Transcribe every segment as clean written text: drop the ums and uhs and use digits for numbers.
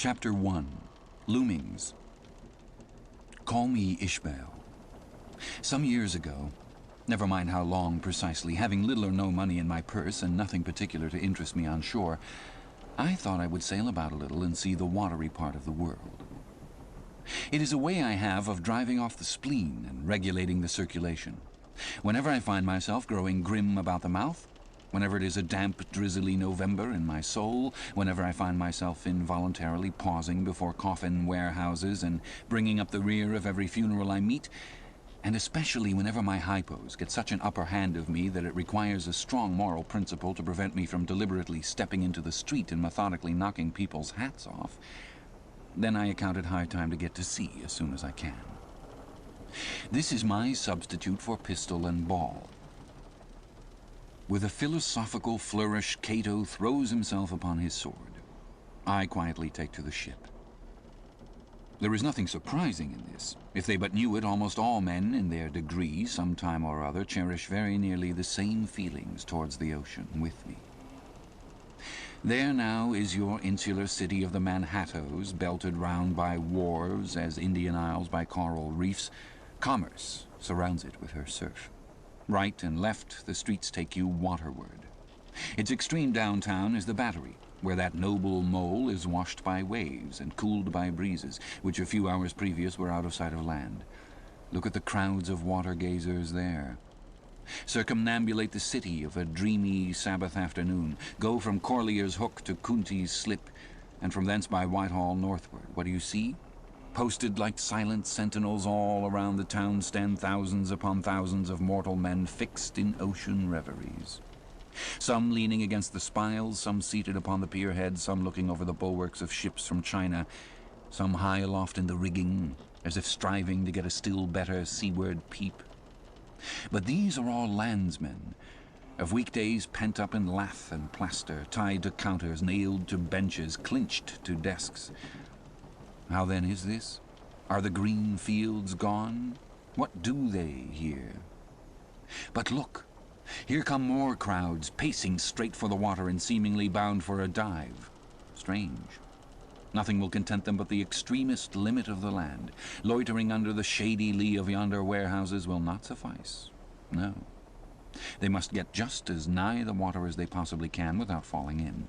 Chapter 1. Loomings. Call me Ishmael. Some years ago, never mind how long precisely, having little or no money in my purse and nothing particular to interest me on shore, I thought I would sail about a little and see the watery part of the world. It is a way I have of driving off the spleen and regulating the circulation. Whenever I find myself growing grim about the mouth, whenever it is a damp, drizzly November in my soul, whenever I find myself involuntarily pausing before coffin warehouses and bringing up the rear of every funeral I meet, and especially whenever my hypos get such an upper hand of me that it requires a strong moral principle to prevent me from deliberately stepping into the street and methodically knocking people's hats off, then I account it high time to get to sea as soon as I can. This is my substitute for pistol and ball. With a philosophical flourish, Cato throws himself upon his sword. I quietly take to the ship. There is nothing surprising in this. If they but knew it, almost all men, in their degree, some time or other, cherish very nearly the same feelings towards the ocean with me. There now is your insular city of the Manhattoes, belted round by wharves as Indian Isles by coral reefs. Commerce surrounds it with her surf. Right and left, the streets take you waterward. Its extreme downtown is the Battery, where that noble mole is washed by waves and cooled by breezes, which a few hours previous were out of sight of land. Look at the crowds of water-gazers there. Circumambulate the city of a dreamy Sabbath afternoon. Go from Corlier's Hook to County's Slip, and from thence by Whitehall northward. What do you see? Posted like silent sentinels all around the town stand thousands upon thousands of mortal men fixed in ocean reveries. Some leaning against the spiles, some seated upon the pierhead, some looking over the bulwarks of ships from China, some high aloft in the rigging, as if striving to get a still better seaward peep. But these are all landsmen, of weekdays pent up in lath and plaster, tied to counters, nailed to benches, clinched to desks. How then is this? Are the green fields gone? What do they here? But look, here come more crowds, pacing straight for the water and seemingly bound for a dive. Strange. Nothing will content them but the extremest limit of the land. Loitering under the shady lee of yonder warehouses will not suffice. No. They must get just as nigh the water as they possibly can without falling in.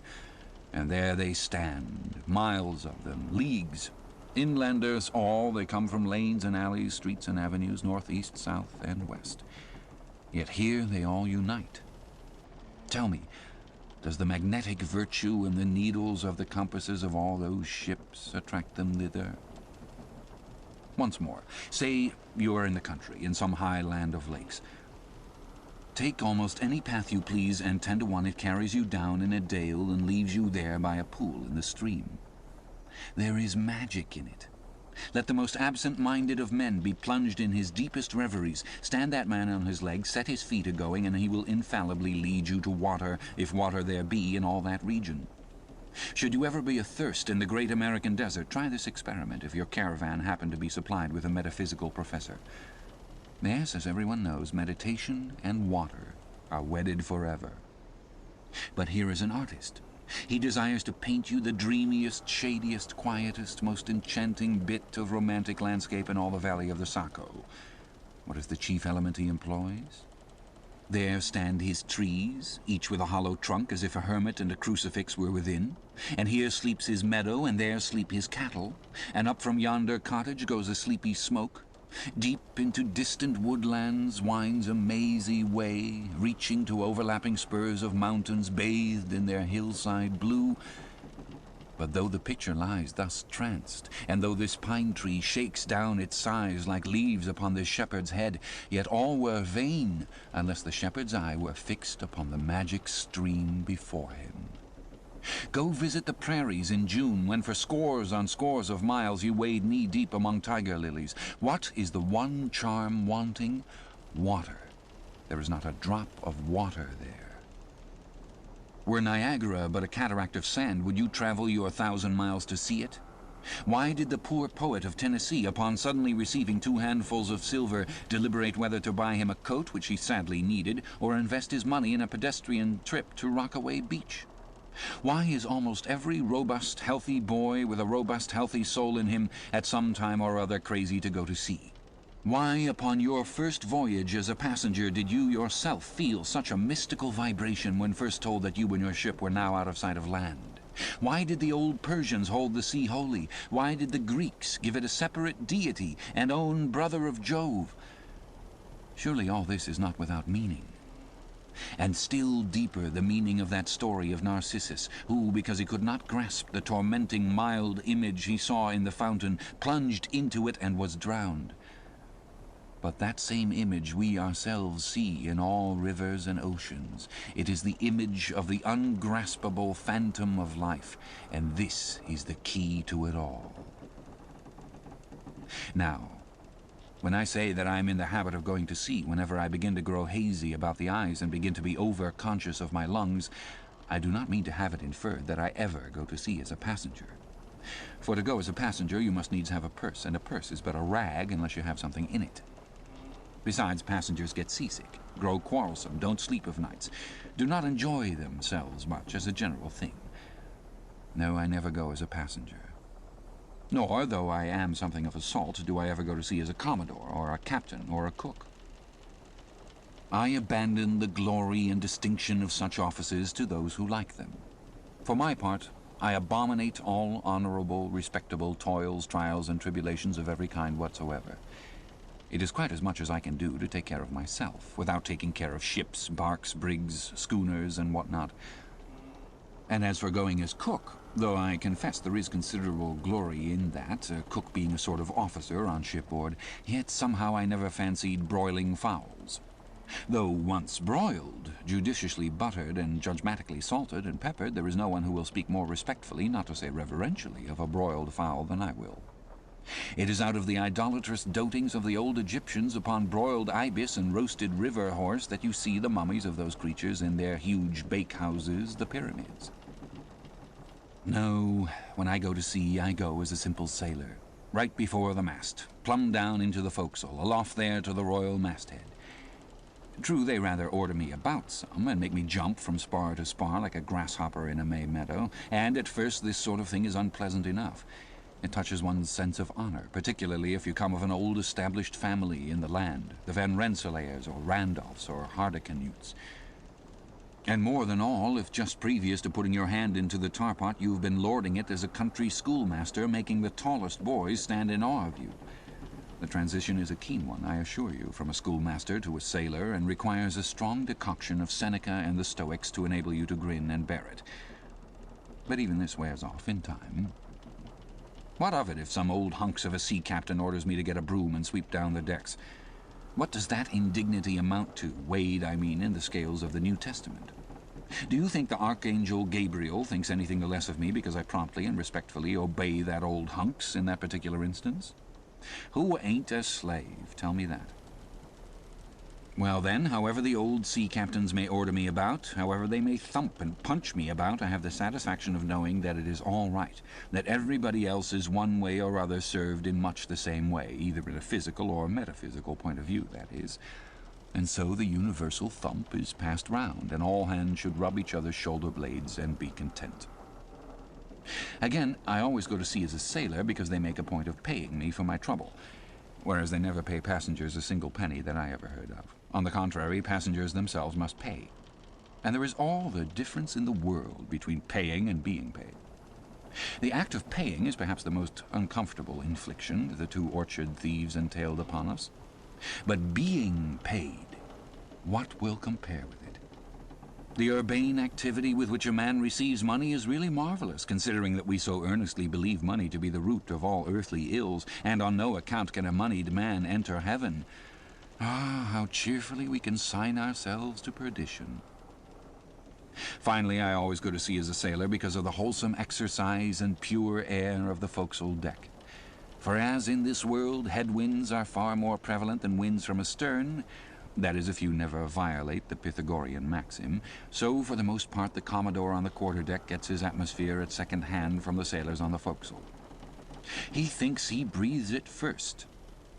And there they stand, miles of them, leagues. Inlanders all, they come from lanes and alleys, streets and avenues, north, east, south, and west. Yet here they all unite. Tell me, does the magnetic virtue in the needles of the compasses of all those ships attract them thither? Once more, say you are in the country, in some high land of lakes. Take almost any path you please, and 10 to 1 it carries you down in a dale and leaves you there by a pool in the stream. There is magic in it. Let the most absent-minded of men be plunged in his deepest reveries. Stand that man on his legs, set his feet a-going, and he will infallibly lead you to water, if water there be in all that region. Should you ever be athirst in the great American desert, try this experiment if your caravan happen to be supplied with a metaphysical professor. Yes, as everyone knows, meditation and water are wedded forever. But here is an artist. He desires to paint you the dreamiest, shadiest, quietest, most enchanting bit of romantic landscape in all the valley of the Saco. What is the chief element he employs? There stand his trees, each with a hollow trunk as if a hermit and a crucifix were within. And here sleeps his meadow, and there sleep his cattle. And up from yonder cottage goes a sleepy smoke. Deep into distant woodlands winds a mazy way, reaching to overlapping spurs of mountains bathed in their hillside blue. But though the picture lies thus tranced, and though this pine tree shakes down its sighs like leaves upon this shepherd's head, yet all were vain, unless the shepherd's eye were fixed upon the magic stream before him. Go visit the prairies in June, when for scores on scores of miles you wade knee-deep among tiger lilies. What is the one charm wanting? Water. There is not a drop of water there. Were Niagara but a cataract of sand, would you travel your 1,000 miles to see it? Why did the poor poet of Tennessee, upon suddenly receiving 2 handfuls of silver, deliberate whether to buy him a coat, which he sadly needed, or invest his money in a pedestrian trip to Rockaway Beach? Why is almost every robust, healthy boy with a robust, healthy soul in him at some time or other crazy to go to sea? Why, upon your first voyage as a passenger, did you yourself feel such a mystical vibration when first told that you and your ship were now out of sight of land? Why did the old Persians hold the sea holy? Why did the Greeks give it a separate deity and own brother of Jove? Surely all this is not without meaning. And still deeper the meaning of that story of Narcissus, who, because he could not grasp the tormenting mild image he saw in the fountain, plunged into it and was drowned. But that same image we ourselves see in all rivers and oceans. It is the image of the ungraspable phantom of life, and this is the key to it all. Now, when I say that I am in the habit of going to sea whenever I begin to grow hazy about the eyes and begin to be over-conscious of my lungs, I do not mean to have it inferred that I ever go to sea as a passenger. For to go as a passenger you must needs have a purse, and a purse is but a rag unless you have something in it. Besides, passengers get seasick, grow quarrelsome, don't sleep of nights, do not enjoy themselves much as a general thing. No, I never go as a passenger. Nor, though I am something of a salt, do I ever go to sea as a commodore, or a captain, or a cook. I abandon the glory and distinction of such offices to those who like them. For my part, I abominate all honourable, respectable toils, trials, and tribulations of every kind whatsoever. It is quite as much as I can do to take care of myself, without taking care of ships, barks, brigs, schooners, and what not. And as for going as cook, though I confess there is considerable glory in that, a cook being a sort of officer on shipboard, yet somehow I never fancied broiling fowls. Though once broiled, judiciously buttered, and judgmatically salted and peppered, there is no one who will speak more respectfully, not to say reverentially, of a broiled fowl than I will. It is out of the idolatrous dotings of the old Egyptians upon broiled ibis and roasted river horse that you see the mummies of those creatures in their huge bake-houses, the pyramids. No, when I go to sea, I go as a simple sailor, right before the mast, plumb down into the forecastle, aloft there to the royal masthead. True, they rather order me about some, and make me jump from spar to spar like a grasshopper in a May meadow, and at first this sort of thing is unpleasant enough. It touches one's sense of honour, particularly if you come of an old established family in the land, the Van Rensselaers or Randolphs or Hardicanutes. And more than all, if just previous to putting your hand into the tar-pot you've been lording it as a country schoolmaster, making the tallest boys stand in awe of you. The transition is a keen one, I assure you, from a schoolmaster to a sailor, and requires a strong decoction of Seneca and the Stoics to enable you to grin and bear it. But even this wears off in time. What of it if some old hunks of a sea captain orders me to get a broom and sweep down the decks? What does that indignity amount to, weighed, I mean, in the scales of the New Testament? Do you think the Archangel Gabriel thinks anything the less of me because I promptly and respectfully obey that old hunks in that particular instance? Who ain't a slave? Tell me that. Well then, however the old sea captains may order me about, however they may thump and punch me about, I have the satisfaction of knowing that it is all right, that everybody else is one way or other served in much the same way, either in a physical or metaphysical point of view, that is. And so the universal thump is passed round, and all hands should rub each other's shoulder blades and be content. Again, I always go to sea as a sailor because they make a point of paying me for my trouble, whereas they never pay passengers a single penny that I ever heard of. On the contrary, passengers themselves must pay. And there is all the difference in the world between paying and being paid. The act of paying is perhaps the most uncomfortable infliction the two orchard thieves entailed upon us. But being paid, what will compare with it? The urbane activity with which a man receives money is really marvelous, considering that we so earnestly believe money to be the root of all earthly ills, and on no account can a moneyed man enter heaven. Ah, how cheerfully we consign ourselves to perdition. Finally, I always go to sea as a sailor because of the wholesome exercise and pure air of the forecastle deck. For as in this world headwinds are far more prevalent than winds from astern, that is, if you never violate the Pythagorean maxim, so for the most part the Commodore on the quarter-deck gets his atmosphere at second hand from the sailors on the forecastle. He thinks he breathes it first,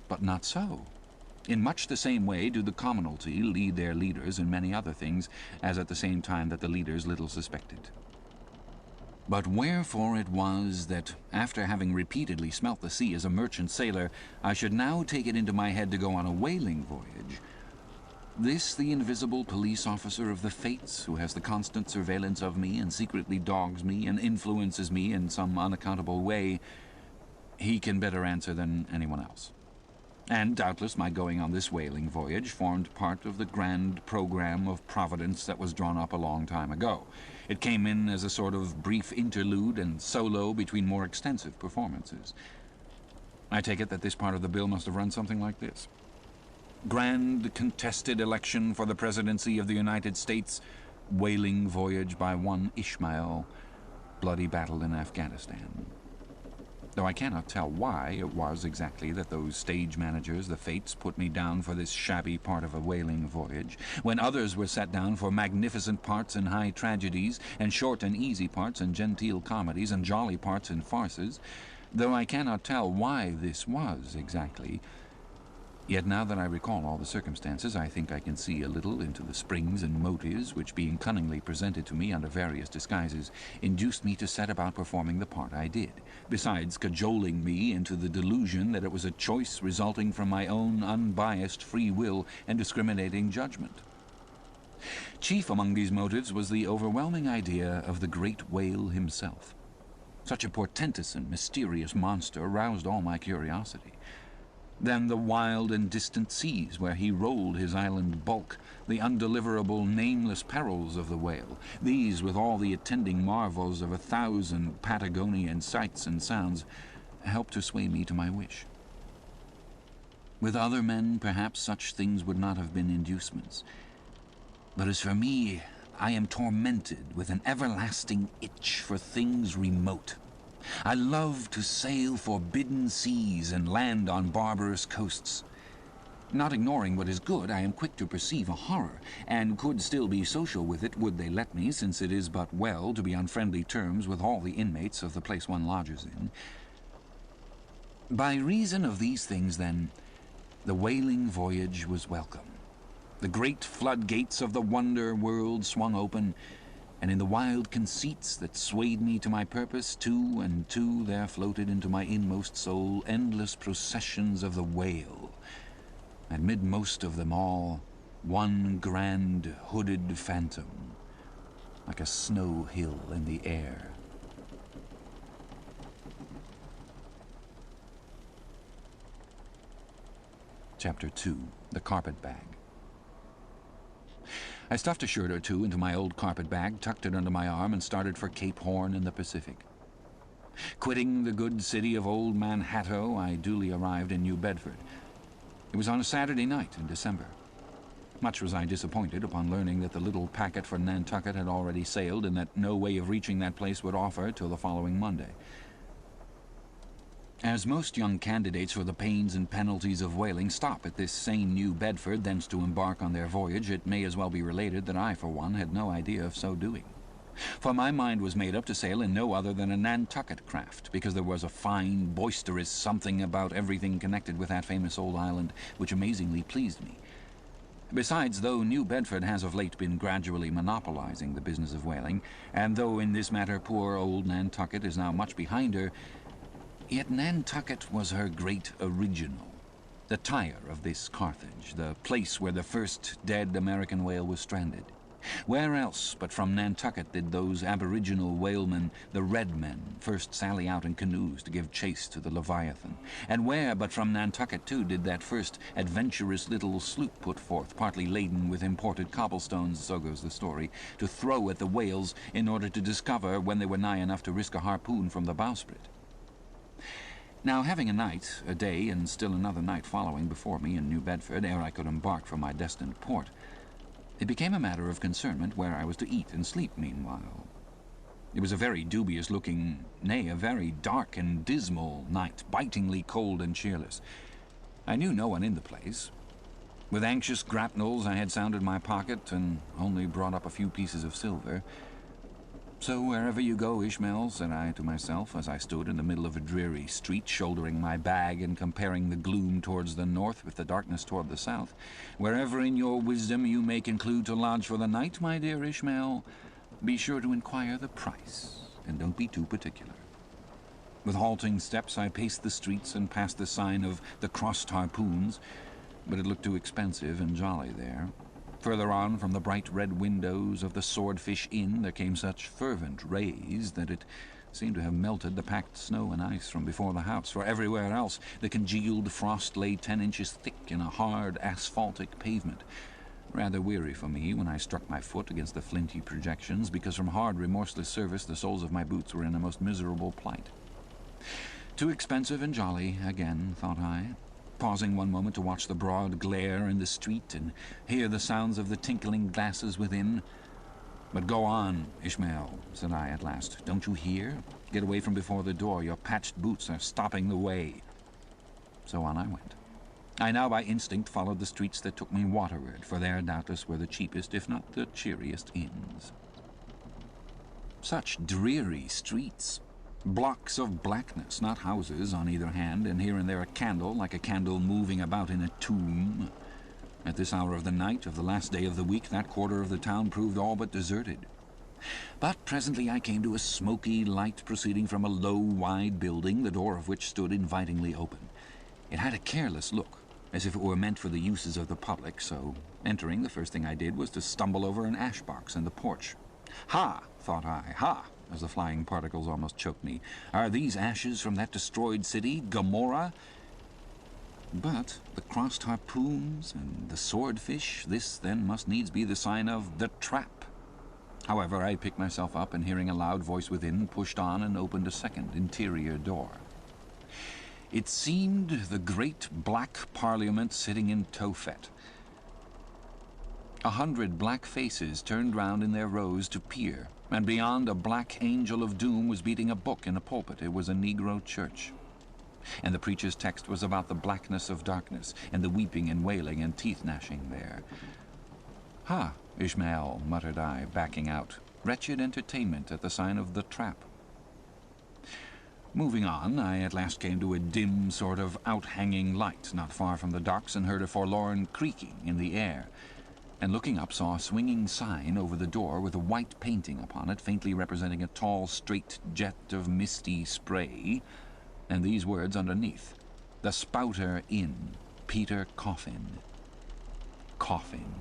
but not so. In much the same way do the commonalty lead their leaders in many other things, as at the same time that the leaders little suspect it. But wherefore it was that, after having repeatedly smelt the sea as a merchant sailor, I should now take it into my head to go on a whaling voyage, this the invisible police officer of the fates, who has the constant surveillance of me and secretly dogs me and influences me in some unaccountable way, he can better answer than anyone else. And doubtless my going on this whaling voyage formed part of the grand program of Providence that was drawn up a long time ago. It came in as a sort of brief interlude and solo between more extensive performances. I take it that this part of the bill must have run something like this. Grand contested election for the presidency of the United States, whaling voyage by one Ishmael, bloody battle in Afghanistan. Though I cannot tell why it was exactly that those stage managers, the fates, put me down for this shabby part of a whaling voyage, when others were set down for magnificent parts in high tragedies, and short and easy parts in genteel comedies, and jolly parts in farces, though I cannot tell why this was exactly. Yet now that I recall all the circumstances, I think I can see a little into the springs and motives which, being cunningly presented to me under various disguises, induced me to set about performing the part I did, besides cajoling me into the delusion that it was a choice resulting from my own unbiased free will and discriminating judgment. Chief among these motives was the overwhelming idea of the great whale himself. Such a portentous and mysterious monster aroused all my curiosity. Then the wild and distant seas where he rolled his island bulk, the undeliverable, nameless perils of the whale, these with all the attending marvels of 1,000 Patagonian sights and sounds, helped to sway me to my wish. With other men, perhaps such things would not have been inducements. But as for me, I am tormented with an everlasting itch for things remote. I love to sail forbidden seas and land on barbarous coasts. Not ignoring what is good, I am quick to perceive a horror, and could still be social with it would they let me, since it is but well to be on friendly terms with all the inmates of the place one lodges in. By reason of these things, then, the whaling voyage was welcome. The great floodgates of the wonder world swung open, and in the wild conceits that swayed me to my purpose, two and two there floated into my inmost soul endless processions of the whale, and midmost of them all one grand hooded phantom, like a snow hill in the air. Chapter 2. The Carpet Bag. I stuffed a shirt or two into my old carpet bag, tucked it under my arm, and started for Cape Horn in the Pacific. Quitting the good city of Old Manhattan, I duly arrived in New Bedford. It was on a Saturday night in December. Much was I disappointed upon learning that the little packet for Nantucket had already sailed, and that no way of reaching that place would offer till the following Monday. As most young candidates for the pains and penalties of whaling stop at this same New Bedford, thence to embark on their voyage, it may as well be related that I, for one, had no idea of so doing. For my mind was made up to sail in no other than a Nantucket craft, because there was a fine, boisterous something about everything connected with that famous old island which amazingly pleased me. Besides, though New Bedford has of late been gradually monopolizing the business of whaling, and though in this matter poor old Nantucket is now much behind her, yet Nantucket was her great original, the Tyre of this Carthage, the place where the first dead American whale was stranded. Where else but from Nantucket did those aboriginal whalemen, the Red Men, first sally out in canoes to give chase to the Leviathan? And where but from Nantucket, too, did that first adventurous little sloop put forth, partly laden with imported cobblestones, so goes the story, to throw at the whales in order to discover when they were nigh enough to risk a harpoon from the bowsprit? Now, having a night, a day, and still another night following before me in New Bedford, ere I could embark for my destined port, it became a matter of concernment where I was to eat and sleep meanwhile. It was a very dubious-looking, nay, a very dark and dismal night, bitingly cold and cheerless. I knew no one in the place. With anxious grapnels I had sounded my pocket and only brought up a few pieces of silver. "So wherever you go, Ishmael," said I to myself, as I stood in the middle of a dreary street, shouldering my bag and comparing the gloom towards the north with the darkness toward the south, "wherever in your wisdom you may conclude to lodge for the night, my dear Ishmael, be sure to inquire the price, and don't be too particular. With halting steps, I paced the streets and passed the sign of the Crossed Harpoons, but it looked too expensive and jolly there. Further on, from the bright red windows of the Swordfish Inn, there came such fervent rays that it seemed to have melted the packed snow and ice from before the house, for everywhere else the congealed frost lay 10 inches thick in a hard asphaltic pavement. Rather weary for me when I struck my foot against the flinty projections, because from hard, remorseless service the soles of my boots were in a most miserable plight. Too expensive and jolly again, thought I, pausing one moment to watch the broad glare in the street and hear the sounds of the tinkling glasses within. "But go on, Ishmael," said I at last. "Don't you hear? Get away from before the door. Your patched boots are stopping the way." So on I went. I now by instinct followed the streets that took me waterward, for there doubtless were the cheapest, if not the cheeriest, inns. Such dreary streets! Blocks of blackness, not houses, on either hand, and here and there a candle, like a candle moving about in a tomb. At this hour of the night, of the last day of the week, that quarter of the town proved all but deserted. But presently I came to a smoky light proceeding from a low, wide building, the door of which stood invitingly open. It had a careless look, as if it were meant for the uses of the public, so, entering, the first thing I did was to stumble over an ash-box in the porch. "Ha!" thought I, "ha!" as the flying particles almost choked me. "Are these ashes from that destroyed city, Gomorrah?" But the Crossed Harpoons and the Swordfish, this then must needs be the sign of the Trap. However, I picked myself up, and hearing a loud voice within, pushed on and opened a second interior door. It seemed the great black Parliament sitting in Tophet. 100 black faces turned round in their rows to peer, and beyond a black angel of doom was beating a book in a pulpit. It was a Negro church, and the preacher's text was about the blackness of darkness, and the weeping and wailing and teeth-gnashing there. "Ha, Ishmael," muttered I, backing out. "Wretched entertainment at the sign of the Trap." Moving on, I at last came to a dim sort of out-hanging light not far from the docks, and heard a forlorn creaking in the air, and looking up saw a swinging sign over the door with a white painting upon it, faintly representing a tall straight jet of misty spray, and these words underneath: "The Spouter Inn, Peter Coffin." Coffin.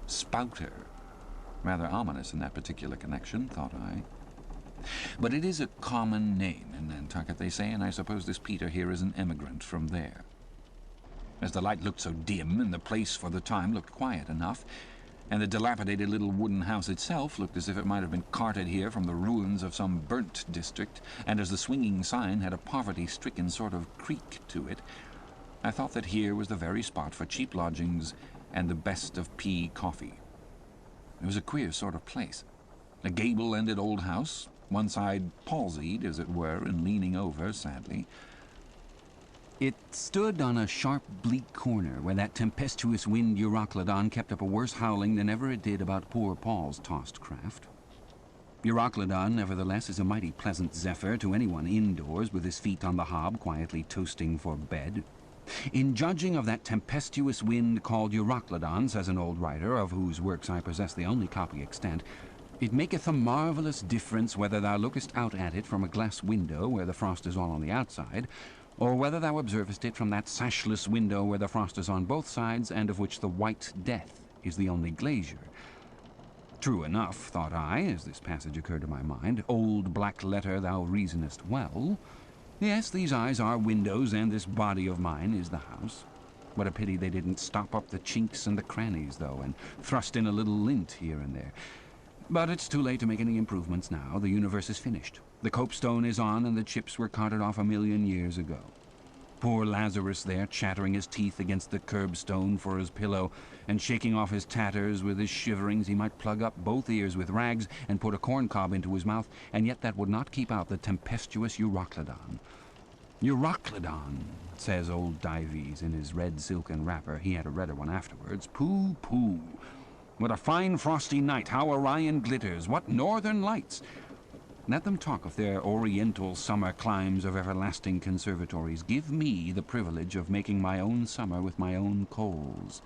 Spouter. Rather ominous in that particular connection, thought I. But it is a common name in Nantucket, they say, and I suppose this Peter here is an emigrant from there. As the light looked so dim, and the place for the time looked quiet enough, and the dilapidated little wooden house itself looked as if it might have been carted here from the ruins of some burnt district, and as the swinging sign had a poverty-stricken sort of creak to it, I thought that here was the very spot for cheap lodgings and the best of pea coffee. It was a queer sort of place. A gable-ended old house, one side palsied, as it were, and leaning over, sadly. It stood on a sharp, bleak corner where that tempestuous wind Euroclydon kept up a worse howling than ever it did about poor Paul's tossed craft. Euroclydon, nevertheless, is a mighty pleasant zephyr to anyone indoors with his feet on the hob, quietly toasting for bed. In judging of that tempestuous wind called Euroclydon, says an old writer, of whose works I possess the only copy extant, it maketh a marvellous difference whether thou lookest out at it from a glass window where the frost is all on the outside, or whether thou observest it from that sashless window where the frost is on both sides, and of which the white death is the only glazier. True enough, thought I, as this passage occurred to my mind, old black letter, thou reasonest well. Yes, these eyes are windows, and this body of mine is the house. What a pity they didn't stop up the chinks and the crannies, though, and thrust in a little lint here and there. But it's too late to make any improvements now. The universe is finished. The copestone is on, and the chips were carted off 1,000,000 years ago. Poor Lazarus there, chattering his teeth against the curbstone for his pillow, and shaking off his tatters with his shiverings. He might plug up both ears with rags and put a corncob into his mouth, and yet that would not keep out the tempestuous Euroclydon. Euroclydon, says old Dives in his red silken wrapper. He had a redder one afterwards. Pooh, pooh. What a fine frosty night! How Orion glitters! What northern lights! Let them talk of their oriental summer climes of everlasting conservatories. Give me the privilege of making my own summer with my own coals.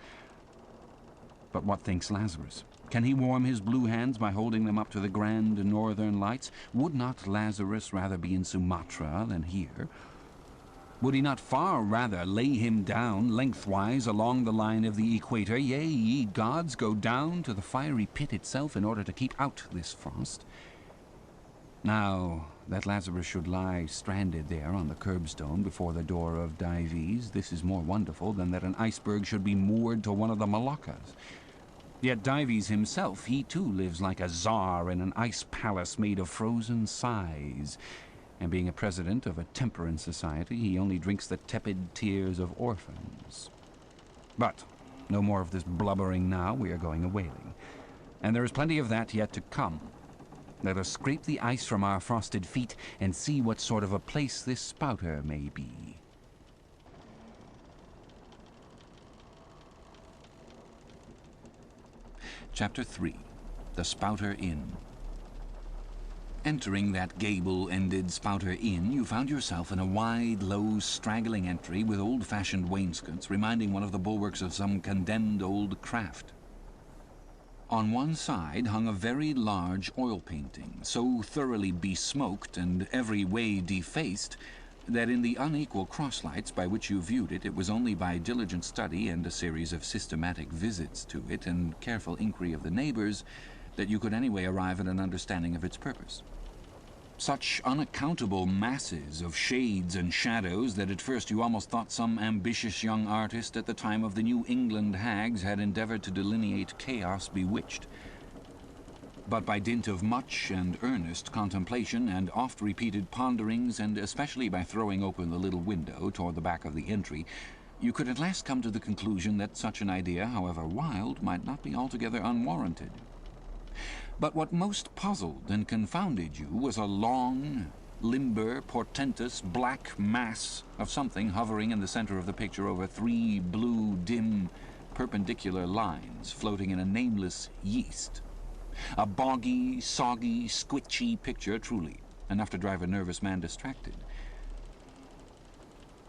But what thinks Lazarus? Can he warm his blue hands by holding them up to the grand northern lights? Would not Lazarus rather be in Sumatra than here? Would he not far rather lay him down lengthwise along the line of the equator? Yea, ye gods, go down to the fiery pit itself in order to keep out this frost. Now, that Lazarus should lie stranded there on the curbstone before the door of Dives, this is more wonderful than that an iceberg should be moored to one of the Moluccas. Yet Dives himself, he too lives like a czar in an ice palace made of frozen sighs, and being a president of a temperance society, he only drinks the tepid tears of orphans. But no more of this blubbering now. We are going a-whaling, and there is plenty of that yet to come. Let us scrape the ice from our frosted feet and see what sort of a place this spouter may be. Chapter 3. The Spouter Inn. Entering that gable-ended Spouter Inn, you found yourself in a wide, low, straggling entry with old-fashioned wainscots reminding one of the bulwarks of some condemned old craft. On one side hung a very large oil painting, so thoroughly besmoked and every way defaced that in the unequal crosslights by which you viewed it, it was only by diligent study and a series of systematic visits to it and careful inquiry of the neighbors that you could anyway arrive at an understanding of its purpose. Such unaccountable masses of shades and shadows that at first you almost thought some ambitious young artist at the time of the New England hags had endeavored to delineate chaos bewitched. But by dint of much and earnest contemplation and oft-repeated ponderings, and especially by throwing open the little window toward the back of the entry, you could at last come to the conclusion that such an idea, however wild, might not be altogether unwarranted. But what most puzzled and confounded you was a long, limber, portentous, black mass of something hovering in the center of the picture over three blue, dim, perpendicular lines floating in a nameless yeast. A boggy, soggy, squitchy picture, truly, enough to drive a nervous man distracted.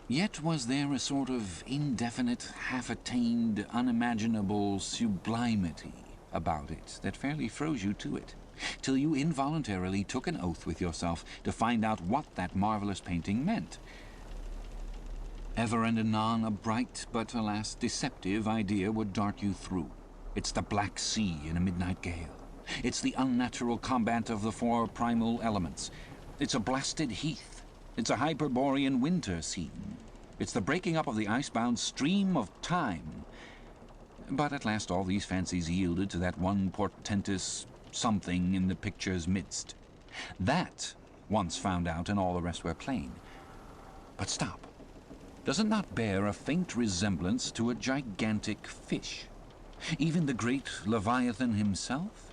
Yet was there a sort of indefinite, half-attained, unimaginable sublimity about it that fairly froze you to it, till you involuntarily took an oath with yourself to find out what that marvelous painting meant. Ever and anon a bright but, alas, deceptive idea would dart you through. It's the Black Sea in a midnight gale. It's the unnatural combat of the four primal elements. It's a blasted heath. It's a Hyperborean winter scene. It's the breaking up of the icebound stream of time. But at last all these fancies yielded to that one portentous something in the picture's midst. That, once found out, and all the rest were plain. But stop. Does it not bear a faint resemblance to a gigantic fish? Even the great Leviathan himself?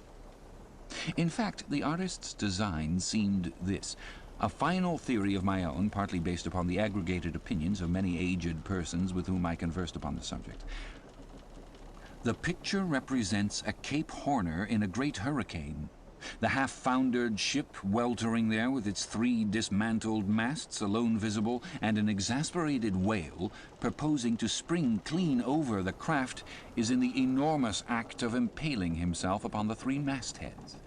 In fact, the artist's design seemed this: a final theory of my own, partly based upon the aggregated opinions of many aged persons with whom I conversed upon the subject. The picture represents a Cape Horner in a great hurricane, the half-foundered ship weltering there with its three dismantled masts alone visible, and an exasperated whale purposing to spring clean over the craft is in the enormous act of impaling himself upon the three mastheads.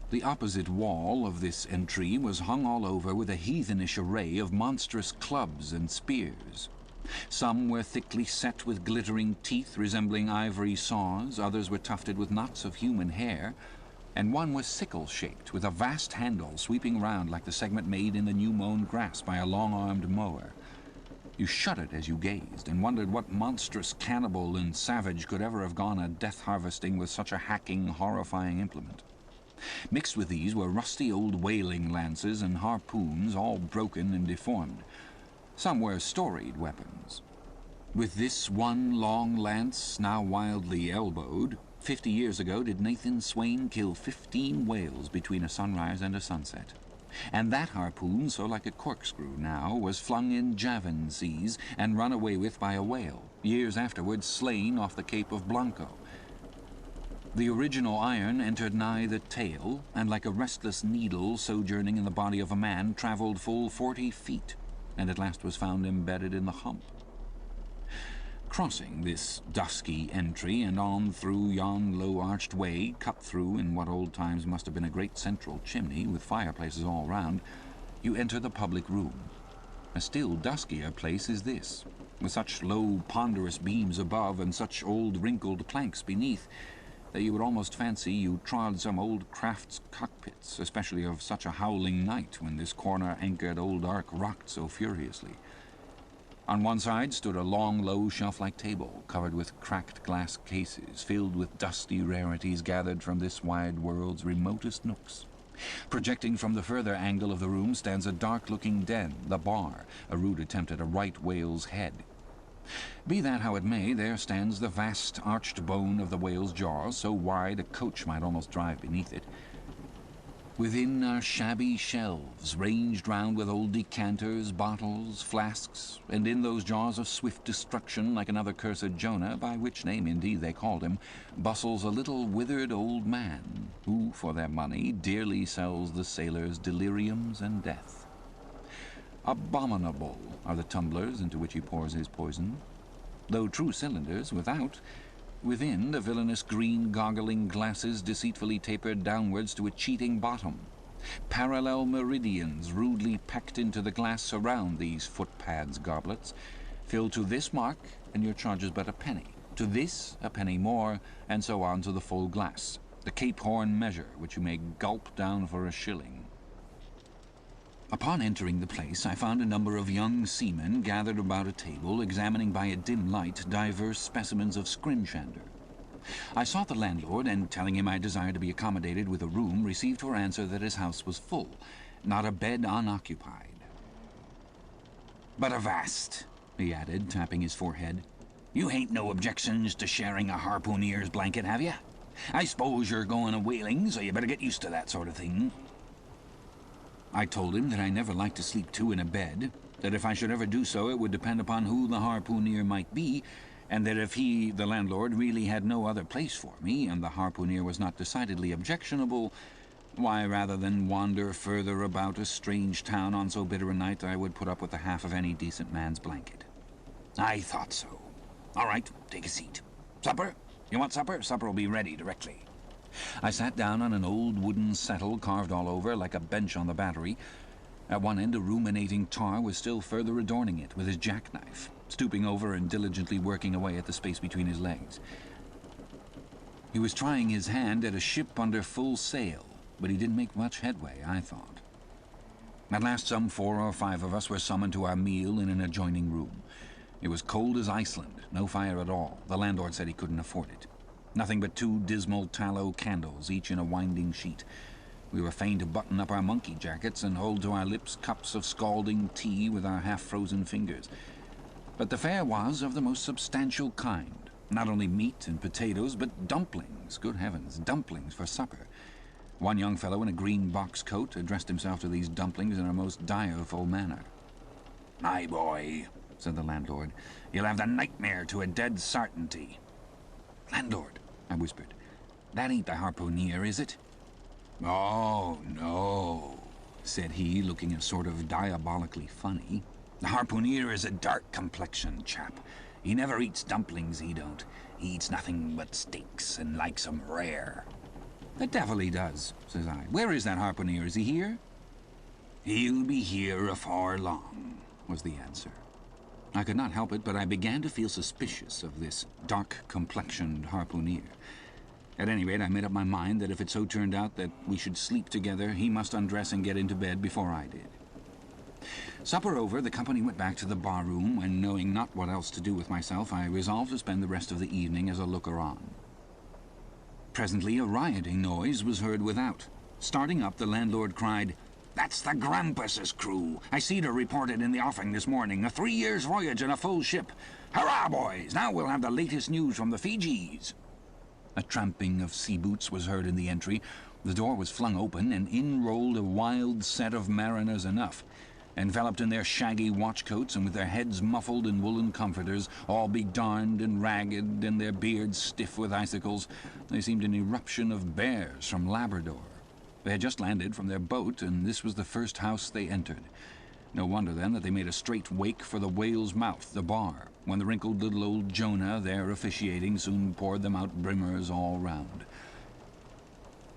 The opposite wall of this entry was hung all over with a heathenish array of monstrous clubs and spears. Some were thickly set with glittering teeth resembling ivory saws, others were tufted with knots of human hair, and one was sickle-shaped, with a vast handle sweeping round like the segment made in the new-mown grass by a long-armed mower. You shuddered as you gazed, and wondered what monstrous cannibal and savage could ever have gone a death-harvesting with such a hacking, horrifying implement. Mixed with these were rusty old whaling lances and harpoons, all broken and deformed. Some were storied weapons. With this one long lance, now wildly elbowed, 50 years ago did Nathan Swain kill 15 whales between a sunrise and a sunset. And that harpoon, so like a corkscrew now, was flung in Javan seas and run away with by a whale, years afterwards slain off the Cape of Blanco. The original iron entered nigh the tail, and like a restless needle sojourning in the body of a man, travelled full 40 feet, and at last was found embedded in the hump. Crossing this dusky entry and on through yon low-arched way, cut through in what old times must have been a great central chimney with fireplaces all round, you enter the public room. A still duskier place is this, with such low, ponderous beams above and such old wrinkled planks beneath, that you would almost fancy you trod some old craft's cockpits, especially of such a howling night when this corner-anchored old ark rocked so furiously. On one side stood a long, low, shelf-like table, covered with cracked glass cases, filled with dusty rarities gathered from this wide world's remotest nooks. Projecting from the further angle of the room stands a dark-looking den, the bar, a rude attempt at a right whale's head. Be that how it may, there stands the vast arched bone of the whale's jaws, so wide a coach might almost drive beneath it. Within are shabby shelves, ranged round with old decanters, bottles, flasks, and in those jaws of swift destruction, like another cursed Jonah, by which name indeed they called him, bustles a little withered old man, who, for their money, dearly sells the sailors deliriums and death. Abominable are the tumblers into which he pours his poison, though true cylinders without. Within, the villainous green goggling glasses deceitfully tapered downwards to a cheating bottom. Parallel meridians rudely pecked into the glass surround these footpads goblets. Fill to this mark, and your charge is but a penny. To this, a penny more, and so on to the full glass. The Cape Horn measure, which you may gulp down for a shilling. Upon entering the place, I found a number of young seamen gathered about a table, examining by a dim light diverse specimens of scrimshander. I sought the landlord, and telling him I desired to be accommodated with a room, received for answer that his house was full, not a bed unoccupied. "But avast," he added, tapping his forehead, "you hain't no objections to sharing a harpooneer's blanket, have you? I suppose you're going a whaling, so you better get used to that sort of thing." I told him that I never liked to sleep two in a bed, that if I should ever do so it would depend upon who the harpooneer might be, and that if he, the landlord, really had no other place for me, and the harpooneer was not decidedly objectionable, why, rather than wander further about a strange town on so bitter a night, I would put up with the half of any decent man's blanket. I thought so. All right, take a seat. Supper? You want supper? Supper will be ready directly. I sat down on an old wooden settle carved all over like a bench on the battery. At one end a ruminating tar was still further adorning it with his jackknife, stooping over and diligently working away at the space between his legs. He was trying his hand at a ship under full sail, but he didn't make much headway, I thought. At last some 4 or 5 of us were summoned to our meal in an adjoining room. It was cold as Iceland, no fire at all. The landlord said he couldn't afford it. Nothing but 2 dismal tallow candles, each in a winding sheet. We were fain to button up our monkey jackets and hold to our lips cups of scalding tea with our half-frozen fingers. But the fare was of the most substantial kind. Not only meat and potatoes, but dumplings. Good heavens, dumplings for supper. One young fellow in a green box coat addressed himself to these dumplings in a most direful manner. "My boy," said the landlord, "you'll have the nightmare to a dead sartainty." "Landlord," I whispered, "that ain't the harpooneer, is it?" "Oh, no," said he, looking a sort of diabolically funny. "The harpooneer is a dark-complexioned chap. He never eats dumplings, he don't. He eats nothing but steaks, and likes 'em rare." "The devil he does," says I. "Where is that harpooneer? Is he here?" "He'll be here afore long," was the answer. I could not help it, but I began to feel suspicious of this dark-complexioned harpooneer. At any rate, I made up my mind that if it so turned out that we should sleep together, he must undress and get into bed before I did. Supper over, the company went back to the bar-room, and knowing not what else to do with myself, I resolved to spend the rest of the evening as a looker-on. Presently a rioting noise was heard without. Starting up, the landlord cried, "That's the Grampus's crew. I seed her reported in the offing this morning. A 3 years' voyage and a full ship. Hurrah, boys! Now we'll have the latest news from the Fijis." A tramping of sea boots was heard in the entry. The door was flung open, and in rolled a wild set of mariners enough, enveloped in their shaggy watchcoats and with their heads muffled in woolen comforters, all bedarned and ragged, and their beards stiff with icicles. They seemed an eruption of bears from Labrador. They had just landed from their boat, and this was the first house they entered. No wonder, then, that they made a straight wake for the whale's mouth, the bar, when the wrinkled little old Jonah, there officiating, soon poured them out brimmers all round.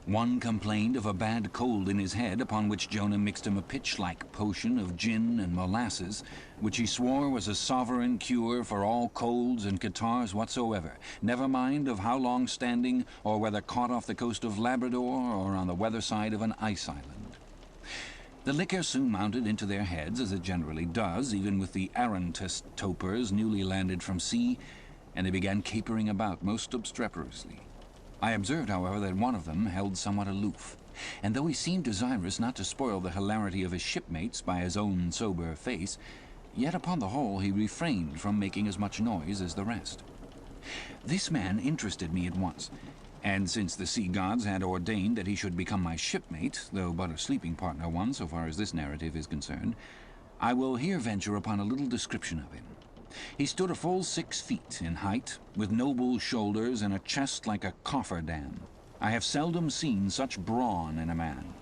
One complained of a bad cold in his head, upon which Jonah mixed him a pitch-like potion of gin and molasses, which he swore was a sovereign cure for all colds and catarrhs whatsoever, never mind of how long standing, or whether caught off the coast of Labrador or on the weather side of an ice island. The liquor soon mounted into their heads, as it generally does, even with the arrantest topers newly landed from sea, and they began capering about most obstreperously. I observed, however, that one of them held somewhat aloof, and though he seemed desirous not to spoil the hilarity of his shipmates by his own sober face, yet upon the whole he refrained from making as much noise as the rest. This man interested me at once, and since the sea gods had ordained that he should become my shipmate, though but a sleeping partner one so far as this narrative is concerned, I will here venture upon a little description of him. He stood a full 6 feet in height, with noble shoulders and a chest like a cofferdam. I have seldom seen such brawn in a man.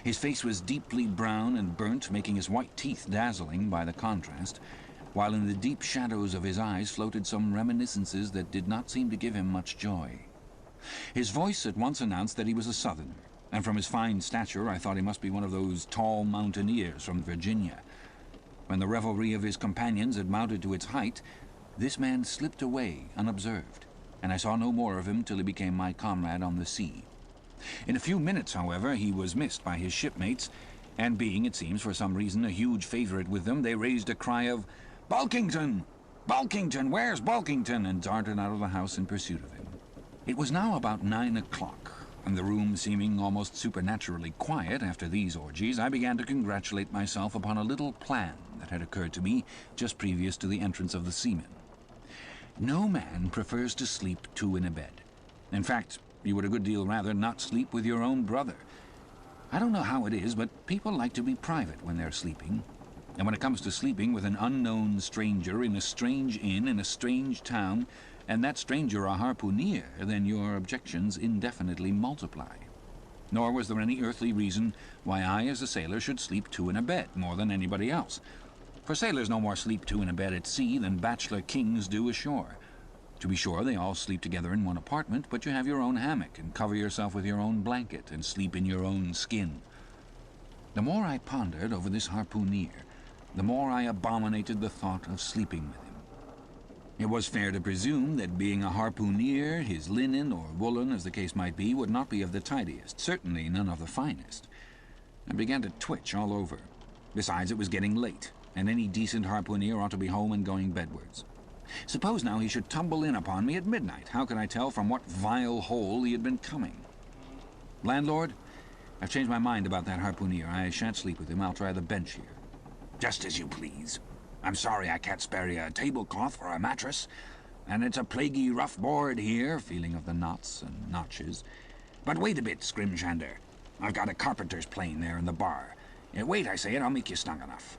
His face was deeply brown and burnt, making his white teeth dazzling by the contrast, while in the deep shadows of his eyes floated some reminiscences that did not seem to give him much joy. His voice at once announced that he was a Southerner, and from his fine stature I thought he must be one of those tall mountaineers from Virginia. When the revelry of his companions had mounted to its height, this man slipped away unobserved, and I saw no more of him till he became my comrade on the sea. In a few minutes, however, he was missed by his shipmates, and being, it seems, for some reason a huge favourite with them, they raised a cry of, "Bulkington! Bulkington! Where's Bulkington?" and darted out of the house in pursuit of him. It was now about 9 o'clock, and the room seeming almost supernaturally quiet after these orgies, I began to congratulate myself upon a little plan that had occurred to me just previous to the entrance of the seamen. No man prefers to sleep two in a bed. In fact, you would a good deal rather not sleep with your own brother. I don't know how it is, but people like to be private when they're sleeping. And when it comes to sleeping with an unknown stranger in a strange inn in a strange town, and that stranger a harpooneer, then your objections indefinitely multiply. Nor was there any earthly reason why I, as a sailor, should sleep two in a bed more than anybody else. For sailors no more sleep two in a bed at sea than bachelor kings do ashore. To be sure, they all sleep together in one apartment, but you have your own hammock, and cover yourself with your own blanket, and sleep in your own skin. The more I pondered over this harpooneer, the more I abominated the thought of sleeping with him. It was fair to presume that, being a harpooneer, his linen, or woolen, as the case might be, would not be of the tidiest, certainly none of the finest. I began to twitch all over. Besides, it was getting late, and any decent harpooneer ought to be home and going bedwards. Suppose now he should tumble in upon me at midnight. How could I tell from what vile hole he had been coming? "Landlord, I've changed my mind about that harpooneer. I shan't sleep with him. I'll try the bench here." "Just as you please. I'm sorry I can't spare you a tablecloth for a mattress, and it's a plaguey rough board here," feeling of the knots and notches. "But wait a bit, Scrimshander. I've got a carpenter's plane there in the bar. Wait, I say, and I'll make you snug enough."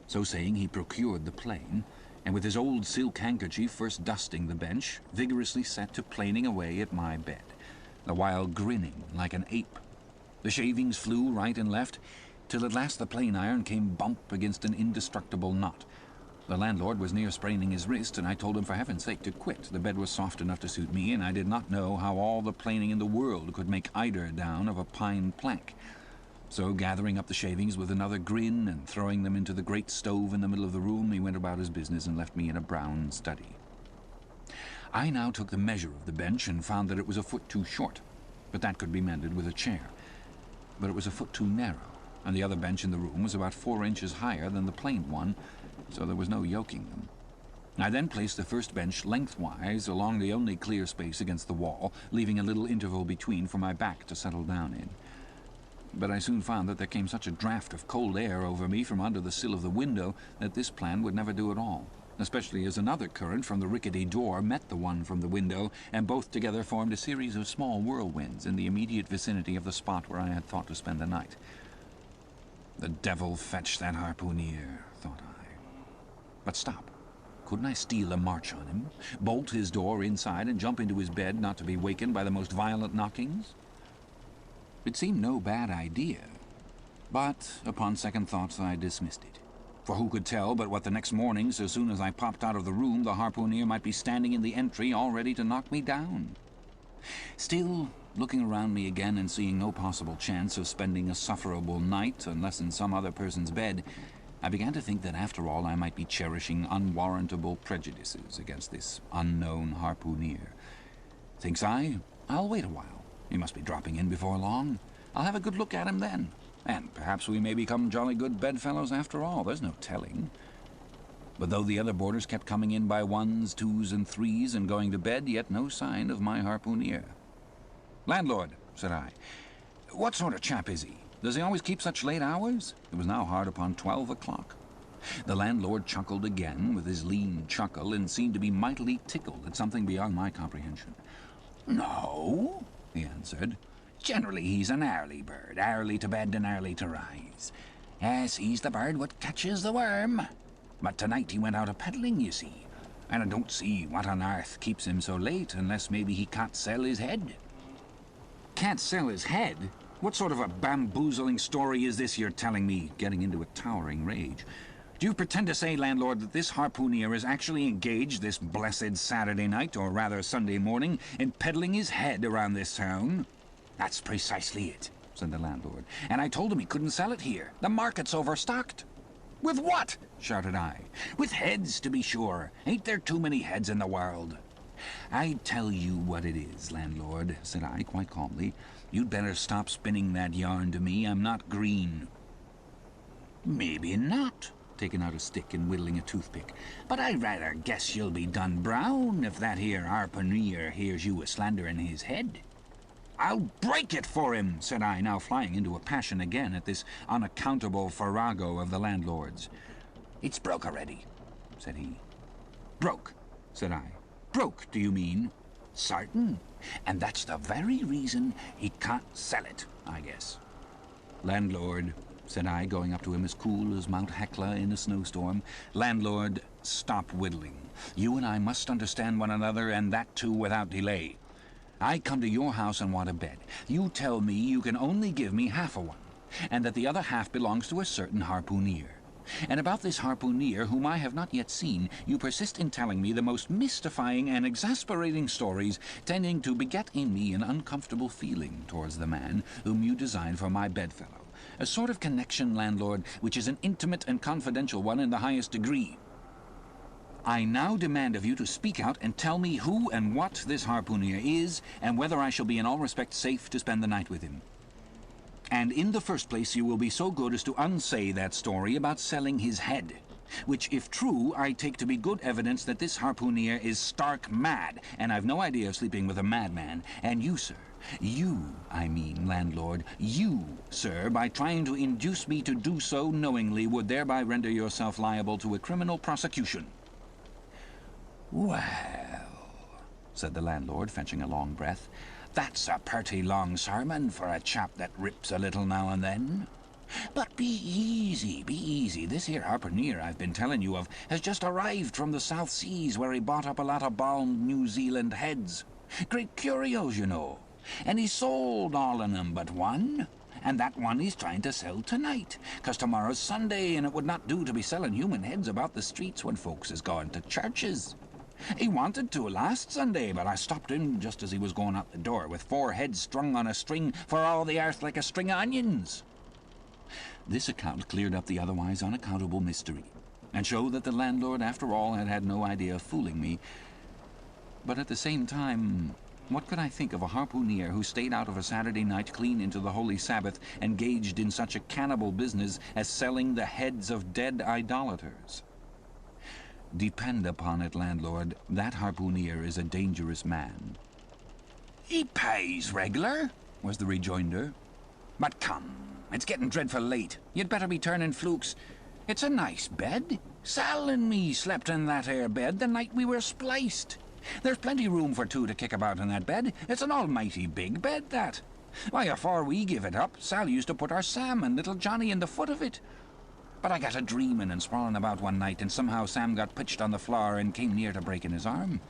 So saying, he procured the plane, and with his old silk handkerchief first dusting the bench, vigorously set to planing away at my bed, the while grinning like an ape. The shavings flew right and left, till at last the plane iron came bump against an indestructible knot. The landlord was near spraining his wrist, and I told him for heaven's sake to quit. The bed was soft enough to suit me, and I did not know how all the planing in the world could make eider down of a pine plank. So, gathering up the shavings with another grin and throwing them into the great stove in the middle of the room, he went about his business and left me in a brown study. I now took the measure of the bench and found that it was a foot too short, but that could be mended with a chair. But it was a foot too narrow, and the other bench in the room was about 4 inches higher than the plain one, so there was no yoking them. I then placed the first bench lengthwise along the only clear space against the wall, leaving a little interval between for my back to settle down in. But I soon found that there came such a draught of cold air over me from under the sill of the window that this plan would never do at all, especially as another current from the rickety door met the one from the window, and both together formed a series of small whirlwinds in the immediate vicinity of the spot where I had thought to spend the night. The devil fetch that harpooneer, thought I. But stop. Couldn't I steal a march on him, bolt his door inside, and jump into his bed not to be wakened by the most violent knockings? It seemed no bad idea, but upon second thoughts I dismissed it. For who could tell but what the next morning, so soon as I popped out of the room, the harpooner might be standing in the entry all ready to knock me down. Still, looking around me again and seeing no possible chance of spending a sufferable night unless in some other person's bed, I began to think that after all I might be cherishing unwarrantable prejudices against this unknown harpooner. Thinks I, I'll wait a while. He must be dropping in before long. I'll have a good look at him then. And perhaps we may become jolly good bedfellows after all. There's no telling. But though the other boarders kept coming in by ones, twos, and threes and going to bed, yet no sign of my harpooner. "Landlord," said I, "what sort of chap is he? Does he always keep such late hours?" It was now hard upon 12 o'clock. The landlord chuckled again with his lean chuckle and seemed to be mightily tickled at something beyond my comprehension. "No," he answered. "Generally he's an early bird, early to bed and early to rise. Yes, he's the bird what catches the worm. But tonight he went out a-peddling, you see, and I don't see what on earth keeps him so late, unless maybe he can't sell his head." "Can't sell his head? What sort of a bamboozling story is this you're telling me?" Getting into a towering rage. "Do you pretend to say, landlord, that this harpooner is actually engaged this blessed Saturday night, or rather Sunday morning, in peddling his head around this town?" "That's precisely it," said the landlord, "and I told him he couldn't sell it here. The market's overstocked." "With what?" shouted I. "With heads, to be sure. Ain't there too many heads in the world?" "I tell you what it is, landlord," said I quite calmly. "You'd better stop spinning that yarn to me. I'm not green." "Maybe not," taking out a stick and whittling a toothpick, "but I rather guess you'll be done brown if that here harpooner hears you a-slandering his head." "I'll break it for him," said I, now flying into a passion again at this unaccountable farrago of the landlord's. "It's broke already," said he. "Broke," said I. "Broke, do you mean?" "Sartain. And that's the very reason he can't sell it, I guess." "Landlord," said I, going up to him as cool as Mount Hecla in a snowstorm, "landlord, stop whittling. You and I must understand one another, and that too without delay. I come to your house and want a bed. You tell me you can only give me half a one, and that the other half belongs to a certain harpooner. And about this harpooner, whom I have not yet seen, you persist in telling me the most mystifying and exasperating stories, tending to beget in me an uncomfortable feeling towards the man whom you design for my bedfellow. A sort of connection, landlord, which is an intimate and confidential one in the highest degree. I now demand of you to speak out and tell me who and what this harpooner is, and whether I shall be in all respects safe to spend the night with him. And in the first place, you will be so good as to unsay that story about selling his head, which, if true, I take to be good evidence that this harpooner is stark mad, and I've no idea of sleeping with a madman. And you, sir, you, I mean, landlord, you, sir, by trying to induce me to do so knowingly, would thereby render yourself liable to a criminal prosecution." "Well," said the landlord, fetching a long breath, "that's a purty long sermon for a chap that rips a little now and then. But be easy, be easy. This here harpooner I've been telling you of has just arrived from the South Seas, where he bought up a lot of balmed New Zealand heads. Great curios, you know. And he sold all of them but one. And that one he's trying to sell tonight, 'cause tomorrow's Sunday, and it would not do to be selling human heads about the streets when folks is going to churches. He wanted to last Sunday, but I stopped him just as he was going out the door, with 4 heads strung on a string for all the earth like a string of onions." This account cleared up the otherwise unaccountable mystery, and showed that the landlord, after all, had had no idea of fooling me. But at the same time, what could I think of a harpooner who stayed out of a Saturday night clean into the Holy Sabbath, engaged in such a cannibal business as selling the heads of dead idolaters? "Depend upon it, landlord, that harpooner is a dangerous man." "He pays reg'lar," was the rejoinder. "But come, it's getting dreadful late. You'd better be turning flukes. It's a nice bed. Sal and me slept in that 'ere bed the night we were spliced. There's plenty room for 2 to kick about in that bed. It's an almighty big bed, that. Why, afore we give it up, Sal used to put our Sam and little Johnny in the foot of it. But I got a dreaming and sprawling about one night, and somehow Sam got pitched on the floor and came near to breaking his arm.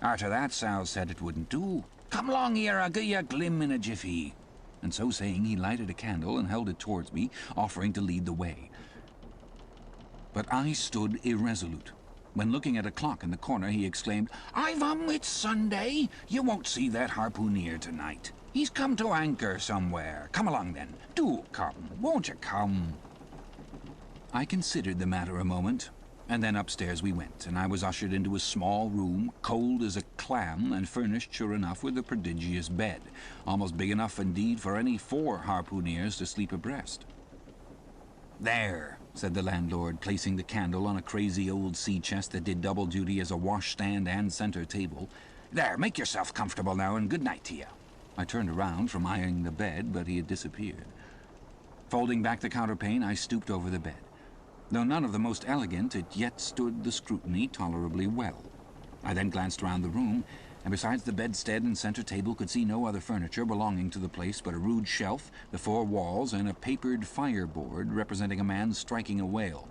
Arter that, Sal said it wouldn't do. 'Come along here, I'll give you a glim in a jiffy.' And so saying, he lighted a candle and held it towards me, offering to lead the way. But I stood irresolute. When looking at a clock in the corner, he exclaimed, It's Sunday. You won't see that harpooneer tonight. He's come to anchor somewhere. Come along, then. Do come. Won't you come? I considered the matter a moment, and then upstairs we went, and I was ushered into a small room, cold as a clam, and furnished, sure enough, with a prodigious bed, almost big enough indeed for any 4 harpooneers to sleep abreast. "There," said the landlord, placing the candle on a crazy old sea chest that did double duty as a washstand and center table. "There, make yourself comfortable now, and good night to you." I turned around from eyeing the bed, but he had disappeared. Folding back the counterpane, I stooped over the bed. Though none of the most elegant, it yet stood the scrutiny tolerably well. I then glanced round the room, and besides the bedstead and center table could see no other furniture belonging to the place but a rude shelf, the 4 walls, and a papered fireboard representing a man striking a whale.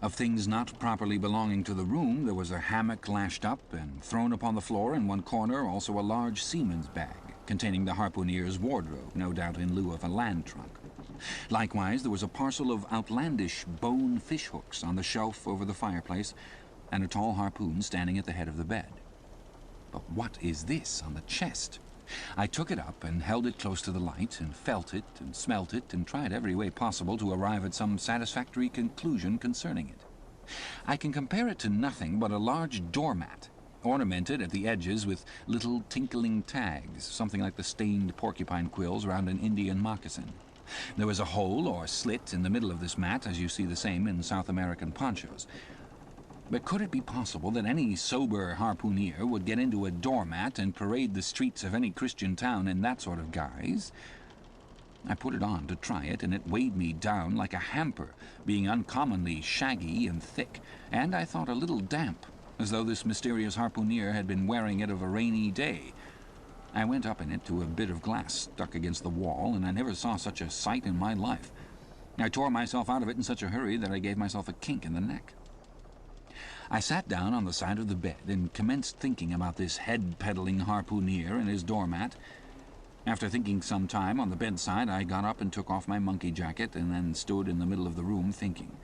Of things not properly belonging to the room, there was a hammock lashed up and thrown upon the floor in one corner, also a large seaman's bag, containing the harpooneer's wardrobe, no doubt in lieu of a land trunk. Likewise, there was a parcel of outlandish bone fishhooks on the shelf over the fireplace, and a tall harpoon standing at the head of the bed. But what is this on the chest? I took it up and held it close to the light, and felt it and smelt it, and tried every way possible to arrive at some satisfactory conclusion concerning it. I can compare it to nothing but a large doormat, ornamented at the edges with little tinkling tags, something like the stained porcupine quills round an Indian moccasin. There was a hole or slit in the middle of this mat, as you see the same in South American ponchos. But could it be possible that any sober harpooneer would get into a doormat and parade the streets of any Christian town in that sort of guise? I put it on to try it, and it weighed me down like a hamper, being uncommonly shaggy and thick, and I thought a little damp, as though this mysterious harpooneer had been wearing it of a rainy day. I went up in it to a bit of glass stuck against the wall, and I never saw such a sight in my life. I tore myself out of it in such a hurry that I gave myself a kink in the neck. I sat down on the side of the bed and commenced thinking about this head-peddling harpooneer and his doormat. After thinking some time on the bedside, I got up and took off my monkey jacket, and then stood in the middle of the room thinking.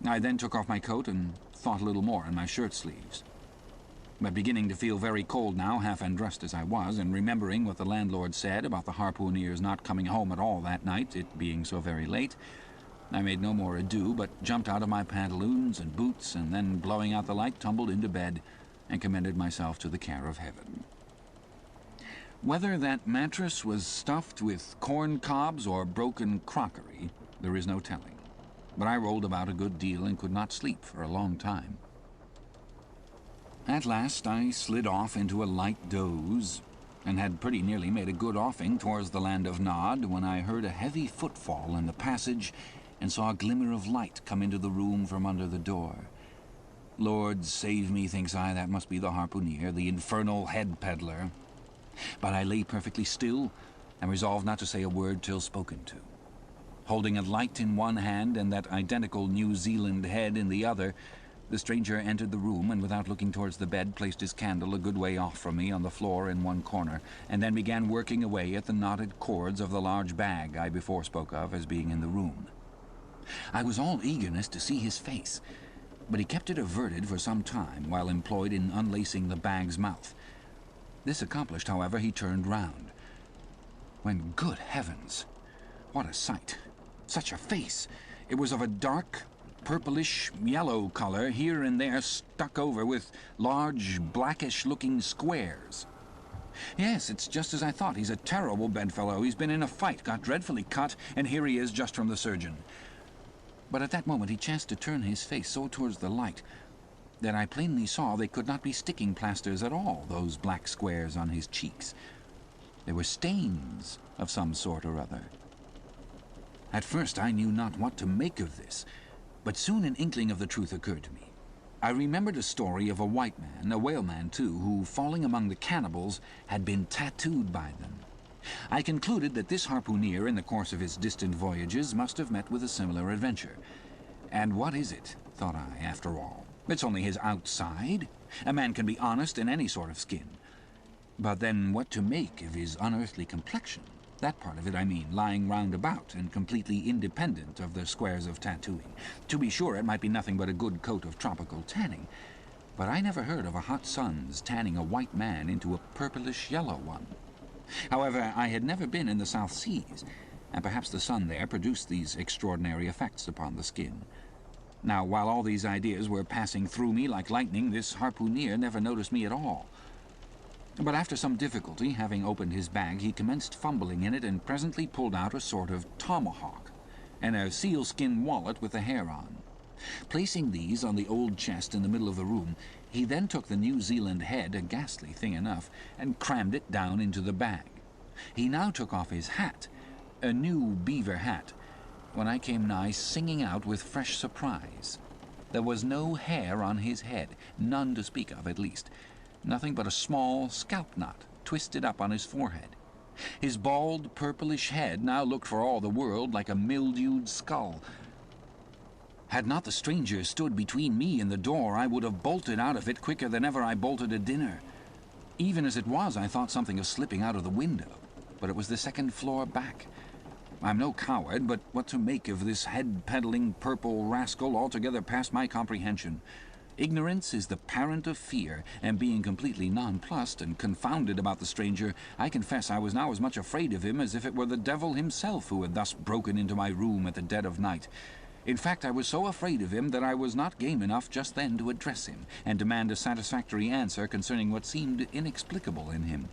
I then took off my coat and thought a little more in my shirt sleeves. But beginning to feel very cold now, half undressed as I was, and remembering what the landlord said about the harpooneer's not coming home at all that night, it being so very late, I made no more ado, but jumped out of my pantaloons and boots, and then, blowing out the light, tumbled into bed and commended myself to the care of heaven. Whether that mattress was stuffed with corn cobs or broken crockery, there is no telling, but I rolled about a good deal and could not sleep for a long time. At last I slid off into a light doze, and had pretty nearly made a good offing towards the land of Nod, when I heard a heavy footfall in the passage and saw a glimmer of light come into the room from under the door. Lord save me, thinks I, that must be the harpooneer, the infernal head-peddler. But I lay perfectly still, and resolved not to say a word till spoken to. Holding a light in one hand and that identical New Zealand head in the other, the stranger entered the room, and without looking towards the bed, placed his candle a good way off from me on the floor in one corner, and then began working away at the knotted cords of the large bag I before spoke of as being in the room. I was all eagerness to see his face, but he kept it averted for some time while employed in unlacing the bag's mouth. This accomplished, however, he turned round, when, good heavens, what a sight! Such a face! It was of a dark, purplish yellow color, here and there stuck over with large, blackish-looking squares. Yes, it's just as I thought. He's a terrible bedfellow. He's been in a fight, got dreadfully cut, and here he is just from the surgeon. But at that moment he chanced to turn his face so towards the light that I plainly saw they could not be sticking plasters at all, those black squares on his cheeks. They were stains of some sort or other. At first I knew not what to make of this, but soon an inkling of the truth occurred to me. I remembered a story of a white man, a whaleman too, who, falling among the cannibals, had been tattooed by them. I concluded that this harpooneer, in the course of his distant voyages, must have met with a similar adventure. And what is it, thought I, after all? It's only his outside. A man can be honest in any sort of skin. But then what to make of his unearthly complexion? That part of it, I mean, lying round about and completely independent of the squares of tattooing. To be sure, it might be nothing but a good coat of tropical tanning, but I never heard of a hot sun's tanning a white man into a purplish-yellow one. However, I had never been in the South Seas, and perhaps the sun there produced these extraordinary effects upon the skin. Now, while all these ideas were passing through me like lightning, this harpooneer never noticed me at all. But after some difficulty, having opened his bag, he commenced fumbling in it and presently pulled out a sort of tomahawk and a sealskin wallet with the hair on. Placing these on the old chest in the middle of the room, he then took the New Zealand head, a ghastly thing enough, and crammed it down into the bag. He now took off his hat, a new beaver hat, when I came nigh singing out with fresh surprise. There was no hair on his head, none to speak of at least, nothing but a small scalp knot twisted up on his forehead. His bald, purplish head now looked for all the world like a mildewed skull. Had not the stranger stood between me and the door, I would have bolted out of it quicker than ever I bolted a dinner. Even as it was, I thought something of slipping out of the window, but it was the second floor back. I'm no coward, but what to make of this head-peddling purple rascal altogether past my comprehension. Ignorance is the parent of fear, and being completely nonplussed and confounded about the stranger, I confess I was now as much afraid of him as if it were the devil himself who had thus broken into my room at the dead of night. In fact, I was so afraid of him that I was not game enough just then to address him, and demand a satisfactory answer concerning what seemed inexplicable in him.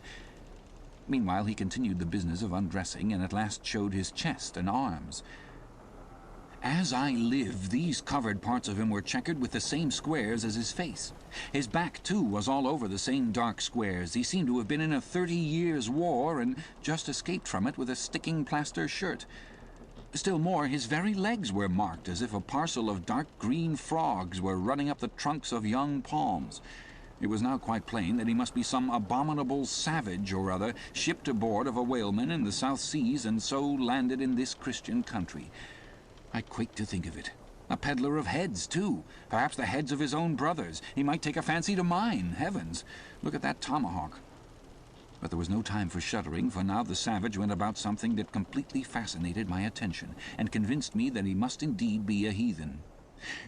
Meanwhile, he continued the business of undressing, and at last showed his chest and arms. As I live, these covered parts of him were checkered with the same squares as his face. His back, too, was all over the same dark squares. He seemed to have been in a 30 years' war, and just escaped from it with a sticking plaster shirt. Still more, his very legs were marked, as if a parcel of dark green frogs were running up the trunks of young palms. It was now quite plain that he must be some abominable savage or other, shipped aboard of a whaleman in the South Seas, and so landed in this Christian country. I quaked to think of it. A peddler of heads, too. Perhaps the heads of his own brothers. He might take a fancy to mine. Heavens! Look at that tomahawk. But there was no time for shuddering, for now the savage went about something that completely fascinated my attention, and convinced me that he must indeed be a heathen.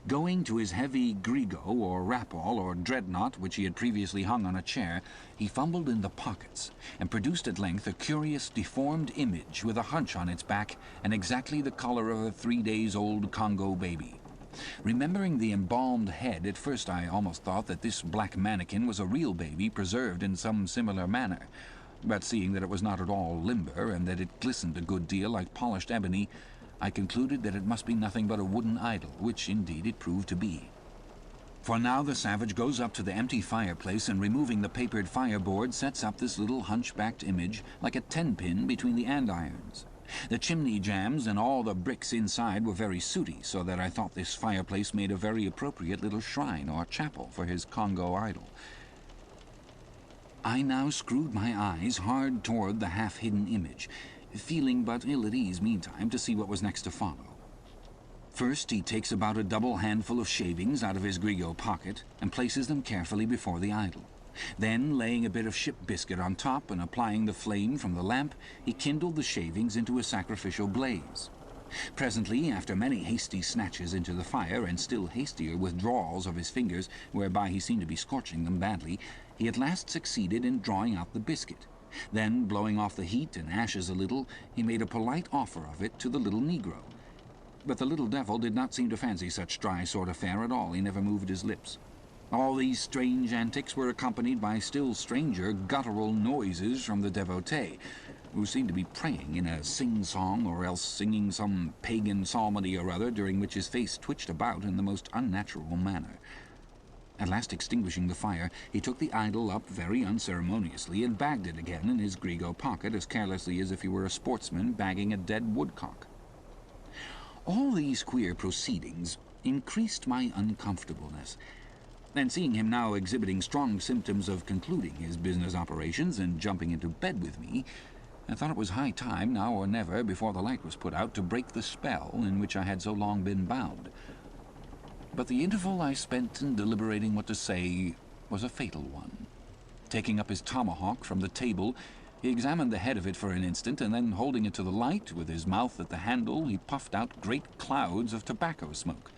Going to his heavy grego, or rapall, or dreadnought, which he had previously hung on a chair, he fumbled in the pockets, and produced at length a curious deformed image with a hunch on its back, and exactly the colour of a 3-days-old Congo baby. Remembering the embalmed head, at first I almost thought that this black mannequin was a real baby preserved in some similar manner, but seeing that it was not at all limber, and that it glistened a good deal like polished ebony, I concluded that it must be nothing but a wooden idol, which indeed it proved to be. For now the savage goes up to the empty fireplace, and removing the papered fireboard, sets up this little hunchbacked image like a 10-pin between the andirons. The chimney jambs and all the bricks inside were very sooty, so that I thought this fireplace made a very appropriate little shrine or chapel for his Congo idol. I now screwed my eyes hard toward the half-hidden image, feeling but ill at ease meantime to see what was next to follow. First he takes about a double handful of shavings out of his grego pocket and places them carefully before the idol. Then, laying a bit of ship biscuit on top and applying the flame from the lamp, he kindled the shavings into a sacrificial blaze. Presently, after many hasty snatches into the fire and still hastier withdrawals of his fingers, whereby he seemed to be scorching them badly, he at last succeeded in drawing out the biscuit. Then, blowing off the heat and ashes a little, he made a polite offer of it to the little negro. But the little devil did not seem to fancy such dry sort of fare at all. He never moved his lips. All these strange antics were accompanied by still stranger guttural noises from the devotee, who seemed to be praying in a sing-song or else singing some pagan psalmody or other, during which his face twitched about in the most unnatural manner. At last extinguishing the fire, he took the idol up very unceremoniously and bagged it again in his grego pocket as carelessly as if he were a sportsman bagging a dead woodcock. All these queer proceedings increased my uncomfortableness, and seeing him now exhibiting strong symptoms of concluding his business operations and jumping into bed with me, I thought it was high time, now or never, before the light was put out, to break the spell in which I had so long been bound. But the interval I spent in deliberating what to say was a fatal one. Taking up his tomahawk from the table, He examined the head of it for an instant, and then, holding it to the light, with his mouth at the handle, he puffed out great clouds of tobacco smoke.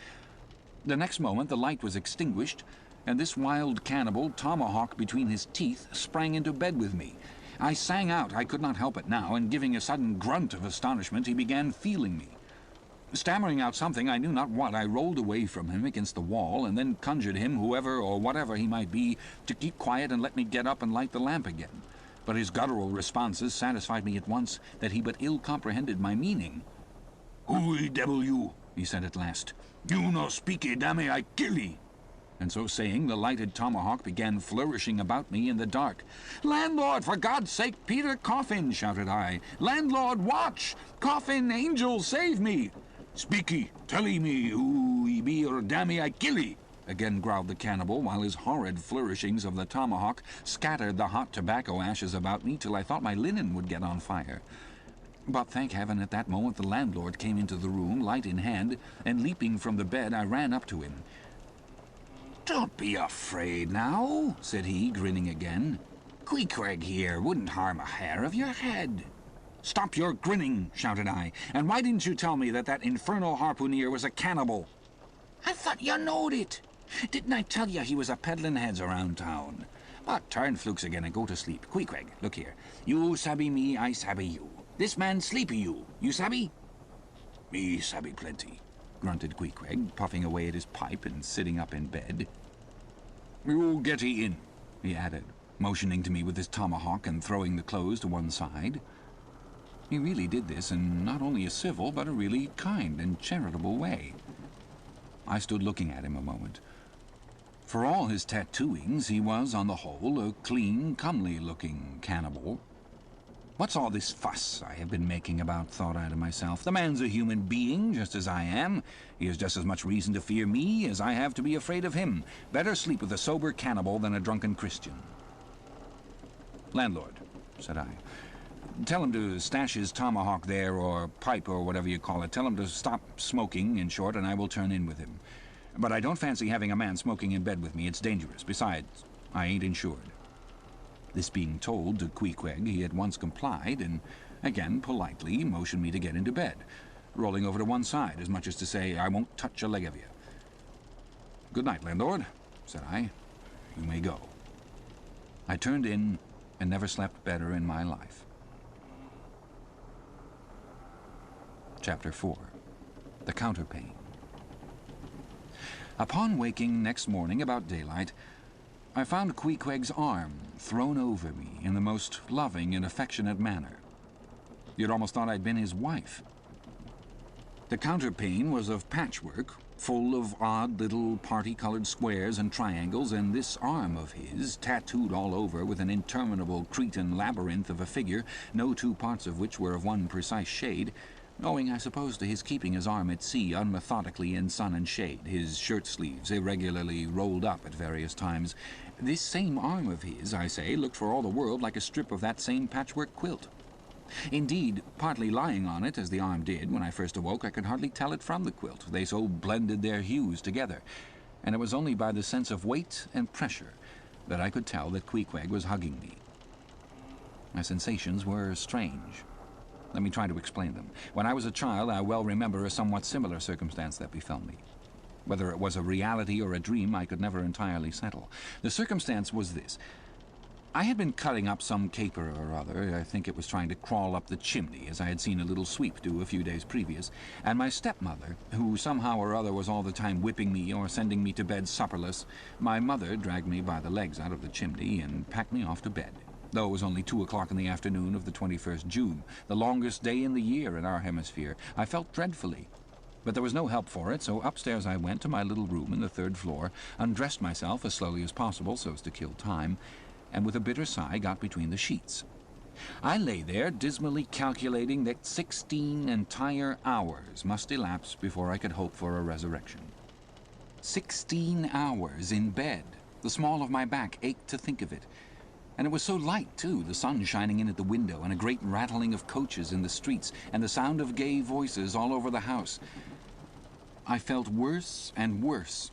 The next moment the light was extinguished, and this wild cannibal, tomahawk between his teeth, sprang into bed with me. I sang out, I could not help it now, and giving a sudden grunt of astonishment, he began feeling me. Stammering out something, I knew not what, I rolled away from him against the wall, and then conjured him, whoever or whatever he might be, to keep quiet and let me get up and light the lamp again. But his guttural responses satisfied me at once that he but ill comprehended my meaning. "Who devil you?" he said at last. "You no speaky, damn I kill ye." And so saying, the lighted tomahawk began flourishing about me in the dark. "Landlord, for God's sake, Peter Coffin!" shouted I. "Landlord, watch! Coffin, angel, save me!" "Speaky, tell me who ye be, or damn I kill ye!" again growled the cannibal, while his horrid flourishings of the tomahawk scattered the hot tobacco ashes about me till I thought my linen would get on fire. But thank heaven, at that moment the landlord came into the room, light in hand, and leaping from the bed I ran up to him. "Don't be afraid now," said he, grinning again. "Queequeg here wouldn't harm a hair of your head." "Stop your grinning," shouted I, "and why didn't you tell me that that infernal harpooneer was a cannibal?" "I thought you knowed it. Didn't I tell you he was a peddling heads around town? But turn flukes again and go to sleep. Queequeg, look here. You sabby me, I sabby you. This man sleepy you sabby?" "Me sabby plenty," grunted Queequeg, puffing away at his pipe and sitting up in bed. "You getty in," he added, motioning to me with his tomahawk and throwing the clothes to one side. He really did this in not only a civil, but a really kind and charitable way. I stood looking at him a moment. For all his tattooings, he was, on the whole, a clean, comely-looking cannibal. "What's all this fuss I have been making about?" thought I to myself. "The man's a human being, just as I am. He has just as much reason to fear me as I have to be afraid of him. Better sleep with a sober cannibal than a drunken Christian." "Landlord," said I, "tell him to stash his tomahawk there, or pipe, or whatever you call it. Tell him to stop smoking, in short, and I will turn in with him. But I don't fancy having a man smoking in bed with me. It's dangerous. Besides, I ain't insured." This being told to Queequeg, he at once complied, and again politely motioned me to get into bed, rolling over to one side, as much as to say, "I won't touch a leg of you." "Good night, landlord," said I. "You may go." I turned in and never slept better in my life. Chapter 4. The Counterpane. Upon waking next morning about daylight, I found Queequeg's arm thrown over me in the most loving and affectionate manner. You'd almost thought I'd been his wife. The counterpane was of patchwork, full of odd little party-colored squares and triangles, and this arm of his, tattooed all over with an interminable Cretan labyrinth of a figure, no two parts of which were of one precise shade, owing, I suppose, to his keeping his arm at sea unmethodically in sun and shade, his shirt-sleeves irregularly rolled up at various times. This same arm of his, I say, looked for all the world like a strip of that same patchwork quilt. Indeed, partly lying on it, as the arm did, when I first awoke, I could hardly tell it from the quilt, they so blended their hues together, and it was only by the sense of weight and pressure that I could tell that Queequeg was hugging me. My sensations were strange. Let me try to explain them. When I was a child, I well remember a somewhat similar circumstance that befell me. Whether it was a reality or a dream, I could never entirely settle. The circumstance was this. I had been cutting up some caper or other. I think it was trying to crawl up the chimney, as I had seen a little sweep do a few days previous, and my stepmother, who somehow or other was all the time whipping me or sending me to bed supperless, my mother dragged me by the legs out of the chimney and packed me off to bed. Though it was only 2 o'clock in the afternoon of the 21st June, the longest day in the year in our hemisphere, I felt dreadfully. But there was no help for it, so upstairs I went to my little room in the 3rd floor, undressed myself as slowly as possible so as to kill time, and with a bitter sigh got between the sheets. I lay there dismally calculating that 16 entire hours must elapse before I could hope for a resurrection. 16 hours in bed. The small of my back ached to think of it. And it was so light, too, the sun shining in at the window, and a great rattling of coaches in the streets, and the sound of gay voices all over the house. I felt worse and worse.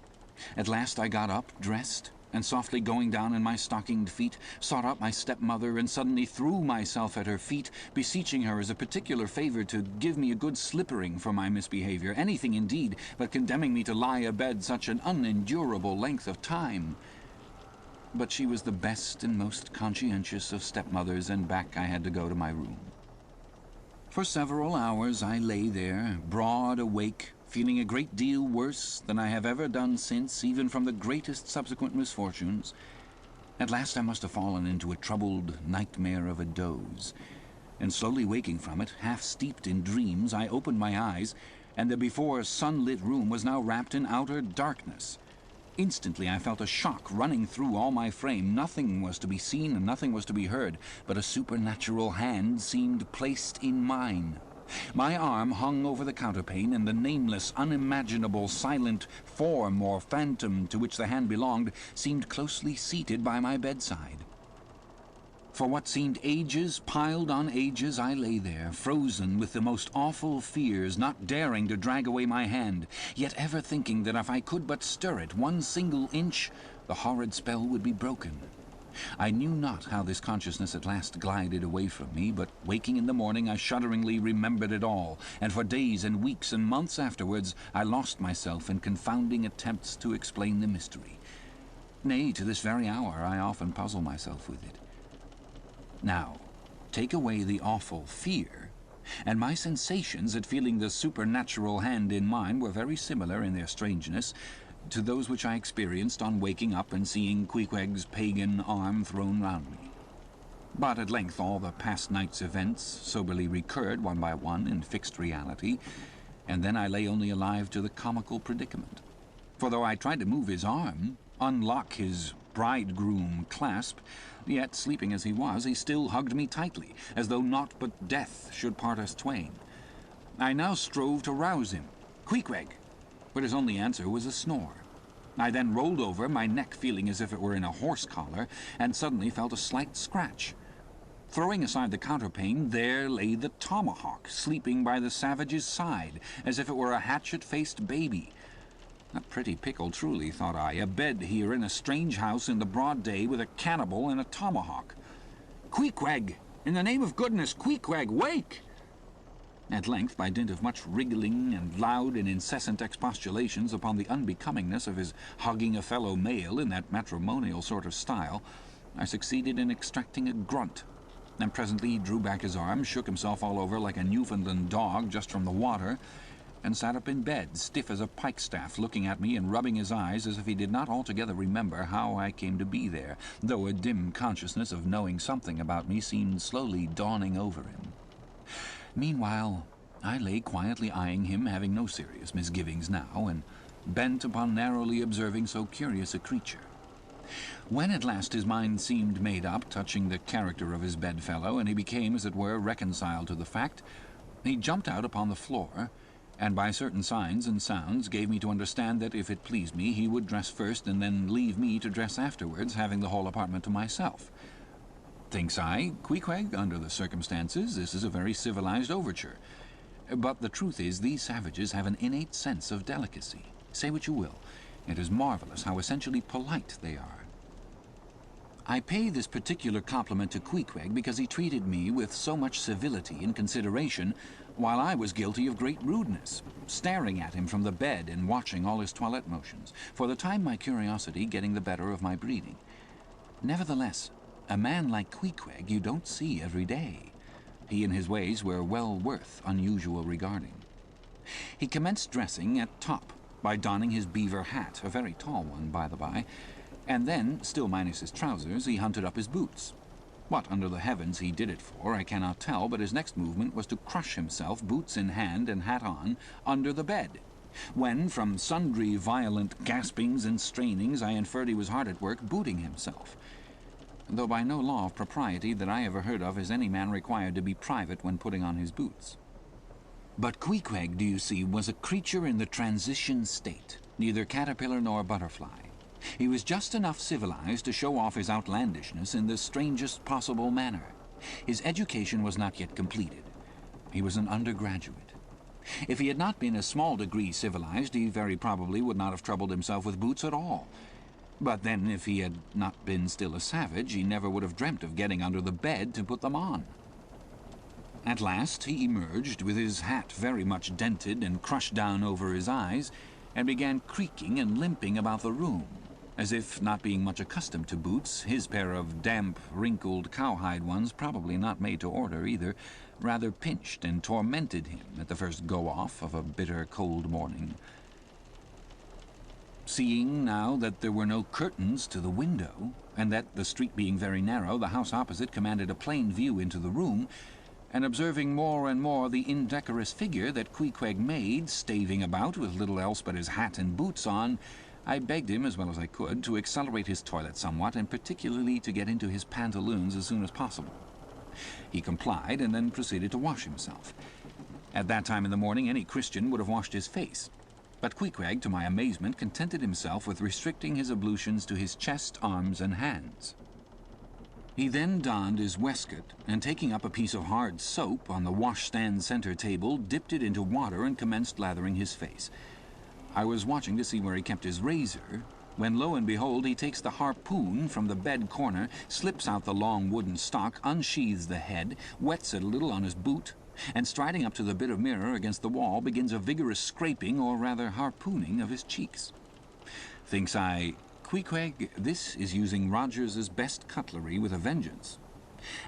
At last I got up, dressed, and softly going down in my stockinged feet, sought out my stepmother, and suddenly threw myself at her feet, beseeching her as a particular favour to give me a good slippering for my misbehaviour, anything indeed but condemning me to lie abed such an unendurable length of time. But she was the best and most conscientious of stepmothers, and back I had to go to my room. For several hours I lay there, broad awake, feeling a great deal worse than I have ever done since, even from the greatest subsequent misfortunes. At last I must have fallen into a troubled nightmare of a doze, and slowly waking from it, half steeped in dreams, I opened my eyes, and the before sunlit room was now wrapped in outer darkness. Instantly I felt a shock running through all my frame. Nothing was to be seen and nothing was to be heard, but a supernatural hand seemed placed in mine. My arm hung over the counterpane, and the nameless, unimaginable, silent form or phantom to which the hand belonged seemed closely seated by my bedside. For what seemed ages piled on ages, I lay there, frozen with the most awful fears, not daring to drag away my hand, yet ever thinking that if I could but stir it 1 single inch, the horrid spell would be broken. I knew not how this consciousness at last glided away from me, but waking in the morning I shudderingly remembered it all, and for days and weeks and months afterwards I lost myself in confounding attempts to explain the mystery. Nay, to this very hour I often puzzle myself with it. Now, take away the awful fear, and my sensations at feeling the supernatural hand in mine were very similar in their strangeness to those which I experienced on waking up and seeing Queequeg's pagan arm thrown round me. But at length all the past night's events soberly recurred one by one in fixed reality, and then I lay only alive to the comical predicament. For though I tried to move his arm, unlock his bridegroom clasp, yet, sleeping as he was, he still hugged me tightly, as though naught but death should part us twain. I now strove to rouse him. "Queequeg!" But his only answer was a snore. I then rolled over, my neck feeling as if it were in a horse collar, and suddenly felt a slight scratch. Throwing aside the counterpane, there lay the tomahawk, sleeping by the savage's side, as if it were a hatchet-faced baby. A pretty pickle, truly, thought I, abed here in a strange house in the broad day with a cannibal and a tomahawk. "Queequeg! In the name of goodness, Queequeg, wake!" At length, by dint of much wriggling and loud and incessant expostulations upon the unbecomingness of his hugging a fellow male in that matrimonial sort of style, I succeeded in extracting a grunt, and presently he drew back his arm, shook himself all over like a Newfoundland dog just from the water, and sat up in bed, stiff as a pikestaff, looking at me and rubbing his eyes as if he did not altogether remember how I came to be there, though a dim consciousness of knowing something about me seemed slowly dawning over him. Meanwhile, I lay quietly eyeing him, having no serious misgivings now, and bent upon narrowly observing so curious a creature. When at last his mind seemed made up touching the character of his bedfellow, and he became, as it were, reconciled to the fact, he jumped out upon the floor, and by certain signs and sounds gave me to understand that if it pleased me he would dress first and then leave me to dress afterwards, having the whole apartment to myself. Thinks I, Queequeg, under the circumstances, this is a very civilized overture. But the truth is, these savages have an innate sense of delicacy. Say what you will, it is marvelous how essentially polite they are. I pay this particular compliment to Queequeg because he treated me with so much civility and consideration, while I was guilty of great rudeness, staring at him from the bed and watching all his toilette motions, for the time my curiosity getting the better of my breeding. Nevertheless, a man like Queequeg you don't see every day. He and his ways were well worth unusual regarding. He commenced dressing at top by donning his beaver hat, a very tall one, by the by, and then, still minus his trousers, he hunted up his boots. What under the heavens he did it for, I cannot tell, but his next movement was to crush himself, boots in hand and hat on, under the bed, when, from sundry violent gaspings and strainings, I inferred he was hard at work booting himself, though by no law of propriety that I ever heard of is any man required to be private when putting on his boots. But Queequeg, do you see, was a creature in the transition state, neither caterpillar nor butterfly. He was just enough civilized to show off his outlandishness in the strangest possible manner. His education was not yet completed. He was an undergraduate. If he had not been a small degree civilized, he very probably would not have troubled himself with boots at all. But then, if he had not been still a savage, he never would have dreamt of getting under the bed to put them on. At last he emerged, with his hat very much dented and crushed down over his eyes, and began creaking and limping about the room, as if, not being much accustomed to boots, his pair of damp, wrinkled cowhide ones, probably not made to order either, rather pinched and tormented him at the first go-off of a bitter cold morning. Seeing now that there were no curtains to the window, and that, the street being very narrow, the house opposite commanded a plain view into the room, and observing more and more the indecorous figure that Queequeg made, staving about with little else but his hat and boots on, I begged him, as well as I could, to accelerate his toilet somewhat, and particularly to get into his pantaloons as soon as possible. He complied, and then proceeded to wash himself. At that time in the morning any Christian would have washed his face, but Queequeg, to my amazement, contented himself with restricting his ablutions to his chest, arms, and hands. He then donned his waistcoat, and taking up a piece of hard soap on the washstand center table, dipped it into water and commenced lathering his face. I was watching to see where he kept his razor, when lo and behold he takes the harpoon from the bed corner, slips out the long wooden stock, unsheathes the head, wets it a little on his boot, and striding up to the bit of mirror against the wall, begins a vigorous scraping, or rather harpooning, of his cheeks. Thinks I, Queequeg, this is using Rogers's best cutlery with a vengeance.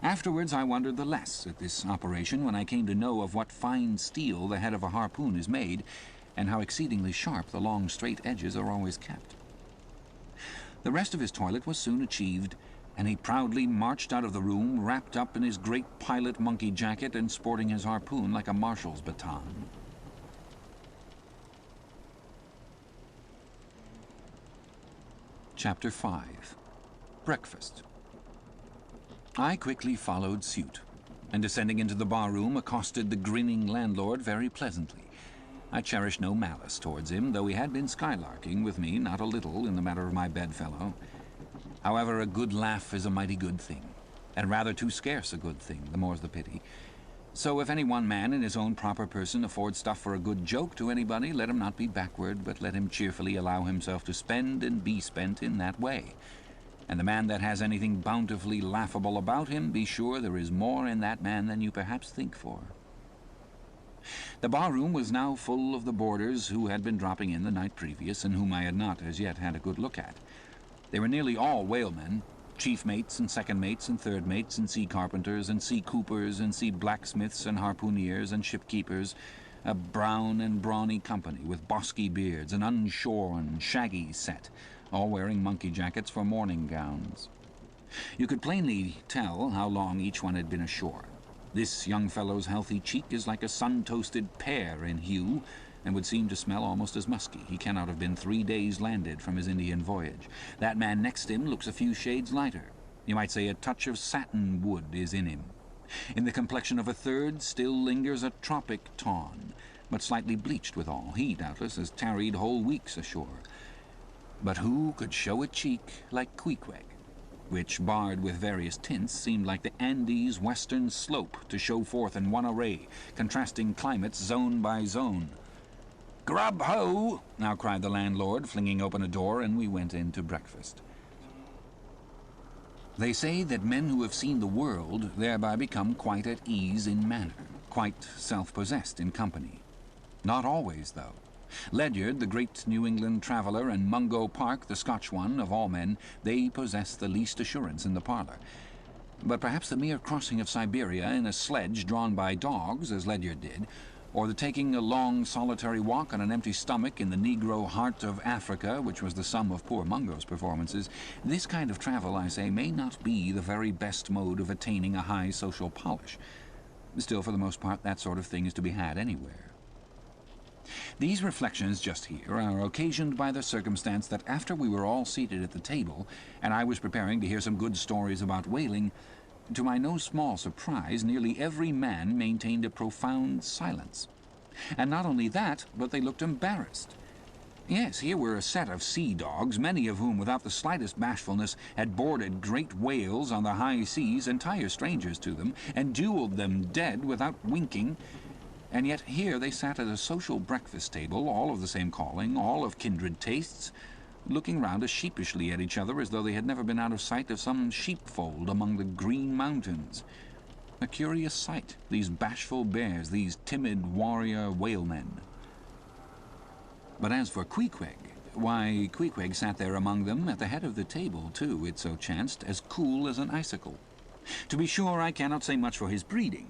Afterwards I wondered the less at this operation when I came to know of what fine steel the head of a harpoon is made, and how exceedingly sharp the long straight edges are always kept. The rest of his toilet was soon achieved, and he proudly marched out of the room, wrapped up in his great pilot monkey jacket and sporting his harpoon like a marshal's baton. Chapter 5. Breakfast. I quickly followed suit, and descending into the bar-room, accosted the grinning landlord very pleasantly. I cherished no malice towards him, though he had been skylarking with me not a little in the matter of my bedfellow. However, a good laugh is a mighty good thing, and rather too scarce a good thing, the more's the pity. So if any one man in his own proper person affords stuff for a good joke to anybody, let him not be backward, but let him cheerfully allow himself to spend and be spent in that way. And the man that has anything bountifully laughable about him, be sure there is more in that man than you perhaps think for. The bar-room was now full of the boarders who had been dropping in the night previous, and whom I had not as yet had a good look at. They were nearly all whalemen, chief mates and second mates and third mates and sea carpenters and sea coopers and sea blacksmiths and harpooneers and shipkeepers, a brown and brawny company with bosky beards, an unshorn, shaggy set, all wearing monkey jackets for morning gowns. You could plainly tell how long each one had been ashore. This young fellow's healthy cheek is like a sun-toasted pear in hue, and would seem to smell almost as musky. He cannot have been 3 days landed from his Indian voyage. That man next him looks a few shades lighter. You might say a touch of satin wood is in him. In the complexion of a third still lingers a tropic tawn, but slightly bleached withal. He, doubtless, has tarried whole weeks ashore. But who could show a cheek like Queequeg, which, barred with various tints, seemed like the Andes' western slope to show forth in one array, contrasting climates zone by zone? "Grub ho!" now cried the landlord, flinging open a door, and we went in to breakfast. They say that men who have seen the world thereby become quite at ease in manner, quite self-possessed in company. Not always, though. Ledyard, the great New England traveller, and Mungo Park, the Scotch one, of all men, they possess the least assurance in the parlour. But perhaps the mere crossing of Siberia in a sledge drawn by dogs, as Ledyard did, or the taking a long solitary walk on an empty stomach in the Negro heart of Africa, which was the sum of poor Mungo's performances, this kind of travel, I say, may not be the very best mode of attaining a high social polish. Still, for the most part, that sort of thing is to be had anywhere. These reflections just here are occasioned by the circumstance that after we were all seated at the table, and I was preparing to hear some good stories about whaling, to my no small surprise, nearly every man maintained a profound silence. And not only that, but they looked embarrassed. Yes, here were a set of sea dogs, many of whom, without the slightest bashfulness, had boarded great whales on the high seas, entire strangers to them, and duelled them dead without winking, and yet here they sat at a social breakfast table, all of the same calling, all of kindred tastes, looking round as sheepishly at each other as though they had never been out of sight of some sheepfold among the Green Mountains. A curious sight, these bashful bears, these timid warrior whalemen. But as for Queequeg, why, Queequeg sat there among them at the head of the table, too, it so chanced, as cool as an icicle. To be sure, I cannot say much for his breeding.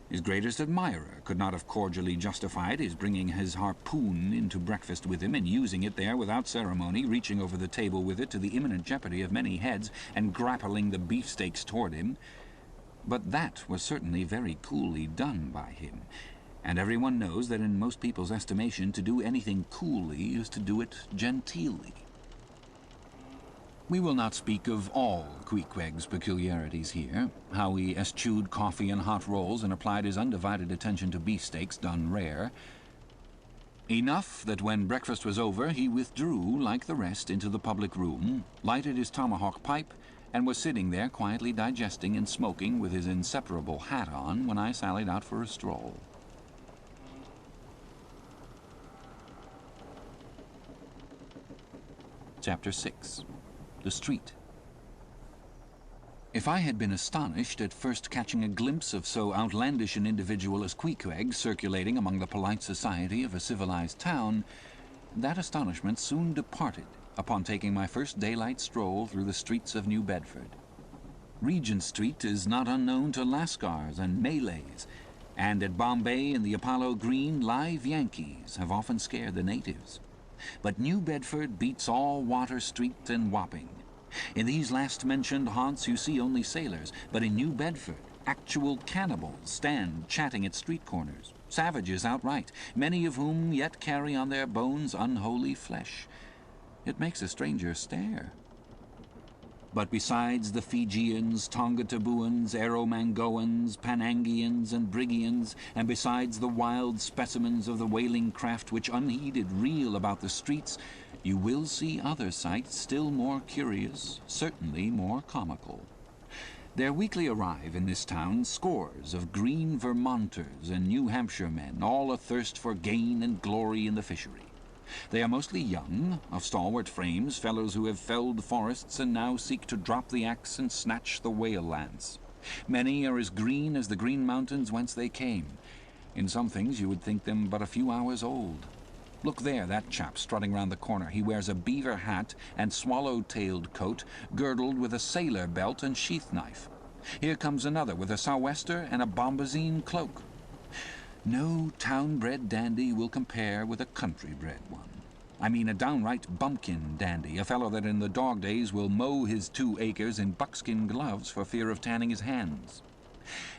His greatest admirer could not have cordially justified his bringing his harpoon into breakfast with him and using it there without ceremony, reaching over the table with it to the imminent jeopardy of many heads and grappling the beefsteaks toward him. But that was certainly very coolly done by him, and everyone knows that in most people's estimation to do anything coolly is to do it genteelly. We will not speak of all Queequeg's peculiarities here, how he eschewed coffee and hot rolls and applied his undivided attention to beefsteaks done rare. Enough that when breakfast was over he withdrew, like the rest, into the public room, lighted his tomahawk pipe, and was sitting there quietly digesting and smoking with his inseparable hat on when I sallied out for a stroll. Chapter 6. The Street. If I had been astonished at first catching a glimpse of so outlandish an individual as Queequeg circulating among the polite society of a civilized town, that astonishment soon departed upon taking my first daylight stroll through the streets of New Bedford. Regent Street is not unknown to Lascars and Malays, and at Bombay and the Apollo Green live Yankees have often scared the natives. But New Bedford beats all Water Street and Wapping. In these last-mentioned haunts you see only sailors, but in New Bedford actual cannibals stand chatting at street corners, savages outright, many of whom yet carry on their bones unholy flesh. It makes a stranger stare. But besides the Fijians, Tongatabuans, Aromangoans, Panangians, and Brigians, and besides the wild specimens of the whaling craft which unheeded reel about the streets, you will see other sights still more curious, certainly more comical. There weekly arrive in this town scores of green Vermonters and New Hampshire men, all athirst for gain and glory in the fishery. They are mostly young, of stalwart frames, fellows who have felled forests and now seek to drop the axe and snatch the whale lance. Many are as green as the Green Mountains whence they came. In some things you would think them but a few hours old. Look there, that chap strutting round the corner. He wears a beaver hat and swallow-tailed coat, girdled with a sailor belt and sheath knife. Here comes another with a sou'wester and a bombazine cloak. No town-bred dandy will compare with a country-bred one. I mean a downright bumpkin dandy, a fellow that in the dog days will mow his 2 acres in buckskin gloves for fear of tanning his hands.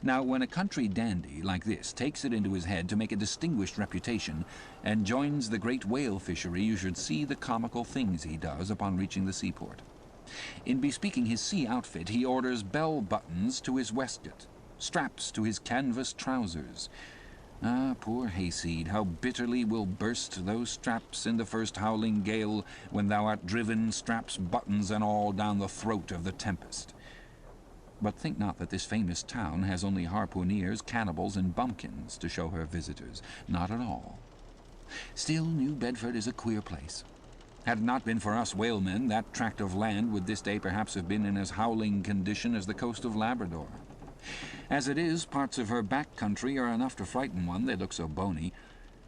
Now, when a country dandy like this takes it into his head to make a distinguished reputation and joins the great whale fishery, you should see the comical things he does upon reaching the seaport. In bespeaking his sea outfit, he orders bell buttons to his waistcoat, straps to his canvas trousers. Ah, poor hayseed, how bitterly will burst those straps in the first howling gale when thou art driven, straps, buttons, and all down the throat of the tempest. But think not that this famous town has only harpooneers, cannibals, and bumpkins to show her visitors. Not at all. Still, New Bedford is a queer place. Had it not been for us whalemen, that tract of land would this day perhaps have been in as howling condition as the coast of Labrador. As it is, parts of her back country are enough to frighten one, they look so bony.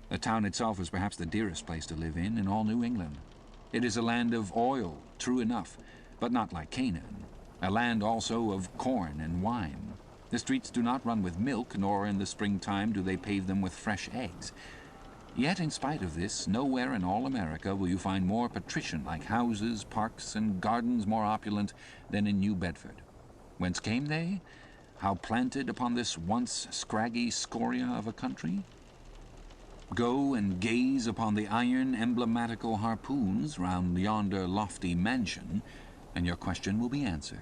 The town itself is perhaps the dearest place to live in all New England. It is a land of oil, true enough, but not like Canaan. A land also of corn and wine. The streets do not run with milk, nor in the springtime do they pave them with fresh eggs. Yet, in spite of this, nowhere in all America will you find more patrician-like houses, parks, and gardens more opulent than in New Bedford. Whence came they? How planted upon this once scraggy scoria of a country? Go and gaze upon the iron emblematical harpoons round yonder lofty mansion, and your question will be answered.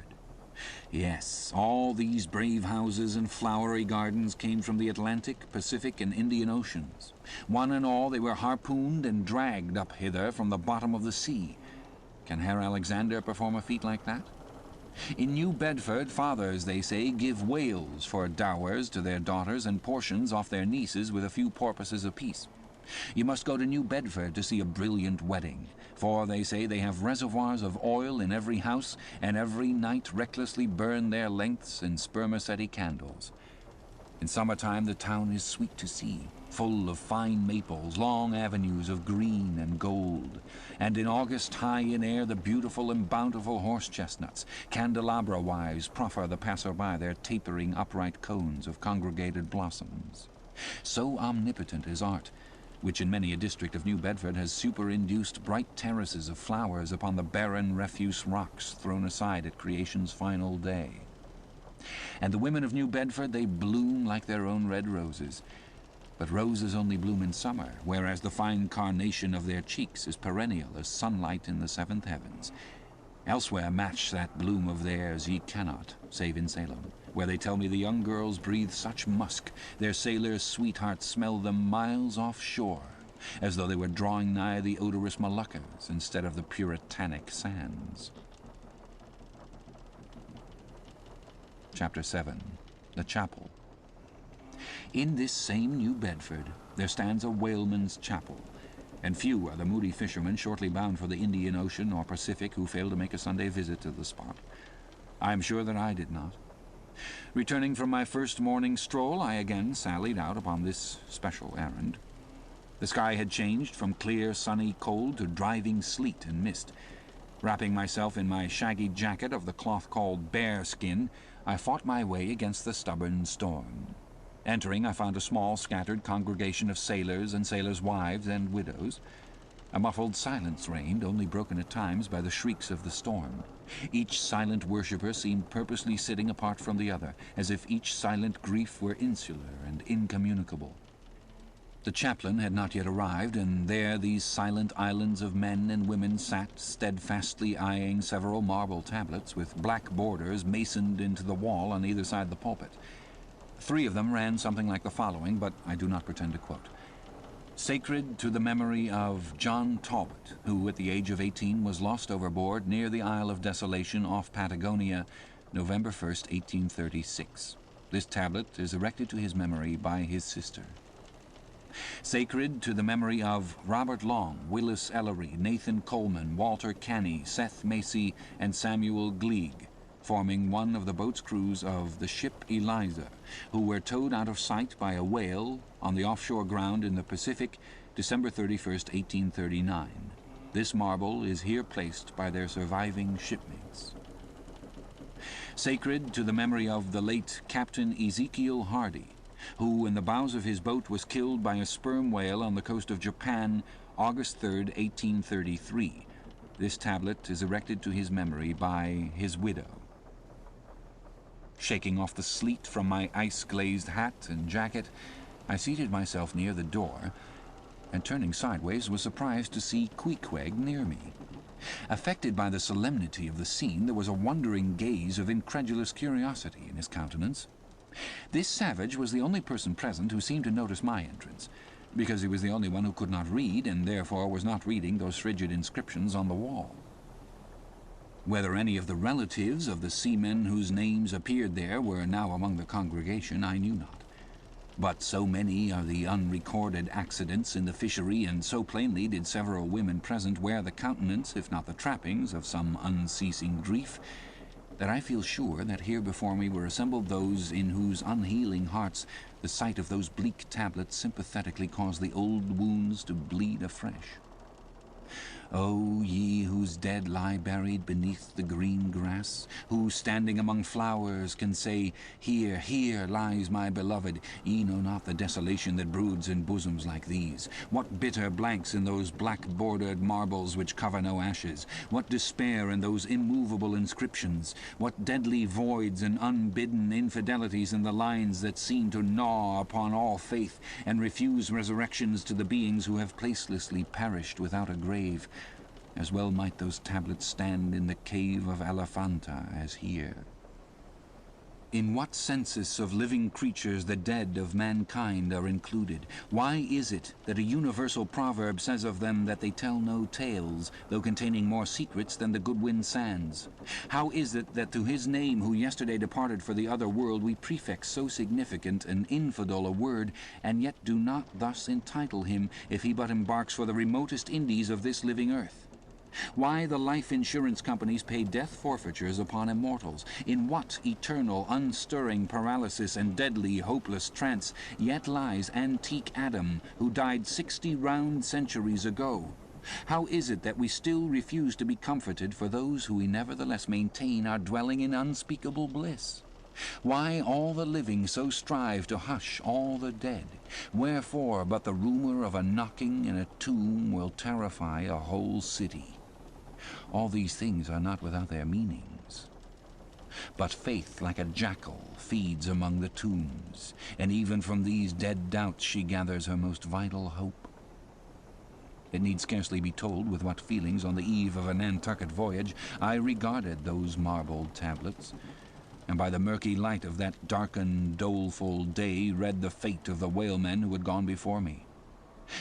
Yes, all these brave houses and flowery gardens came from the Atlantic, Pacific, and Indian Oceans. One and all they were harpooned and dragged up hither from the bottom of the sea. Can Herr Alexander perform a feat like that? In New Bedford, fathers, they say, give whales for dowers to their daughters and portions off their nieces with a few porpoises apiece. You must go to New Bedford to see a brilliant wedding. For they say they have reservoirs of oil in every house, and every night recklessly burn their lengths in spermaceti candles. In summertime the town is sweet to see, full of fine maples, long avenues of green and gold, and in August high in air the beautiful and bountiful horse-chestnuts, candelabra-wise, proffer the passer-by their tapering upright cones of congregated blossoms. So omnipotent is art, which in many a district of New Bedford has superinduced bright terraces of flowers upon the barren refuse rocks thrown aside at creation's final day. And the women of New Bedford, they bloom like their own red roses. But roses only bloom in summer, whereas the fine carnation of their cheeks is perennial as sunlight in the seventh heavens. Elsewhere match that bloom of theirs ye cannot, save in Salem, where they tell me the young girls breathe such musk, their sailors' sweethearts smell them miles offshore, as though they were drawing nigh the odorous Moluccas instead of the puritanic sands. Chapter 7. The Chapel. In this same New Bedford there stands a whaleman's chapel, and few are the moody fishermen shortly bound for the Indian Ocean or Pacific who fail to make a Sunday visit to the spot. I am sure that I did not. Returning from my first morning stroll, I again sallied out upon this special errand. The sky had changed from clear, sunny cold to driving sleet and mist. Wrapping myself in my shaggy jacket of the cloth called bearskin, I fought my way against the stubborn storm. Entering, I found a small, scattered congregation of sailors and sailors' wives and widows. A muffled silence reigned, only broken at times by the shrieks of the storm. Each silent worshipper seemed purposely sitting apart from the other, as if each silent grief were insular and incommunicable. The chaplain had not yet arrived, and there these silent islands of men and women sat, steadfastly eyeing several marble tablets with black borders masoned into the wall on either side the pulpit. 3 of them ran something like the following, but I do not pretend to quote. Sacred to the memory of John Talbot, who at the age of 18 was lost overboard near the Isle of Desolation off Patagonia, November 1st, 1836. This tablet is erected to his memory by his sister. Sacred to the memory of Robert Long, Willis Ellery, Nathan Coleman, Walter Canny, Seth Macy, and Samuel Gleig, forming one of the boat's crews of the ship Eliza, who were towed out of sight by a whale on the offshore ground in the Pacific, December 31st, 1839. This marble is here placed by their surviving shipmates. Sacred to the memory of the late Captain Ezekiel Hardy, who in the bows of his boat was killed by a sperm whale on the coast of Japan, August 3rd, 1833. This tablet is erected to his memory by his widow. Shaking off the sleet from my ice-glazed hat and jacket, I seated myself near the door, and turning sideways was surprised to see Queequeg near me. Affected by the solemnity of the scene, there was a wondering gaze of incredulous curiosity in his countenance. This savage was the only person present who seemed to notice my entrance, because he was the only one who could not read, and therefore was not reading those frigid inscriptions on the wall. Whether any of the relatives of the seamen whose names appeared there were now among the congregation, I knew not. But so many are the unrecorded accidents in the fishery, and so plainly did several women present wear the countenance, if not the trappings, of some unceasing grief, that I feel sure that here before me were assembled those in whose unhealing hearts the sight of those bleak tablets sympathetically caused the old wounds to bleed afresh. O ye whose dead lie buried beneath the green grass, who, standing among flowers, can say, Here, here lies my beloved, ye know not the desolation that broods in bosoms like these. What bitter blanks in those black-bordered marbles which cover no ashes, what despair in those immovable inscriptions, what deadly voids and unbidden infidelities in the lines that seem to gnaw upon all faith and refuse resurrections to the beings who have placelessly perished without a grave. As well might those tablets stand in the cave of Elephanta as here. In what census of living creatures the dead of mankind are included? Why is it that a universal proverb says of them that they tell no tales, though containing more secrets than the Goodwin Sands? How is it that to his name who yesterday departed for the other world we prefix so significant an infidel a word, and yet do not thus entitle him, if he but embarks for the remotest Indies of this living earth? Why the life insurance companies pay death forfeitures upon immortals? In what eternal, unstirring paralysis and deadly, hopeless trance yet lies antique Adam, who died 60 round centuries ago? How is it that we still refuse to be comforted for those who we nevertheless maintain are dwelling in unspeakable bliss? Why all the living so strive to hush all the dead? Wherefore but the rumour of a knocking in a tomb will terrify a whole city? All these things are not without their meanings. But faith, like a jackal, feeds among the tombs, and even from these dead doubts she gathers her most vital hope. It need scarcely be told with what feelings on the eve of a Nantucket voyage I regarded those marbled tablets, and by the murky light of that darkened, doleful day read the fate of the whalemen who had gone before me.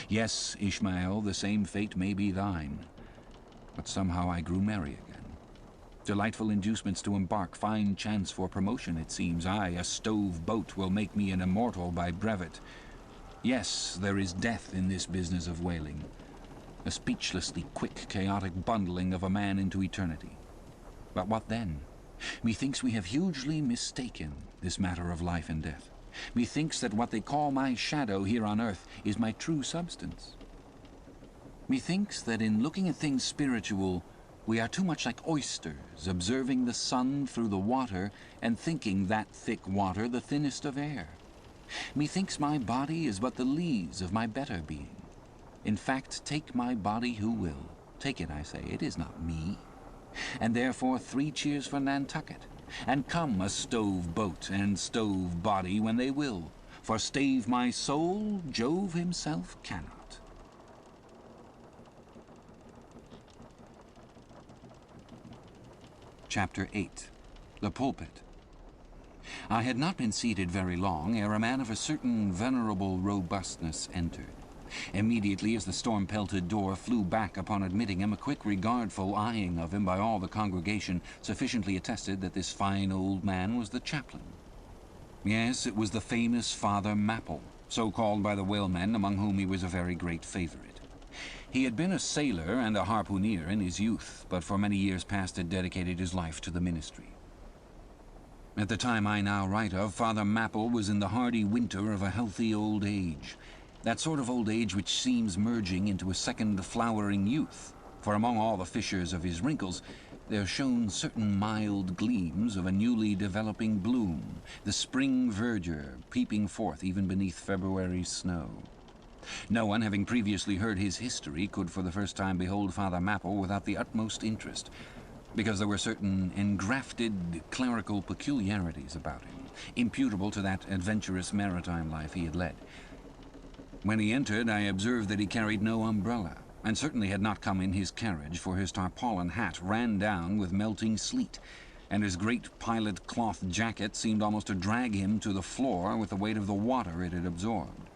Yes, Ishmael, the same fate may be thine. But somehow I grew merry again. Delightful inducements to embark, fine chance for promotion, it seems. Aye, a stove boat will make me an immortal by brevet. Yes, there is death in this business of whaling. A speechlessly quick, chaotic bundling of a man into eternity. But what then? Methinks we have hugely mistaken this matter of life and death. Methinks that what they call my shadow here on earth is my true substance. Methinks that in looking at things spiritual, we are too much like oysters, observing the sun through the water and thinking that thick water the thinnest of air. Methinks my body is but the lees of my better being. In fact, take my body who will. Take it, I say, it is not me. And therefore 3 cheers for Nantucket, and come a stove boat and stove body when they will, for stave my soul Jove himself cannot. Chapter 8. The Pulpit. I had not been seated very long ere a man of a certain venerable robustness entered. Immediately as the storm-pelted door flew back upon admitting him, a quick regardful eyeing of him by all the congregation sufficiently attested that this fine old man was the chaplain. Yes, it was the famous Father Mapple, so called by the whalemen, among whom he was a very great favourite. He had been a sailor and a harpooneer in his youth, but for many years past had dedicated his life to the ministry. At the time I now write of, Father Mapple was in the hardy winter of a healthy old age, that sort of old age which seems merging into a second flowering youth, for among all the fissures of his wrinkles there shone certain mild gleams of a newly developing bloom, the spring verdure peeping forth even beneath February's snow. No one, having previously heard his history, could for the first time behold Father Mapple without the utmost interest, because there were certain engrafted clerical peculiarities about him, imputable to that adventurous maritime life he had led. When he entered, I observed that he carried no umbrella, and certainly had not come in his carriage, for his tarpaulin hat ran down with melting sleet, and his great pilot cloth jacket seemed almost to drag him to the floor with the weight of the water it had absorbed.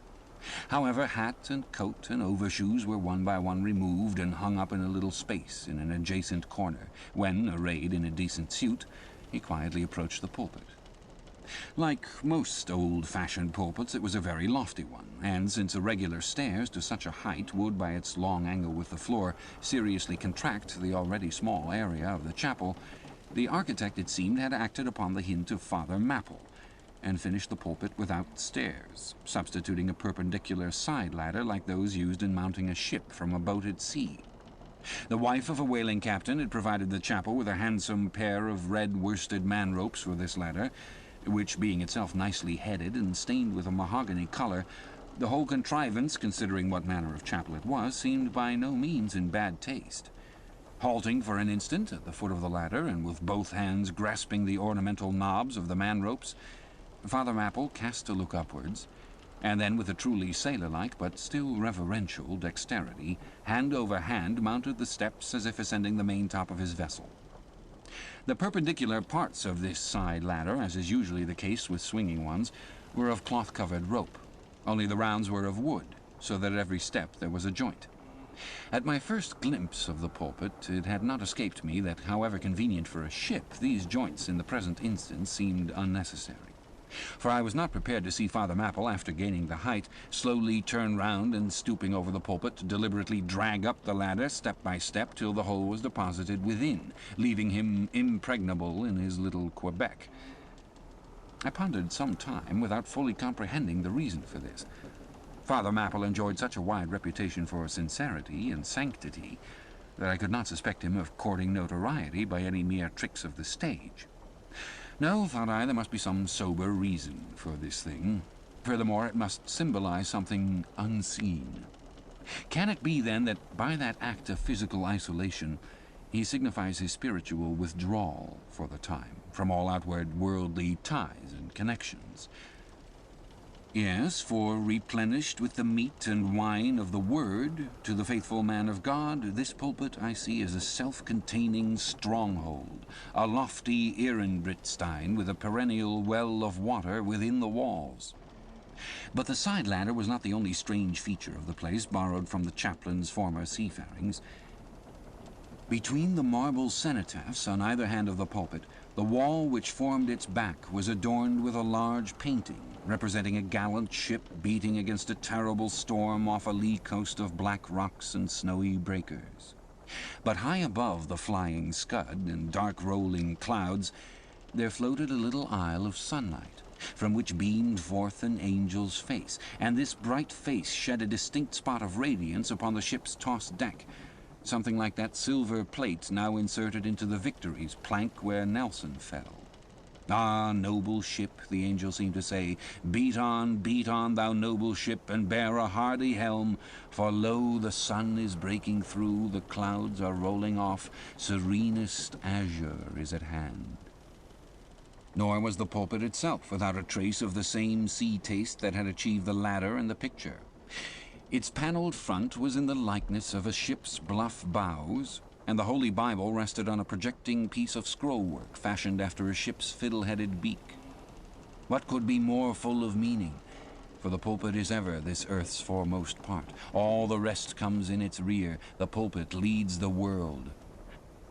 However, hat and coat and overshoes were one by one removed and hung up in a little space in an adjacent corner, when, arrayed in a decent suit, he quietly approached the pulpit. Like most old-fashioned pulpits, it was a very lofty one, and since irregular stairs to such a height would, by its long angle with the floor, seriously contract the already small area of the chapel, the architect, it seemed, had acted upon the hint of Father Mapple, and finished the pulpit without stairs, substituting a perpendicular side ladder like those used in mounting a ship from a boat at sea. The wife of a whaling captain had provided the chapel with a handsome pair of red worsted man-ropes for this ladder, which, being itself nicely headed and stained with a mahogany colour, the whole contrivance, considering what manner of chapel it was, seemed by no means in bad taste. Halting for an instant at the foot of the ladder, and with both hands grasping the ornamental knobs of the man-ropes, Father Mapple cast a look upwards, and then with a truly sailor-like but still reverential dexterity, hand over hand mounted the steps as if ascending the main top of his vessel. The perpendicular parts of this side ladder, as is usually the case with swinging ones, were of cloth-covered rope, only the rounds were of wood, so that at every step there was a joint. At my first glimpse of the pulpit, it had not escaped me that, however convenient for a ship, these joints in the present instance seemed unnecessary. For I was not prepared to see Father Mapple, after gaining the height, slowly turn round and, stooping over the pulpit, deliberately drag up the ladder step by step till the whole was deposited within, leaving him impregnable in his little Quebec. I pondered some time without fully comprehending the reason for this. Father Mapple enjoyed such a wide reputation for sincerity and sanctity that I could not suspect him of courting notoriety by any mere tricks of the stage. No, thought I, there must be some sober reason for this thing. Furthermore, it must symbolize something unseen. Can it be, then, that by that act of physical isolation he signifies his spiritual withdrawal, for the time, from all outward worldly ties and connections? Yes, for replenished with the meat and wine of the Word, to the faithful man of God, this pulpit I see as a self-containing stronghold, a lofty Ehrenbritzstein with a perennial well of water within the walls. But the side ladder was not the only strange feature of the place, borrowed from the chaplain's former seafarings. Between the marble cenotaphs on either hand of the pulpit, the wall which formed its back was adorned with a large painting, representing a gallant ship beating against a terrible storm off a lee coast of black rocks and snowy breakers. But high above the flying scud and dark rolling clouds, there floated a little isle of sunlight, from which beamed forth an angel's face, and this bright face shed a distinct spot of radiance upon the ship's tossed deck, something like that silver plate now inserted into the Victory's plank where Nelson fell. Ah, noble ship, the angel seemed to say, beat on, thou noble ship, and bear a hardy helm, for lo, the sun is breaking through, the clouds are rolling off, serenest azure is at hand. Nor was the pulpit itself without a trace of the same sea taste that had achieved the ladder and the picture. Its panelled front was in the likeness of a ship's bluff bows, and the Holy Bible rested on a projecting piece of scrollwork fashioned after a ship's fiddle-headed beak. What could be more full of meaning? For the pulpit is ever this earth's foremost part. All the rest comes in its rear. The pulpit leads the world.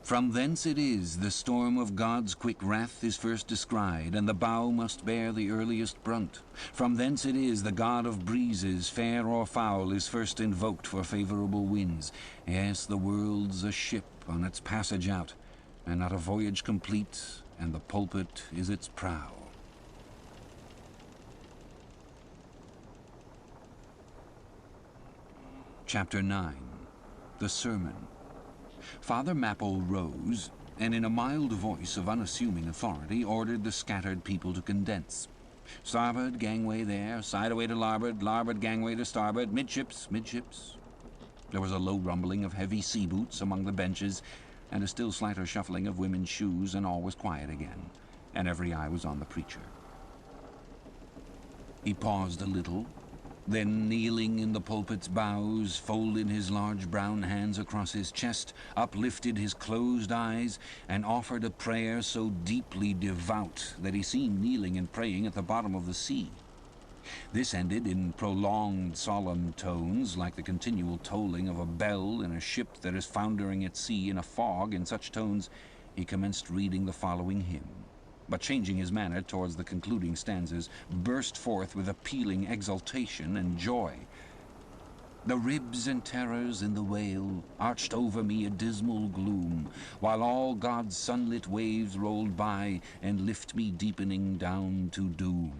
From thence it is the storm of God's quick wrath is first descried, and the bow must bear the earliest brunt. From thence it is the God of breezes, fair or foul, is first invoked for favorable winds. Yes, the world's a ship on its passage out, and not a voyage complete, and the pulpit is its prow. Chapter 9. The Sermon. Father Mapple rose, and in a mild voice of unassuming authority ordered the scattered people to condense. Starboard gangway there, side away to larboard, larboard gangway to starboard, midships, midships. There was a low rumbling of heavy sea boots among the benches, and a still slighter shuffling of women's shoes, and all was quiet again, and every eye was on the preacher. He paused a little, then, kneeling in the pulpit's bows, folded his large brown hands across his chest, uplifted his closed eyes, and offered a prayer so deeply devout that he seemed kneeling and praying at the bottom of the sea. This ended in prolonged, solemn tones, like the continual tolling of a bell in a ship that is foundering at sea in a fog. In such tones he commenced reading the following hymn, but changing his manner towards the concluding stanzas, burst forth with appealing exultation and joy. The ribs and terrors in the whale arched over me a dismal gloom, while all God's sunlit waves rolled by and lift me deepening down to doom.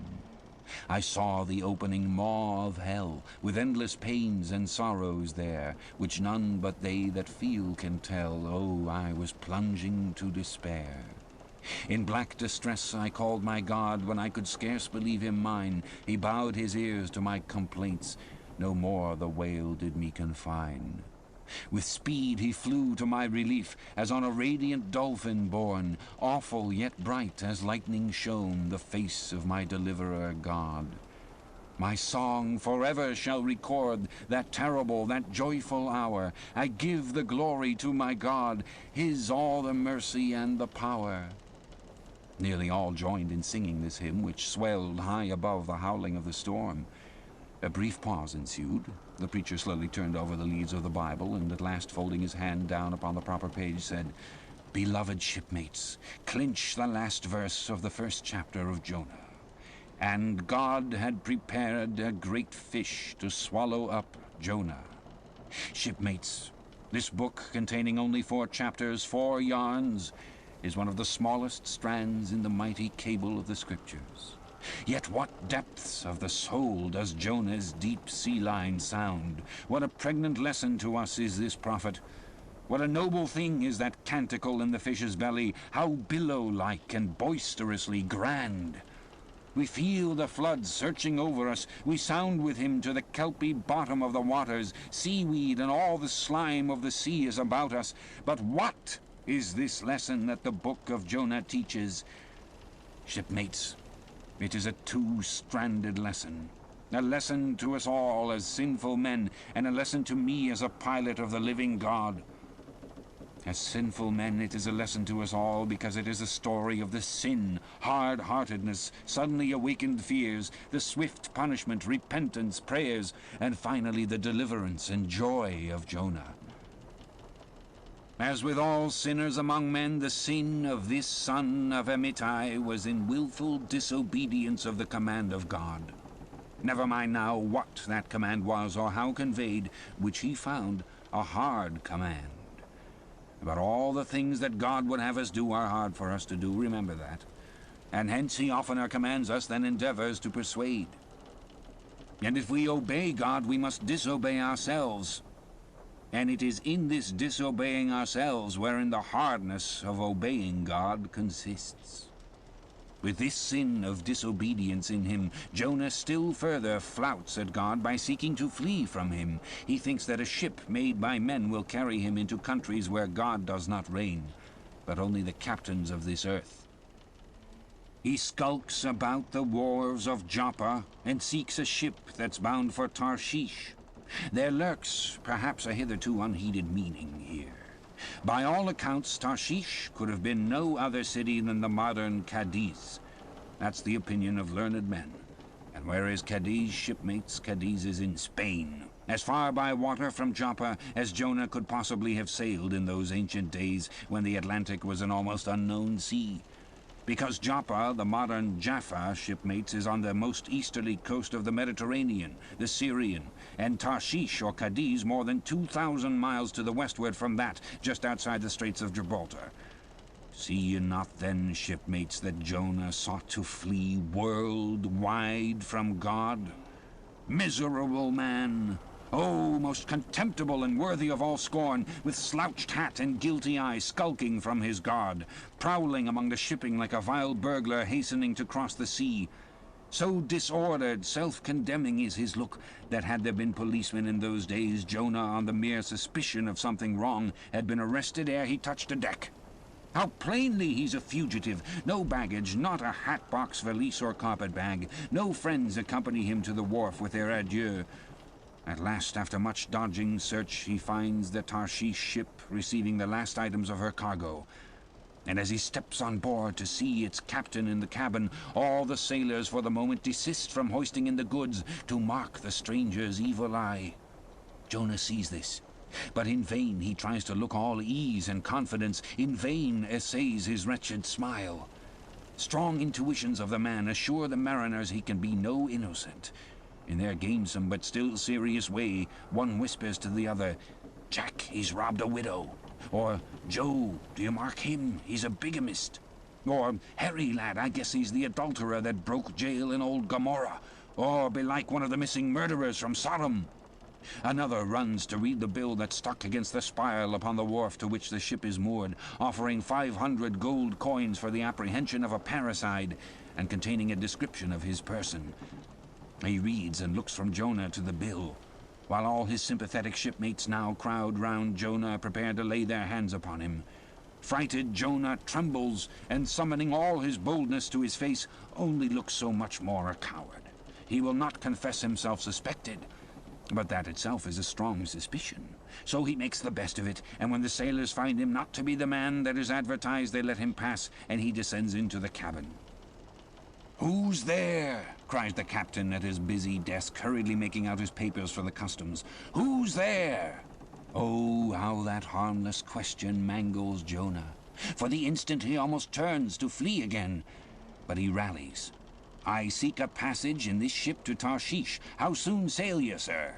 I saw the opening maw of hell, with endless pains and sorrows there, which none but they that feel can tell. Oh, I was plunging to despair. In black distress I called my God, when I could scarce believe him mine. He bowed his ears to my complaints, no more the whale did me confine. With speed he flew to my relief, as on a radiant dolphin borne. Awful yet bright as lightning shone the face of my deliverer God. My song forever shall record that terrible, that joyful hour. I give the glory to my God, his all the mercy and the power. Nearly all joined in singing this hymn, which swelled high above the howling of the storm. A brief pause ensued. The preacher slowly turned over the leaves of the Bible, and at last, folding his hand down upon the proper page, said, "Beloved shipmates, clinch the last verse of the first chapter of Jonah. And God had prepared a great fish to swallow up Jonah. Shipmates, this book, containing only 4 chapters, 4 yarns, is one of the smallest strands in the mighty cable of the Scriptures. Yet what depths of the soul does Jonah's deep sea line sound! What a pregnant lesson to us is this prophet! What a noble thing is that canticle in the fish's belly! How billow-like and boisterously grand! We feel the flood searching over us. We sound with him to the kelpy bottom of the waters. Seaweed and all the slime of the sea is about us. But what is this lesson that the book of Jonah teaches? Shipmates, it is a 2-stranded lesson. A lesson to us all as sinful men, and a lesson to me as a pilot of the living God. As sinful men, it is a lesson to us all because it is a story of the sin, hard-heartedness, suddenly awakened fears, the swift punishment, repentance, prayers, and finally the deliverance and joy of Jonah. As with all sinners among men, the sin of this son of Amittai was in willful disobedience of the command of God. Never mind now what that command was or how conveyed, which he found a hard command. But all the things that God would have us do are hard for us to do, remember that. And hence he oftener commands us than endeavors to persuade. And if we obey God, we must disobey ourselves. And it is in this disobeying ourselves wherein the hardness of obeying God consists. With this sin of disobedience in him, Jonah still further flouts at God by seeking to flee from him. He thinks that a ship made by men will carry him into countries where God does not reign, but only the captains of this earth. He skulks about the wharves of Joppa and seeks a ship that's bound for Tarshish. There lurks perhaps a hitherto unheeded meaning here. By all accounts, Tarshish could have been no other city than the modern Cadiz. That's the opinion of learned men. And where is Cadiz, shipmates? Cadiz is in Spain, as far by water from Joppa as Jonah could possibly have sailed in those ancient days when the Atlantic was an almost unknown sea. Because Joppa, the modern Jaffa, shipmates, is on the most easterly coast of the Mediterranean, the Syrian, and Tarshish or Cadiz more than 2,000 miles to the westward from that, just outside the Straits of Gibraltar. See ye not then, shipmates, that Jonah sought to flee world-wide from God? Miserable man! Oh, most contemptible and worthy of all scorn, with slouched hat and guilty eye skulking from his God, prowling among the shipping like a vile burglar hastening to cross the sea. So disordered, self-condemning is his look, that had there been policemen in those days, Jonah, on the mere suspicion of something wrong, had been arrested ere he touched a deck. How plainly he's a fugitive. No baggage, not a hat-box, valise, or carpet-bag. No friends accompany him to the wharf with their adieu. At last, after much dodging search, he finds the Tarshish ship receiving the last items of her cargo. And as he steps on board to see its captain in the cabin, all the sailors for the moment desist from hoisting in the goods to mark the stranger's evil eye. Jonah sees this, but in vain he tries to look all ease and confidence. In vain essays his wretched smile. Strong intuitions of the man assure the mariners he can be no innocent. In their gamesome but still serious way, one whispers to the other, "Jack, he's robbed a widow." Or, "Joe, do you mark him? He's a bigamist." Or, "Harry, lad, I guess he's the adulterer that broke jail in old Gomorrah." Or, belike one of the missing murderers from Sodom. Another runs to read the bill that's stuck against the spile upon the wharf to which the ship is moored, offering 500 gold coins for the apprehension of a parricide, and containing a description of his person. He reads and looks from Jonah to the bill, while all his sympathetic shipmates now crowd round Jonah, prepared to lay their hands upon him. Frighted, Jonah trembles, and summoning all his boldness to his face, only looks so much more a coward. He will not confess himself suspected, but that itself is a strong suspicion. So he makes the best of it, and when the sailors find him not to be the man that is advertised, they let him pass, and he descends into the cabin. "Who's there?" cries the captain at his busy desk, hurriedly making out his papers for the customs. "Who's there?" Oh, how that harmless question mangles Jonah. For the instant he almost turns to flee again, but he rallies. I seek a passage in this ship to Tarshish. How soon sail ye, sir?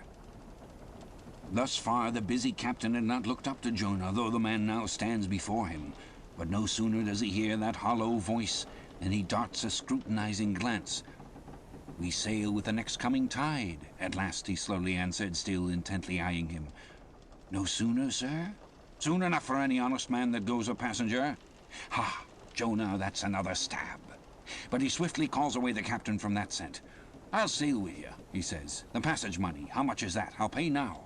Thus far the busy captain had not looked up to Jonah, though the man now stands before him. But no sooner does he hear that hollow voice than he darts a scrutinizing glance. We sail with the next coming tide, at last he slowly answered, still intently eyeing him. No sooner, sir? Soon enough for any honest man that goes a passenger. Ha, Jonah, that's another stab. But he swiftly calls away the captain from that scent. I'll sail with you, he says. The passage money, how much is that? I'll pay now.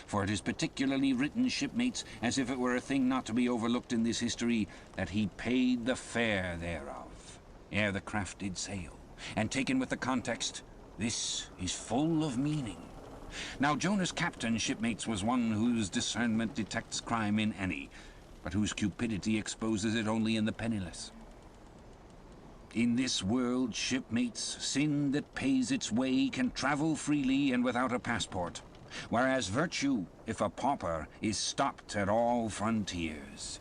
For it is particularly written, shipmates, as if it were a thing not to be overlooked in this history, that he paid the fare thereof, ere the craft did sail. And taken with the context, this is full of meaning. Now Jonah's captain, shipmates, was one whose discernment detects crime in any, but whose cupidity exposes it only in the penniless. In this world, shipmates, sin that pays its way can travel freely and without a passport, whereas virtue, if a pauper, is stopped at all frontiers.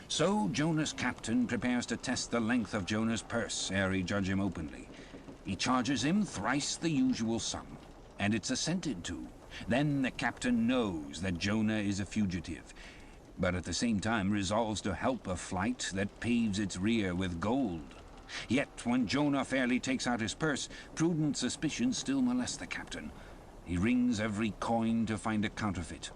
So Jonah's captain prepares to test the length of Jonah's purse ere he judge him openly. He charges him thrice the usual sum, and it's assented to. Then the captain knows that Jonah is a fugitive, but at the same time resolves to help a flight that paves its rear with gold. Yet when Jonah fairly takes out his purse, prudent suspicions still molest the captain. He rings every coin to find a counterfeit.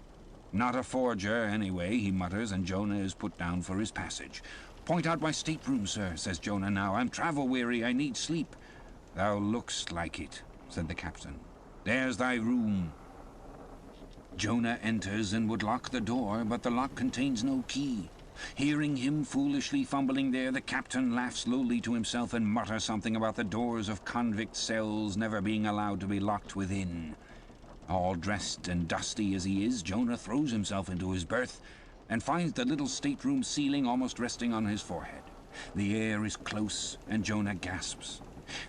Not a forger, anyway, he mutters, and Jonah is put down for his passage. Point out my stateroom, sir, says Jonah now. I'm travel-weary, I need sleep. Thou look'st like it, said the captain. There's thy room. Jonah enters and would lock the door, but the lock contains no key. Hearing him foolishly fumbling there, the captain laughs lowly to himself and mutters something about the doors of convict cells never being allowed to be locked within. All dressed and dusty as he is, Jonah throws himself into his berth and finds the little stateroom ceiling almost resting on his forehead. The air is close, and Jonah gasps.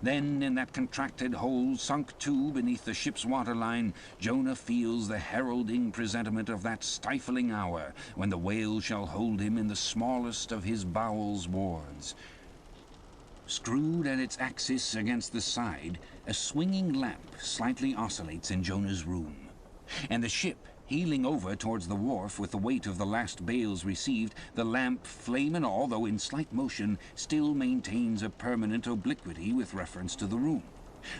Then, in that contracted hole sunk too beneath the ship's waterline, Jonah feels the heralding presentiment of that stifling hour when the whale shall hold him in the smallest of his bowels' wards. Screwed at its axis against the side, a swinging lamp slightly oscillates in Jonah's room, and the ship, heeling over towards the wharf with the weight of the last bales received, the lamp, flame and all, though in slight motion, still maintains a permanent obliquity with reference to the room.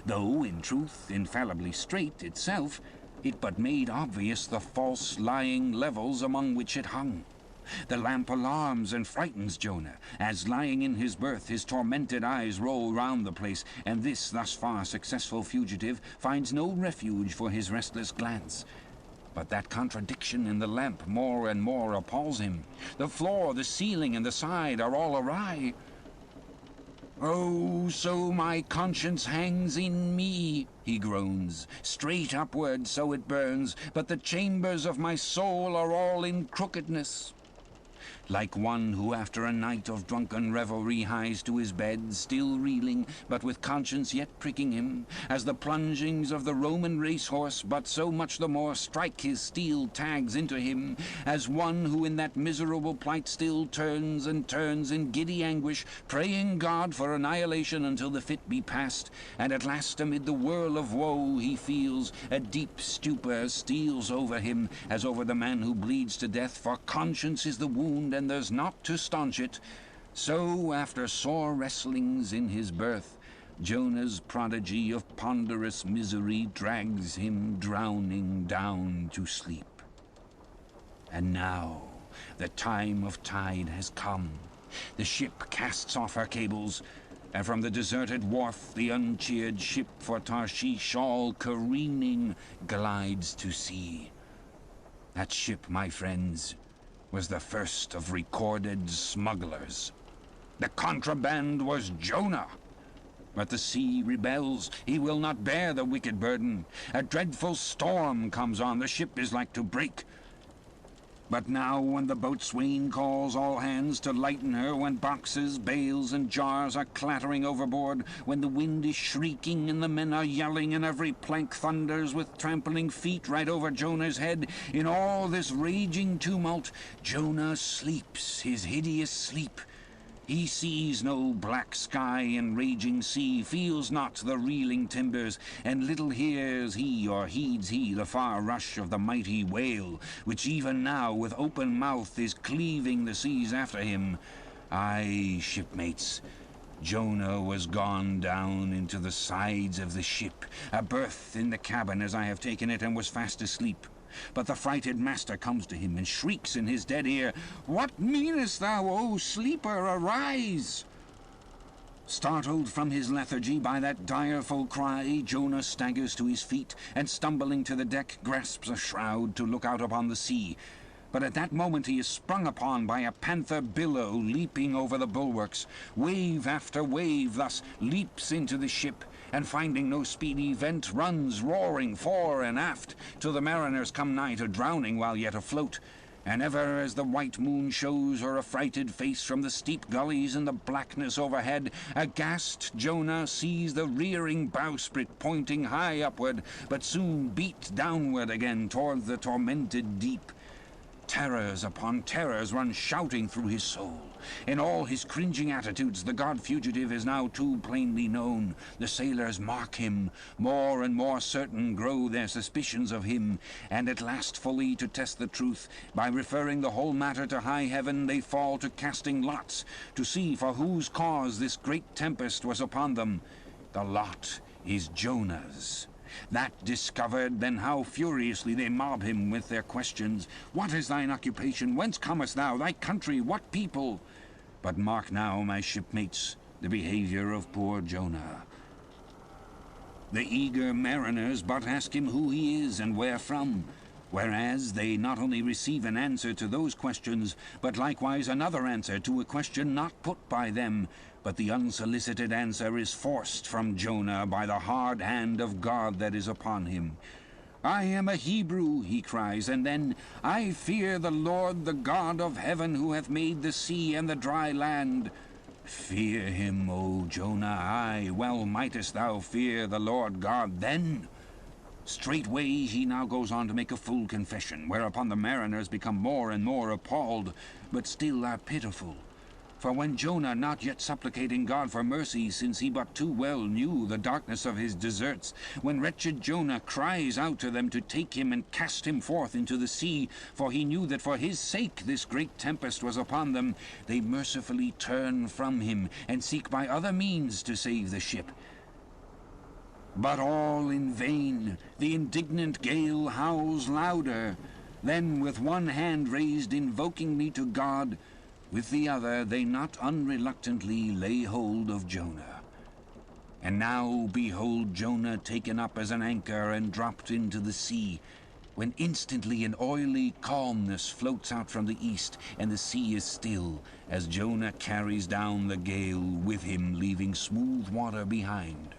Though, in truth, infallibly straight itself, it but made obvious the false lying levels among which it hung. The lamp alarms and frightens Jonah, as lying in his berth his tormented eyes roll round the place, and this thus far successful fugitive finds no refuge for his restless glance. But that contradiction in the lamp more and more appalls him. The floor, the ceiling, and the side are all awry. Oh, so my conscience hangs in me, he groans. Straight upward, so it burns, but the chambers of my soul are all in crookedness. Like one who after a night of drunken revelry hies to his bed, still reeling, but with conscience yet pricking him, as the plungings of the Roman racehorse but so much the more strike his steel tags into him, as one who in that miserable plight still turns and turns in giddy anguish, praying God for annihilation until the fit be past, and at last amid the whirl of woe he feels a deep stupor steals over him, as over the man who bleeds to death, for conscience is the wound and there's naught to staunch it. So, after sore wrestlings in his berth, Jonah's prodigy of ponderous misery drags him drowning down to sleep. And now the time of tide has come. The ship casts off her cables, and from the deserted wharf the uncheered ship for Tarshish, all careening, glides to sea. That ship, my friends, was the first of recorded smugglers. The contraband was Jonah. But the sea rebels. He will not bear the wicked burden. A dreadful storm comes on. The ship is like to break. But now when the boatswain calls all hands to lighten her, when boxes, bales, and jars are clattering overboard, when the wind is shrieking and the men are yelling and every plank thunders with trampling feet right over Jonah's head, in all this raging tumult, Jonah sleeps his hideous sleep, He sees no black sky and raging sea, feels not the reeling timbers, and little hears he or heeds he the far rush of the mighty whale, which even now with open mouth is cleaving the seas after him. Aye, shipmates, Jonah was gone down into the sides of the ship, a berth in the cabin as I have taken it, and was fast asleep. But the frighted master comes to him and shrieks in his dead ear, "What meanest thou, O sleeper? Arise!" Startled from his lethargy by that direful cry, Jonah staggers to his feet, and stumbling to the deck, grasps a shroud to look out upon the sea. But at that moment he is sprung upon by a panther billow leaping over the bulwarks. Wave after wave thus leaps into the ship, and finding no speedy vent, runs roaring fore and aft, till the mariners come nigh to drowning while yet afloat. And ever as the white moon shows her affrighted face from the steep gullies in the blackness overhead, aghast Jonah sees the rearing bowsprit pointing high upward, but soon beat downward again toward the tormented deep. Terrors upon terrors run shouting through his soul. In all his cringing attitudes the god-fugitive is now too plainly known. The sailors mark him. More and more certain grow their suspicions of him, and at last, fully to test the truth, by referring the whole matter to high heaven, they fall to casting lots, to see for whose cause this great tempest was upon them. The lot is Jonah's. That discovered, then how furiously they mob him with their questions. What is thine occupation? Whence comest thou? Thy country? What people? But mark now, my shipmates, the behavior of poor Jonah. The eager mariners but ask him who he is and where from, whereas they not only receive an answer to those questions, but likewise another answer to a question not put by them. But the unsolicited answer is forced from Jonah by the hard hand of God that is upon him. "I am a Hebrew," he cries, and then, "I fear the Lord, the God of heaven, who hath made the sea and the dry land." Fear him, O Jonah, aye, well mightest thou fear the Lord God then. Straightway he now goes on to make a full confession, whereupon the mariners become more and more appalled, but still are pitiful. For when Jonah, not yet supplicating God for mercy, since he but too well knew the darkness of his deserts, when wretched Jonah cries out to them to take him and cast him forth into the sea, for he knew that for his sake this great tempest was upon them, they mercifully turn from him, and seek by other means to save the ship. But all in vain. The indignant gale howls louder. Then, with one hand raised invokingly to God, with the other they not unreluctantly lay hold of Jonah. And now behold Jonah taken up as an anchor and dropped into the sea, when instantly an oily calmness floats out from the east, and the sea is still, as Jonah carries down the gale with him, leaving smooth water behind.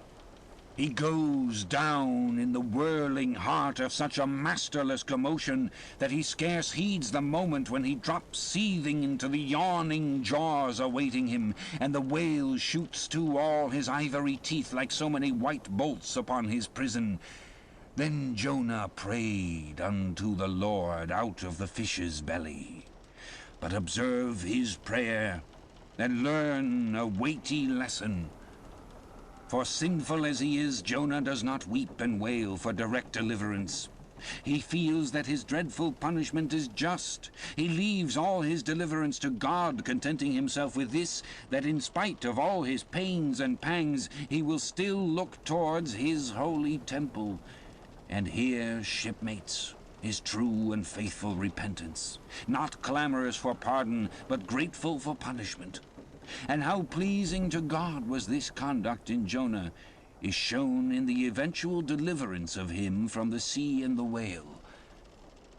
He goes down in the whirling heart of such a masterless commotion that he scarce heeds the moment when he drops seething into the yawning jaws awaiting him, and the whale shoots to all his ivory teeth like so many white bolts upon his prison. Then Jonah prayed unto the Lord out of the fish's belly. But observe his prayer, and learn a weighty lesson. For sinful as he is, Jonah does not weep and wail for direct deliverance. He feels that his dreadful punishment is just. He leaves all his deliverance to God, contenting himself with this, that in spite of all his pains and pangs, he will still look towards his holy temple. And here, shipmates, is true and faithful repentance, not clamorous for pardon, but grateful for punishment. And how pleasing to God was this conduct in Jonah is shown in the eventual deliverance of him from the sea and the whale.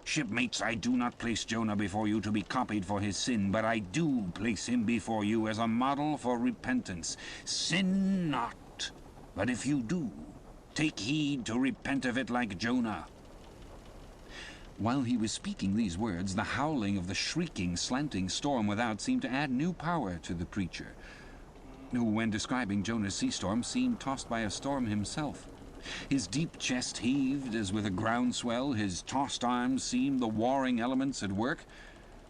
Shipmates, I do not place Jonah before you to be copied for his sin, but I do place him before you as a model for repentance. Sin not, but if you do, take heed to repent of it like Jonah. While he was speaking these words, the howling of the shrieking, slanting storm without seemed to add new power to the preacher, who, when describing Jonah's sea storm, seemed tossed by a storm himself. His deep chest heaved as with a groundswell, his tossed arms seemed the warring elements at work.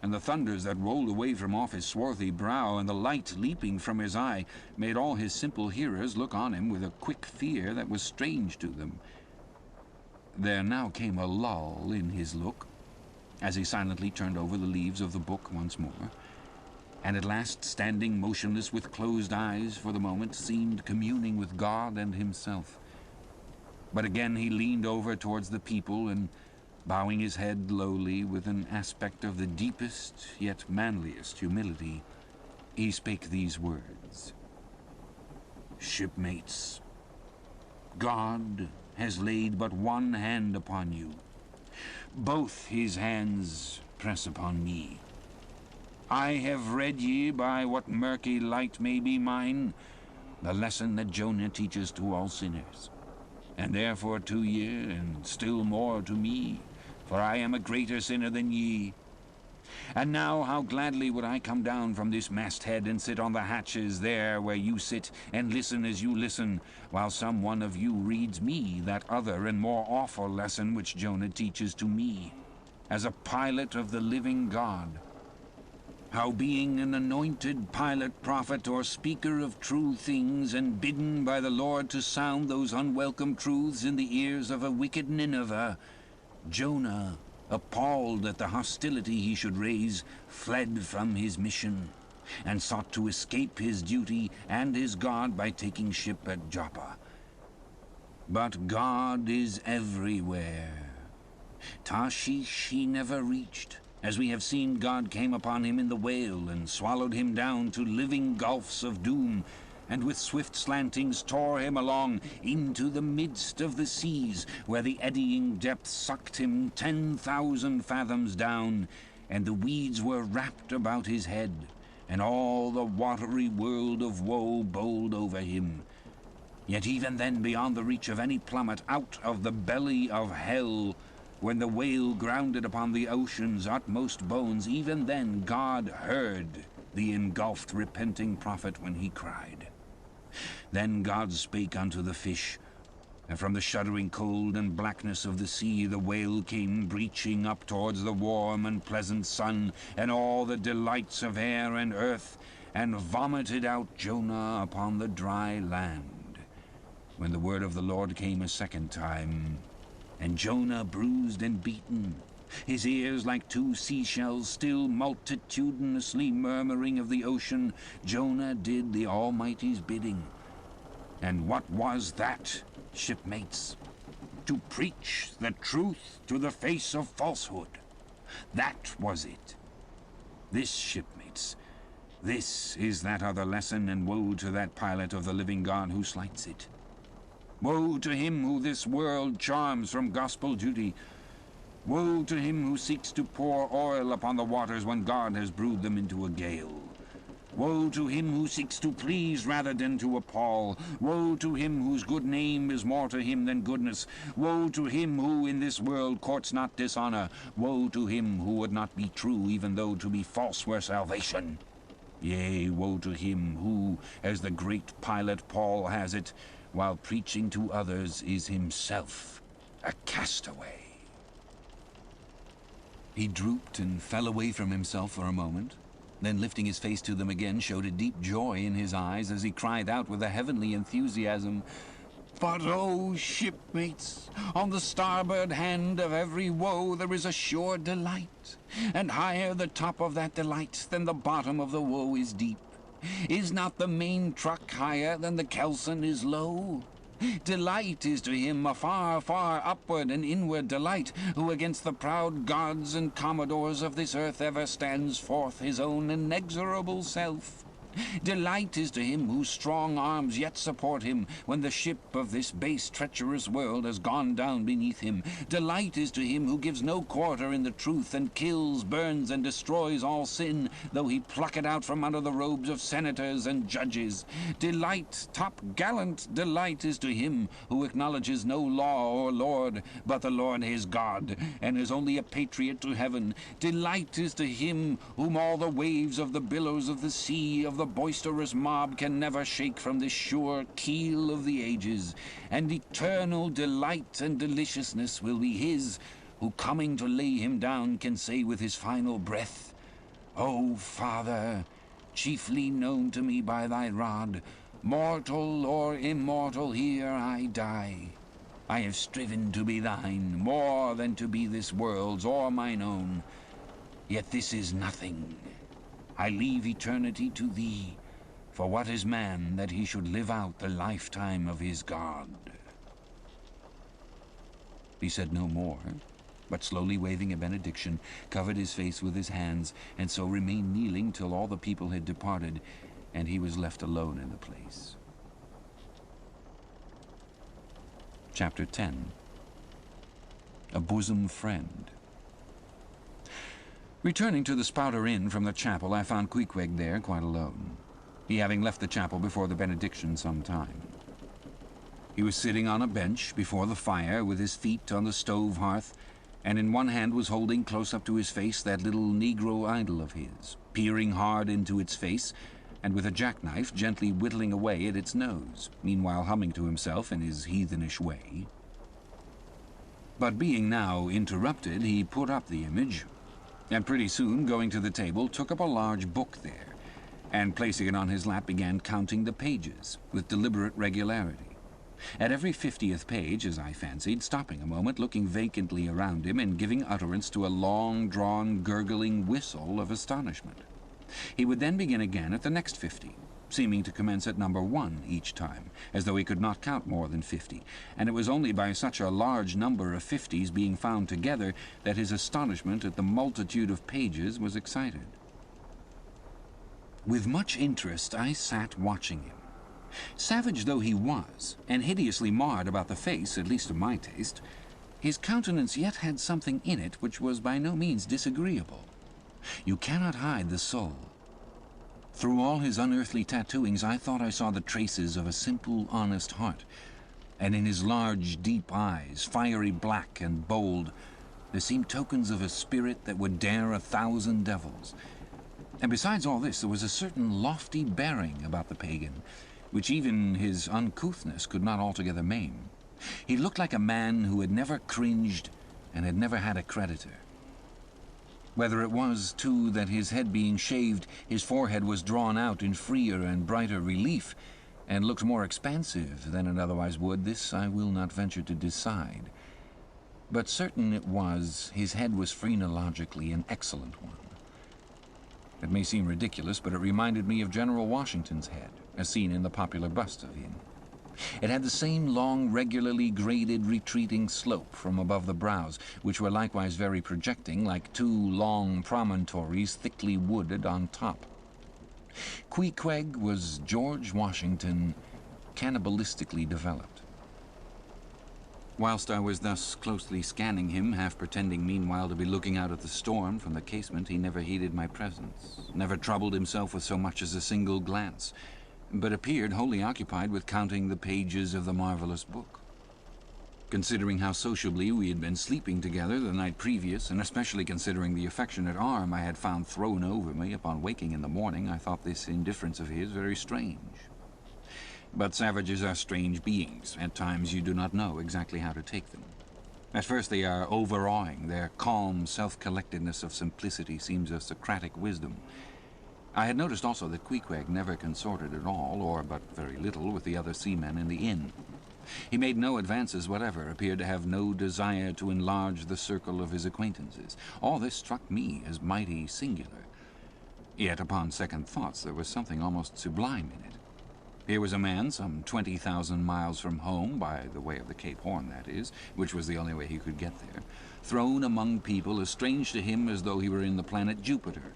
and the thunders that rolled away from off his swarthy brow, and the light leaping from his eye, made all his simple hearers look on him with a quick fear that was strange to them. There now came a lull in his look, as he silently turned over the leaves of the book once more, and at last, standing motionless with closed eyes for the moment, seemed communing with God and himself. But again he leaned over towards the people, and bowing his head lowly with an aspect of the deepest yet manliest humility, he spake these words: "Shipmates, God has laid but one hand upon you. Both his hands press upon me. I have read ye by what murky light may be mine, the lesson that Jonah teaches to all sinners, and therefore to ye, and still more to me, for I am a greater sinner than ye. And now how gladly would I come down from this masthead and sit on the hatches there where you sit, and listen as you listen, while some one of you reads me that other and more awful lesson which Jonah teaches to me, as a pilot of the living God. How being an anointed pilot, prophet, or speaker of true things, and bidden by the Lord to sound those unwelcome truths in the ears of a wicked Nineveh, Jonah, appalled at the hostility he should raise, fled from his mission, and sought to escape his duty and his God by taking ship at Joppa. But God is everywhere. Tarshish he never reached. As we have seen, God came upon him in the whale and swallowed him down to living gulfs of doom, and with swift slantings tore him along into the midst of the seas, where the eddying depths sucked him 10,000 fathoms down, and the weeds were wrapped about his head, and all the watery world of woe bowled over him. Yet even then, beyond the reach of any plummet, out of the belly of hell, when the whale grounded upon the ocean's utmost bones, even then God heard the engulfed repenting prophet when he cried. Then God spake unto the fish, and from the shuddering cold and blackness of the sea the whale came breaching up towards the warm and pleasant sun, and all the delights of air and earth, and vomited out Jonah upon the dry land. When the word of the Lord came a second time, and Jonah bruised and beaten, his ears like two seashells still multitudinously murmuring of the ocean, Jonah did the Almighty's bidding. And what was that, shipmates? To preach the truth to the face of falsehood. That was it. This, shipmates, this is that other lesson, and woe to that pilot of the living God who slights it. Woe to him who this world charms from gospel duty. Woe to him who seeks to pour oil upon the waters when God has brewed them into a gale. Woe to him who seeks to please rather than to appall. Woe to him whose good name is more to him than goodness. Woe to him who in this world courts not dishonor. Woe to him who would not be true, even though to be false were salvation. Yea, woe to him who, as the great pilot Paul has it, while preaching to others, is himself a castaway." He drooped and fell away from himself for a moment, then lifting his face to them again, showed a deep joy in his eyes as he cried out with a heavenly enthusiasm, "But, oh, shipmates, on the starboard hand of every woe there is a sure delight, and higher the top of that delight than the bottom of the woe is deep. Is not the main truck higher than the kelson is low? Delight is to him a far, far upward and inward delight, who against the proud gods and commodores of this earth ever stands forth his own inexorable self. Delight is to him whose strong arms yet support him when the ship of this base treacherous world has gone down beneath him. Delight is to him who gives no quarter in the truth, and kills, burns, and destroys all sin, though he pluck it out from under the robes of senators and judges. Delight, top-gallant delight, is to him who acknowledges no law or lord but the Lord his God, and is only a patriot to heaven. Delight is to him whom all the waves of the billows of the sea of the boisterous mob can never shake from this sure keel of the ages, and eternal delight and deliciousness will be his, who coming to lay him down can say with his final breath, O Father, chiefly known to me by thy rod, mortal or immortal, here I die. I have striven to be thine, more than to be this world's or mine own. Yet this is nothing. I leave eternity to thee, for what is man that he should live out the lifetime of his God? He said no more, but slowly waving a benediction, covered his face with his hands, and so remained kneeling till all the people had departed, and he was left alone in the place. Chapter 10. A Bosom Friend. Returning to the Spouter Inn from the chapel, I found Queequeg there quite alone, he having left the chapel before the benediction some time. He was sitting on a bench before the fire with his feet on the stove hearth, and in one hand was holding close up to his face that little Negro idol of his, peering hard into its face, and with a jackknife gently whittling away at its nose, meanwhile humming to himself in his heathenish way. But being now interrupted, he put up the image, and pretty soon, going to the table, took up a large book there, and placing it on his lap, began counting the pages with deliberate regularity. At every 50th page, as I fancied, stopping a moment, looking vacantly around him, and giving utterance to a long-drawn, gurgling whistle of astonishment. He would then begin again at the next 50, seeming to commence at number 1 each time, as though he could not count more than 50, and it was only by such a large number of 50s being found together that his astonishment at the multitude of pages was excited. With much interest I sat watching him. Savage though he was, and hideously marred about the face, at least to my taste, his countenance yet had something in it which was by no means disagreeable. You cannot hide the soul. Through all his unearthly tattooings, I thought I saw the traces of a simple, honest heart, and in his large, deep eyes, fiery black and bold, there seemed tokens of a spirit that would dare 1,000 devils. And besides all this, there was a certain lofty bearing about the pagan, which even his uncouthness could not altogether maim. He looked like a man who had never cringed and had never had a creditor. Whether it was, too, that his head being shaved, his forehead was drawn out in freer and brighter relief, and looked more expansive than it otherwise would, this I will not venture to decide. But certain it was, his head was phrenologically an excellent one. It may seem ridiculous, but it reminded me of General Washington's head, as seen in the popular bust of him. It had the same long, regularly graded, retreating slope from above the brows, which were likewise very projecting, like 2 long promontories thickly wooded on top. Queequeg was George Washington, cannibalistically developed. Whilst I was thus closely scanning him, half pretending meanwhile to be looking out at the storm from the casement, he never heeded my presence, never troubled himself with so much as a single glance, but appeared wholly occupied with counting the pages of the marvelous book. Considering how sociably we had been sleeping together the night previous, and especially considering the affectionate arm I had found thrown over me upon waking in the morning, I thought this indifference of his very strange. But savages are strange beings. At times you do not know exactly how to take them. At first they are overawing. Their calm self-collectedness of simplicity seems a Socratic wisdom. I had noticed also that Queequeg never consorted at all, or but very little, with the other seamen in the inn. He made no advances whatever, appeared to have no desire to enlarge the circle of his acquaintances. All this struck me as mighty singular. Yet upon second thoughts there was something almost sublime in it. Here was a man some 20,000 miles from home, by the way of the Cape Horn, that is, which was the only way he could get there, thrown among people as strange to him as though he were in the planet Jupiter.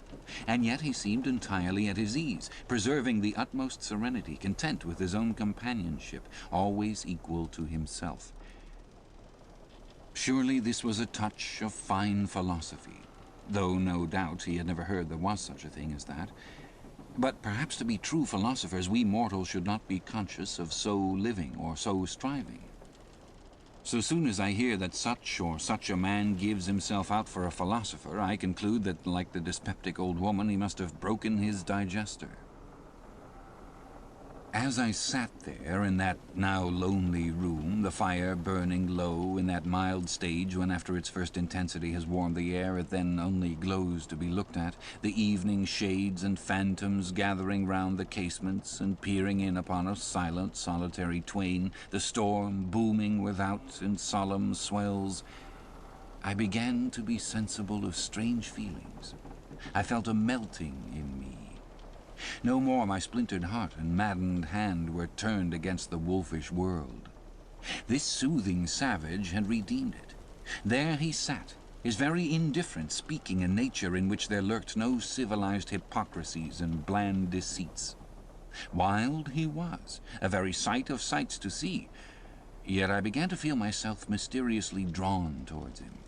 And yet he seemed entirely at his ease, preserving the utmost serenity, content with his own companionship, always equal to himself. Surely this was a touch of fine philosophy, though no doubt he had never heard there was such a thing as that. But perhaps to be true philosophers, we mortals should not be conscious of so living or so striving. So soon as I hear that such or such a man gives himself out for a philosopher, I conclude that, like the dyspeptic old woman, he must have broken his digester. As I sat there in that now lonely room, the fire burning low in that mild stage when after its first intensity has warmed the air it then only glows to be looked at, the evening shades and phantoms gathering round the casements and peering in upon us silent, solitary twain, the storm booming without in solemn swells, I began to be sensible of strange feelings. I felt a melting in me. No more my splintered heart and maddened hand were turned against the wolfish world. This soothing savage had redeemed it. There he sat, his very indifference speaking a nature in which there lurked no civilized hypocrisies and bland deceits. Wild he was, a very sight of sights to see, yet I began to feel myself mysteriously drawn towards him.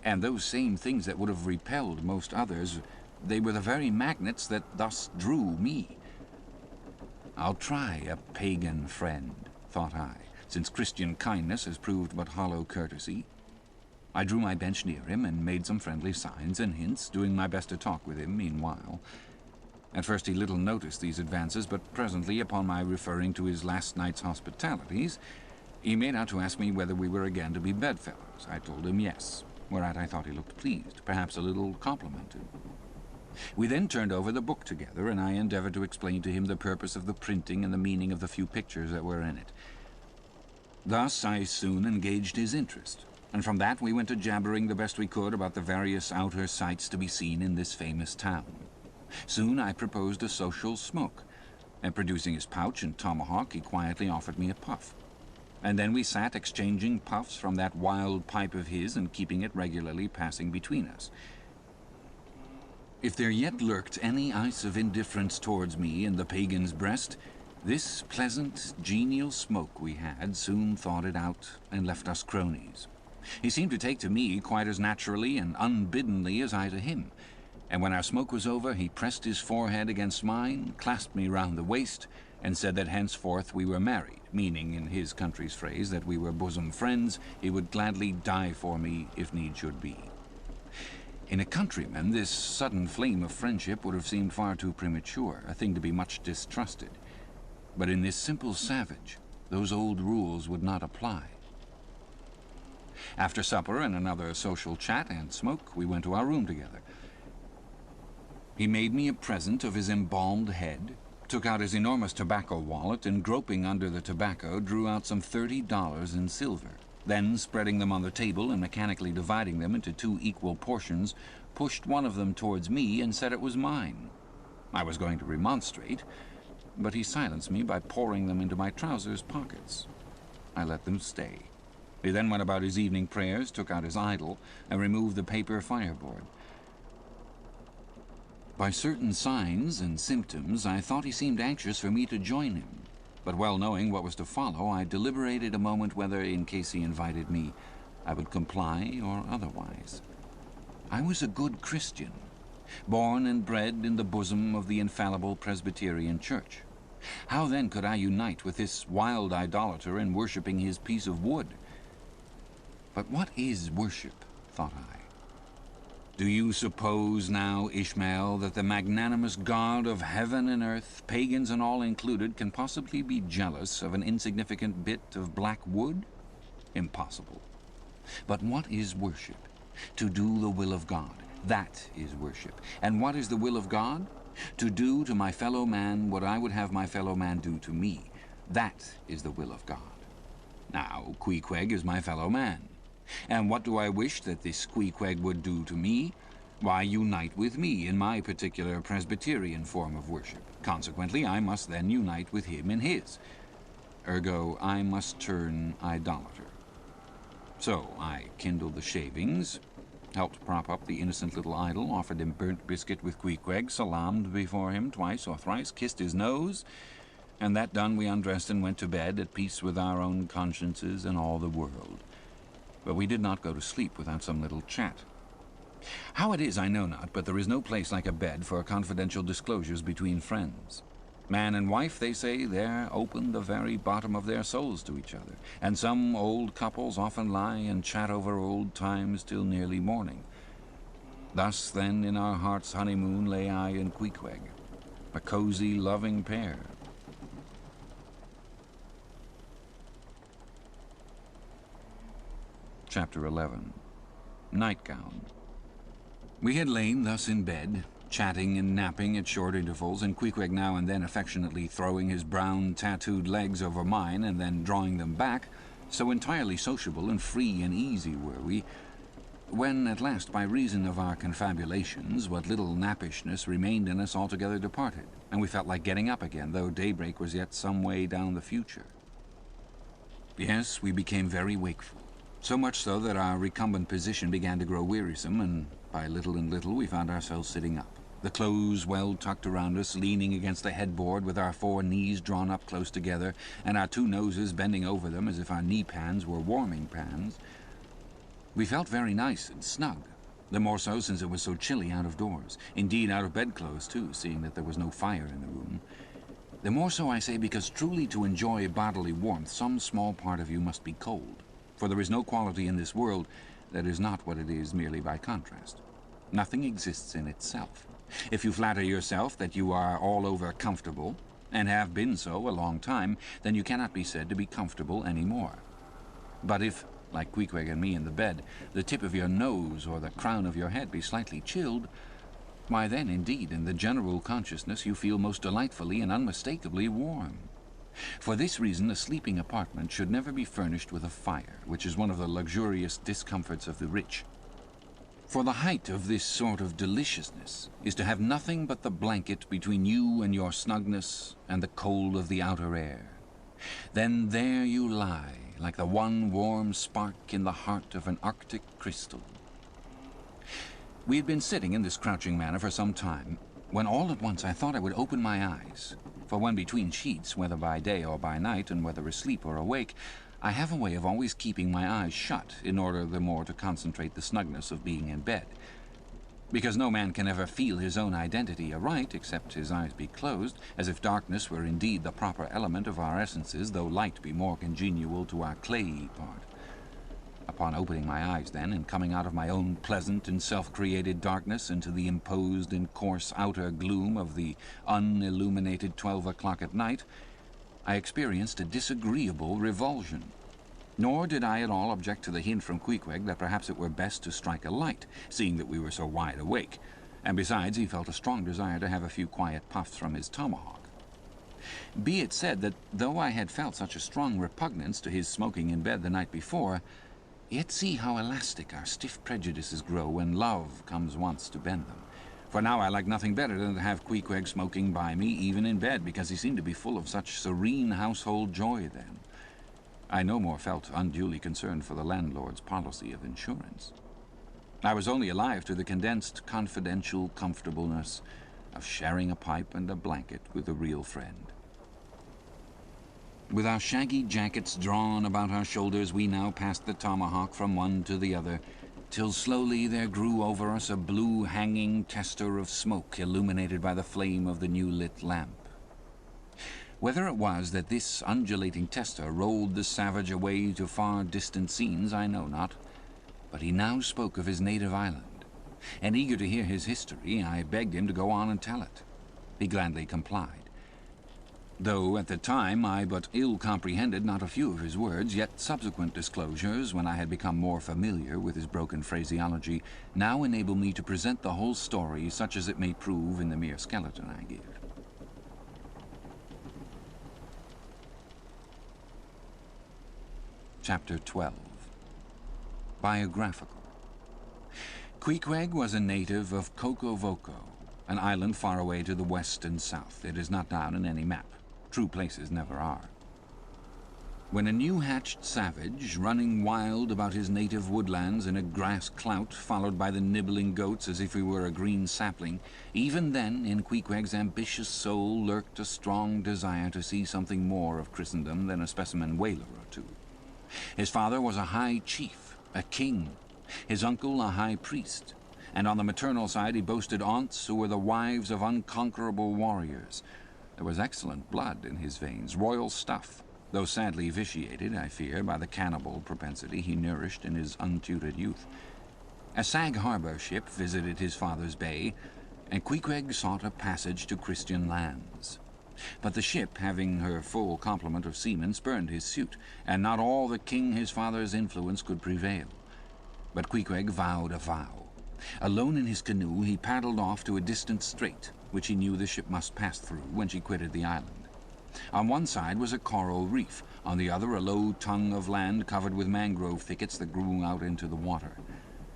And those same things that would have repelled most others, they were the very magnets that thus drew me. I'll try a pagan friend, thought I, since Christian kindness has proved but hollow courtesy. I drew my bench near him and made some friendly signs and hints, doing my best to talk with him meanwhile. At first he little noticed these advances, but presently, upon my referring to his last night's hospitalities, he made out to ask me whether we were again to be bedfellows. I told him yes, whereat I thought he looked pleased, perhaps a little complimented. We then turned over the book together, and I endeavored to explain to him the purpose of the printing and the meaning of the few pictures that were in it. Thus I soon engaged his interest, and from that we went to jabbering the best we could about the various outer sights to be seen in this famous town. Soon I proposed a social smoke, and producing his pouch and tomahawk, he quietly offered me a puff. And then we sat exchanging puffs from that wild pipe of his and keeping it regularly passing between us. If there yet lurked any ice of indifference towards me in the pagan's breast, this pleasant, genial smoke we had soon thawed it out and left us cronies. He seemed to take to me quite as naturally and unbiddenly as I to him, and when our smoke was over, he pressed his forehead against mine, clasped me round the waist, and said that henceforth we were married, meaning, in his country's phrase, that we were bosom friends. He would gladly die for me if need should be. In a countryman, this sudden flame of friendship would have seemed far too premature, a thing to be much distrusted. But in this simple savage, those old rules would not apply. After supper and another social chat and smoke, we went to our room together. He made me a present of his embalmed head, took out his enormous tobacco wallet, and groping under the tobacco, drew out some $30 in silver. Then, spreading them on the table and mechanically dividing them into 2 equal portions, pushed one of them towards me and said it was mine. I was going to remonstrate, but he silenced me by pouring them into my trousers pockets. I let them stay. He then went about his evening prayers, took out his idol, and removed the paper fireboard. By certain signs and symptoms, I thought he seemed anxious for me to join him. But well knowing what was to follow, I deliberated a moment whether, in case he invited me, I would comply or otherwise. I was a good Christian, born and bred in the bosom of the infallible Presbyterian Church. How then could I unite with this wild idolater in worshipping his piece of wood? But what is worship, thought I? Do you suppose now, Ishmael, that the magnanimous God of heaven and earth, pagans and all included, can possibly be jealous of an insignificant bit of black wood? Impossible. But what is worship? To do the will of God. That is worship. And what is the will of God? To do to my fellow man what I would have my fellow man do to me. That is the will of God. Now, Queequeg is my fellow man. And what do I wish that this Queequeg would do to me? Why, unite with me in my particular Presbyterian form of worship. Consequently, I must then unite with him in his. Ergo, I must turn idolater. So I kindled the shavings, helped prop up the innocent little idol, offered him burnt biscuit with Queequeg, salaamed before him twice or thrice, kissed his nose, and that done, we undressed and went to bed, at peace with our own consciences and all the world. But we did not go to sleep without some little chat. How it is I know not, but there is no place like a bed for confidential disclosures between friends. Man and wife, they say, there open the very bottom of their souls to each other, and some old couples often lie and chat over old times till nearly morning. Thus, then, in our heart's honeymoon lay I and Queequeg, a cozy, loving pair. Chapter 11. Nightgown. We had lain thus in bed, chatting and napping at short intervals, and Queequeg now and then affectionately throwing his brown, tattooed legs over mine and then drawing them back, so entirely sociable and free and easy were we, when at last, by reason of our confabulations, what little nappishness remained in us altogether departed, and we felt like getting up again, though daybreak was yet some way down the future. Yes, we became very wakeful, so much so that our recumbent position began to grow wearisome, and by little and little we found ourselves sitting up, the clothes well tucked around us, leaning against the headboard with our 4 knees drawn up close together, and our 2 noses bending over them as if our knee-pans were warming pans. We felt very nice and snug, the more so since it was so chilly out of doors, indeed out of bedclothes too, seeing that there was no fire in the room. The more so, I say, because truly to enjoy bodily warmth some small part of you must be cold, for there is no quality in this world that is not what it is merely by contrast. Nothing exists in itself. If you flatter yourself that you are all over comfortable, and have been so a long time, then you cannot be said to be comfortable any more. But if, like Queequeg and me in the bed, the tip of your nose or the crown of your head be slightly chilled, why then, indeed, in the general consciousness you feel most delightfully and unmistakably warm. For this reason, a sleeping apartment should never be furnished with a fire, which is one of the luxurious discomforts of the rich. For the height of this sort of deliciousness is to have nothing but the blanket between you and your snugness and the cold of the outer air. Then there you lie, like the one warm spark in the heart of an Arctic crystal. We had been sitting in this crouching manner for some time, when all at once I thought I would open my eyes, for when between sheets, whether by day or by night, and whether asleep or awake, I have a way of always keeping my eyes shut in order the more to concentrate the snugness of being in bed. Because no man can ever feel his own identity aright, except his eyes be closed, as if darkness were indeed the proper element of our essences, though light be more congenial to our clayey part. Upon opening my eyes, then, and coming out of my own pleasant and self-created darkness into the imposed and coarse outer gloom of the unilluminated 12 o'clock at night, I experienced a disagreeable revulsion. Nor did I at all object to the hint from Queequeg that perhaps it were best to strike a light, seeing that we were so wide awake, and besides he felt a strong desire to have a few quiet puffs from his tomahawk. Be it said that though I had felt such a strong repugnance to his smoking in bed the night before, yet see how elastic our stiff prejudices grow when love comes once to bend them. For now I like nothing better than to have Queequeg smoking by me, even in bed, because he seemed to be full of such serene household joy then. I no more felt unduly concerned for the landlord's policy of insurance. I was only alive to the condensed, confidential comfortableness of sharing a pipe and a blanket with a real friend. With our shaggy jackets drawn about our shoulders, we now passed the tomahawk from one to the other, till slowly there grew over us a blue hanging tester of smoke illuminated by the flame of the new-lit lamp. Whether it was that this undulating tester rolled the savage away to far distant scenes, I know not, but he now spoke of his native island, and eager to hear his history, I begged him to go on and tell it. He gladly complied. Though at the time I but ill comprehended not a few of his words, yet subsequent disclosures, when I had become more familiar with his broken phraseology, now enable me to present the whole story such as it may prove in the mere skeleton I give. Chapter 12. Biographical. Queequeg was a native of Voco, an island far away to the west and south. It is not down in any map. True places never are. When a new-hatched savage, running wild about his native woodlands in a grass clout, followed by the nibbling goats as if he were a green sapling, even then in Queequeg's ambitious soul lurked a strong desire to see something more of Christendom than a specimen whaler or two. His father was a high chief, a king, his uncle a high priest, and on the maternal side he boasted aunts who were the wives of unconquerable warriors. There was excellent blood in his veins, royal stuff, though sadly vitiated, I fear, by the cannibal propensity he nourished in his untutored youth. A Sag Harbor ship visited his father's bay, and Queequeg sought a passage to Christian lands. But the ship, having her full complement of seamen, spurned his suit, and not all the king his father's influence could prevail, But Queequeg vowed a vow. Alone in his canoe, he paddled off to a distant strait, which he knew the ship must pass through when she quitted the island. On one side was a coral reef, on the other a low tongue of land covered with mangrove thickets that grew out into the water.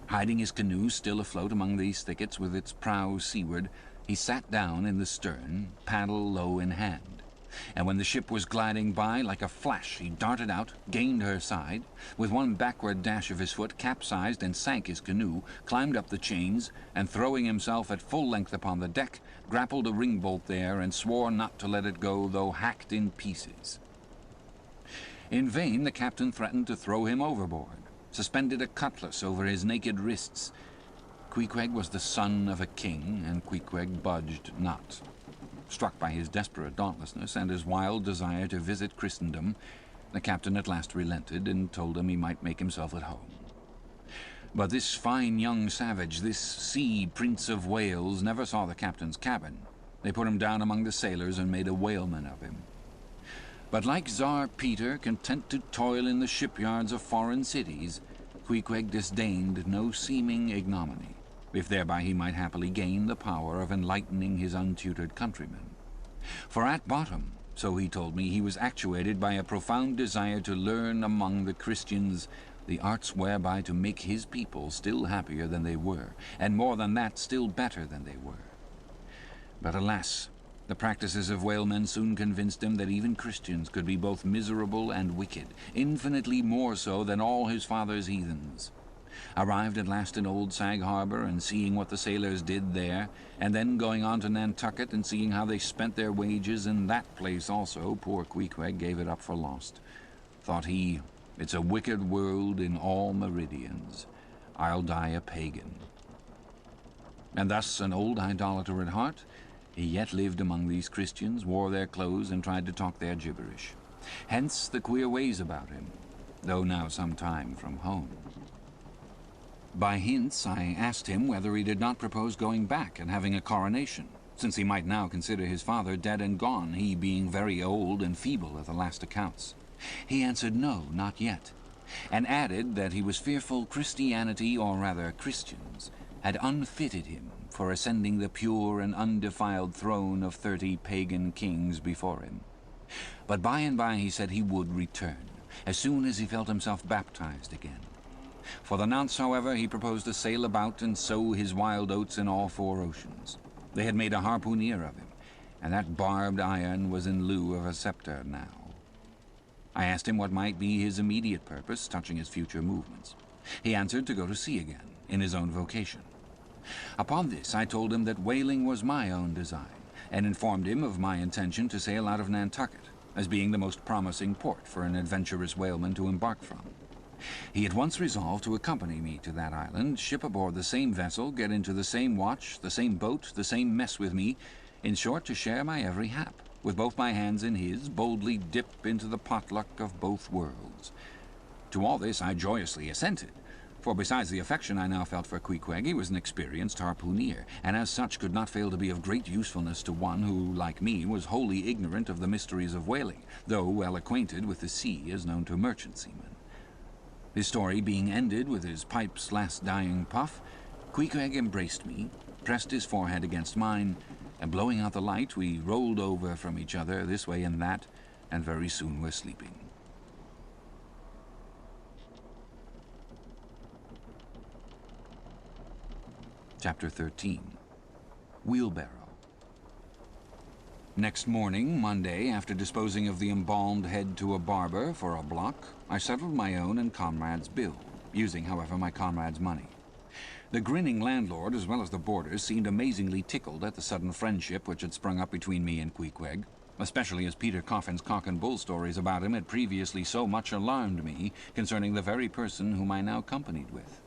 Hiding his canoe still afloat among these thickets with its prow seaward, he sat down in the stern, paddle low in hand. And when the ship was gliding by, like a flash he darted out, gained her side, with one backward dash of his foot capsized and sank his canoe, climbed up the chains, and throwing himself at full length upon the deck, grappled a ringbolt there, and swore not to let it go, though hacked in pieces. In vain the captain threatened to throw him overboard, suspended a cutlass over his naked wrists. Queequeg was the son of a king, and Queequeg budged not. Struck by his desperate dauntlessness and his wild desire to visit Christendom, the captain at last relented and told him he might make himself at home. But this fine young savage, this sea prince of Wales, never saw the captain's cabin. They put him down among the sailors and made a whaleman of him. But like Tsar Peter, content to toil in the shipyards of foreign cities, Queequeg disdained no seeming ignominy, if thereby he might happily gain the power of enlightening his untutored countrymen. For at bottom, so he told me, he was actuated by a profound desire to learn among the Christians the arts whereby to make his people still happier than they were, and more than that, still better than they were. But alas, the practices of whalemen soon convinced him that even Christians could be both miserable and wicked, infinitely more so than all his father's heathens. Arrived at last in Old Sag Harbor, and seeing what the sailors did there, and then going on to Nantucket and seeing how they spent their wages in that place also, poor Queequeg gave it up for lost. Thought he, it's a wicked world in all meridians. I'll die a pagan. And thus, an old idolater at heart, he yet lived among these Christians, wore their clothes, and tried to talk their gibberish. Hence the queer ways about him, though now some time from home. By hints I asked him whether he did not propose going back and having a coronation, since he might now consider his father dead and gone, he being very old and feeble at the last accounts. He answered no, not yet, and added that he was fearful Christianity, or rather Christians, had unfitted him for ascending the pure and undefiled throne of 30 pagan kings before him. But by and by he said he would return, as soon as he felt himself baptized again. For the nonce, however, he proposed to sail about and sow his wild oats in all 4 oceans. They had made a harpooner of him, and that barbed iron was in lieu of a scepter now. I asked him what might be his immediate purpose touching his future movements. He answered to go to sea again, in his own vocation. Upon this I told him that whaling was my own design, and informed him of my intention to sail out of Nantucket, as being the most promising port for an adventurous whaleman to embark from. He at once resolved to accompany me to that island, ship aboard the same vessel, get into the same watch, the same boat, the same mess with me, in short, to share my every hap, with both my hands in his, boldly dip into the potluck of both worlds. To all this I joyously assented, for besides the affection I now felt for Queequeg, he was an experienced harpooner, and as such could not fail to be of great usefulness to one who, like me, was wholly ignorant of the mysteries of whaling, though well acquainted with the sea as known to merchant seamen. His story being ended with his pipe's last dying puff, Queequeg embraced me, pressed his forehead against mine, and blowing out the light, we rolled over from each other this way and that, and very soon were sleeping. Chapter 13. Wheelbarrow. Next morning, Monday, after disposing of the embalmed head to a barber for a block, I settled my own and comrade's bill, using, however, my comrade's money. The grinning landlord, as well as the boarders, seemed amazingly tickled at the sudden friendship which had sprung up between me and Queequeg, especially as Peter Coffin's cock and bull stories about him had previously so much alarmed me concerning the very person whom I now companied with.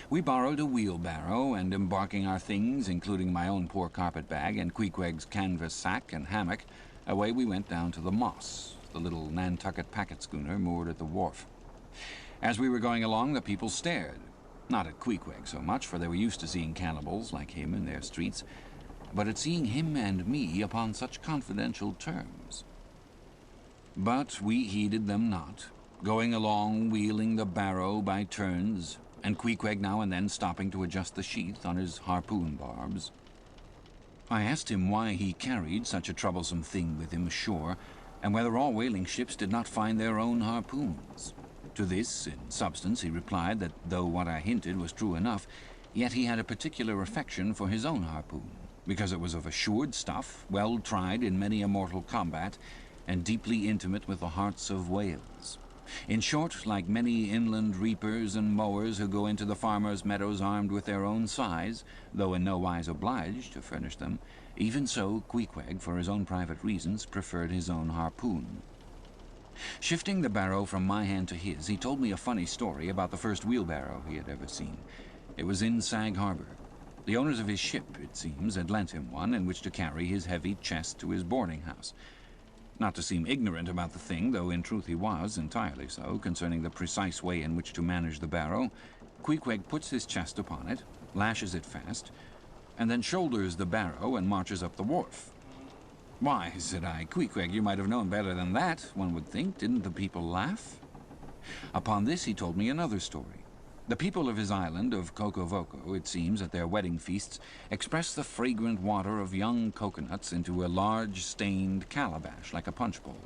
We borrowed a wheelbarrow, and embarking our things, including my own poor carpet-bag and Queequeg's canvas sack and hammock, away we went down to the Moss, the little Nantucket packet schooner moored at the wharf. As we were going along, the people stared, not at Queequeg so much, for they were used to seeing cannibals like him in their streets, but at seeing him and me upon such confidential terms. But we heeded them not, going along wheeling the barrow by turns, and Queequeg now and then stopping to adjust the sheath on his harpoon barbs. I asked him why he carried such a troublesome thing with him ashore, and whether all whaling ships did not find their own harpoons. To this, in substance, he replied that though what I hinted was true enough, yet he had a particular affection for his own harpoon, because it was of assured stuff, well tried in many a mortal combat, and deeply intimate with the hearts of whales. In short, like many inland reapers and mowers who go into the farmers' meadows armed with their own scythes, though in no wise obliged to furnish them, even so Queequeg, for his own private reasons, preferred his own harpoon. Shifting the barrow from my hand to his, he told me a funny story about the first wheelbarrow he had ever seen. It was in Sag Harbor. The owners of his ship, it seems, had lent him one in which to carry his heavy chest to his boarding house. Not to seem ignorant about the thing, though in truth he was entirely so, concerning the precise way in which to manage the barrow, Queequeg puts his chest upon it, lashes it fast, and then shoulders the barrow and marches up the wharf. "Why," said I, "Queequeg, you might have known better than that, one would think. Didn't the people laugh?" Upon this he told me another story. The people of his island of Cocovoco, it seems, at their wedding feasts, express the fragrant water of young coconuts into a large stained calabash like a punch bowl,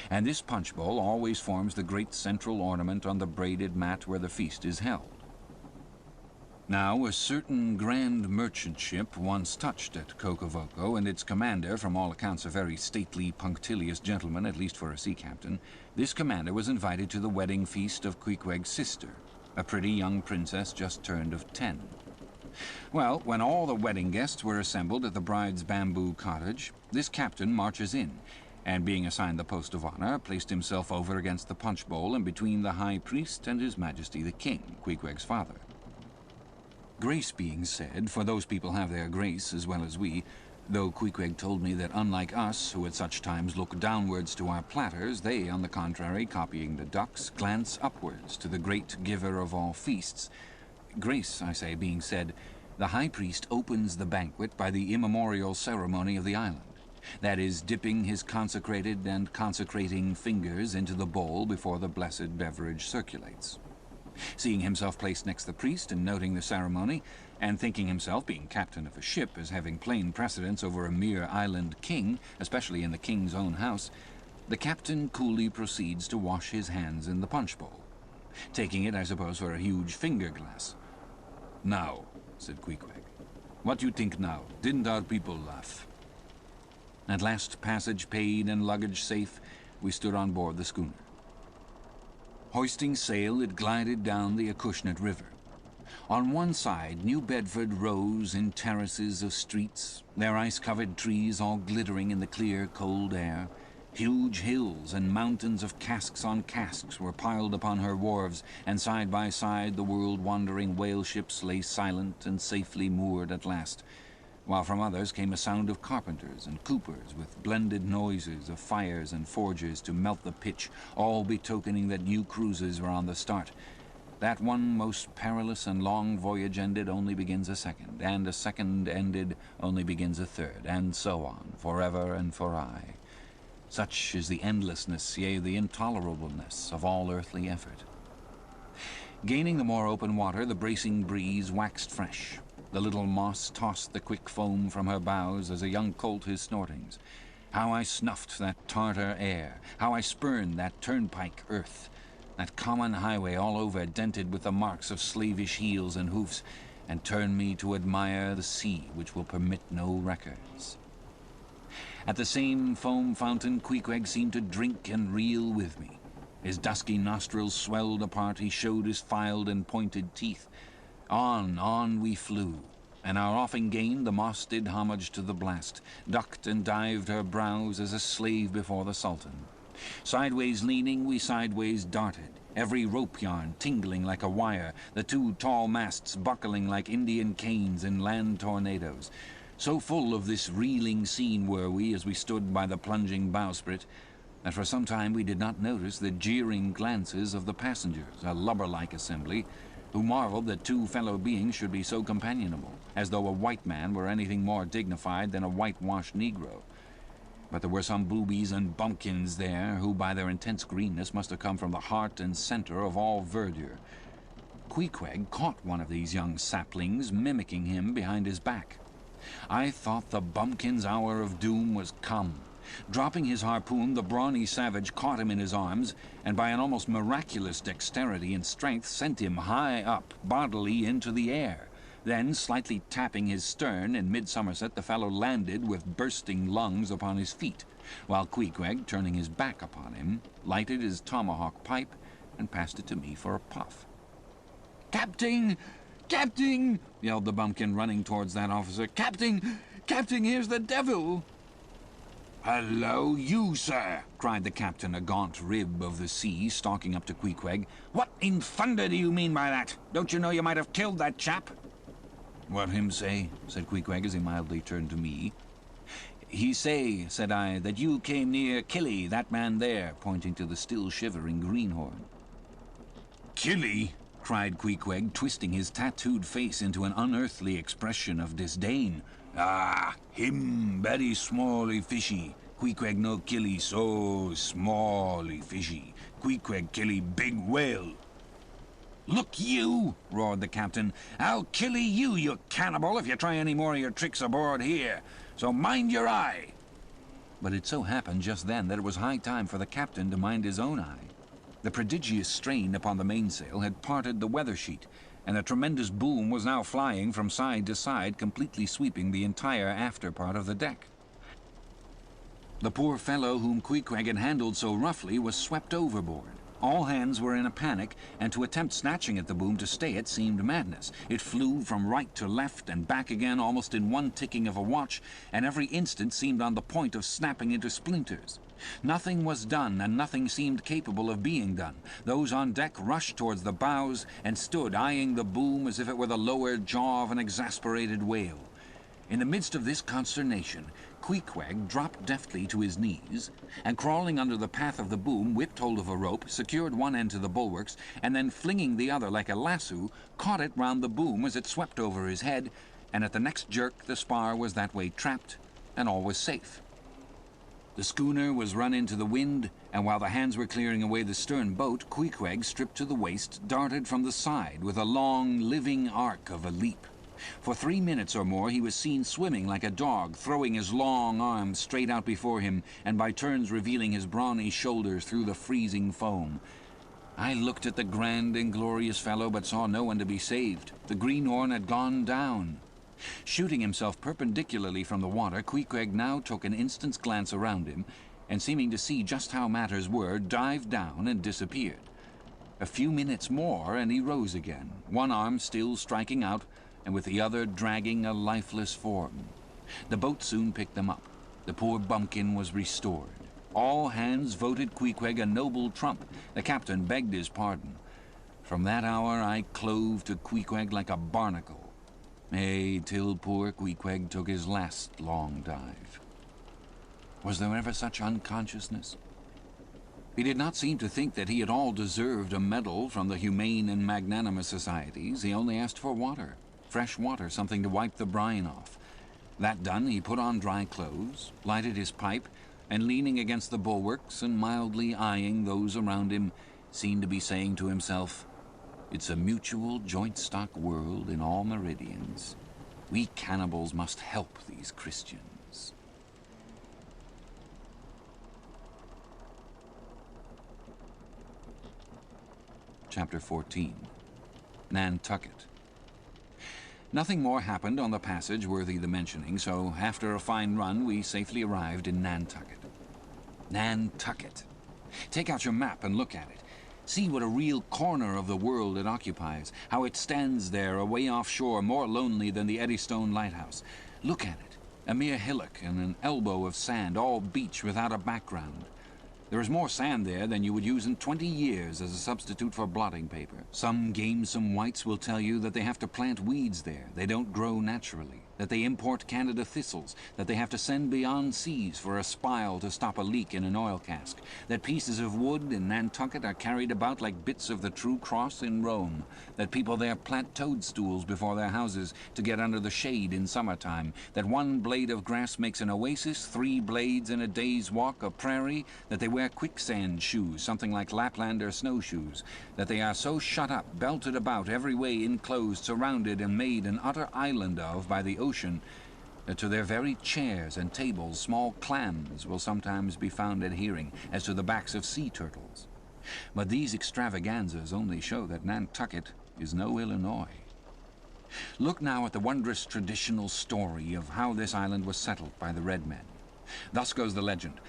and this punch bowl always forms the great central ornament on the braided mat where the feast is held. Now, a certain grand merchant ship once touched at Cocovoco, and its commander, from all accounts a very stately, punctilious gentleman, at least for a sea captain, this commander was invited to the wedding feast of Queequeg's sister, a pretty young princess just turned of 10. Well, when all the wedding guests were assembled at the bride's bamboo cottage, this captain marches in, and being assigned the post of honor, placed himself over against the punch bowl and between the high priest and his majesty the king, Queequeg's father. Grace being said, for those people have their grace as well as we, though Queequeg told me that unlike us, who at such times look downwards to our platters, they, on the contrary, copying the ducks, glance upwards to the great giver of all feasts. Grace, I say, being said, the high priest opens the banquet by the immemorial ceremony of the island, that is, dipping his consecrated and consecrating fingers into the bowl before the blessed beverage circulates. Seeing himself placed next the priest and noting the ceremony, and thinking himself, being captain of a ship, as having plain precedence over a mere island king, especially in the king's own house, the captain coolly proceeds to wash his hands in the punch bowl, taking it, I suppose, for a huge finger-glass. "Now," said Queequeg, "what do you think now? Didn't our people laugh?" At last, passage paid and luggage safe, we stood on board the schooner. Hoisting sail, it glided down the Acushnet River. On one side, New Bedford rose in terraces of streets, their ice-covered trees all glittering in the clear, cold air. Huge hills and mountains of casks on casks were piled upon her wharves, and side by side the world-wandering whale ships lay silent and safely moored at last, while from others came a sound of carpenters and coopers, with blended noises of fires and forges to melt the pitch, all betokening that new cruises were on the start. That one most perilous and long voyage ended only begins a second, and a second ended only begins a third, and so on, forever and for aye. Such is the endlessness, yea, the intolerableness of all earthly effort. Gaining the more open water, the bracing breeze waxed fresh. The little moss tossed the quick foam from her bows as a young colt his snortings. How I snuffed that Tartar air! How I spurned that turnpike earth! That common highway all over dented with the marks of slavish heels and hoofs, and turned me to admire the sea which will permit no records. At the same foam fountain Queequeg seemed to drink and reel with me. His dusky nostrils swelled apart, he showed his filed and pointed teeth. On we flew, and our offing gained, the moss did homage to the blast, ducked and dived her brows as a slave before the Sultan. Sideways leaning, we sideways darted, every rope yarn tingling like a wire, the two tall masts buckling like Indian canes in land tornadoes. So full of this reeling scene were we as we stood by the plunging bowsprit, that for some time we did not notice the jeering glances of the passengers, a lubber-like assembly, who marveled that two fellow beings should be so companionable, as though a white man were anything more dignified than a whitewashed Negro. But there were some boobies and bumpkins there, who by their intense greenness must have come from the heart and center of all verdure. Queequeg caught one of these young saplings, mimicking him behind his back. I thought the bumpkin's hour of doom was come. Dropping his harpoon, the brawny savage caught him in his arms, and by an almost miraculous dexterity and strength sent him high up, bodily into the air. Then, slightly tapping his stern in mid-somerset, the fellow landed with bursting lungs upon his feet, while Queequeg, turning his back upon him, lighted his tomahawk pipe and passed it to me for a puff. "Captain! Captain!" yelled the bumpkin, running towards that officer. "Captain! Captain, here's the devil!" "Hello, you, sir!" cried the captain, a gaunt rib of the sea, stalking up to Queequeg. "What in thunder do you mean by that? Don't you know you might have killed that chap?" "What him say?" said Queequeg as he mildly turned to me. "He say," said I, "that you came near Killy, that man there," pointing to the still shivering greenhorn. "Killy?" cried Queequeg, twisting his tattooed face into an unearthly expression of disdain. "Ah, him very smally fishy. Queequeg no killy so smally fishy. Queequeg killy big whale." "Look you!" roared the captain. "I'll killy you, you cannibal, if you try any more of your tricks aboard here. So mind your eye." But it so happened just then that it was high time for the captain to mind his own eye. The prodigious strain upon the mainsail had parted the weather sheet, and a tremendous boom was now flying from side to side, completely sweeping the entire after part of the deck. The poor fellow whom Queequeg had handled so roughly was swept overboard. All hands were in a panic, and to attempt snatching at the boom to stay it seemed madness. It flew from right to left and back again almost in one ticking of a watch, and every instant seemed on the point of snapping into splinters. Nothing was done, and nothing seemed capable of being done. Those on deck rushed towards the bows and stood eyeing the boom as if it were the lower jaw of an exasperated whale. In the midst of this consternation, Queequeg dropped deftly to his knees, and crawling under the path of the boom, whipped hold of a rope, secured one end to the bulwarks, and then flinging the other like a lasso, caught it round the boom as it swept over his head, and at the next jerk the spar was that way trapped, and all was safe. The schooner was run into the wind, and while the hands were clearing away the stern boat, Queequeg, stripped to the waist, darted from the side with a long, living arc of a leap. For 3 minutes or more he was seen swimming like a dog, throwing his long arms straight out before him, and by turns revealing his brawny shoulders through the freezing foam. I looked at the grand and glorious fellow, but saw no one to be saved. The greenhorn had gone down. Shooting himself perpendicularly from the water, Queequeg now took an instant's glance around him, and seeming to see just how matters were, dived down and disappeared. A few minutes more, and he rose again, one arm still striking out, and with the other dragging a lifeless form. The boat soon picked them up. The poor bumpkin was restored. All hands voted Queequeg a noble trump. The captain begged his pardon. From that hour I clove to Queequeg like a barnacle. Till poor Queequeg took his last long dive. Was there ever such unconsciousness? He did not seem to think that he at all deserved a medal from the humane and magnanimous societies. He only asked for water. Fresh water, something to wipe the brine off. That done, he put on dry clothes, lighted his pipe, and leaning against the bulwarks and mildly eyeing those around him, seemed to be saying to himself, "It's a mutual joint-stock world in all meridians. We cannibals must help these Christians." Chapter 14. Nantucket. Nothing more happened on the passage worthy the mentioning, so after a fine run we safely arrived in Nantucket. Nantucket. Take out your map and look at it. See what a real corner of the world it occupies, how it stands there away offshore, more lonely than the Eddystone Lighthouse. Look at it, a mere hillock and an elbow of sand, all beach without a background. There is more sand there than you would use in 20 years as a substitute for blotting paper. Some gamesome whites will tell you that they have to plant weeds there. They don't grow naturally. that they import Canada thistles, that they have to send beyond seas for a spile to stop a leak in an oil cask, that pieces of wood in Nantucket are carried about like bits of the true cross in Rome, that people there plant toadstools before their houses to get under the shade in summertime, that one blade of grass makes an oasis, 3 blades in a day's walk, a prairie, that they wear quicksand shoes, something like Laplander snowshoes, that they are so shut up, belted about, every way enclosed, surrounded, and made an utter island of by the ocean, that to their very chairs and tables small clams will sometimes be found adhering, as to the backs of sea turtles. But these extravaganzas only show that Nantucket is no Illinois. Look now at the wondrous traditional story of how this island was settled by the red men. Thus goes the legend.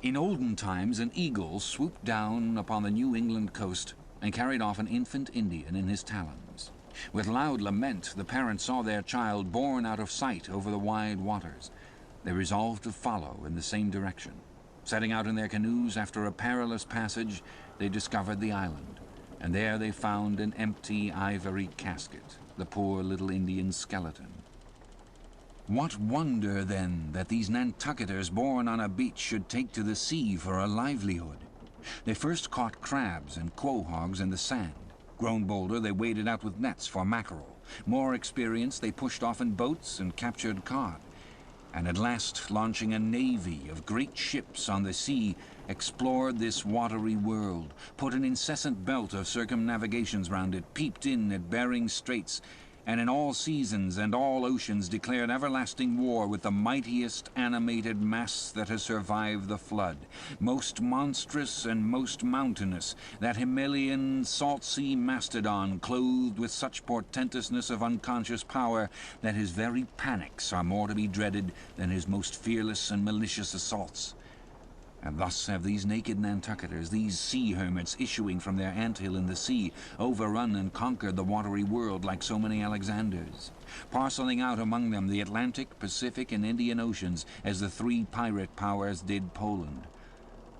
In olden times an eagle swooped down upon the New England coast and carried off an infant Indian in his talons. With loud lament, the parents saw their child borne out of sight over the wide waters. They resolved to follow in the same direction. Setting out in their canoes after a perilous passage, they discovered the island, and there they found an empty ivory casket, the poor little Indian skeleton. What wonder, then, that these Nantucketers born on a beach should take to the sea for a livelihood? They first caught crabs and quahogs in the sand. Grown bolder, they waded out with nets for mackerel. More experienced, they pushed off in boats and captured cod. And at last, launching a navy of great ships on the sea, explored this watery world, put an incessant belt of circumnavigations round it, peeped in at Bering Straits, and in all seasons and all oceans declared everlasting war with the mightiest animated mass that has survived the flood, most monstrous and most mountainous, that Himalayan salt-sea mastodon, clothed with such portentousness of unconscious power that his very panics are more to be dreaded than his most fearless and malicious assaults. And thus have these naked Nantucketers, these sea hermits issuing from their anthill in the sea, overrun and conquered the watery world like so many Alexanders, parceling out among them the Atlantic, Pacific, and Indian Oceans as the 3 pirate powers did Poland.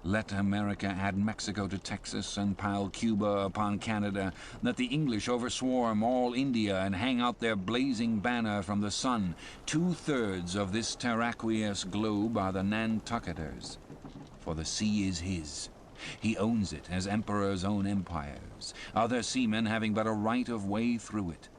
Let America add Mexico to Texas and pile Cuba upon Canada. Let the English overswarm all India and hang out their blazing banner from the sun. 2/3 of this terraqueous globe are the Nantucketers. For the sea is his. He owns it as emperors own empires, other seamen having but a right of way through it.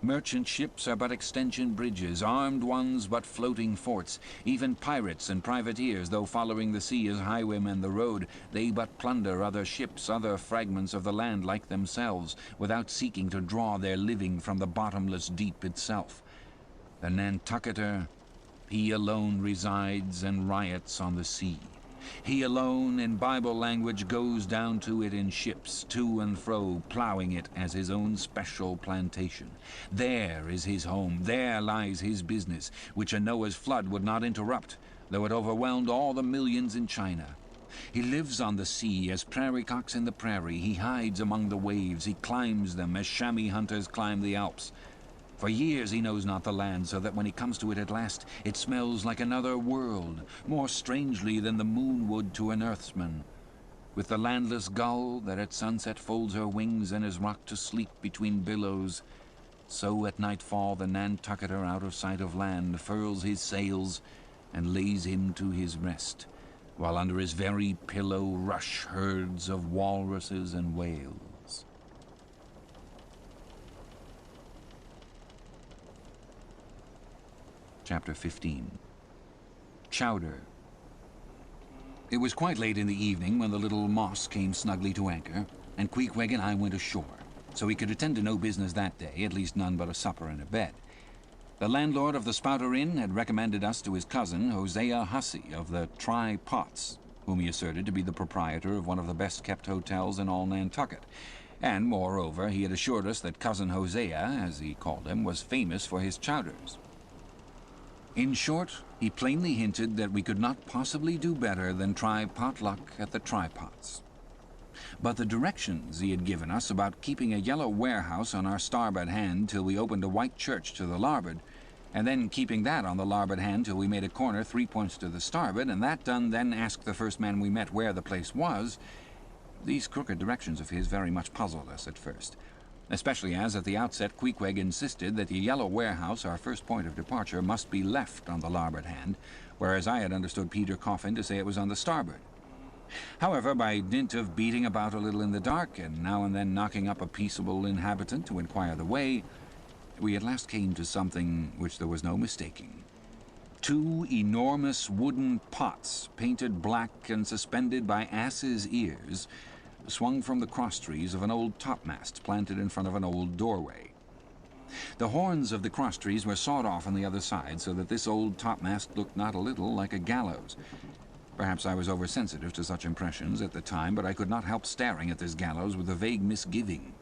Merchant ships are but extension bridges, armed ones but floating forts. Even pirates and privateers, though following the sea as highwaymen the road, they but plunder other ships, other fragments of the land like themselves, without seeking to draw their living from the bottomless deep itself. The Nantucketer, he alone resides and riots on the sea. He alone, in Bible language, goes down to it in ships, to and fro, plowing it as his own special plantation. There is his home, there lies his business, which a Noah's flood would not interrupt, though it overwhelmed all the millions in China. He lives on the sea as prairie cocks in the prairie. He hides among the waves. He climbs them as chamois hunters climb the Alps. For years he knows not the land, so that when he comes to it at last, it smells like another world, more strangely than the moon would to an earthsman. With the landless gull that at sunset folds her wings and is rocked to sleep between billows, so at nightfall the Nantucketer out of sight of land furls his sails and lays him to his rest, while under his very pillow rush herds of walruses and whales. Chapter 15. Chowder. It was quite late in the evening when the little Moss came snugly to anchor, and Queequeg and I went ashore, so we could attend to no business that day, at least none but a supper and a bed. The landlord of the Spouter Inn had recommended us to his cousin, Hosea Hussey, of the Tri-Pots, whom he asserted to be the proprietor of one of the best-kept hotels in all Nantucket, and, moreover, he had assured us that Cousin Hosea, as he called him, was famous for his chowders. In short, he plainly hinted that we could not possibly do better than try potluck at the Tri-Pots. But the directions he had given us about keeping a yellow warehouse on our starboard hand till we opened a white church to the larboard, and then keeping that on the larboard hand till we made a corner 3 points to the starboard, and that done, then asked the first man we met where the place was, these crooked directions of his very much puzzled us at first. especially as at the outset Queequeg insisted that the yellow warehouse, our first point of departure, must be left on the larboard hand, whereas I had understood Peter Coffin to say it was on the starboard. However, by dint of beating about a little in the dark, and now and then knocking up a peaceable inhabitant to inquire the way, we at last came to something which there was no mistaking. 2 enormous wooden pots, painted black and suspended by asses' ears, swung from the crosstrees of an old topmast planted in front of an old doorway. The horns of the crosstrees were sawed off on the other side, so that this old topmast looked not a little like a gallows. Perhaps I was oversensitive to such impressions at the time, but I could not help staring at this gallows with a vague misgiving.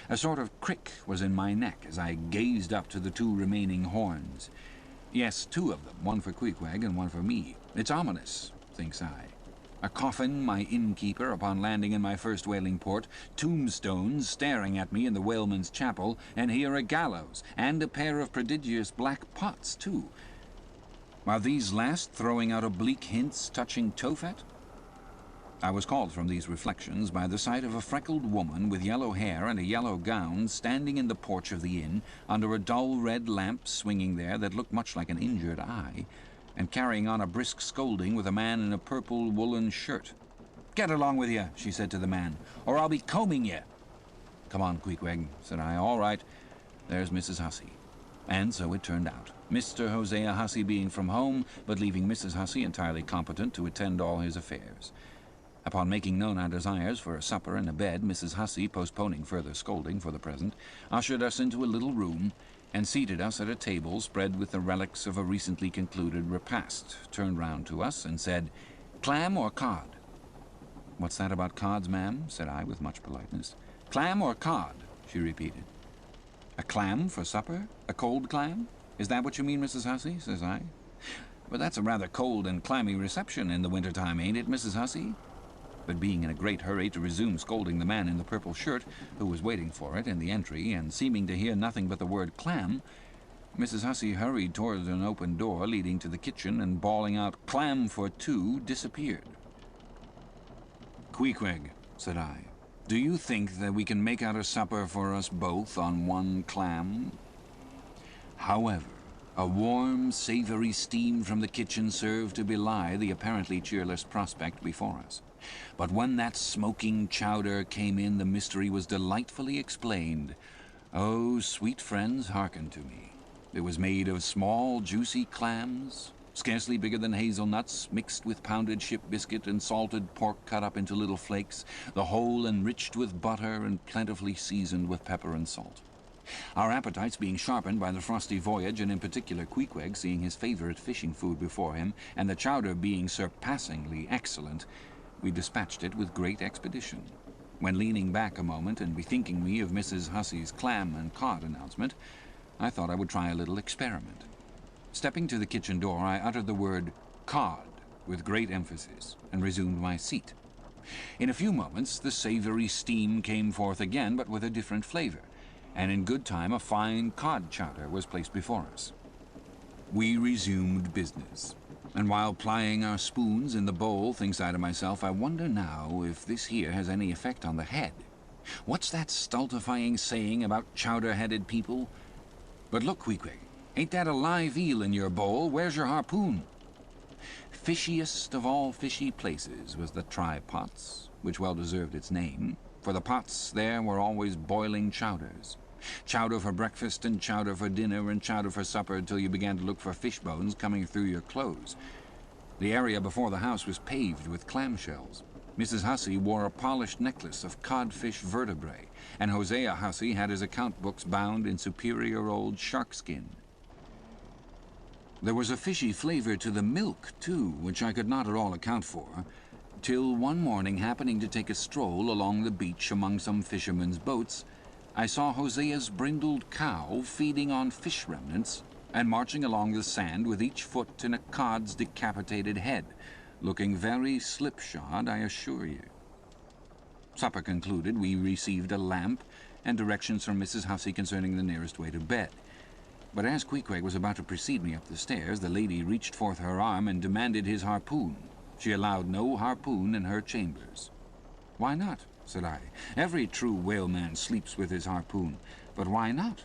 A sort of crick was in my neck as I gazed up to the 2 remaining horns. Yes, 2 of them, one for Queequeg and one for me. It's ominous, thinks I. A coffin, my innkeeper, upon landing in my first whaling port, tombstones staring at me in the whaleman's chapel, and here a gallows, and a pair of prodigious black pots, too. Are these last throwing out oblique hints touching Tophet? I was called from these reflections by the sight of a freckled woman with yellow hair and a yellow gown standing in the porch of the inn, under a dull red lamp swinging there that looked much like an injured eye, and carrying on a brisk scolding with a man in a purple woolen shirt. "Get along with you," she said to the man, "or I'll be combing you." "Come on, Queequeg," said I. "All right. There's Mrs. Hussey." And so it turned out, Mr. Hosea Hussey being from home, but leaving Mrs. Hussey entirely competent to attend all his affairs. Upon making known our desires for a supper and a bed, Mrs. Hussey, postponing further scolding for the present, ushered us into a little room, and seated us at a table spread with the relics of a recently concluded repast, turned round to us, and said, "Clam or cod?" "What's that about cods, ma'am?" said I with much politeness. "Clam or cod?" she repeated. "A clam for supper? A cold clam? Is that what you mean, Mrs. Hussey?" says I. "But that's a rather cold and clammy reception in the winter-time, ain't it, Mrs. Hussey?" But being in a great hurry to resume scolding the man in the purple shirt, who was waiting for it in the entry, and seeming to hear nothing but the word clam, Mrs. Hussey hurried towards an open door leading to the kitchen, and bawling out, "Clam for 2, disappeared. "Queequeg," said I, "do you think that we can make out a supper for us both on 1 clam?" However, a warm, savory steam from the kitchen served to belie the apparently cheerless prospect before us. But when that smoking chowder came in, the mystery was delightfully explained. Oh, sweet friends, hearken to me. It was made of small, juicy clams, scarcely bigger than hazelnuts, mixed with pounded ship biscuit and salted pork cut up into little flakes, the whole enriched with butter and plentifully seasoned with pepper and salt. Our appetites being sharpened by the frosty voyage, and in particular Queequeg seeing his favorite fishing food before him, and the chowder being surpassingly excellent, we dispatched it with great expedition, when, leaning back a moment and bethinking me of Mrs. Hussey's clam and cod announcement, I thought I would try a little experiment. Stepping to the kitchen door, I uttered the word "cod" with great emphasis, and resumed my seat. In a few moments the savory steam came forth again, but with a different flavor, and in good time a fine cod chowder was placed before us. We resumed business. And while plying our spoons in the bowl, thinks I to myself, I wonder now if this here has any effect on the head. What's that stultifying saying about chowder-headed people? But look, Queequeg, ain't that a live eel in your bowl? Where's your harpoon? Fishiest of all fishy places was the try-pots, which well deserved its name, for the pots there were always boiling chowders. Chowder for breakfast, and chowder for dinner, and chowder for supper, till you began to look for fish bones coming through your clothes. The area before the house was paved with clamshells. Mrs. Hussey wore a polished necklace of codfish vertebrae, and Hosea Hussey had his account books bound in superior old sharkskin. There was a fishy flavor to the milk, too, which I could not at all account for, till one morning, happening to take a stroll along the beach among some fishermen's boats, I saw Hosea's brindled cow feeding on fish remnants and marching along the sand with each foot in a cod's decapitated head, looking very slipshod, I assure you. Supper concluded, we received a lamp and directions from Mrs. Hussey concerning the nearest way to bed. But as Queequeg was about to precede me up the stairs, the lady reached forth her arm and demanded his harpoon. She allowed no harpoon in her chambers. "Why not?" said I. "Every true whaleman sleeps with his harpoon. But why not?"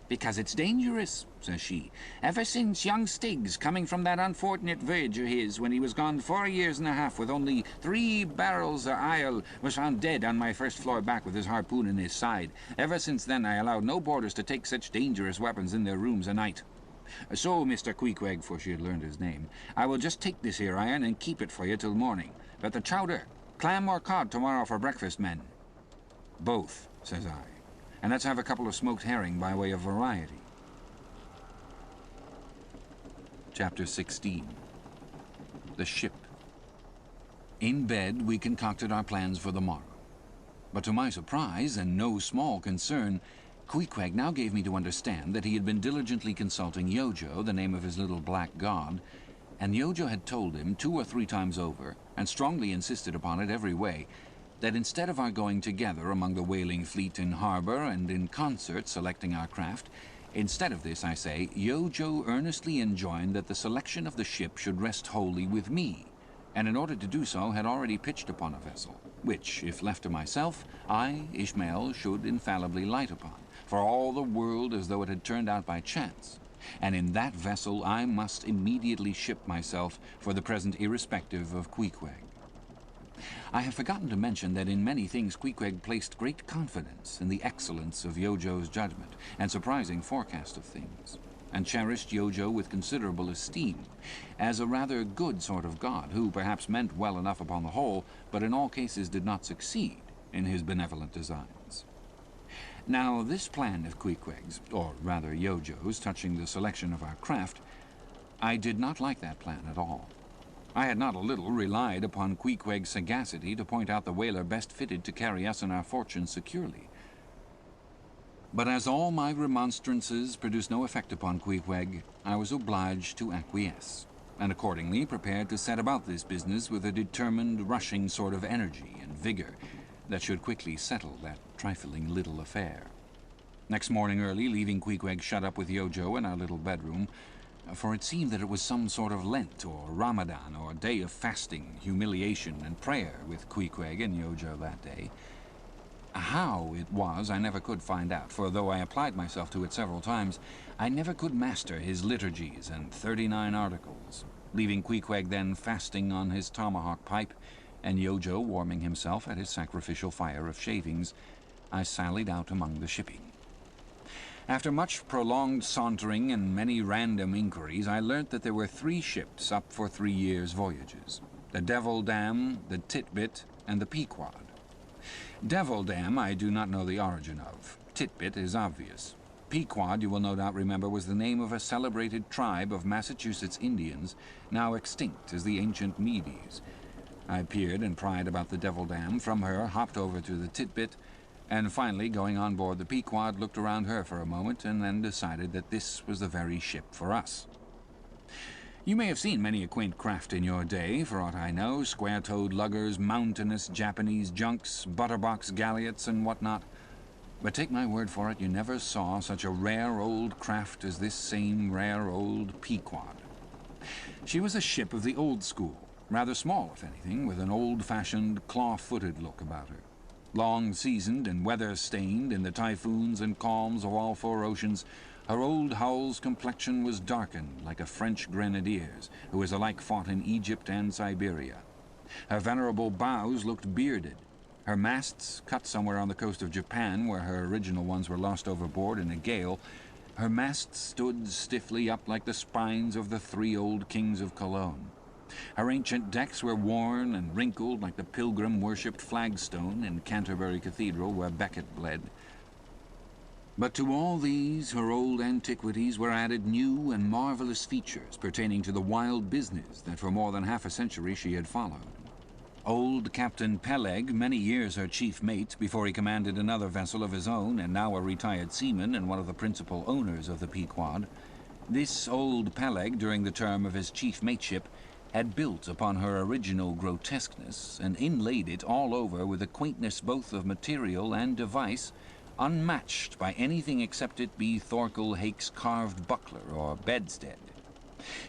"Because it's dangerous," says she. "Ever since young Stiggs, coming from that unfortunate voyage of his, when he was gone 4 years and a half with only 3 barrels of ile, was found dead on my first floor back with his harpoon in his side. Ever since then I allowed no boarders to take such dangerous weapons in their rooms a night. So, Mr. Queequeg," for she had learned his name, "I will just take this here iron and keep it for you till morning. But the chowder, clam or cod tomorrow for breakfast, men?" "Both," says I. "And let's have a couple of smoked herring by way of variety." Chapter 16. The Ship. In bed, we concocted our plans for the morrow. But to my surprise, and no small concern, Queequeg now gave me to understand that he had been diligently consulting Yojo, the name of his little black god, and Yojo had told him 2 or 3 times over, and strongly insisted upon it every way, that instead of our going together among the whaling fleet in harbor and in concert selecting our craft, instead of this, I say, Yojo earnestly enjoined that the selection of the ship should rest wholly with me, and in order to do so had already pitched upon a vessel, which, if left to myself, I, Ishmael, should infallibly light upon, for all the world as though it had turned out by chance, and in that vessel I must immediately ship myself, for the present irrespective of Queequeg. I have forgotten to mention that in many things Queequeg placed great confidence in the excellence of Yojo's judgment and surprising forecast of things, and cherished Yojo with considerable esteem, as a rather good sort of god, who perhaps meant well enough upon the whole, but in all cases did not succeed in his benevolent designs. Now this plan of Queequeg's, or rather Yojo's, touching the selection of our craft, I did not like that plan at all. I had not a little relied upon Queequeg's sagacity to point out the whaler best fitted to carry us and our fortunes securely. But as all my remonstrances produced no effect upon Queequeg, I was obliged to acquiesce, and accordingly prepared to set about this business with a determined, rushing sort of energy and vigor that should quickly settle that trifling little affair. Next morning early, leaving Queequeg shut up with Yojo in our little bedroom, for it seemed that it was some sort of Lent or Ramadan or day of fasting, humiliation, and prayer with Queequeg and Yojo that day. How it was I never could find out, for though I applied myself to it several times, I never could master his liturgies and 39 articles. Leaving Queequeg then fasting on his tomahawk pipe, and Yojo warming himself at his sacrificial fire of shavings, I sallied out among the shipping. After much prolonged sauntering and many random inquiries, I learnt that there were 3 ships up for 3 years' voyages: the Devil Dam, the Titbit, and the Pequod. Devil Dam I do not know the origin of. Titbit is obvious. Pequod, you will no doubt remember, was the name of a celebrated tribe of Massachusetts Indians, now extinct as the ancient Medes. I peered and pried about the Devil Dam, from her hopped over to the Titbit, and finally, going on board the Pequod, looked around her for a moment, and then decided that this was the very ship for us. You may have seen many a quaint craft in your day, for aught I know, square-toed luggers, mountainous Japanese junks, butterbox galliots, and what-not. But take my word for it, you never saw such a rare old craft as this same rare old Pequod. She was a ship of the old school, rather small, if anything, with an old-fashioned, claw-footed look about her. Long-seasoned and weather-stained in the typhoons and calms of all 4 oceans, her old hull's complexion was darkened like a French grenadier's, who has alike fought in Egypt and Siberia. Her venerable bows looked bearded. Her masts, cut somewhere on the coast of Japan, where her original ones were lost overboard in a gale, her masts stood stiffly up like the spines of the 3 old kings of Cologne. Her ancient decks were worn and wrinkled like the pilgrim-worshipped flagstone in Canterbury Cathedral where Becket bled. But to all these, her old antiquities, were added new and marvelous features pertaining to the wild business that for more than half a century she had followed. Old Captain Peleg, many years her chief mate before he commanded another vessel of his own, and now a retired seaman and one of the principal owners of the Pequod, this old Peleg, during the term of his chief mateship, had built upon her original grotesqueness and inlaid it all over with a quaintness both of material and device unmatched by anything except it be Thorkel Hake's carved buckler or bedstead.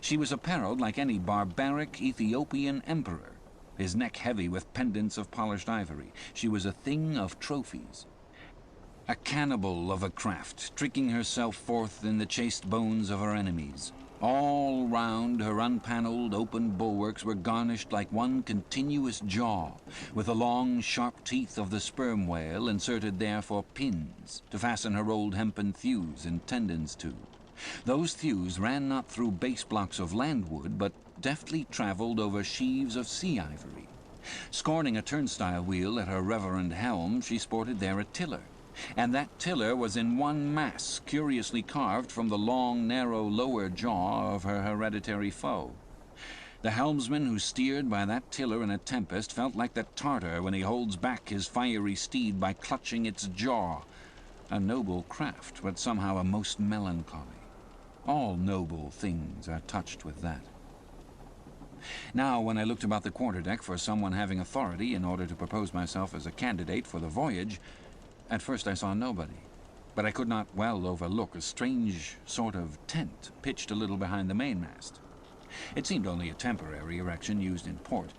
She was apparelled like any barbaric Ethiopian emperor, his neck heavy with pendants of polished ivory. She was a thing of trophies. A cannibal of a craft, tricking herself forth in the chaste bones of her enemies. All round her unpanelled, open bulwarks were garnished like one continuous jaw, with the long, sharp teeth of the sperm whale inserted there for pins, to fasten her old hempen thews and tendons to. Those thews ran not through base blocks of landwood, but deftly travelled over sheaves of sea ivory. Scorning a turnstile wheel at her reverend helm, she sported there a tiller, and that tiller was in one mass, curiously carved from the long, narrow lower jaw of her hereditary foe. The helmsman who steered by that tiller in a tempest felt like the Tartar when he holds back his fiery steed by clutching its jaw. A noble craft, but somehow a most melancholy. All noble things are touched with that. Now, when I looked about the quarterdeck for someone having authority in order to propose myself as a candidate for the voyage, at first I saw nobody, but I could not well overlook a strange sort of tent pitched a little behind the mainmast. It seemed only a temporary erection used in port.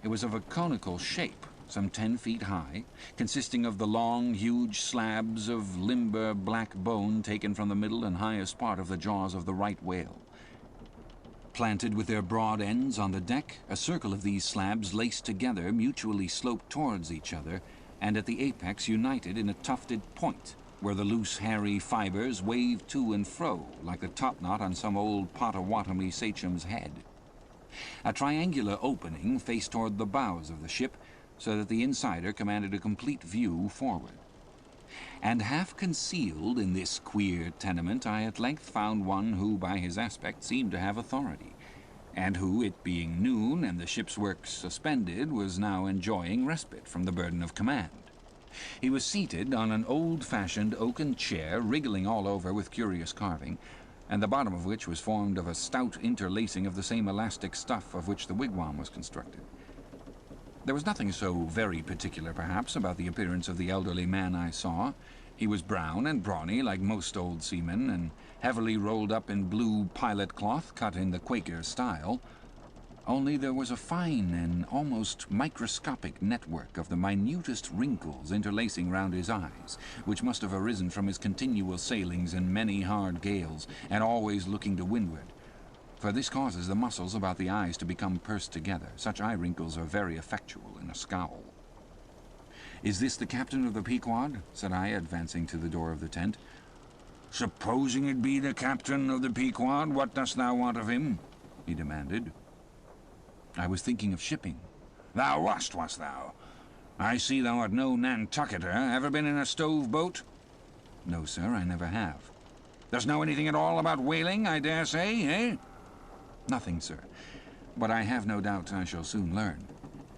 It was of a conical shape, some 10 feet high, consisting of the long, huge slabs of limber black bone taken from the middle and highest part of the jaws of the right whale. Planted with their broad ends on the deck, a circle of these slabs laced together mutually sloped towards each other, and at the apex united in a tufted point, where the loose, hairy fibers waved to and fro like the topknot on some old Potawatomi sachem's head. A triangular opening faced toward the bows of the ship, so that the insider commanded a complete view forward. And half concealed in this queer tenement, I at length found one who, by his aspect, seemed to have authority, and who, it being noon and the ship's works suspended, was now enjoying respite from the burden of command. He was seated on an old-fashioned oaken chair, wriggling all over with curious carving, and the bottom of which was formed of a stout interlacing of the same elastic stuff of which the wigwam was constructed. There was nothing so very particular, perhaps, about the appearance of the elderly man I saw. He was brown and brawny, like most old seamen, and heavily rolled up in blue pilot cloth cut in the Quaker style. Only there was a fine and almost microscopic network of the minutest wrinkles interlacing round his eyes, which must have arisen from his continual sailings in many hard gales, and always looking to windward. For this causes the muscles about the eyes to become pursed together. Such eye wrinkles are very effectual in a scowl. "Is this the captain of the Pequod?" said I, advancing to the door of the tent. "Supposing it be the captain of the Pequod, what dost thou want of him?" he demanded. "I was thinking of shipping." "Thou wast thou? I see thou art no Nantucketer. Ever been in a stove boat?" "No, sir, I never have." "Dost know anything at all about whaling, I dare say, eh?" "Nothing, sir, but I have no doubt I shall soon learn.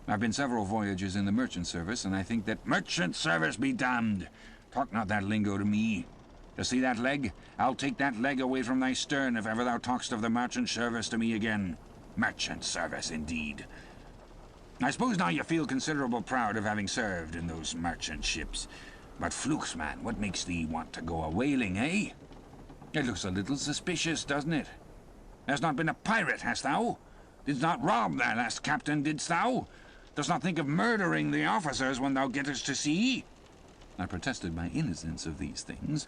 I've been several voyages in the merchant service, and I think that—" "Merchant service be damned! Talk not that lingo to me. To see that leg? I'll take that leg away from thy stern if ever thou talkst of the merchant service to me again. Merchant service, indeed. I suppose now you feel considerable proud of having served in those merchant ships. But flukes, man, what makes thee want to go a-whaling, eh? It looks a little suspicious, doesn't it? Hast not been a pirate, hast thou? Didst not rob thy last captain, didst thou? Dost not think of murdering the officers when thou gettest to sea?" I protested my innocence of these things.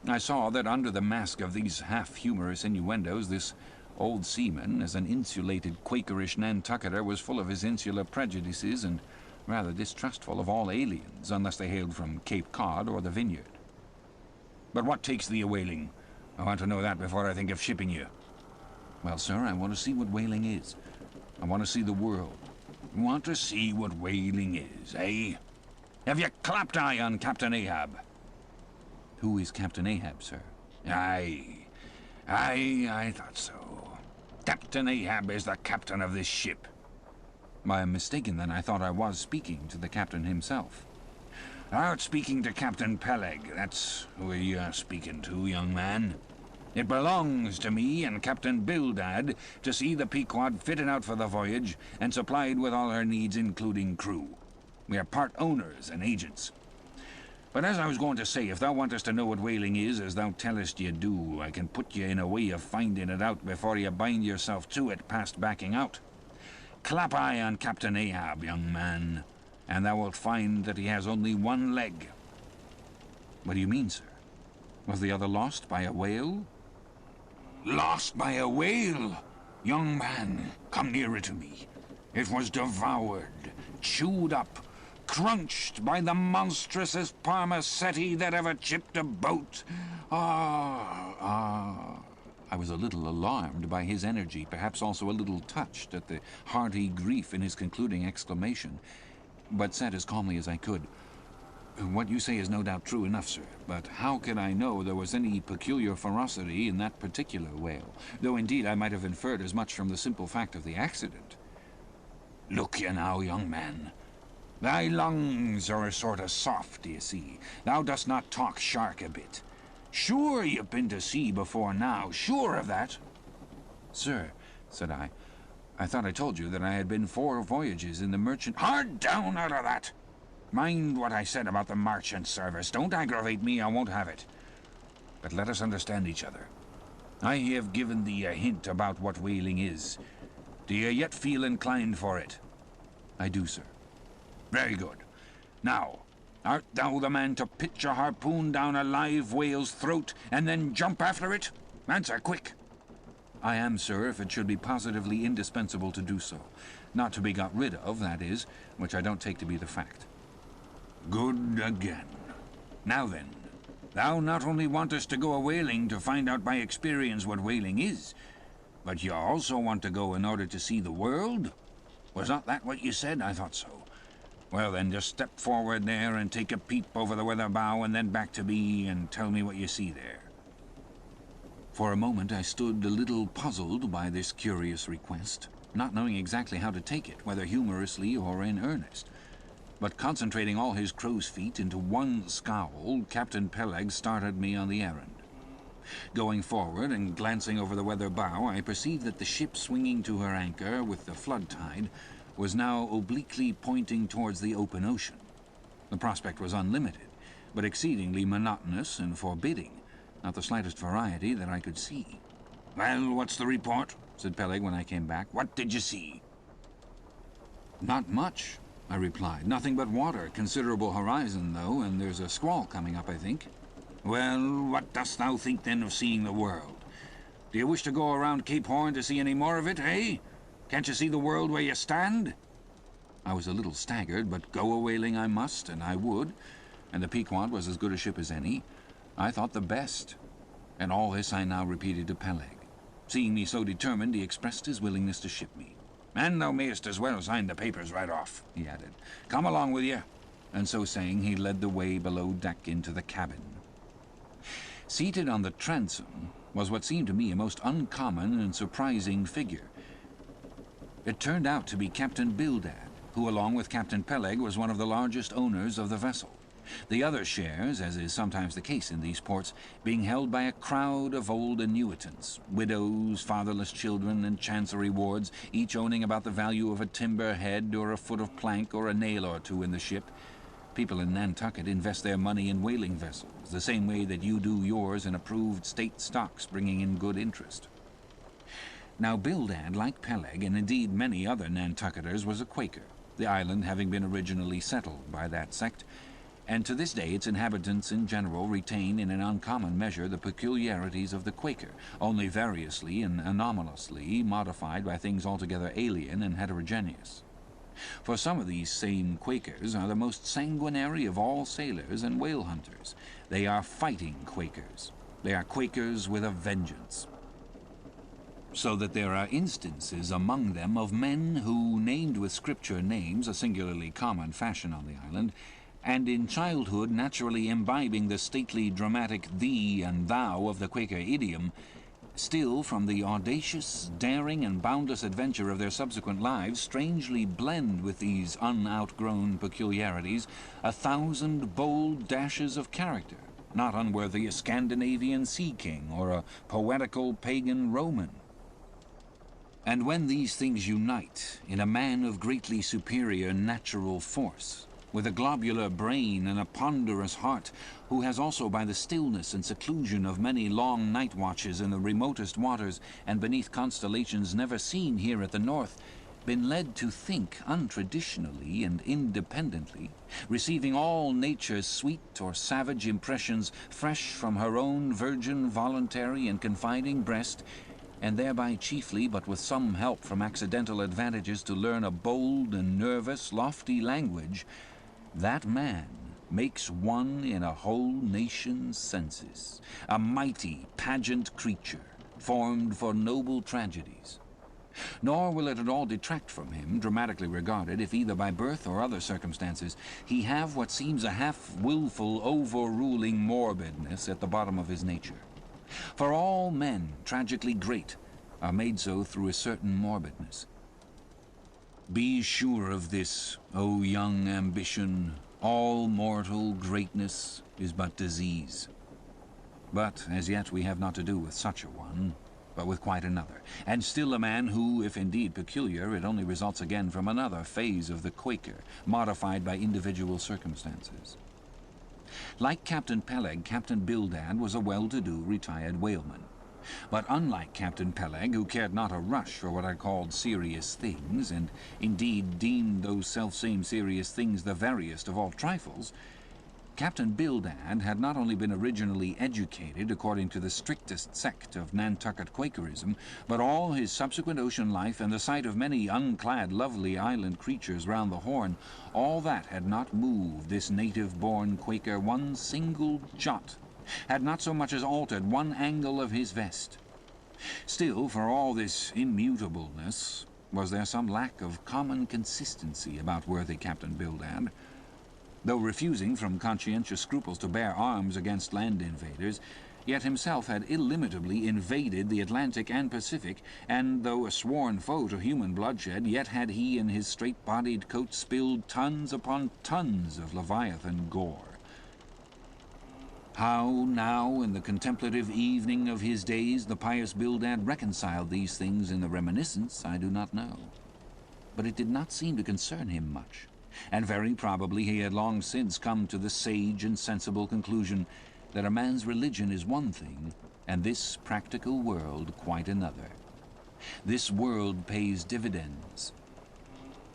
I saw that under the mask of these half-humorous innuendos, this old seaman, as an insulated Quakerish Nantucketer, was full of his insular prejudices and rather distrustful of all aliens, unless they hailed from Cape Cod or the Vineyard. "But what takes thee a-whaling? I want to know that before I think of shipping you." "Well, sir, I want to see what whaling is. I want to see the world." "Want to see what whaling is, eh? Have you clapped eye on Captain Ahab?" "Who is Captain Ahab, sir?" Aye, I thought so. Captain Ahab is the captain of this ship." "I am mistaken, then. I thought I was speaking to the captain himself." "Art speaking to Captain Peleg. That's who you're speaking to, young man. It belongs to me and Captain Bildad to see the Pequod fitted out for the voyage and supplied with all her needs, including crew. We are part owners and agents. But as I was going to say, if thou wantest to know what whaling is, as thou tellest you do, I can put you in a way of finding it out before you bind yourself to it past backing out. clap eye on Captain Ahab, young man, and thou wilt find that he has only one leg. What do you mean, sir? Was the other lost by a whale? Lost by a whale? Young man, come nearer to me. It was devoured, chewed up, crunched by the monstrousest parmacetti that ever chipped a boat. I was a little alarmed by his energy, perhaps also a little touched at the hearty grief in his concluding exclamation, but said as calmly as I could, "What you say is no doubt true enough, sir, but how could I know there was any peculiar ferocity in that particular whale, though indeed I might have inferred as much from the simple fact of the accident." Look ye now, young man. Thy lungs are a sort of soft, d'ye see. Thou dost not talk shark a bit. Sure you've been to sea before now, sure of that? "Sir," said I thought I told you that I had been 4 voyages in the merchant—" Hard down out of that! Mind what I said about the merchant service. Don't aggravate me, I won't have it. But let us understand each other. I have given thee a hint about what whaling is. Do you yet feel inclined for it? "I do, sir." Very good. Now, art thou the man to pitch a harpoon down a live whale's throat and then jump after it? Answer quick. "I am, sir, if it should be positively indispensable to do so. Not to be got rid of, that is, which I don't take to be the fact." Good again. Now then, thou not only wantest to go a-whaling to find out by experience what whaling is, but you also want to go in order to see the world? Was not that what you said? I thought so. Well then, just step forward there and take a peep over the weather bow and then back to me and tell me what you see there. For a moment I stood a little puzzled by this curious request, not knowing exactly how to take it, whether humorously or in earnest. But concentrating all his crow's feet into one scowl, Captain Peleg started me on the errand. Going forward and glancing over the weather bow, I perceived that the ship swinging to her anchor with the flood tide was now obliquely pointing towards the open ocean. The prospect was unlimited, but exceedingly monotonous and forbidding, not the slightest variety that I could see. "Well, what's the report?" said Peleg when I came back. "What did you see?" "Not much," I replied. "Nothing but water. Considerable horizon, though, and there's a squall coming up, I think." "Well, what dost thou think, then, of seeing the world? Do you wish to go around Cape Horn to see any more of it, eh? Can't you see the world where you stand?" I was a little staggered, but go a-whaling I must, and I would, and the Pequod was as good a ship as any. I thought the best, and all this I now repeated to Peleg. Seeing me so determined, he expressed his willingness to ship me. "And thou mayest as well sign the papers right off," he added. "Come along with you." And so saying, he led the way below deck into the cabin. Seated on the transom was what seemed to me a most uncommon and surprising figure. It turned out to be Captain Bildad, who, along with Captain Peleg, was one of the largest owners of the vessel. The other shares, as is sometimes the case in these ports, being held by a crowd of old annuitants, widows, fatherless children, and chancery wards, each owning about the value of a timber head or a foot of plank or a nail or two in the ship. People in Nantucket invest their money in whaling vessels, the same way that you do yours in approved state stocks bringing in good interest. Now Bildad, like Peleg, and indeed many other Nantucketers, was a Quaker, the island having been originally settled by that sect, and to this day its inhabitants in general retain in an uncommon measure the peculiarities of the Quaker, only variously and anomalously modified by things altogether alien and heterogeneous. For some of these same Quakers are the most sanguinary of all sailors and whale hunters. They are fighting Quakers. They are Quakers with a vengeance. So that there are instances among them of men who, named with scripture names, a singularly common fashion on the island, and in childhood naturally imbibing the stately, dramatic thee and thou of the Quaker idiom, still, from the audacious, daring, and boundless adventure of their subsequent lives, strangely blend with these unoutgrown peculiarities 1,000 bold dashes of character, not unworthy a Scandinavian sea king or a poetical pagan Roman. And when these things unite in a man of greatly superior natural force, with a globular brain and a ponderous heart, who has also by the stillness and seclusion of many long night watches in the remotest waters and beneath constellations never seen here at the north, been led to think untraditionally and independently, receiving all nature's sweet or savage impressions fresh from her own virgin, voluntary, and confiding breast, and thereby chiefly, but with some help from accidental advantages, to learn a bold and nervous, lofty language, that man makes one in a whole nation's census, a mighty, pageant creature, formed for noble tragedies. Nor will it at all detract from him, dramatically regarded, if either by birth or other circumstances he have what seems a half-willful, overruling morbidness at the bottom of his nature. For all men tragically great are made so through a certain morbidness. Be sure of this, O young ambition, all mortal greatness is but disease. But as yet we have not to do with such a one, but with quite another, and still a man who, if indeed peculiar, it only results again from another phase of the Quaker, modified by individual circumstances. Like Captain Peleg, Captain Bildad was a well-to-do retired whaleman. But unlike Captain Peleg, who cared not a rush for what I called serious things, and indeed deemed those selfsame serious things the veriest of all trifles, Captain Bildad had not only been originally educated according to the strictest sect of Nantucket Quakerism, but all his subsequent ocean life and the sight of many unclad lovely island creatures round the Horn, all that had not moved this native-born Quaker one single jot, had not so much as altered one angle of his vest. Still, for all this immutableness, was there some lack of common consistency about worthy Captain Bildad. Though refusing from conscientious scruples to bear arms against land invaders, yet himself had illimitably invaded the Atlantic and Pacific, and though a sworn foe to human bloodshed, yet had he in his straight-bodied coat spilled tons upon tons of Leviathan gore. How now, in the contemplative evening of his days, the pious Bildad reconciled these things in the reminiscence, I do not know. But it did not seem to concern him much, and very probably he had long since come to the sage and sensible conclusion that a man's religion is one thing, and this practical world quite another. This world pays dividends.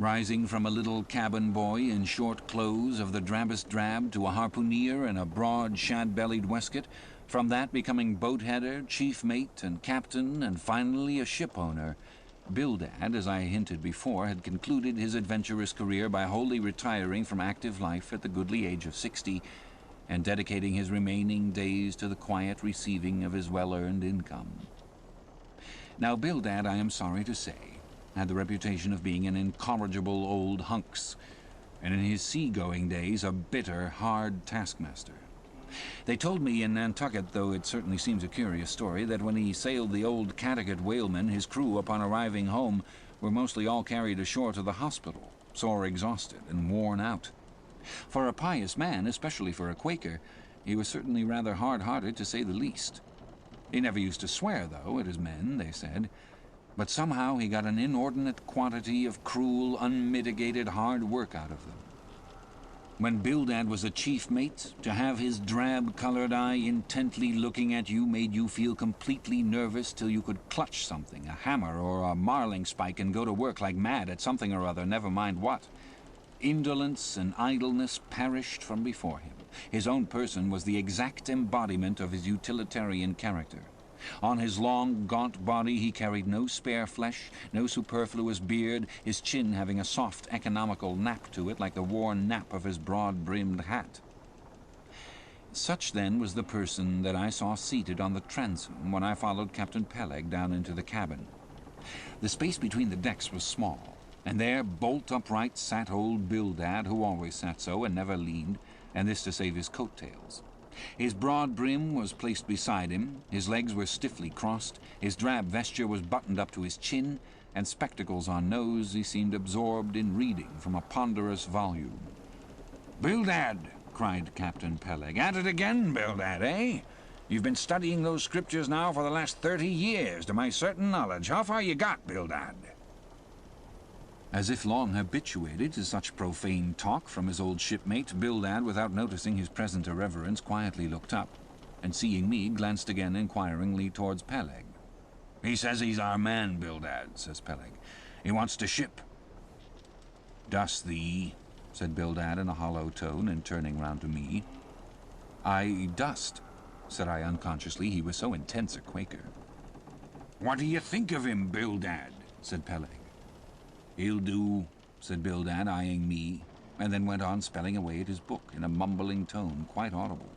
Rising from a little cabin boy in short clothes of the drabbest drab to a harpooneer in a broad shad-bellied waistcoat, from that becoming boat-header, chief mate, and captain, and finally a ship-owner, Bildad, as I hinted before, had concluded his adventurous career by wholly retiring from active life at the goodly age of 60, and dedicating his remaining days to the quiet receiving of his well-earned income. Now Bildad, I am sorry to say, had the reputation of being an incorrigible old hunks, and in his sea-going days a bitter, hard taskmaster. They told me in Nantucket, though it certainly seems a curious story, that when he sailed the old Cattegat whaleman, his crew, upon arriving home, were mostly all carried ashore to the hospital, sore exhausted and worn out. For a pious man, especially for a Quaker, he was certainly rather hard-hearted, to say the least. He never used to swear, though, at his men, they said, but somehow he got an inordinate quantity of cruel, unmitigated hard work out of them. When Bildad was a chief mate, to have his drab-colored eye intently looking at you made you feel completely nervous till you could clutch something, a hammer or a marling spike, and go to work like mad at something or other, never mind what. Indolence and idleness perished from before him. His own person was the exact embodiment of his utilitarian character. On his long, gaunt body he carried no spare flesh, no superfluous beard, his chin having a soft, economical nap to it like the worn nap of his broad-brimmed hat. Such, then, was the person that I saw seated on the transom when I followed Captain Peleg down into the cabin. The space between the decks was small, and there, bolt upright, sat old Bildad, who always sat so and never leaned, and this to save his coat-tails. His broad brim was placed beside him, his legs were stiffly crossed, his drab vesture was buttoned up to his chin, and spectacles on nose, he seemed absorbed in reading from a ponderous volume. "Bildad!" cried Captain Peleg. "At it again, Bildad, eh? You've been studying those scriptures now for the last 30 years, to my certain knowledge. How far you got, Bildad?" As if long habituated to such profane talk from his old shipmate, Bildad, without noticing his present irreverence, quietly looked up, and seeing me, glanced again inquiringly towards Peleg. "He says he's our man, Bildad," says Peleg. He wants to ship. Dost thee? Said Bildad in a hollow tone, and turning round to me. I dust, said I unconsciously. He was so intense a Quaker. What do you think of him, Bildad? Said Peleg. He'll do, said Bildad, eyeing me, and then went on spelling away at his book in a mumbling tone, quite audible.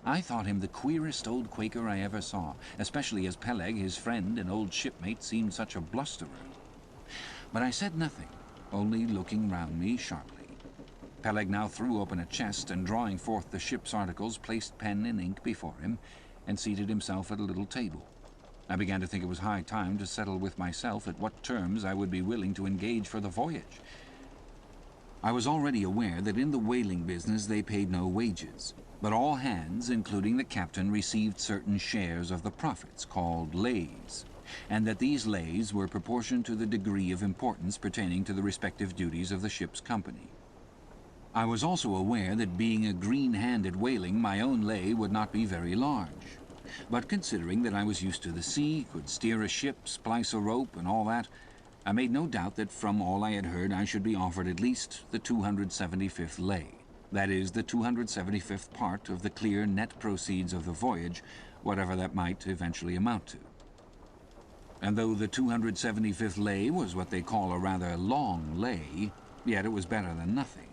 I thought him the queerest old Quaker I ever saw, especially as Peleg, his friend and old shipmate, seemed such a blusterer. But I said nothing, only looking round me sharply. Peleg now threw open a chest, and drawing forth the ship's articles, placed pen and ink before him, and seated himself at a little table. I began to think it was high time to settle with myself at what terms I would be willing to engage for the voyage. I was already aware that in the whaling business they paid no wages, but all hands, including the captain, received certain shares of the profits, called lays, and that these lays were proportioned to the degree of importance pertaining to the respective duties of the ship's company. I was also aware that, being a green hand at whaling, my own lay would not be very large. But considering that I was used to the sea, could steer a ship, splice a rope, and all that, I made no doubt that from all I had heard I should be offered at least the 275th lay, that is, the 275th part of the clear net proceeds of the voyage, whatever that might eventually amount to. And though the 275th lay was what they call a rather long lay, yet it was better than nothing,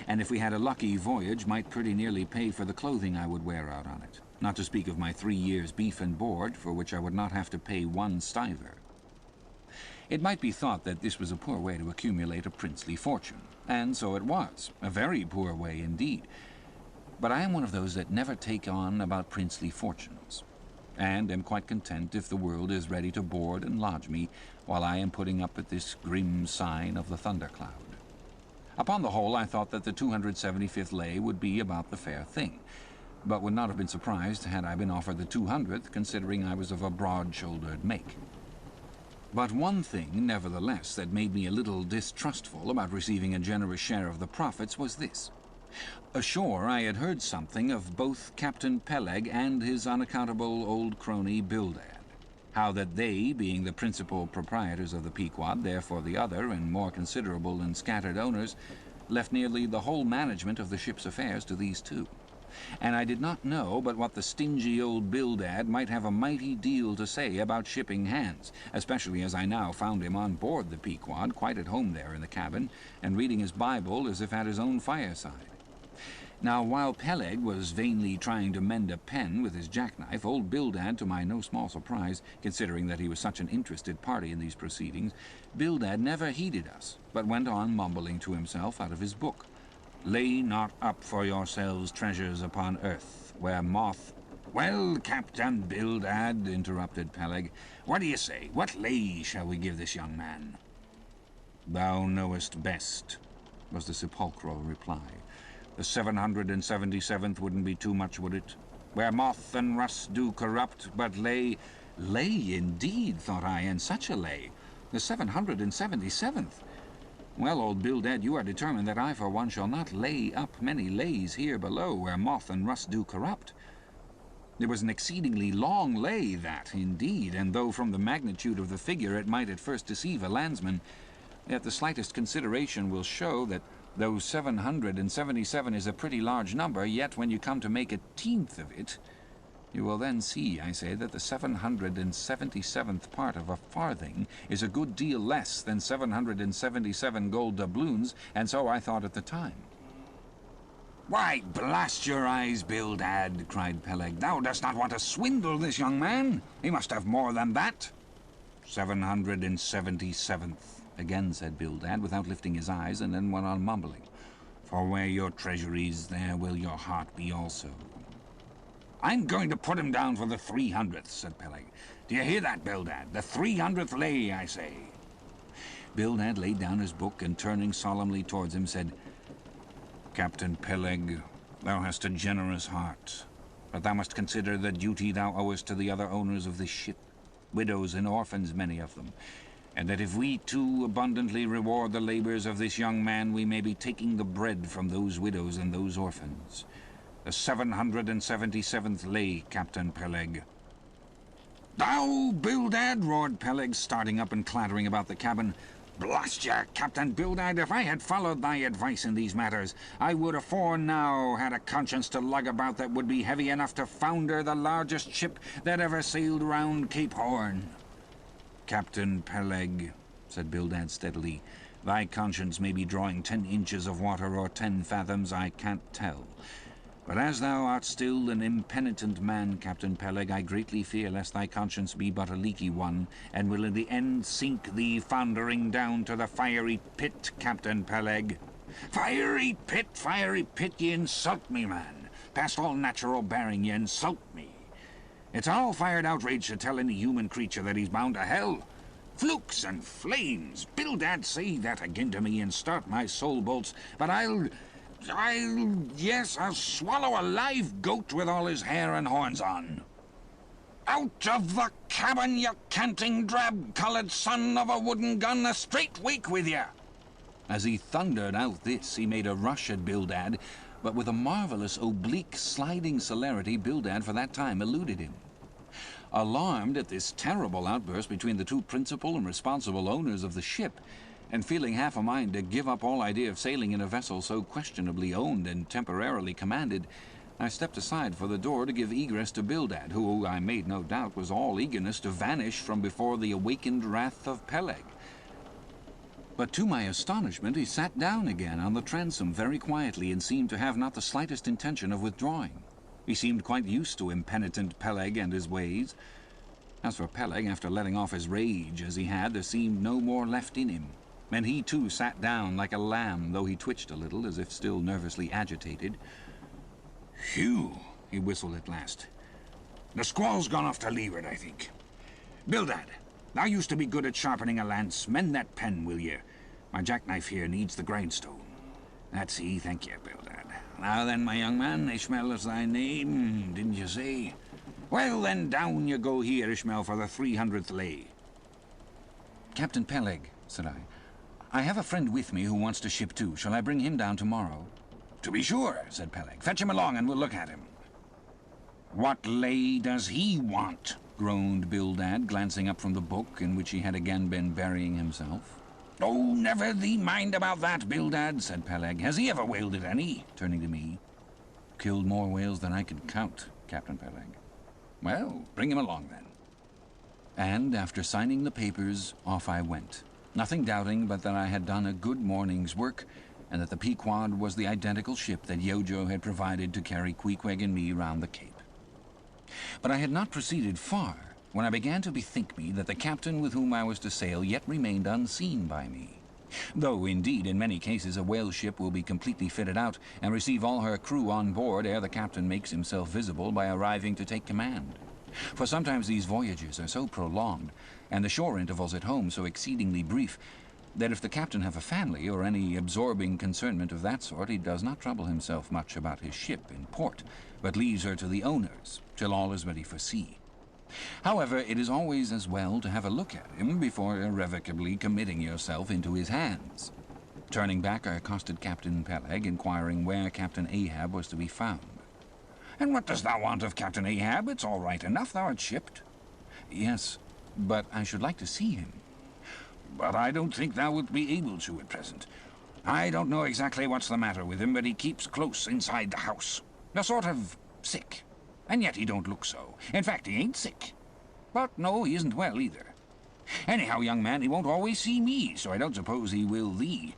and if we had a lucky voyage, might pretty nearly pay for the clothing I would wear out on it, not to speak of my 3 years' beef and board, for which I would not have to pay 1 stiver. It might be thought that this was a poor way to accumulate a princely fortune, and so it was, a very poor way indeed. But I am one of those that never take on about princely fortunes, and am quite content if the world is ready to board and lodge me while I am putting up at this grim sign of the thundercloud. Upon the whole, I thought that the 275th lay would be about the fair thing, but would not have been surprised had I been offered the 200th, considering I was of a broad-shouldered make. But one thing, nevertheless, that made me a little distrustful about receiving a generous share of the profits was this. Ashore I had heard something of both Captain Peleg and his unaccountable old crony Bildad, how that they, being the principal proprietors of the Pequod, therefore the other and more considerable and scattered owners, left nearly the whole management of the ship's affairs to these two. And I did not know but what the stingy old Bildad might have a mighty deal to say about shipping hands, especially as I now found him on board the Pequod, quite at home there in the cabin, and reading his Bible as if at his own fireside. Now, while Peleg was vainly trying to mend a pen with his jackknife, old Bildad, to my no small surprise, considering that he was such an interested party in these proceedings, Bildad never heeded us, but went on mumbling to himself out of his book. Lay not up for yourselves treasures upon earth, where moth— Well, Captain Bildad, interrupted Peleg, what do you say? What lay shall we give this young man? Thou knowest best, was the sepulchral reply. The 777th wouldn't be too much, would it? Where moth and rust do corrupt, but lay— Lay, indeed, thought I, and such a lay. The 777th. Well, old Bildad, you are determined that I, for one, shall not lay up many lays here below, where moth and rust do corrupt. It was an exceedingly long lay, that, indeed, and though from the magnitude of the figure it might at first deceive a landsman, yet the slightest consideration will show that though 777 is a pretty large number, yet when you come to make a tenth of it, you will then see, I say, that the 777th part of a farthing is a good deal less than 777 gold doubloons, and so I thought at the time. Why, blast your eyes, Bildad, cried Peleg, thou dost not want to swindle this young man. He must have more than that. 777th, again said Bildad, without lifting his eyes, and then went on mumbling. For where your treasure is, there will your heart be also. I'm going to put him down for the 300th, said Peleg. Do you hear that, Bildad? The 300th lay, I say. Bildad laid down his book, and turning solemnly towards him, said, Captain Peleg, thou hast a generous heart, but thou must consider the duty thou owest to the other owners of this ship, widows and orphans, many of them, and that if we too abundantly reward the labors of this young man, we may be taking the bread from those widows and those orphans. The 777th lay, Captain Peleg. "Thou, Bildad!" roared Peleg, starting up and clattering about the cabin. "Blast ye, Captain Bildad, if I had followed thy advice in these matters, I would afore now had a conscience to lug about that would be heavy enough to founder the largest ship that ever sailed round Cape Horn." "Captain Peleg," said Bildad steadily, "thy conscience may be drawing 10 inches of water or 10 fathoms, I can't tell. But as thou art still an impenitent man, Captain Peleg, I greatly fear lest thy conscience be but a leaky one, and will in the end sink thee foundering down to the fiery pit, Captain Peleg." Fiery pit, ye insult me, man. Past all natural bearing, ye insult me. It's all fired outrage to tell any human creature that he's bound to hell. Flukes and flames! Bildad, say that again to me and start my soul bolts, but I'll swallow a live goat with all his hair and horns on. "Out of the cabin, you canting, drab-coloured son of a wooden gun, a straight wake with you!" As he thundered out this, he made a rush at Bildad, but with a marvelous oblique sliding celerity, Bildad for that time eluded him. Alarmed at this terrible outburst between the two principal and responsible owners of the ship, and feeling half a mind to give up all idea of sailing in a vessel so questionably owned and temporarily commanded, I stepped aside for the door to give egress to Bildad, who, I made no doubt, was all eagerness to vanish from before the awakened wrath of Peleg. But to my astonishment, he sat down again on the transom very quietly and seemed to have not the slightest intention of withdrawing. He seemed quite used to impenitent Peleg and his ways. As for Peleg, after letting off his rage as he had, there seemed no more left in him, and he too sat down like a lamb, though he twitched a little, as if still nervously agitated. "Phew," he whistled at last. "The squall's gone off to leeward, I think. Bildad, thou used to be good at sharpening a lance. Mend that pen, will ye? My jackknife here needs the grindstone. That's he, thank ye, Bildad. Now then, my young man, Ishmael is thy name, didn't you say? Well then, down you go here, Ishmael, for the 300th lay." "Captain Peleg," said I have a friend with me who wants to ship too. Shall I bring him down tomorrow?" "To be sure," said Peleg. "Fetch him along and we'll look at him." "What lay does he want?" groaned Bildad, glancing up from the book in which he had again been burying himself. "Oh, never thee mind about that, Bildad," said Peleg. "Has he ever whaled at any?" turning to me. "Killed more whales than I could count, Captain Peleg." "Well, bring him along then." And after signing the papers, off I went, nothing doubting but that I had done a good morning's work, and that the Pequod was the identical ship that Yojo had provided to carry Queequeg and me round the Cape. But I had not proceeded far when I began to bethink me that the captain with whom I was to sail yet remained unseen by me, though indeed in many cases a whale ship will be completely fitted out and receive all her crew on board ere the captain makes himself visible by arriving to take command. For sometimes these voyages are so prolonged, and the shore intervals at home so exceedingly brief, that if the captain have a family or any absorbing concernment of that sort, he does not trouble himself much about his ship in port, but leaves her to the owners till all is ready for sea. However, it is always as well to have a look at him before irrevocably committing yourself into his hands. Turning back, I accosted Captain Peleg, inquiring where Captain Ahab was to be found. "And what dost thou want of Captain Ahab? It's all right enough, thou art shipped." "Yes, but I should like to see him." "But I don't think thou wilt be able to at present. I don't know exactly what's the matter with him, but he keeps close inside the house. A sort of sick. And yet he don't look so. In fact, he ain't sick. But no, he isn't well either. Anyhow, young man, he won't always see me, so I don't suppose he will thee.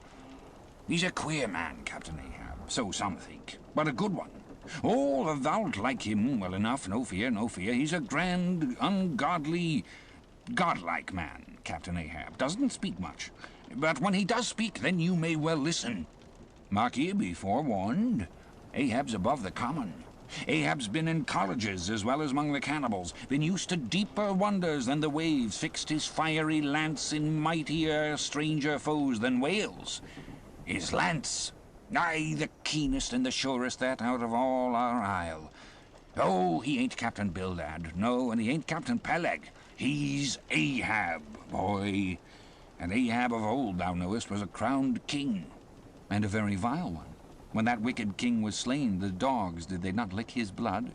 He's a queer man, Captain Ahab, so some think, but a good one. Oh, thou'lt like him well enough, no fear, no fear. He's a grand, ungodly, godlike man, Captain Ahab. Doesn't speak much. But when he does speak, then you may well listen. Mark ye, be forewarned. Ahab's above the common. Ahab's been in colleges as well as among the cannibals, been used to deeper wonders than the waves, fixed his fiery lance in mightier, stranger foes than whales. His lance, aye, the keenest and the surest that out of all our isle. Oh, he ain't Captain Bildad, no, and he ain't Captain Peleg. He's Ahab, boy. And Ahab of old, thou knowest, was a crowned king. And a very vile one. When that wicked king was slain, the dogs, did they not lick his blood?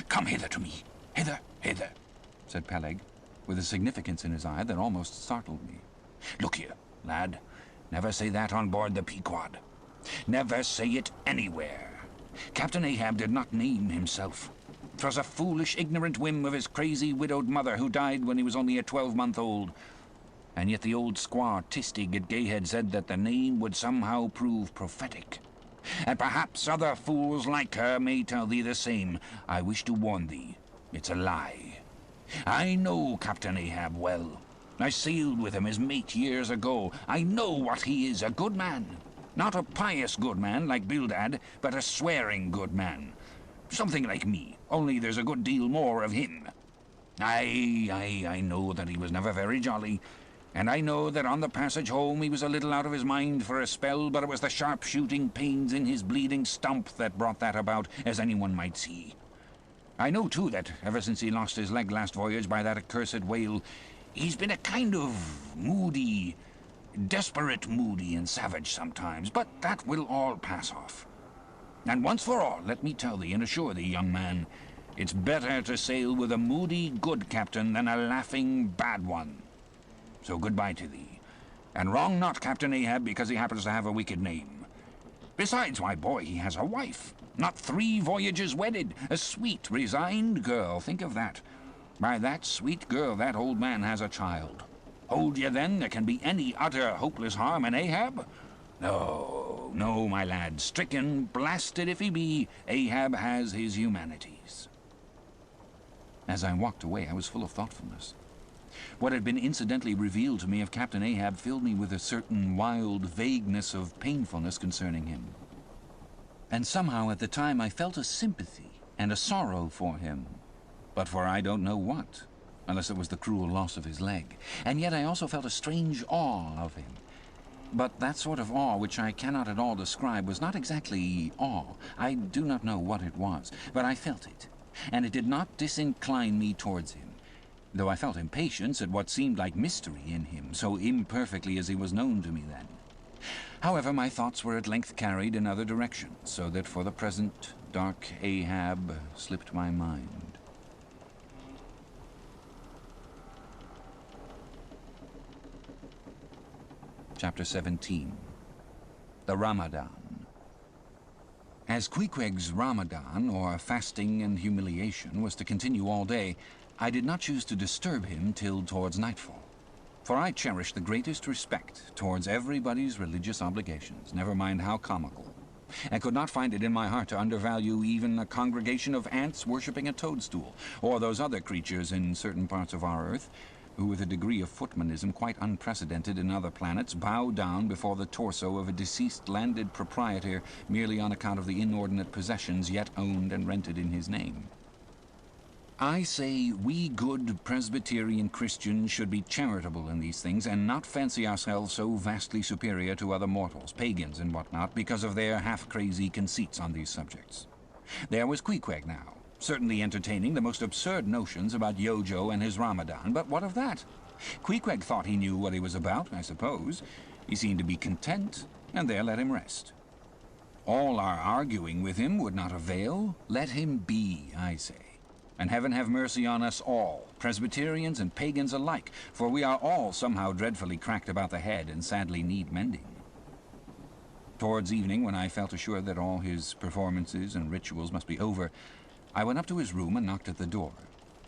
Come hither to me. Hither, hither, said Peleg. with a significance in his eye that almost startled me. "Look here, lad. Never say that on board the Pequod. Never say it anywhere. Captain Ahab did not name himself. 'Twas a foolish, ignorant whim of his crazy, widowed mother who died when he was only a 12-month-old. And yet the old squaw Tistig at Gayhead said that the name would somehow prove prophetic. And perhaps other fools like her may tell thee the same. I wish to warn thee, it's a lie. I know Captain Ahab well. I sailed with him as mate years ago. I know what he is, a good man. Not a pious good man like Bildad, but a swearing good man. Something like me, only there's a good deal more of him. I know that he was never very jolly, and I know that on the passage home he was a little out of his mind for a spell, but it was the sharp-shooting pains in his bleeding stump that brought that about, as anyone might see. I know, too, that ever since he lost his leg last voyage by that accursed whale, he's been a kind of moody, desperate moody and savage sometimes, but that will all pass off. And once for all, let me tell thee and assure thee, young man, it's better to sail with a moody good captain than a laughing bad one. So goodbye to thee, and wrong not Captain Ahab because he happens to have a wicked name. Besides, my boy, he has a wife, not 3 voyages wedded, a sweet, resigned girl, think of that. By that sweet girl, that old man has a child. Hold ye then there can be any utter hopeless harm in Ahab? No, no, my lad, stricken, blasted if he be, Ahab has his humanities. As I walked away, I was full of thoughtfulness. What had been incidentally revealed to me of Captain Ahab filled me with a certain wild vagueness of painfulness concerning him. And somehow at the time I felt a sympathy and a sorrow for him, but for I don't know what, unless it was the cruel loss of his leg. And yet I also felt a strange awe of him. But that sort of awe which I cannot at all describe was not exactly awe. I do not know what it was, but I felt it, and it did not disincline me towards him, though I felt impatience at what seemed like mystery in him, so imperfectly as he was known to me then. However, my thoughts were at length carried in other directions, so that for the present dark Ahab slipped my mind. Chapter 17. The Ramadan. As Queequeg's Ramadan, or fasting and humiliation, was to continue all day, I did not choose to disturb him till towards nightfall, for I cherished the greatest respect towards everybody's religious obligations, never mind how comical, and could not find it in my heart to undervalue even a congregation of ants worshipping a toadstool, or those other creatures in certain parts of our earth, who with a degree of footmanism quite unprecedented in other planets bow down before the torso of a deceased landed proprietor merely on account of the inordinate possessions yet owned and rented in his name. I say we good Presbyterian Christians should be charitable in these things and not fancy ourselves so vastly superior to other mortals, pagans and whatnot, because of their half-crazy conceits on these subjects. There was Queequeg now, certainly entertaining the most absurd notions about Yojo and his Ramadan, but what of that? Queequeg thought he knew what he was about, I suppose. He seemed to be content, and there let him rest. All our arguing with him would not avail. Let him be, I say. And heaven have mercy on us all, Presbyterians and pagans alike, for we are all somehow dreadfully cracked about the head and sadly need mending. Towards evening, when I felt assured that all his performances and rituals must be over, I went up to his room and knocked at the door,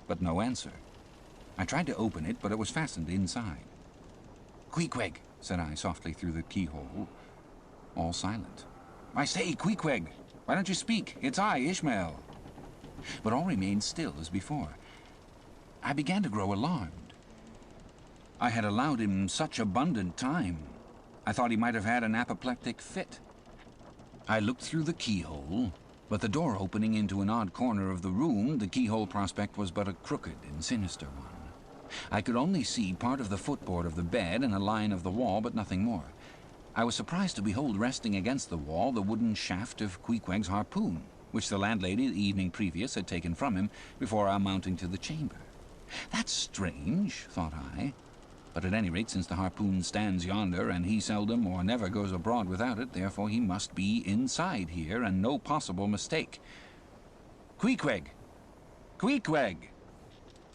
but no answer. I tried to open it, but it was fastened inside. "Queequeg," said I softly through the keyhole. All silent. "I say, Queequeg, why don't you speak? It's I, Ishmael." But all remained still as before. I began to grow alarmed. I had allowed him such abundant time. I thought he might have had an apoplectic fit. I looked through the keyhole, but the door opening into an odd corner of the room, the keyhole prospect was but a crooked and sinister one. I could only see part of the footboard of the bed and a line of the wall, but nothing more. I was surprised to behold resting against the wall the wooden shaft of Queequeg's harpoon, which the landlady the evening previous had taken from him before our mounting to the chamber. That's strange, thought I, but at any rate, since the harpoon stands yonder, and he seldom or never goes abroad without it, therefore he must be inside here, and no possible mistake. "Queequeg! Queequeg!"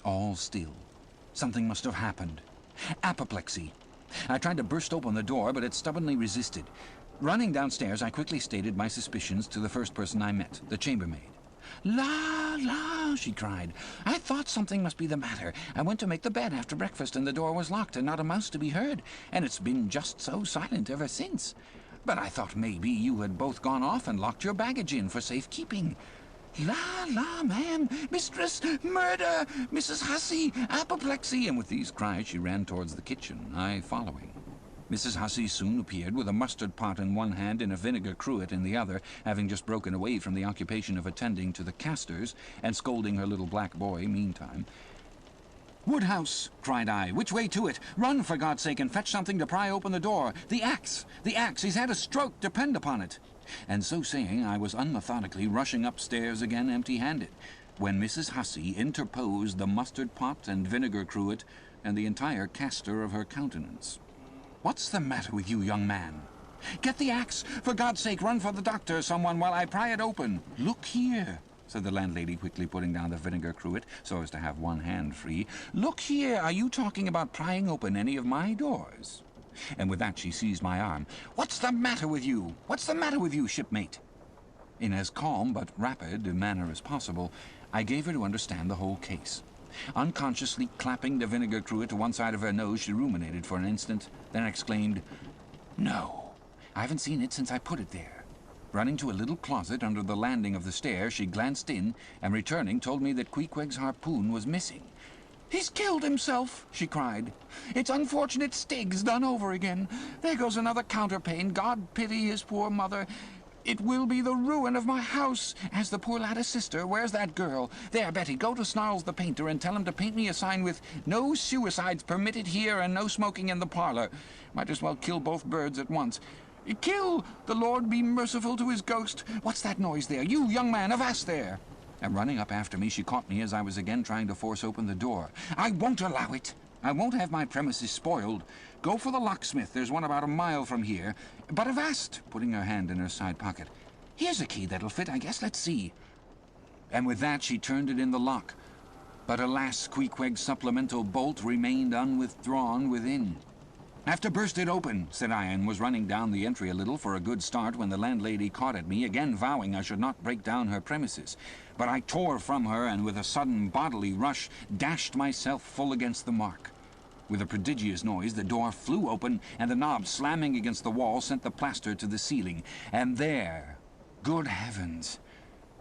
All still. Something must have happened. Apoplexy. I tried to burst open the door, but it stubbornly resisted. Running downstairs, I quickly stated my suspicions to the first person I met, the chambermaid. "La, la," she cried. "I thought something must be the matter. I went to make the bed after breakfast, and the door was locked and not a mouse to be heard, and it's been just so silent ever since. But I thought maybe you had both gone off and locked your baggage in for safekeeping. La, la, ma'am, mistress, murder, Mrs. Hussey, apoplexy," and with these cries she ran towards the kitchen, I following. Mrs. Hussey soon appeared with a mustard pot in one hand and a vinegar cruet in the other, having just broken away from the occupation of attending to the castors and scolding her little black boy meantime. "Woodhouse," cried I, "which way to it? Run, for God's sake, and fetch something to pry open the door. The axe! The axe! He's had a stroke, depend upon it." And so saying, I was unmethodically rushing upstairs again empty-handed, when Mrs. Hussey interposed the mustard pot and vinegar cruet and the entire castor of her countenance. "What's the matter with you, young man? Get the axe! For God's sake, run for the doctor, someone, while I pry it open." "Look here," said the landlady, quickly putting down the vinegar cruet so as to have one hand free. "Look here, are you talking about prying open any of my doors?" And with that she seized my arm. "What's the matter with you? What's the matter with you, shipmate?" In as calm but rapid a manner as possible, I gave her to understand the whole case. Unconsciously clapping the vinegar cruet to one side of her nose, she ruminated for an instant, then exclaimed, "No, I haven't seen it since I put it there." Running to a little closet under the landing of the stair, she glanced in, and returning told me that Queequeg's harpoon was missing. "He's killed himself," she cried. "It's unfortunate Stiggs done over again. There goes another counterpane. God pity his poor mother. It will be the ruin of my house. Has the poor lad a sister? Where's that girl? There, Betty, go to Snarls the painter and tell him to paint me a sign with 'No suicides permitted here and no smoking in the parlor.' Might as well kill both birds at once. Kill! The Lord be merciful to his ghost. What's that noise there? You, young man, avast there!" And running up after me, she caught me as I was again trying to force open the door. "I won't allow it. I won't have my premises spoiled. Go for the locksmith. There's one about a mile from here. But avast," putting her hand in her side pocket. "Here's a key that'll fit, I guess. Let's see." And with that she turned it in the lock. But alas, Queequeg's supplemental bolt remained unwithdrawn within. "Have to burst it open," said I, and was running down the entry a little for a good start when the landlady caught at me, again vowing I should not break down her premises. But I tore from her, and with a sudden bodily rush dashed myself full against the mark. With a prodigious noise, the door flew open, and the knob slamming against the wall sent the plaster to the ceiling. And there, good heavens,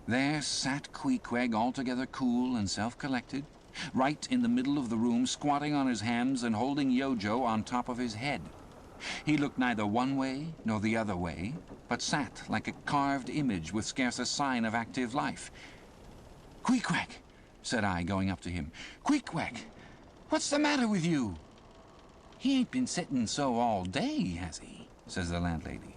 there sat Queequeg, altogether cool and self-collected, right in the middle of the room, squatting on his hams and holding Yojo on top of his head. He looked neither one way nor the other way, but sat like a carved image with scarce a sign of active life. "Queequeg," said I, going up to him. "Queequeg, what's the matter with you?" "He ain't been sitting so all day, has he?" says the landlady.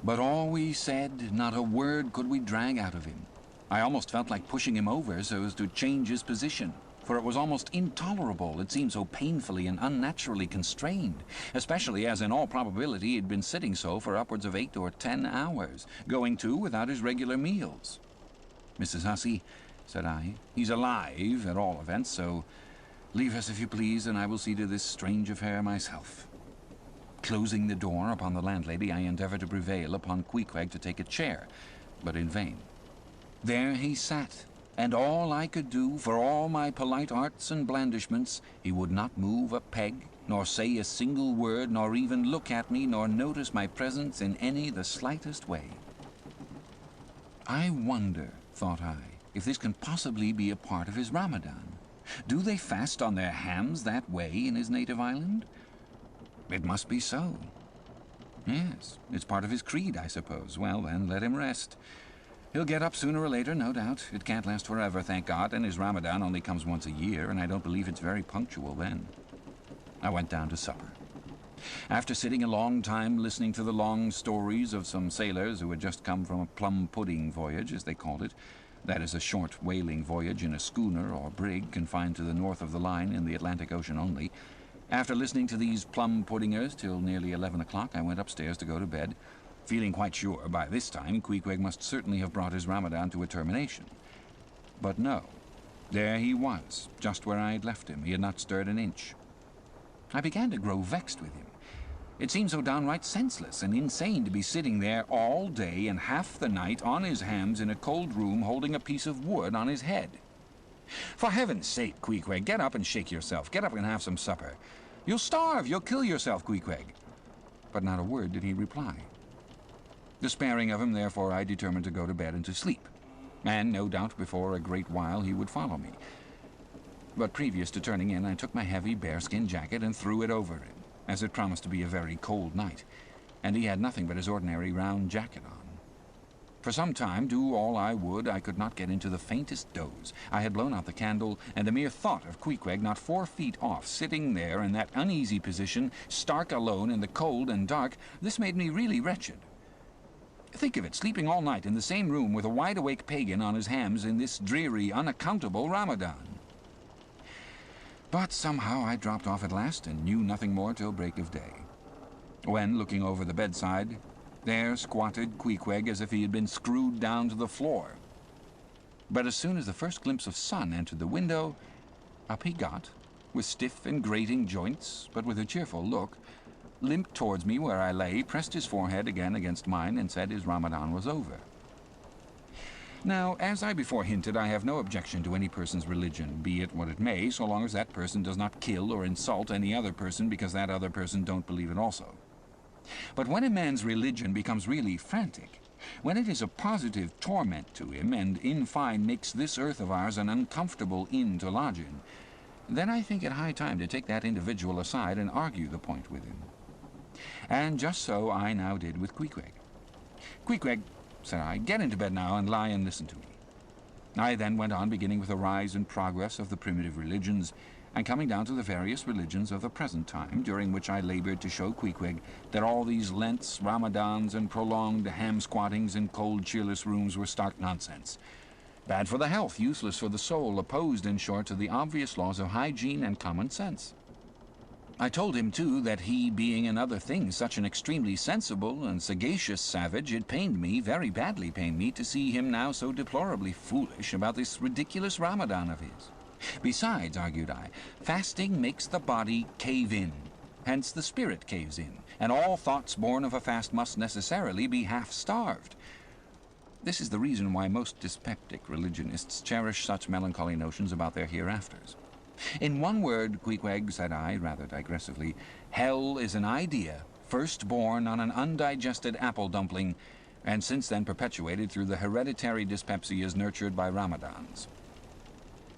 But all we said, not a word could we drag out of him. I almost felt like pushing him over so as to change his position, for it was almost intolerable. It seemed so painfully and unnaturally constrained, especially as in all probability he had been sitting so for upwards of 8 or 10 hours, going too without his regular meals. "Mrs. Hussey," said I, "he's alive, at all events, so leave us if you please, and I will see to this strange affair myself." Closing the door upon the landlady, I endeavoured to prevail upon Queequeg to take a chair, but in vain. There he sat, and all I could do, for all my polite arts and blandishments, he would not move a peg, nor say a single word, nor even look at me, nor notice my presence in any the slightest way. I wonder, thought I, if this can possibly be a part of his Ramadan. Do they fast on their hams that way in his native island? It must be so. Yes, it's part of his creed, I suppose. Well, then, let him rest. He'll get up sooner or later, no doubt. It can't last forever, thank God, and his Ramadan only comes once a year, and I don't believe it's very punctual then. I went down to supper. After sitting a long time listening to the long stories of some sailors who had just come from a plum-pudding voyage, as they called it, that is a short whaling voyage in a schooner or brig confined to the north of the line in the Atlantic Ocean only, after listening to these plum-puddingers till nearly 11 o'clock, I went upstairs to go to bed, feeling quite sure by this time Queequeg must certainly have brought his Ramadan to a termination. But no, There he was, just where I had left him. He had not stirred an inch. I began to grow vexed with him. It seemed so downright senseless and insane to be sitting there all day and half the night on his hams in a cold room holding a piece of wood on his head. "For heaven's sake, Queequeg, get up and shake yourself. Get up and have some supper. You'll starve. You'll kill yourself, Queequeg." But not a word did he reply. Despairing of him, therefore, I determined to go to bed and to sleep, and no doubt before a great while he would follow me. But previous to turning in, I took my heavy bearskin jacket and threw it over him, as it promised to be a very cold night, and he had nothing but his ordinary round jacket on. For some time, do all I would, I could not get into the faintest doze. I had blown out the candle, and the mere thought of Queequeg not 4 feet off, sitting there in that uneasy position, stark alone in the cold and dark, this made me really wretched. Think of it, sleeping all night in the same room with a wide-awake pagan on his hams in this dreary, unaccountable Ramadan. But somehow I dropped off at last and knew nothing more till break of day, when, looking over the bedside, there squatted Queequeg as if he had been screwed down to the floor. But as soon as the first glimpse of sun entered the window, up he got, with stiff and grating joints, but with a cheerful look, limped towards me where I lay, pressed his forehead again against mine, and said his Ramadan was over. Now, as I before hinted, I have no objection to any person's religion, be it what it may, so long as that person does not kill or insult any other person because that other person don't believe it also. But when a man's religion becomes really frantic, when it is a positive torment to him, and in fine makes this earth of ours an uncomfortable inn to lodge in, then I think it high time to take that individual aside and argue the point with him. And just so I now did with Queequeg. "Queequeg," said I, "get into bed now and lie and listen to me." I then went on, beginning with the rise and progress of the primitive religions, and coming down to the various religions of the present time, during which I labored to show Queequeg that all these Lents, Ramadans, and prolonged ham-squattings in cold, cheerless rooms were stark nonsense. Bad for the health, useless for the soul, opposed, in short, to the obvious laws of hygiene and common sense. I told him, too, that he, being in other things such an extremely sensible and sagacious savage, it pained me, very badly pained me, to see him now so deplorably foolish about this ridiculous Ramadan of his. Besides, argued I, fasting makes the body cave in, hence the spirit caves in, and all thoughts born of a fast must necessarily be half-starved. This is the reason why most dyspeptic religionists cherish such melancholy notions about their hereafters. In one word, Queequeg, said I, rather digressively, hell is an idea, first born on an undigested apple dumpling, and since then perpetuated through the hereditary dyspepsias nurtured by Ramadans.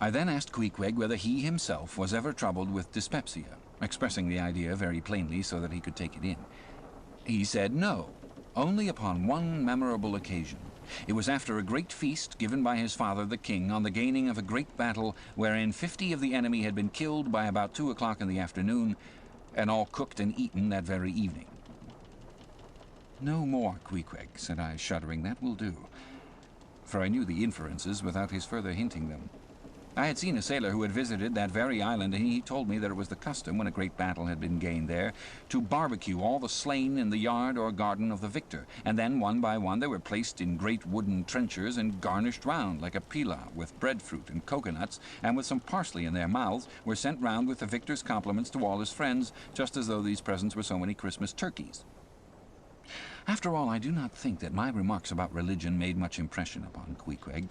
I then asked Queequeg whether he himself was ever troubled with dyspepsia, expressing the idea very plainly so that he could take it in. He said no, only upon one memorable occasion. It was after a great feast given by his father the king on the gaining of a great battle wherein 50 of the enemy had been killed by about 2 o'clock in the afternoon, and all cooked and eaten that very evening. "No more, Queequeg," said I, shuddering. "That will do." For I knew the inferences without his further hinting them. I had seen a sailor who had visited that very island, and he told me that it was the custom, when a great battle had been gained there, to barbecue all the slain in the yard or garden of the victor, and then, one by one, they were placed in great wooden trenchers and garnished round, like a pilau, with breadfruit and coconuts, and with some parsley in their mouths, were sent round with the victor's compliments to all his friends, just as though these presents were so many Christmas turkeys. After all, I do not think that my remarks about religion made much impression upon Queequeg,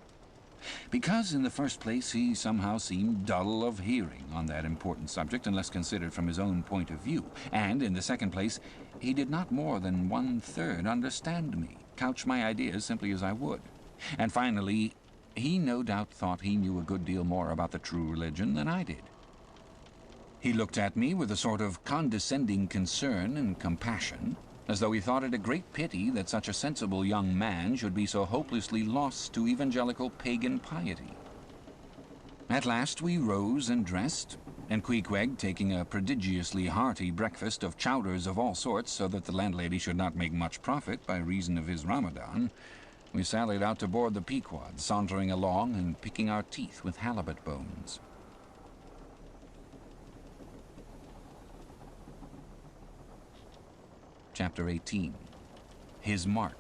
because, in the first place, he somehow seemed dull of hearing on that important subject unless considered from his own point of view, and, in the second place, he did not more than 1/3 understand me, couch my ideas simply as I would, and finally, he no doubt thought he knew a good deal more about the true religion than I did. He looked at me with a sort of condescending concern and compassion, as though he thought it a great pity that such a sensible young man should be so hopelessly lost to evangelical pagan piety. At last we rose and dressed, and Queequeg, taking a prodigiously hearty breakfast of chowders of all sorts so that the landlady should not make much profit by reason of his Ramadan, we sallied out to board the Pequod, sauntering along and picking our teeth with halibut bones. Chapter 18. His Mark.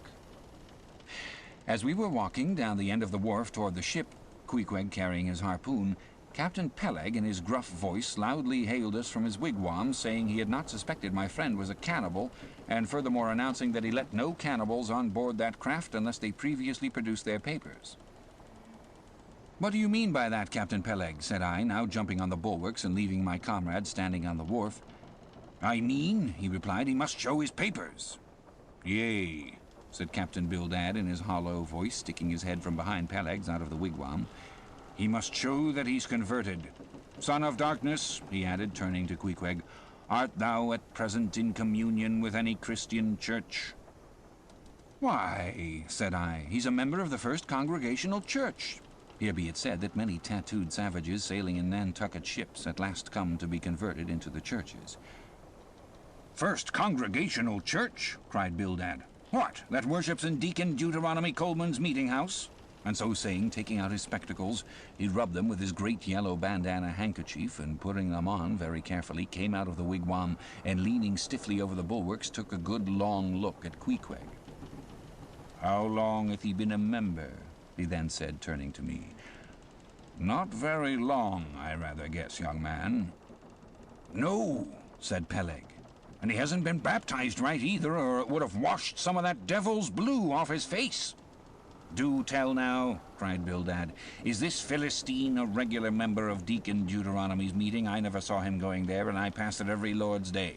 As we were walking down the end of the wharf toward the ship, Queequeg carrying his harpoon, Captain Peleg in his gruff voice loudly hailed us from his wigwam, saying he had not suspected my friend was a cannibal, and furthermore announcing that he let no cannibals on board that craft unless they previously produced their papers. "What do you mean by that, Captain Peleg?" said I, now jumping on the bulwarks and leaving my comrade standing on the wharf. "I mean," he replied, "he must show his papers." "Yea," said Captain Bildad in his hollow voice, sticking his head from behind Peleg's out of the wigwam. "He must show that he's converted. Son of darkness," he added, turning to Queequeg, "art thou at present in communion with any Christian church?" "Why," said I, "he's a member of the First Congregational Church." Here be it said that many tattooed savages sailing in Nantucket ships at last come to be converted into the churches. "First Congregational Church?" cried Bildad. "What, that worships in Deacon Deuteronomy Coleman's meeting house?" And so saying, taking out his spectacles, he rubbed them with his great yellow bandana handkerchief, and putting them on very carefully, came out of the wigwam, and leaning stiffly over the bulwarks, took a good long look at Queequeg. "How long hath he been a member?" he then said, turning to me. "Not very long, I rather guess, young man." "No," said Peleg. "And he hasn't been baptized right either, or it would have washed some of that devil's blue off his face." "Do tell now," cried Bildad. "Is this Philistine a regular member of Deacon Deuteronomy's meeting? I never saw him going there, and I pass it every Lord's Day."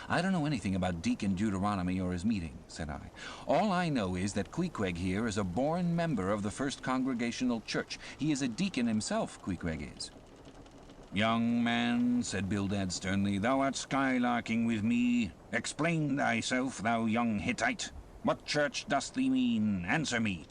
"I don't know anything about Deacon Deuteronomy or his meeting," said I. "All I know is that Queequeg here is a born member of the First Congregational Church. He is a deacon himself, Queequeg is." "Young man," said Bildad sternly, "thou art skylarking with me. Explain thyself, thou young Hittite. What church dost thee mean? Answer me."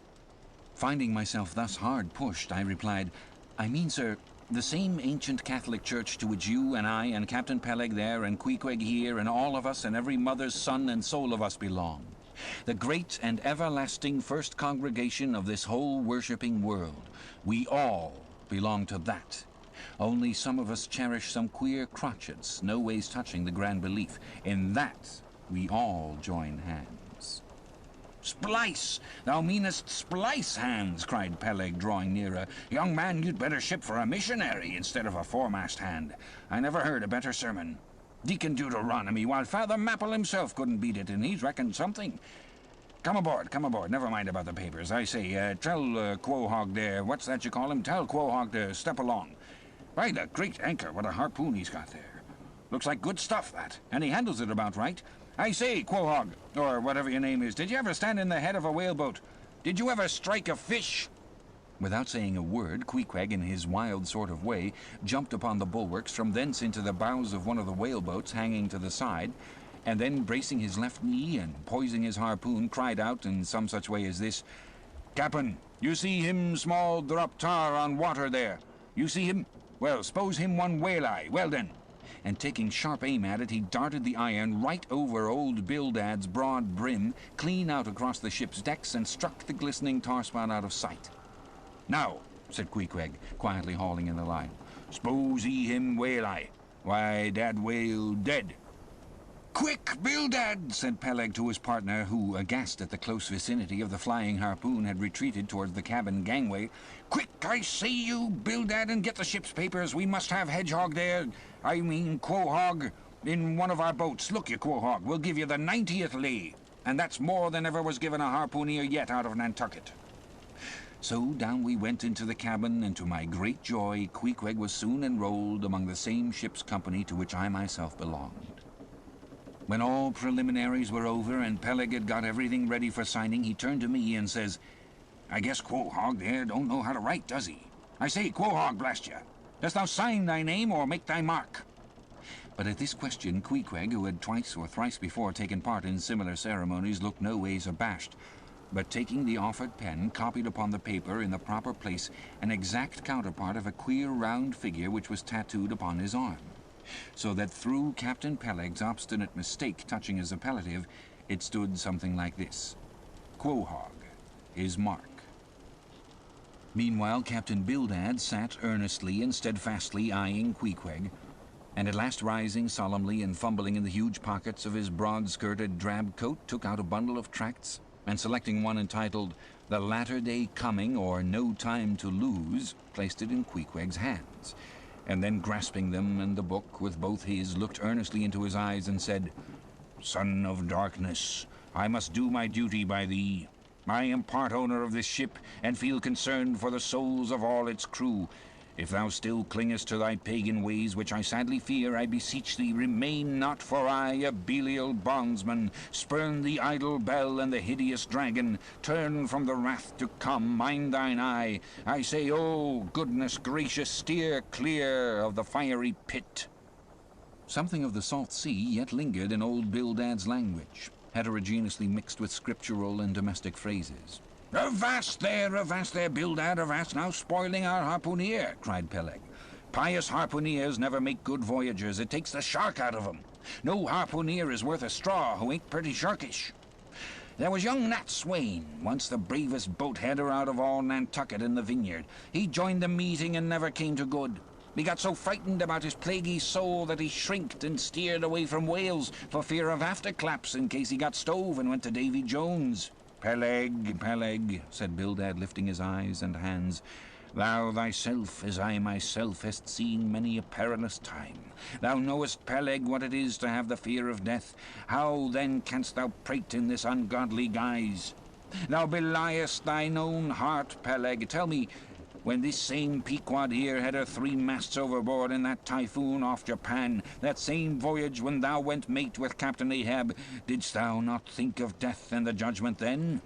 Finding myself thus hard pushed, I replied, "I mean, sir, the same ancient Catholic church to which you and I and Captain Peleg there and Queequeg here and all of us and every mother's son and soul of us belong. The great and everlasting first congregation of this whole worshipping world. We all belong to that. Only some of us cherish some queer crotchets, no ways touching the grand belief. In that we all join hands." "Splice! Thou meanest splice hands," cried Peleg, drawing nearer. "Young man, you'd better ship for a missionary instead of a foremast hand. I never heard a better sermon. Deacon Deuteronomy, while Father Mapple himself couldn't beat it, and he's reckoned something. Come aboard. Never mind about the papers. I say, tell Quahog there, what's that you call him? Tell Quahog to step along. By the great anchor, what a harpoon he's got there. Looks like good stuff, that, and he handles it about right. I say, Quahog, or whatever your name is, did you ever stand in the head of a whaleboat? Did you ever strike a fish?" Without saying a word, Queequeg, in his wild sort of way, jumped upon the bulwarks, from thence into the bows of one of the whaleboats hanging to the side, and then, bracing his left knee and poising his harpoon, cried out in some such way as this, "Cap'n, you see him small drop tar on water there? You see him? Well, suppose him one whale-eye. Well then." And taking sharp aim at it, he darted the iron right over old Bildad's broad brim, clean out across the ship's decks, and struck the glistening tar-spout out of sight. "Now," said Queequeg, quietly hauling in the line, "suppose he him whale-eye. Why, that whale dead." "Quick, Bildad," said Peleg to his partner, who, aghast at the close vicinity of the flying harpoon, had retreated towards the cabin gangway. "Quick, I say, you, Bildad, and get the ship's papers. We must have Hedgehog there, I mean Quahog, in one of our boats. Look you, Quahog, we'll give you the 90th lay, and that's more than ever was given a harpooner yet out of Nantucket." So down we went into the cabin, and to my great joy, Queequeg was soon enrolled among the same ship's company to which I myself belonged. When all preliminaries were over and Peleg had got everything ready for signing, he turned to me and says, "I guess Quahog there don't know how to write, does he? I say, Quahog, blast you, dost thou sign thy name or make thy mark?" But at this question, Queequeg, who had twice or thrice before taken part in similar ceremonies, looked no ways abashed, but taking the offered pen, copied upon the paper in the proper place an exact counterpart of a queer round figure which was tattooed upon his arm, so that through Captain Peleg's obstinate mistake touching his appellative, it stood something like this: Quahog, his mark. Meanwhile, Captain Bildad sat earnestly and steadfastly eyeing Queequeg, and at last rising solemnly and fumbling in the huge pockets of his broad-skirted drab coat, took out a bundle of tracts, and selecting one entitled The Latter Day Coming or No Time to Lose, placed it in Queequeg's hands, and then grasping them and the book with both his, looked earnestly into his eyes and said, "Son of darkness, I must do my duty by thee. I am part owner of this ship, and feel concerned for the souls of all its crew. If thou still clingest to thy pagan ways, which I sadly fear, I beseech thee, remain not, for I, a Belial bondsman, spurn the idle bell and the hideous dragon, turn from the wrath to come, mind thine eye. I say, oh, goodness gracious, steer clear of the fiery pit." Something of the salt sea yet lingered in old Bildad's language, heterogeneously mixed with scriptural and domestic phrases. Avast there, Bildad, avast, now spoiling our harpooneer," cried Peleg. "Pious harpooneers never make good voyagers. It takes the shark out of 'em. No harpooneer is worth a straw who ain't pretty sharkish. There was young Nat Swain, once the bravest boat-header out of all Nantucket in the Vineyard. He joined the meeting and never came to good. He got so frightened about his plaguey soul that he shrinked and steered away from Wales for fear of afterclaps in case he got stove and went to Davy Jones." Peleg, said Bildad, lifting his eyes and hands, "thou thyself, as I myself, hast seen many a perilous time. Thou knowest, Peleg, what it is to have the fear of death. How, then, canst thou prate in this ungodly guise? Thou beliest thine own heart, Peleg. Tell me, when this same Pequod here had her 3 masts overboard in that typhoon off Japan, that same voyage when thou went mate with Captain Ahab, didst thou not think of death and the judgment then?"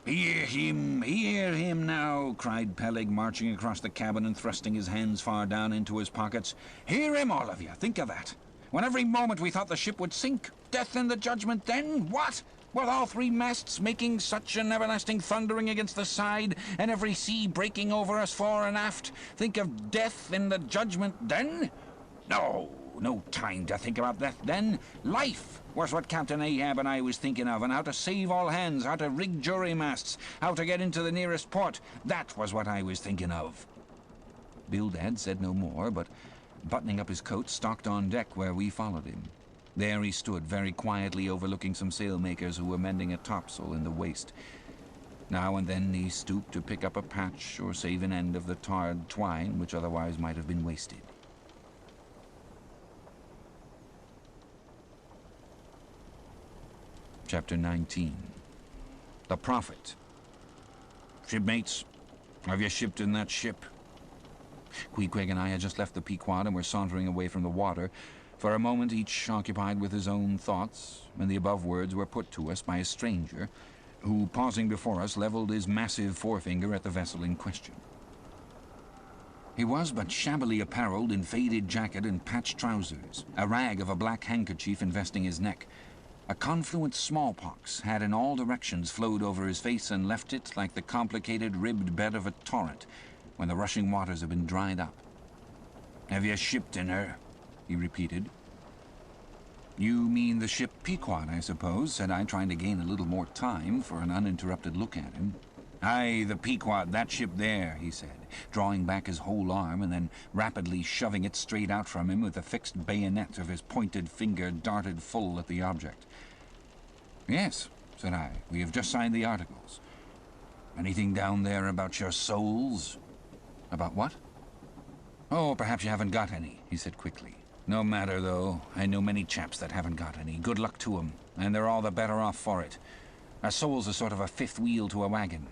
Hear him now," cried Peleg, marching across the cabin and thrusting his hands far down into his pockets. "Hear him, all of you. Think of that. When every moment we thought the ship would sink. Death and the judgment then? What? With all 3 masts making such an everlasting thundering against the side, and every sea breaking over us fore and aft, think of death and the judgment then? No time to think about death then. Life was what Captain Ahab and I was thinking of, and how to save all hands, how to rig jury masts, how to get into the nearest port. That was what I was thinking of." Bildad said no more, but buttoning up his coat, stalked on deck where we followed him. There he stood, very quietly overlooking some sailmakers who were mending a topsail in the waist. Now and then he stooped to pick up a patch or save an end of the tarred twine which otherwise might have been wasted. Chapter 19. The Prophet. "Shipmates, have you shipped in that ship?" Queequeg and I had just left the Pequod and were sauntering away from the water, for a moment each occupied with his own thoughts, when the above words were put to us by a stranger, who, pausing before us, levelled his massive forefinger at the vessel in question. He was but shabbily apparelled in faded jacket and patched trousers, a rag of a black handkerchief investing his neck. A confluent smallpox had in all directions flowed over his face and left it like the complicated ribbed bed of a torrent when the rushing waters have been dried up. "Have you shipped in her?" he repeated. "You mean the ship Pequod, I suppose," said I, trying to gain a little more time for an uninterrupted look at him. "Aye, the Pequod, that ship there," he said, drawing back his whole arm and then rapidly shoving it straight out from him with the fixed bayonet of his pointed finger darted full at the object. "Yes," said I, "we have just signed the articles." "Anything down there about your souls?" "About what?" "Oh, perhaps you haven't got any," he said quickly. "No matter, though. I know many chaps that haven't got any. Good luck to 'em, and they're all the better off for it. A soul's a sort of a fifth wheel to a wagon."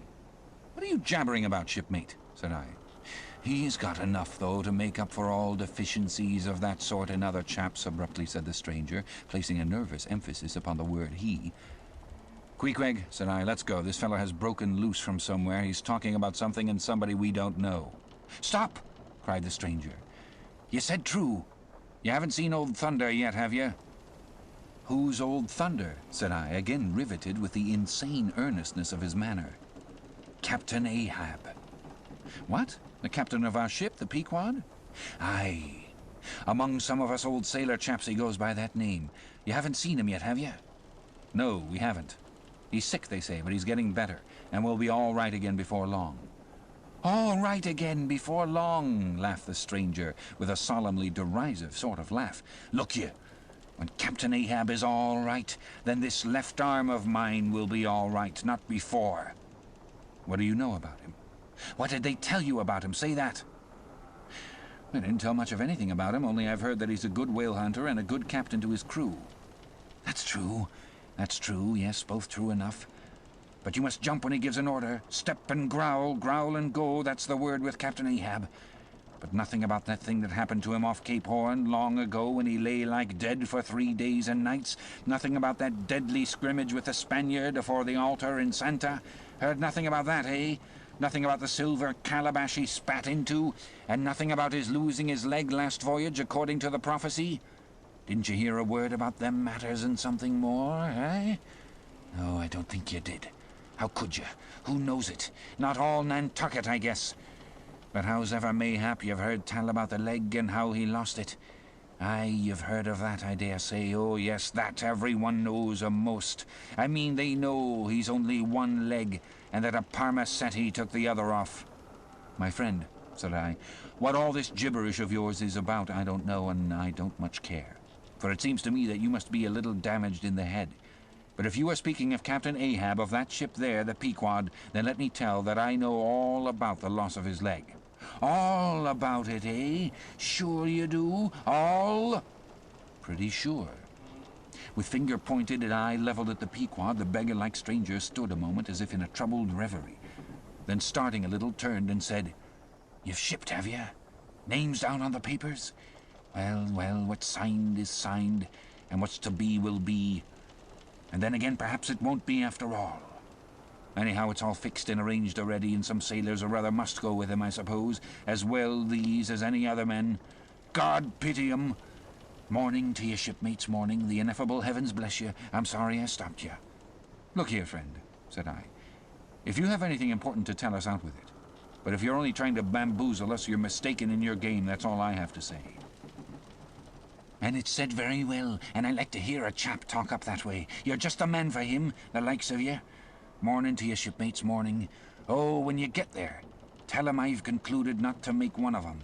"What are you jabbering about, shipmate?" said I. "He's got enough, though, to make up for all deficiencies of that sort in other chaps," abruptly said the stranger, placing a nervous emphasis upon the word he. "Queequeg," said I, "let's go. This fellow has broken loose from somewhere. He's talking about something and somebody we don't know." "Stop!" cried the stranger. "You said true. You haven't seen Old Thunder yet, have you?" "Who's Old Thunder?" said I, again riveted with the insane earnestness of his manner. "Captain Ahab." "What? The captain of our ship, the Pequod?" "Aye. Among some of us old sailor chaps he goes by that name. You haven't seen him yet, have you?" "No, we haven't. He's sick, they say, but he's getting better, and will be all right again before long." "All right again before long," laughed the stranger, with a solemnly derisive sort of laugh. "Look ye, When Captain Ahab is all right, then this left arm of mine will be all right, not before. What do you know about him? What did they tell you about him? Say that. They didn't tell much of anything about him, only I've heard that he's a good whale hunter and a good captain to his crew. That's true. That's true, yes, both true enough. But you must jump when he gives an order. Step and growl, growl and go, that's the word with Captain Ahab. But nothing about that thing that happened to him off Cape Horn long ago when he lay like dead for 3 days and nights. Nothing about that deadly scrimmage with the Spaniard afore the altar in Santa. Heard nothing about that, eh? Nothing about the silver calabash he spat into, and nothing about his losing his leg last voyage according to the prophecy? Didn't you hear a word about them matters and something more, eh? No, I don't think you did. How could you? Who knows it? Not all Nantucket, I guess. But howsever mayhap you've heard tell about the leg and how he lost it. Aye, you've heard of that, I dare say. Oh, yes, that everyone knows a'most. I mean, they know he's only one leg, and that a Parmacetti took the other off. My friend, said I, what all this gibberish of yours is about, I don't know, and I don't much care. For it seems to me that you must be a little damaged in the head. But if you are speaking of Captain Ahab of that ship there, the Pequod, then let me tell that I know all about the loss of his leg. All about it, eh? Sure you do? All? Pretty sure. With finger pointed and eye leveled at the Pequod, the beggar-like stranger stood a moment as if in a troubled reverie. Then, starting a little, turned and said, "You've shipped, have you? Names down on the papers? Well, well, what's signed is signed, and what's to be will be. And then again, perhaps it won't be after all. Anyhow, it's all fixed and arranged already, and some sailors or rather must go with him, I suppose, as well these as any other men. God pity 'em! Morning to you, shipmates, morning. The ineffable heavens bless you. I'm sorry I stopped you." Look here, friend, said I. If you have anything important to tell us, out with it. But if you're only trying to bamboozle us, you're mistaken in your game, that's all I have to say. And it's said very well, and I like to hear a chap talk up that way. You're just the man for him, the likes of you. Morning to you, shipmates, morning. Oh, when you get there, tell him I've concluded not to make one of 'em.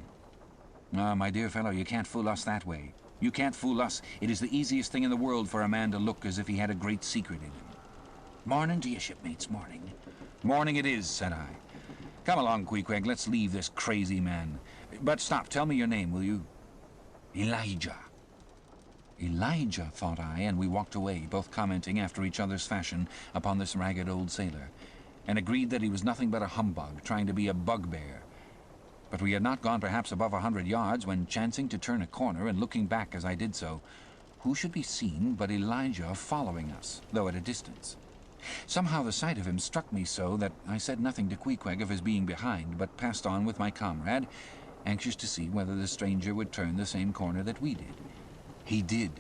Ah, my dear fellow, you can't fool us that way. You can't fool us. It is the easiest thing in the world for a man to look as if he had a great secret in him. Morning to you, shipmates, morning. Morning it is, said I. Come along, Queequeg, let's leave this crazy man. But stop, tell me your name, will you? Elijah. Elijah, thought I, and we walked away, both commenting after each other's fashion upon this ragged old sailor, and agreed that he was nothing but a humbug, trying to be a bugbear. But we had not gone perhaps above 100 yards when, chancing to turn a corner and looking back as I did so, who should be seen but Elijah following us, though at a distance. Somehow the sight of him struck me so that I said nothing to Queequeg of his being behind, but passed on with my comrade, anxious to see whether the stranger would turn the same corner that we did. He did,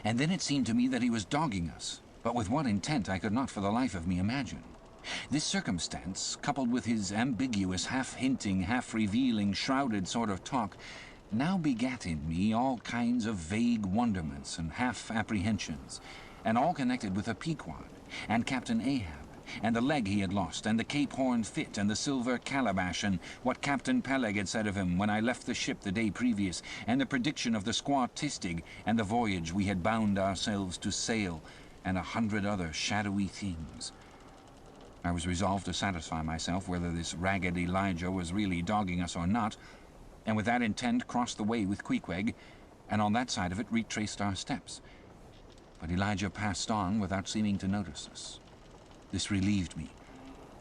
and then it seemed to me that he was dogging us, but with what intent I could not for the life of me imagine. This circumstance, coupled with his ambiguous, half-hinting, half-revealing, shrouded sort of talk, now begat in me all kinds of vague wonderments and half-apprehensions, and all connected with the Pequod, and Captain Ahab, and the leg he had lost, and the Cape Horn fit, and the silver calabash, and what Captain Peleg had said of him when I left the ship the day previous, and the prediction of the squaw Tistig, and the voyage we had bound ourselves to sail, and 100 other shadowy themes. I was resolved to satisfy myself whether this ragged Elijah was really dogging us or not, and with that intent crossed the way with Queequeg, and on that side of it retraced our steps. But Elijah passed on without seeming to notice us. This relieved me,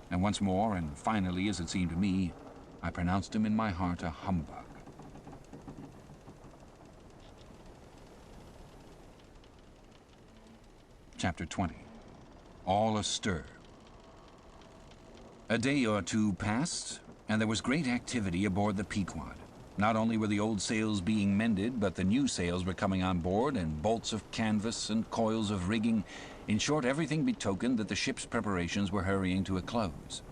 and once more, and finally, as it seemed to me, I pronounced him in my heart a humbug. Chapter 20. All astir. A day or two passed, and there was great activity aboard the Pequod. Not only were the old sails being mended, but the new sails were coming on board, and bolts of canvas and coils of rigging. In short, everything betokened that the ship's preparations were hurrying to a close.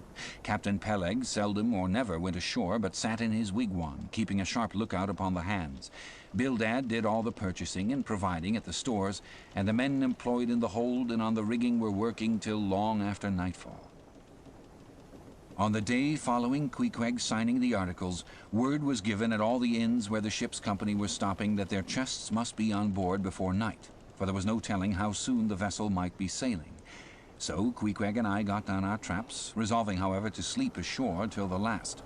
Captain Peleg seldom or never went ashore, but sat in his wigwam, keeping a sharp lookout upon the hands. Bildad did all the purchasing and providing at the stores, and the men employed in the hold and on the rigging were working till long after nightfall. On the day following Queequeg signing the articles, word was given at all the inns where the ship's company were stopping that their chests must be on board before night, for there was no telling how soon the vessel might be sailing. So Queequeg and I got down our traps, resolving, however, to sleep ashore till the last.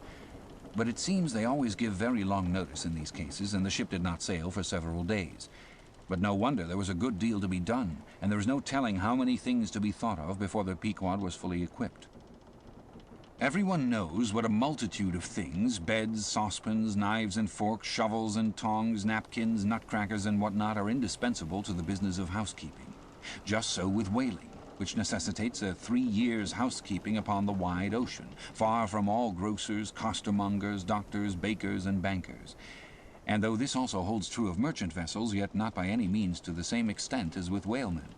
But it seems they always give very long notice in these cases, and the ship did not sail for several days. But no wonder, there was a good deal to be done, and there was no telling how many things to be thought of before the Pequod was fully equipped. Everyone knows what a multitude of things, beds, saucepans, knives and forks, shovels and tongs, napkins, nutcrackers and whatnot, are indispensable to the business of housekeeping. Just so with whaling, which necessitates a 3 years' housekeeping upon the wide ocean, far from all grocers, costermongers, doctors, bakers, and bankers. And though this also holds true of merchant vessels, yet not by any means to the same extent as with whalemen.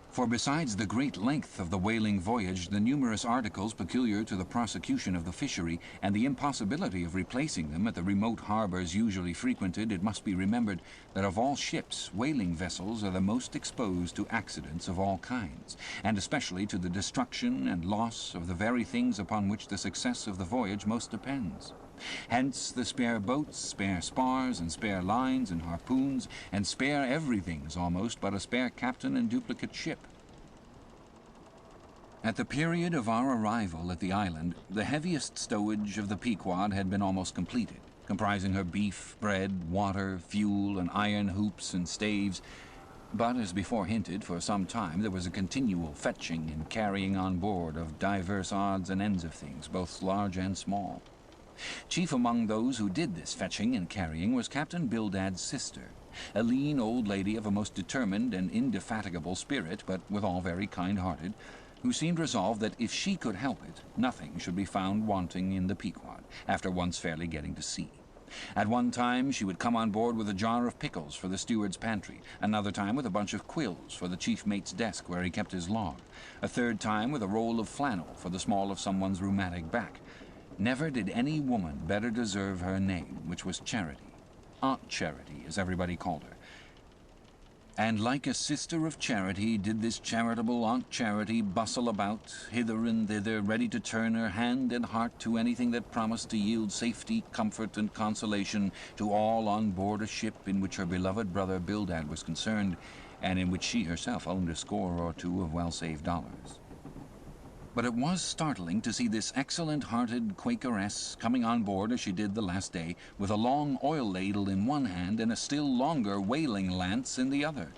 For besides the great length of the whaling voyage, the numerous articles peculiar to the prosecution of the fishery, and the impossibility of replacing them at the remote harbours usually frequented, it must be remembered that of all ships, whaling vessels are the most exposed to accidents of all kinds, and especially to the destruction and loss of the very things upon which the success of the voyage most depends. Hence the spare boats, spare spars, and spare lines and harpoons, and spare everything's almost but a spare captain and duplicate ship. At the period of our arrival at the island, the heaviest stowage of the Pequod had been almost completed, comprising her beef, bread, water, fuel, and iron hoops and staves. But, as before hinted, for some time there was a continual fetching and carrying on board of divers odds and ends of things, both large and small. Chief among those who did this fetching and carrying was Captain Bildad's sister, a lean old lady of a most determined and indefatigable spirit, but withal very kind-hearted, who seemed resolved that if she could help it, nothing should be found wanting in the Pequod, after once fairly getting to sea. At one time she would come on board with a jar of pickles for the steward's pantry, another time with a bunch of quills for the chief mate's desk where he kept his log, a third time with a roll of flannel for the small of someone's rheumatic back. Never did any woman better deserve her name, which was Charity, Aunt Charity, as everybody called her. And like a sister of charity did this charitable Aunt Charity bustle about, hither and thither, ready to turn her hand and heart to anything that promised to yield safety, comfort, and consolation to all on board a ship in which her beloved brother Bildad was concerned, and in which she herself owned a score or two of well-saved dollars. But it was startling to see this excellent-hearted Quakeress coming on board as she did the last day, with a long oil ladle in one hand and a still longer whaling lance in the other.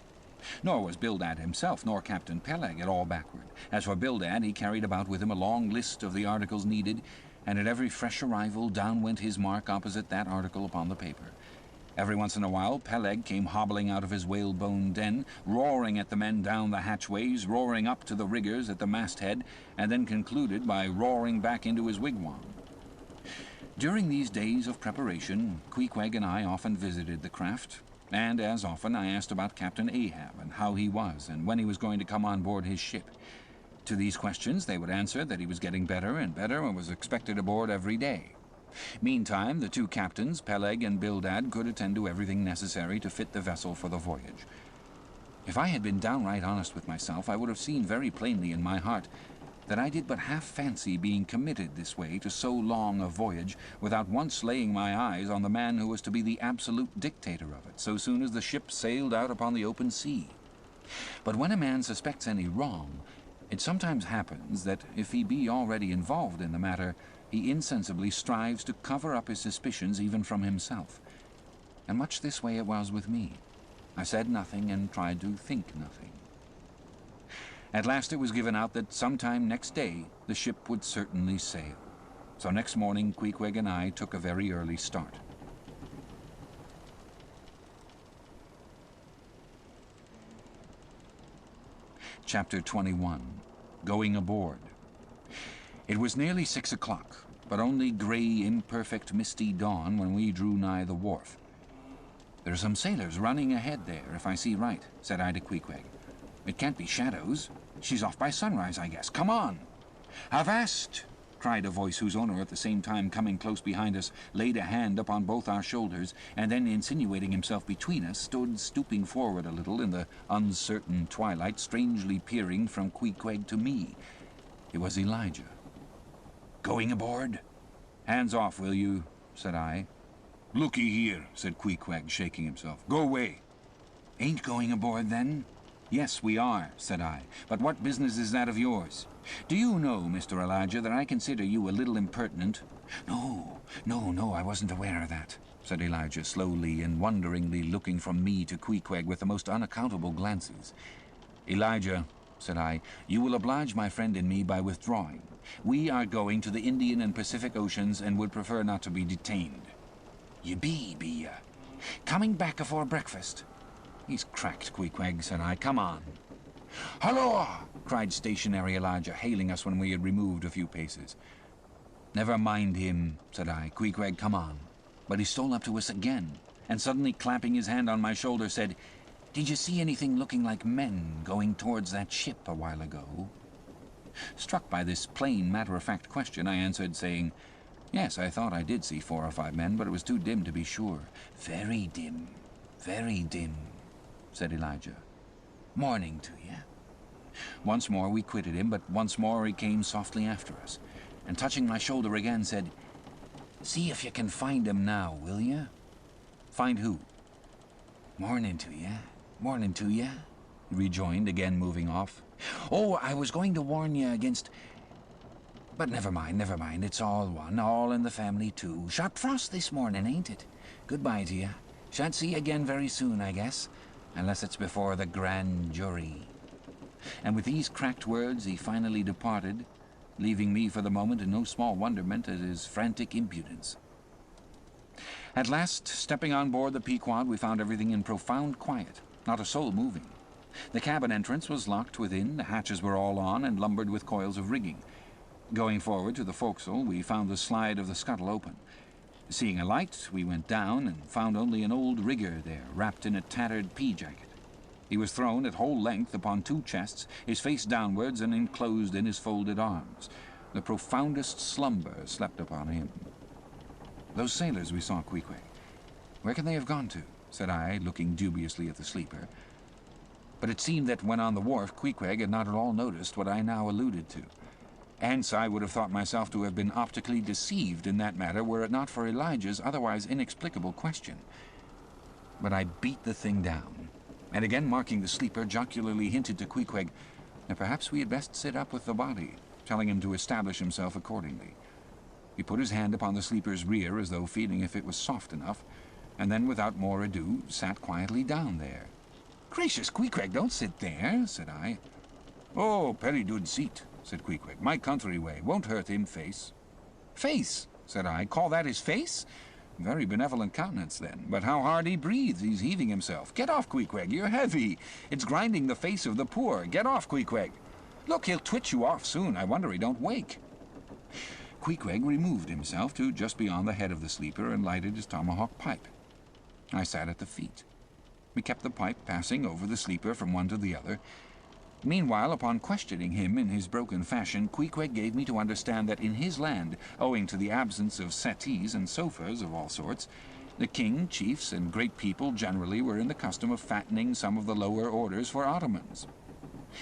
Nor was Bildad himself, nor Captain Peleg, at all backward. As for Bildad, he carried about with him a long list of the articles needed, and at every fresh arrival down went his mark opposite that article upon the paper. Every once in a while Peleg came hobbling out of his whalebone den, roaring at the men down the hatchways, roaring up to the riggers at the masthead, and then concluded by roaring back into his wigwam. During these days of preparation, Queequeg and I often visited the craft, and as often I asked about Captain Ahab, and how he was, and when he was going to come on board his ship. To these questions they would answer that he was getting better and better, and was expected aboard every day. Meantime, the two captains, Peleg and Bildad, could attend to everything necessary to fit the vessel for the voyage. If I had been downright honest with myself, I would have seen very plainly in my heart that I did but half fancy being committed this way to so long a voyage without once laying my eyes on the man who was to be the absolute dictator of it so soon as the ship sailed out upon the open sea. But when a man suspects any wrong, it sometimes happens that if he be already involved in the matter, he insensibly strives to cover up his suspicions even from himself. And much this way it was with me. I said nothing and tried to think nothing. At last it was given out that sometime next day the ship would certainly sail. So next morning Queequeg and I took a very early start. Chapter 21. Going Aboard. It was nearly 6 o'clock, but only grey, imperfect, misty dawn when we drew nigh the wharf. "There are some sailors running ahead there, if I see right," said I to Queequeg. "It can't be shadows. She's off by sunrise, I guess. Come on!" "Avast!" cried a voice whose owner, at the same time coming close behind us, laid a hand upon both our shoulders, and then, insinuating himself between us, stood stooping forward a little in the uncertain twilight, strangely peering from Queequeg to me. It was Elijah. "Going aboard?" "Hands off, will you?" said I. "Looky here," said Queequeg, shaking himself. "Go away." Ain't going aboard, then? Yes, we are, said I. But what business is that of yours? Do you know, Mr. Elijah, that I consider you a little impertinent? No, I wasn't aware of that, said Elijah, slowly and wonderingly looking from me to Queequeg with the most unaccountable glances. Elijah, said I, you will oblige my friend and me by withdrawing. We are going to the Indian and Pacific Oceans and would prefer not to be detained. Ye be ya? Coming back afore breakfast? He's cracked, Queequeg, said I. Come on. Halloa! Cried stationary Elijah, hailing us when we had removed a few paces. Never mind him, said I. Queequeg, come on. But he stole up to us again, and suddenly clapping his hand on my shoulder said, Did you see anything looking like men going towards that ship a while ago? Struck by this plain, matter-of-fact question, I answered, saying, Yes, I thought I did see 4 or 5 men, but it was too dim to be sure. Very dim, said Elijah. Morning to you. Once more we quitted him, but once more he came softly after us, and touching my shoulder again said, See if you can find him now, will you? Find who? Morning to you, he rejoined, again moving off. Oh, I was going to warn you against... But never mind, it's all one, all in the family too. Sharp frost this morning, ain't it? Goodbye to you. Shan't see you again very soon, I guess, unless it's before the grand jury. And with these cracked words he finally departed, leaving me for the moment in no small wonderment at his frantic impudence. At last, stepping on board the Pequod, we found everything in profound quiet, not a soul moving. The cabin entrance was locked within, the hatches were all on and lumbered with coils of rigging. Going forward to the forecastle, we found the slide of the scuttle open. Seeing a light, we went down and found only an old rigger there, wrapped in a tattered pea-jacket. He was thrown at whole length upon 2 chests, his face downwards and enclosed in his folded arms. The profoundest slumber slept upon him. Those sailors we saw, Queequeg, where can they have gone to? Said I, looking dubiously at the sleeper. But it seemed that when on the wharf, Queequeg had not at all noticed what I now alluded to. Hence I would have thought myself to have been optically deceived in that matter were it not for Elijah's otherwise inexplicable question. But I beat the thing down, and again marking the sleeper, jocularly hinted to Queequeg that perhaps we had best sit up with the body, telling him to establish himself accordingly. He put his hand upon the sleeper's rear as though feeling if it was soft enough, and then without more ado sat quietly down there. Gracious, Queequeg, don't sit there, said I. Oh, very good seat, said Queequeg. My country way, won't hurt him face. Face, said I. Call that his face? Very benevolent countenance, then. But how hard he breathes. He's heaving himself. Get off, Queequeg. You're heavy. It's grinding the face of the poor. Get off, Queequeg. Look, he'll twitch you off soon. I wonder he don't wake. Queequeg removed himself to just beyond the head of the sleeper and lighted his tomahawk pipe. I sat at the feet. We kept the pipe passing over the sleeper from one to the other. Meanwhile, upon questioning him in his broken fashion, Queequeg gave me to understand that in his land, owing to the absence of settees and sofas of all sorts, the king, chiefs, and great people generally were in the custom of fattening some of the lower orders for ottomans.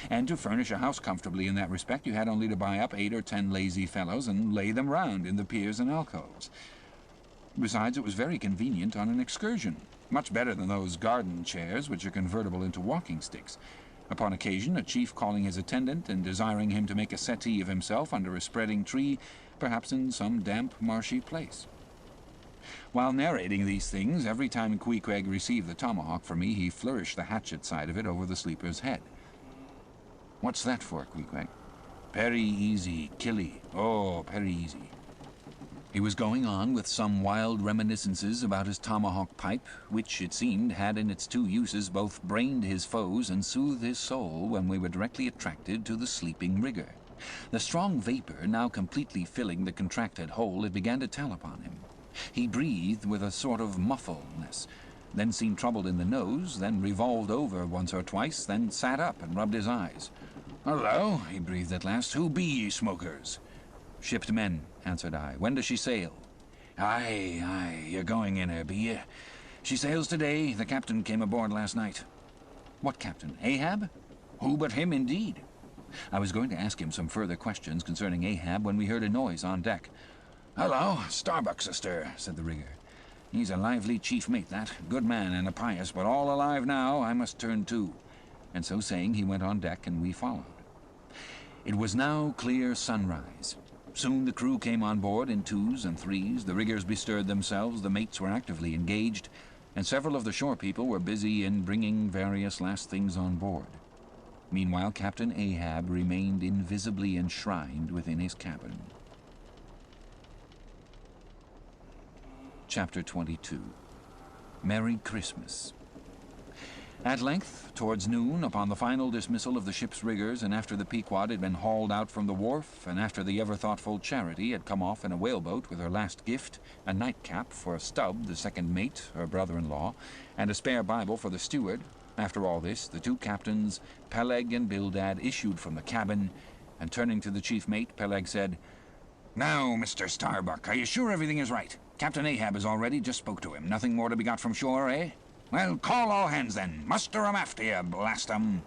And to furnish a house comfortably in that respect, you had only to buy up 8 or 10 lazy fellows and lay them round in the piers and alcoves. Besides, it was very convenient on an excursion, much better than those garden chairs which are convertible into walking sticks. Upon occasion, a chief calling his attendant and desiring him to make a settee of himself under a spreading tree, perhaps in some damp, marshy place. While narrating these things, every time Queequeg received the tomahawk from me, he flourished the hatchet side of it over the sleeper's head. What's that for, Queequeg? Very easy, killy. Oh, very easy. He was going on with some wild reminiscences about his tomahawk pipe, which, it seemed, had in its 2 uses both brained his foes and soothed his soul when we were directly attracted to the sleeping rigger. The strong vapor now completely filling the contracted hole, it began to tell upon him. He breathed with a sort of muffledness, then seemed troubled in the nose, then revolved over once or twice, then sat up and rubbed his eyes. "Hullo," he breathed at last. "Who be ye smokers?" "Shipped men," answered I. "When does she sail?" Aye, you're going in her, be ye? She sails today. The captain came aboard last night." "What captain? Ahab?" "Who but him, indeed?" I was going to ask him some further questions concerning Ahab when we heard a noise on deck. "Hullo, Starbuck's astir," said the rigger. He's a lively chief mate, that. Good man and a pious, but all alive now, I must turn to." And so saying, he went on deck, and we followed. It was now clear sunrise. Soon the crew came on board in twos and threes, the riggers bestirred themselves, the mates were actively engaged, and several of the shore people were busy in bringing various last things on board. Meanwhile, Captain Ahab remained invisibly enshrined within his cabin. Chapter 22. Merry Christmas. At length, towards noon, upon the final dismissal of the ship's riggers, and after the Pequod had been hauled out from the wharf, and after the ever-thoughtful Charity had come off in a whaleboat with her last gift, a nightcap for Stubb, the second mate, her brother-in-law, and a spare Bible for the steward, after all this, the two captains, Peleg and Bildad, issued from the cabin, and turning to the chief mate, Peleg said, "Now, Mr. Starbuck, are you sure everything is right? Captain Ahab is all ready, just spoke to him. Nothing more to be got from shore, eh? Well, call all hands then. Muster 'em after you, blast 'em."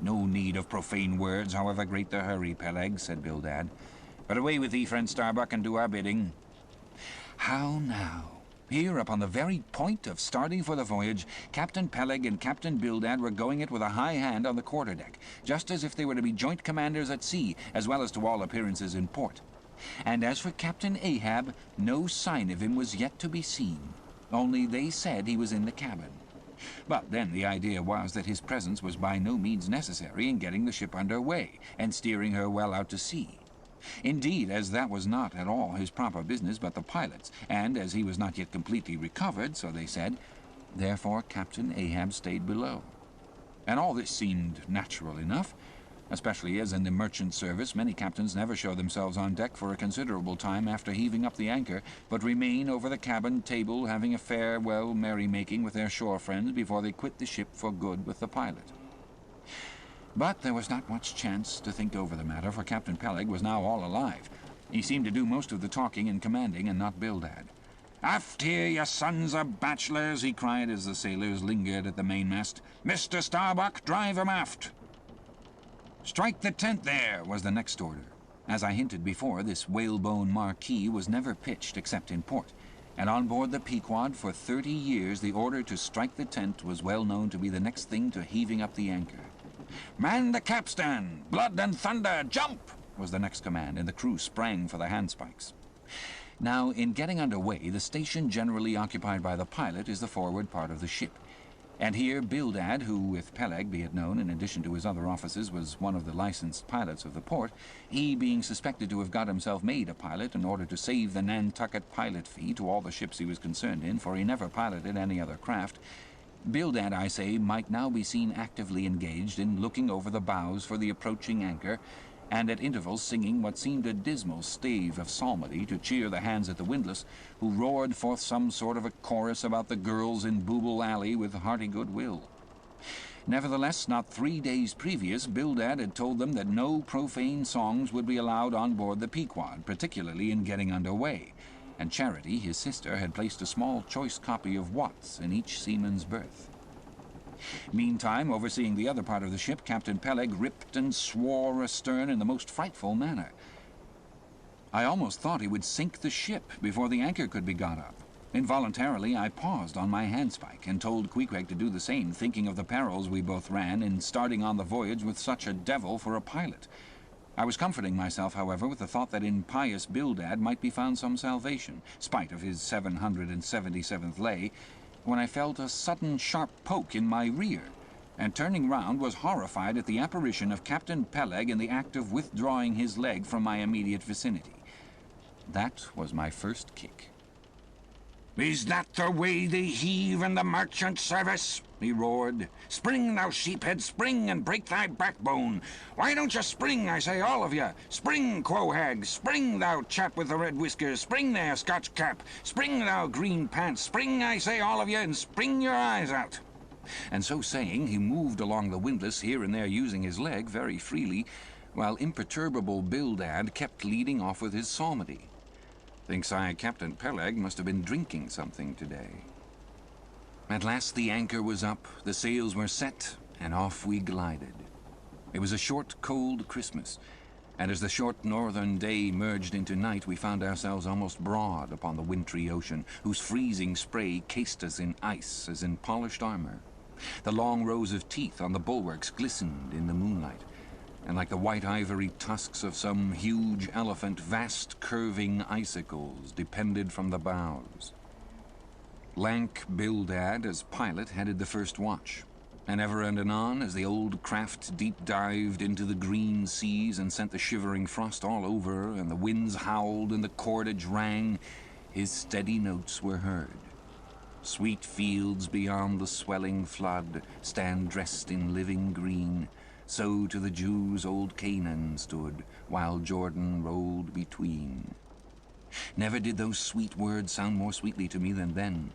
"No need of profane words, however great the hurry, Peleg," said Bildad. "But away with thee, friend Starbuck, and do our bidding." How now? Here, upon the very point of starting for the voyage, Captain Peleg and Captain Bildad were going it with a high hand on the quarterdeck, just as if they were to be joint commanders at sea, as well as to all appearances in port. And as for Captain Ahab, no sign of him was yet to be seen. Only they said he was in the cabin. But then the idea was that his presence was by no means necessary in getting the ship under way, and steering her well out to sea. Indeed, as that was not at all his proper business but the pilot's, and as he was not yet completely recovered, so they said, therefore Captain Ahab stayed below. And all this seemed natural enough, especially as in the merchant service many captains never show themselves on deck for a considerable time after heaving up the anchor, but remain over the cabin table having a farewell merrymaking with their shore friends before they quit the ship for good with the pilot. But there was not much chance to think over the matter, for Captain Peleg was now all alive. He seemed to do most of the talking and commanding, and not Bildad. "Aft here, you sons of bachelors!" he cried as the sailors lingered at the mainmast. "Mr. Starbuck, drive 'em aft!" "Strike the tent there," was the next order. As I hinted before, this whalebone marquee was never pitched except in port, and on board the Pequod for 30 years the order to strike the tent was well known to be the next thing to heaving up the anchor. "Man the capstan! Blood and thunder, jump!" was the next command, and the crew sprang for the handspikes. Now, in getting under way, the station generally occupied by the pilot is the forward part of the ship. And here Bildad, who, with Peleg, be it known, in addition to his other offices, was one of the licensed pilots of the port, he being suspected to have got himself made a pilot in order to save the Nantucket pilot fee to all the ships he was concerned in, for he never piloted any other craft, Bildad, I say, might now be seen actively engaged in looking over the bows for the approaching anchor, and at intervals singing what seemed a dismal stave of psalmody to cheer the hands at the windlass, who roared forth some sort of a chorus about the girls in Booble Alley with hearty good will. Nevertheless, not 3 days previous, Bildad had told them that no profane songs would be allowed on board the Pequod, particularly in getting under way, and Charity, his sister, had placed a small choice copy of Watts in each seaman's berth. Meantime, overseeing the other part of the ship, Captain Peleg ripped and swore astern in the most frightful manner. I almost thought he would sink the ship before the anchor could be got up. Involuntarily, I paused on my handspike and told Queequeg to do the same, thinking of the perils we both ran in starting on the voyage with such a devil for a pilot. I was comforting myself, however, with the thought that in pious Bildad might be found some salvation, spite of his 777th lay, when I felt a sudden sharp poke in my rear, and turning round was horrified at the apparition of Captain Peleg in the act of withdrawing his leg from my immediate vicinity. That was my first kick. "Is that the way they heave in the merchant service?" he roared. "Spring, thou sheephead, spring and break thy backbone! Why don't you spring, I say, all of you? Spring, quohag! Spring, thou chap with the red whiskers! Spring there, Scotch cap! Spring, thou green pants! Spring, I say, all of you, and spring your eyes out!" And so saying, he moved along the windlass, here and there using his leg very freely, while imperturbable Bildad kept leading off with his psalmody. Thinks I, Captain Peleg must have been drinking something today. At last the anchor was up, the sails were set, and off we glided. It was a short, cold Christmas, And as the short northern day merged into night, we found ourselves almost broad upon the wintry ocean, whose freezing spray cased us in ice as in polished armor. The long rows of teeth on the bulwarks glistened in the moonlight, and like the white ivory tusks of some huge elephant, vast curving icicles depended from the bows. Lank Bildad, as pilot, headed the first watch, and ever and anon, as the old craft deep-dived into the green seas and sent the shivering frost all over, and the winds howled and the cordage rang, his steady notes were heard. Sweet fields beyond the swelling flood stand dressed in living green, so to the Jews old Canaan stood, while Jordan rolled between. Never did those sweet words sound more sweetly to me than then.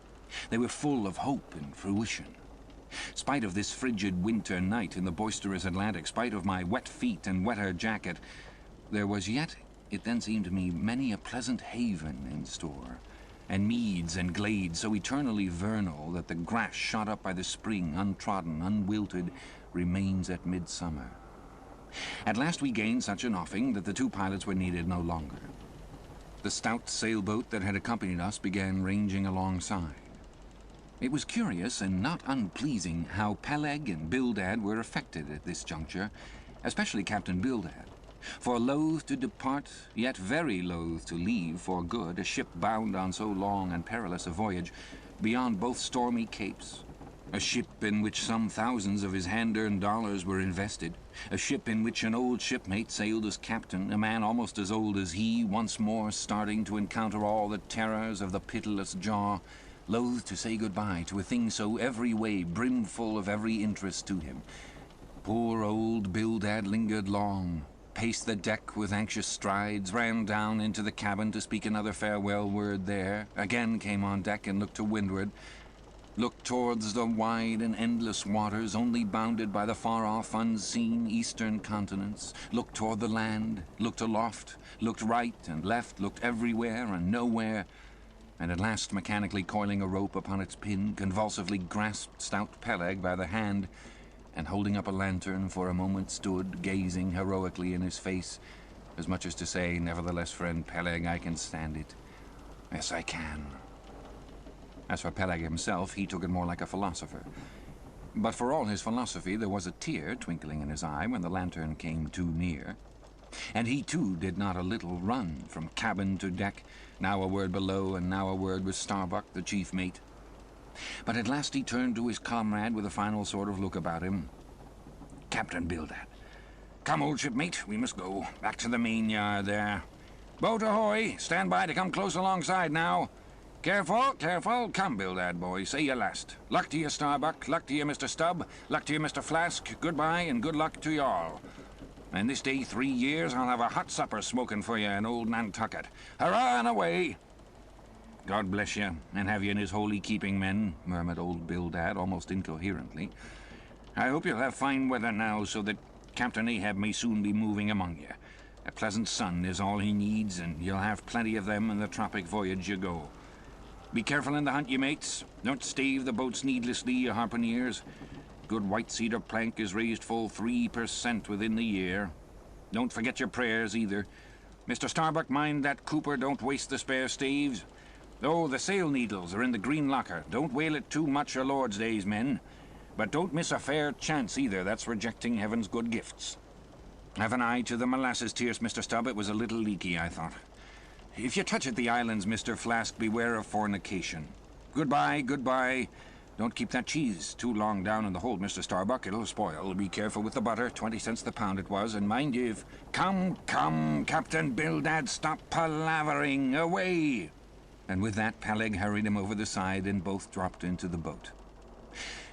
They were full of hope and fruition. Spite of this frigid winter night in the boisterous Atlantic, spite of my wet feet and wetter jacket, there was yet, it then seemed to me, many a pleasant haven in store, and meads and glades so eternally vernal that the grass shot up by the spring, untrodden, unwilted, remains at midsummer. At last we gained such an offing that the two pilots were needed no longer. The stout sailboat that had accompanied us began ranging alongside. It was curious and not unpleasing how Peleg and Bildad were affected at this juncture, especially Captain Bildad. For loath to depart, yet very loath to leave for good, a ship bound on so long and perilous a voyage, beyond both stormy capes, a ship in which some thousands of his hand-earned dollars were invested, a ship in which an old shipmate sailed as captain, a man almost as old as he, once more starting to encounter all the terrors of the pitiless jaw, loath to say goodbye to a thing so every way brimful of every interest to him. Poor old Bildad lingered long, paced the deck with anxious strides, ran down into the cabin to speak another farewell word there, again came on deck and looked to windward, looked towards the wide and endless waters only bounded by the far-off unseen eastern continents, looked toward the land, looked aloft, looked right and left, looked everywhere and nowhere, and at last, mechanically coiling a rope upon its pin, convulsively grasped stout Peleg by the hand, and holding up a lantern for a moment stood, gazing heroically in his face, as much as to say, "Nevertheless, friend Peleg, I can stand it. Yes, I can." As for Peleg himself, he took it more like a philosopher. But for all his philosophy, there was a tear twinkling in his eye when the lantern came too near. And he, too, did not a little run from cabin to deck, now a word below and now a word with Starbuck, the chief mate. But at last he turned to his comrade with a final sort of look about him. "Captain Bildad. Come, old shipmate, we must go. Back to the main yard there. Boat ahoy! Stand by to come close alongside now. Careful, careful. Come, Bildad, boy, say your last. Luck to you, Starbuck. Luck to you, Mr. Stubb. Luck to you, Mr. Flask. Goodbye and good luck to you all. And this day 3 years I'll have a hot supper smoking for you in old Nantucket. Hurrah and away!" "God bless you, and have you in his holy keeping, men," murmured old Bildad almost incoherently. "I hope you'll have fine weather now, so that Captain Ahab may soon be moving among you. A pleasant sun is all he needs, and you'll have plenty of them in the tropic voyage you go. Be careful in the hunt, you mates. Don't stave the boats needlessly, you harpooneers. Good white cedar plank is raised full 3% within the year. Don't forget your prayers, either. Mr. Starbuck, mind that cooper don't waste the spare staves. Oh, the sail needles are in the green locker. Don't whale it too much o' Lord's days, men. But don't miss a fair chance, either. That's rejecting heaven's good gifts. Have an eye to the molasses tierce, Mr. Stubb. It was a little leaky, I thought. If you touch at the islands, Mr. Flask, beware of fornication. Goodbye, goodbye. Don't keep that cheese too long down in the hold, Mr. Starbuck. It'll spoil. Be careful with the butter. 20 cents the pound it was. And mind you, if... Come, come, Captain Bildad, stop palavering. Away!" And with that, Peleg hurried him over the side, and both dropped into the boat.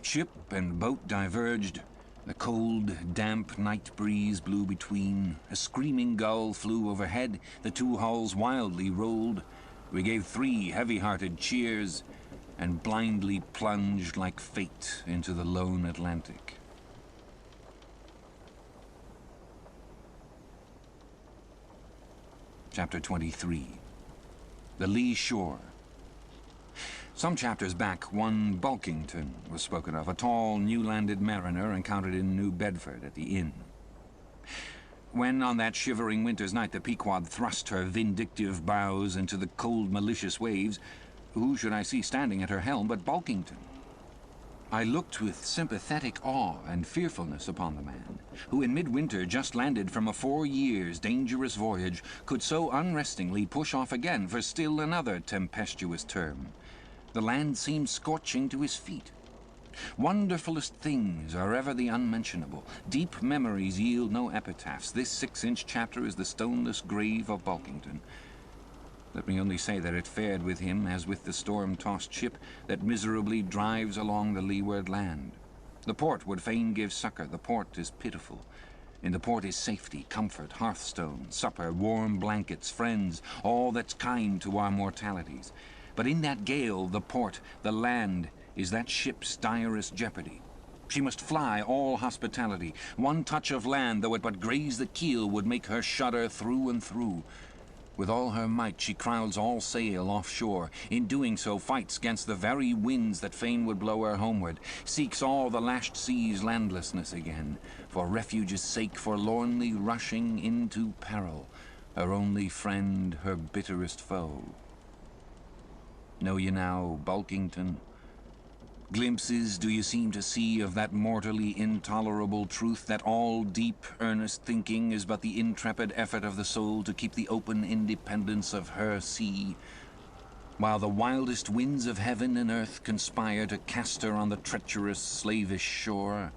Ship and boat diverged. The cold, damp night breeze blew between. A screaming gull flew overhead. The two hulls wildly rolled. We gave 3 heavy-hearted cheers, and blindly plunged like fate into the lone Atlantic. Chapter 23. The Lee Shore. Some chapters back, one Bulkington was spoken of, a tall, new-landed mariner encountered in New Bedford at the inn. When on that shivering winter's night the Pequod thrust her vindictive bows into the cold, malicious waves, who should I see standing at her helm but Bulkington? I looked with sympathetic awe and fearfulness upon the man, who in midwinter just landed from a 4 years' dangerous voyage, could so unrestingly push off again for still another tempestuous term. The land seemed scorching to his feet. Wonderfulest things are ever the unmentionable. Deep memories yield no epitaphs. This 6-inch chapter is the stoneless grave of Bulkington. Let me only say that it fared with him as with the storm-tossed ship that miserably drives along the leeward land. The port would fain give succor. The port is pitiful. In the port is safety, comfort, hearthstone, supper, warm blankets, friends, all that's kind to our mortalities. But in that gale, the port, the land, is that ship's direst jeopardy. She must fly all hospitality. One touch of land, though it but graze the keel, would make her shudder through and through. With all her might she crowds all sail offshore. In doing so fights against the very winds that fain would blow her homeward, seeks all the lashed sea's landlessness again, for refuge's sake forlornly rushing into peril, her only friend, her bitterest foe. Know ye now Bulkington? Glimpses do you seem to see of that mortally intolerable truth that all deep, earnest thinking is but the intrepid effort of the soul to keep the open independence of her sea, while the wildest winds of heaven and earth conspire to cast her on the treacherous, slavish shore?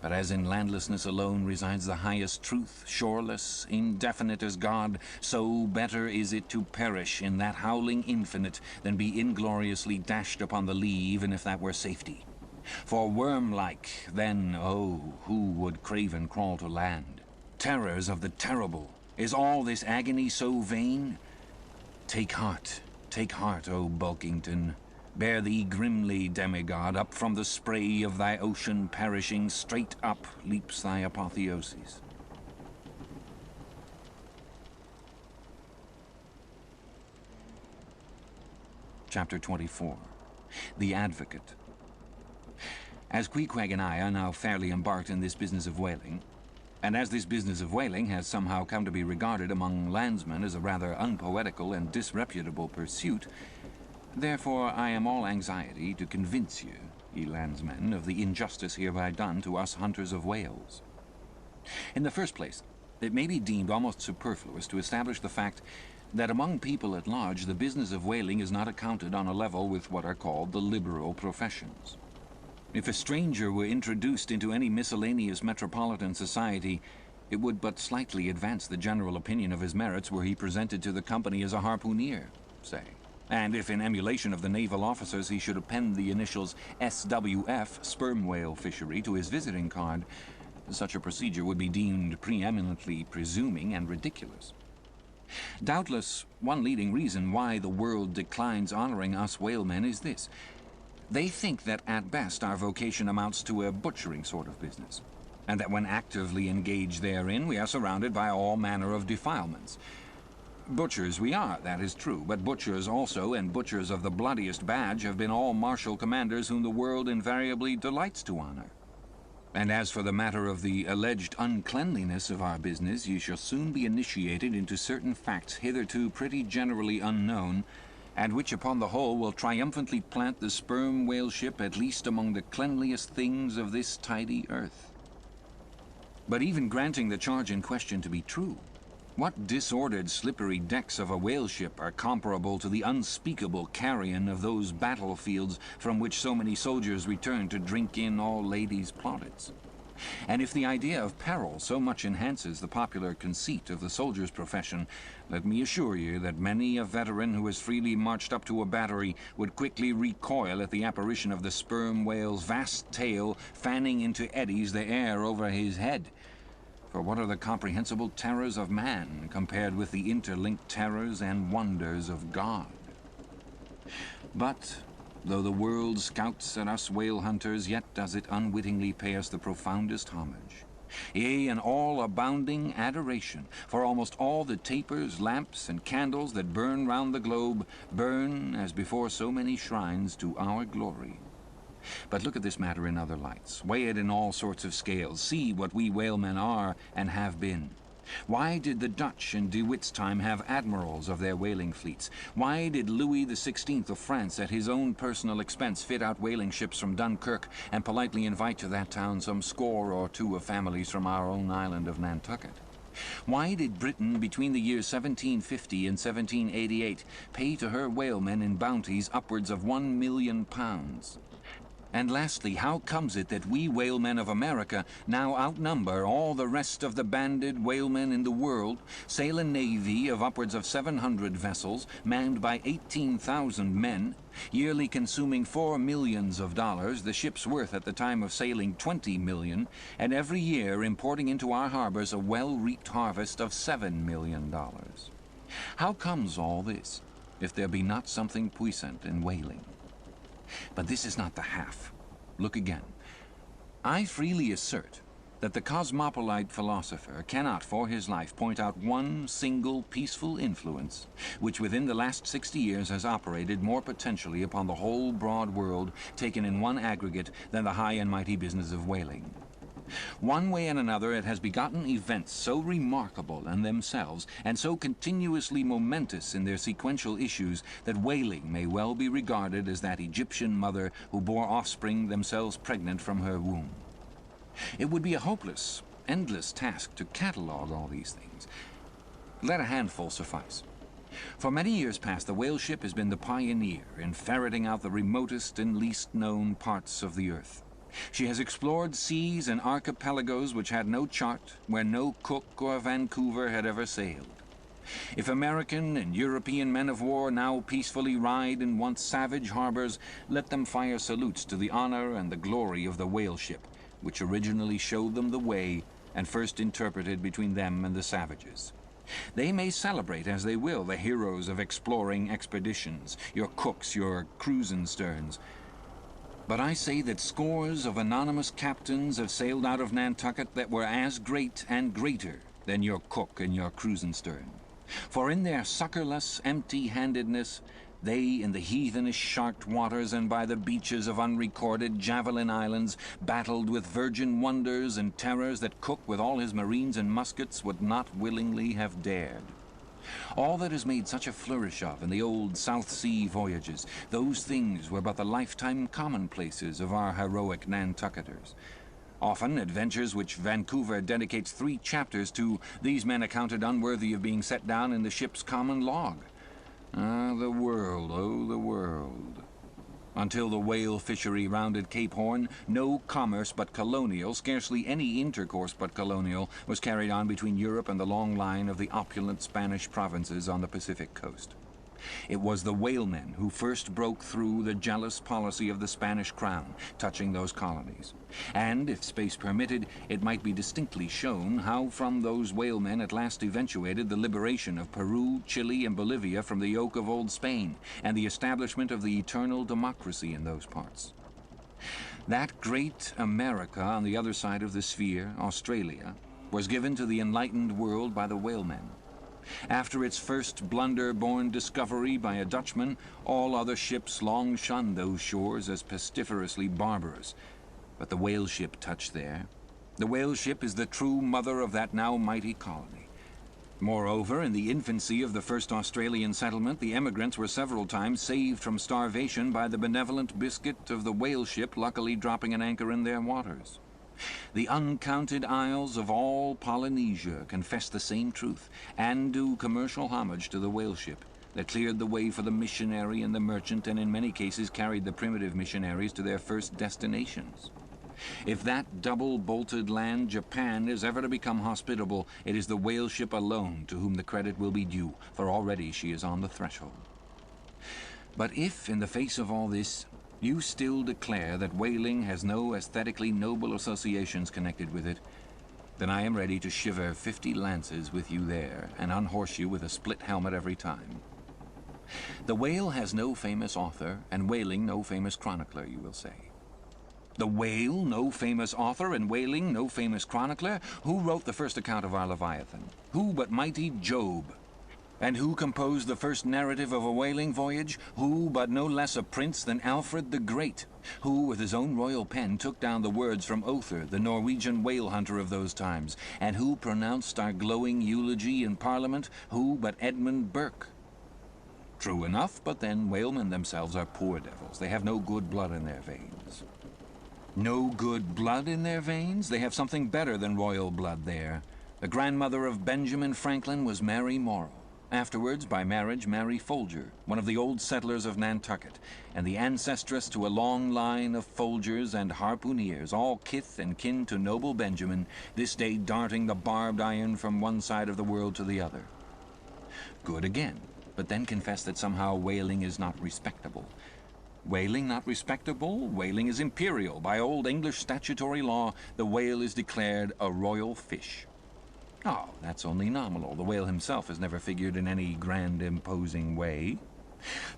But as in landlessness alone resides the highest truth, shoreless, indefinite as God, so better is it to perish in that howling infinite than be ingloriously dashed upon the lee, even if that were safety. For worm-like, then, oh, who would crave and crawl to land? Terrors of the terrible, is all this agony so vain? Take heart, O Bulkington. Bear thee grimly, demigod, up from the spray of thy ocean perishing, straight up leaps thy apotheosis. Chapter 24. The Advocate. As Queequeg and I are now fairly embarked in this business of whaling, and as this business of whaling has somehow come to be regarded among landsmen as a rather unpoetical and disreputable pursuit, therefore I am all anxiety to convince you, ye landsmen, of the injustice hereby done to us hunters of whales. In the first place, it may be deemed almost superfluous to establish the fact that among people at large the business of whaling is not accounted on a level with what are called the liberal professions. If a stranger were introduced into any miscellaneous metropolitan society, it would but slightly advance the general opinion of his merits were he presented to the company as a harpooneer, say. And if in emulation of the naval officers he should append the initials SWF, sperm whale fishery, to his visiting card, such a procedure would be deemed preeminently presuming and ridiculous. Doubtless, one leading reason why the world declines honoring us whalemen is this. They think that at best our vocation amounts to a butchering sort of business, and that when actively engaged therein we are surrounded by all manner of defilements. Butchers we are, that is true, but butchers also, and butchers of the bloodiest badge, have been all martial commanders whom the world invariably delights to honor. And as for the matter of the alleged uncleanliness of our business, you shall soon be initiated into certain facts hitherto pretty generally unknown, and which upon the whole will triumphantly plant the sperm whale ship at least among the cleanliest things of this tidy earth. But even granting the charge in question to be true, what disordered, slippery decks of a whale ship are comparable to the unspeakable carrion of those battlefields from which so many soldiers return to drink in all ladies' plaudits? And if the idea of peril so much enhances the popular conceit of the soldier's profession, let me assure you that many a veteran who has freely marched up to a battery would quickly recoil at the apparition of the sperm whale's vast tail fanning into eddies the air over his head. For what are the comprehensible terrors of man compared with the interlinked terrors and wonders of God? But, though the world scouts at us whale hunters, yet does it unwittingly pay us the profoundest homage, yea, an all-abounding adoration, for almost all the tapers, lamps, and candles that burn round the globe burn, as before so many shrines, to our glory. But look at this matter in other lights. Weigh it in all sorts of scales. See what we whalemen are and have been. Why did the Dutch in De Witt's time have admirals of their whaling fleets? Why did Louis XVI of France at his own personal expense fit out whaling ships from Dunkirk and politely invite to that town some score or two of families from our own island of Nantucket? Why did Britain between the years 1750 and 1788 pay to her whalemen in bounties upwards of £1,000,000? And lastly, how comes it that we whalemen of America now outnumber all the rest of the banded whalemen in the world, sail a navy of upwards of 700 vessels, manned by 18,000 men, yearly consuming $4 million, the ship's worth at the time of sailing $20 million, and every year importing into our harbors a well-reaped harvest of $7 million? How comes all this, if there be not something puissant in whaling? But this is not the half. Look again. I freely assert that the cosmopolite philosopher cannot for his life point out one single peaceful influence which within the last 60 years has operated more potentially upon the whole broad world taken in one aggregate than the high and mighty business of whaling. One way and another it has begotten events so remarkable in themselves and so continuously momentous in their sequential issues that whaling may well be regarded as that Egyptian mother who bore offspring themselves pregnant from her womb. It would be a hopeless, endless task to catalogue all these things. Let a handful suffice. For many years past the whale ship has been the pioneer in ferreting out the remotest and least known parts of the earth. She has explored seas and archipelagos which had no chart, where no Cook or Vancouver had ever sailed. If American and European men of war now peacefully ride in once savage harbors, let them fire salutes to the honor and the glory of the whale ship, which originally showed them the way and first interpreted between them and the savages. They may celebrate as they will the heroes of exploring expeditions, your Cooks, your Krusensterns, but I say that scores of anonymous captains have sailed out of Nantucket that were as great and greater than your Cook and your Krusenstern. For in their succorless empty-handedness, they in the heathenish sharked waters and by the beaches of unrecorded Javelin Islands battled with virgin wonders and terrors that Cook with all his marines and muskets would not willingly have dared. All that is made such a flourish of in the old South Sea voyages, those things were but the lifetime commonplaces of our heroic Nantucketers. Often adventures which Vancouver dedicates 3 chapters to, these men accounted unworthy of being set down in the ship's common log. Ah, the world, oh, the world. Until the whale fishery rounded Cape Horn, no commerce but colonial, scarcely any intercourse but colonial, was carried on between Europe and the long line of the opulent Spanish provinces on the Pacific coast. It was the whalemen who first broke through the jealous policy of the Spanish crown touching those colonies. And, if space permitted, it might be distinctly shown how from those whalemen at last eventuated the liberation of Peru, Chile, and Bolivia from the yoke of old Spain, and the establishment of the eternal democracy in those parts. That great America on the other side of the sphere, Australia, was given to the enlightened world by the whalemen. After its first blunder-born discovery by a Dutchman, all other ships long shunned those shores as pestiferously barbarous. But the whale ship touched there. The whale ship is the true mother of that now mighty colony. Moreover, in the infancy of the first Australian settlement, the emigrants were several times saved from starvation by the benevolent biscuit of the whale ship luckily dropping an anchor in their waters. The uncounted isles of all Polynesia confess the same truth, and do commercial homage to the whale ship that cleared the way for the missionary and the merchant, and in many cases carried the primitive missionaries to their first destinations. If that double-bolted land, Japan, is ever to become hospitable, it is the whale ship alone to whom the credit will be due, for already she is on the threshold. But if, in the face of all this, you still declare that whaling has no aesthetically noble associations connected with it, then I am ready to shiver 50 lances with you there and unhorse you with a split helmet every time. The whale has no famous author, and whaling no famous chronicler, you will say. The whale no famous author, and whaling no famous chronicler? Who wrote the first account of our Leviathan? Who but mighty Job? And who composed the first narrative of a whaling voyage? Who but no less a prince than Alfred the Great, who with his own royal pen took down the words from Other, the Norwegian whale hunter of those times, and who pronounced our glowing eulogy in Parliament? Who but Edmund Burke? True enough, but then whalemen themselves are poor devils. They have no good blood in their veins. No good blood in their veins? They have something better than royal blood there. The grandmother of Benjamin Franklin was Mary Morrow. Afterwards, by marriage, Mary Folger, one of the old settlers of Nantucket, and the ancestress to a long line of Folgers and harpooneers, all kith and kin to noble Benjamin, this day darting the barbed iron from one side of the world to the other. Good again, but then confess that somehow whaling is not respectable. Whaling not respectable? Whaling is imperial. By old English statutory law, the whale is declared a royal fish. Oh, that's only nominal. The whale himself has never figured in any grand imposing way.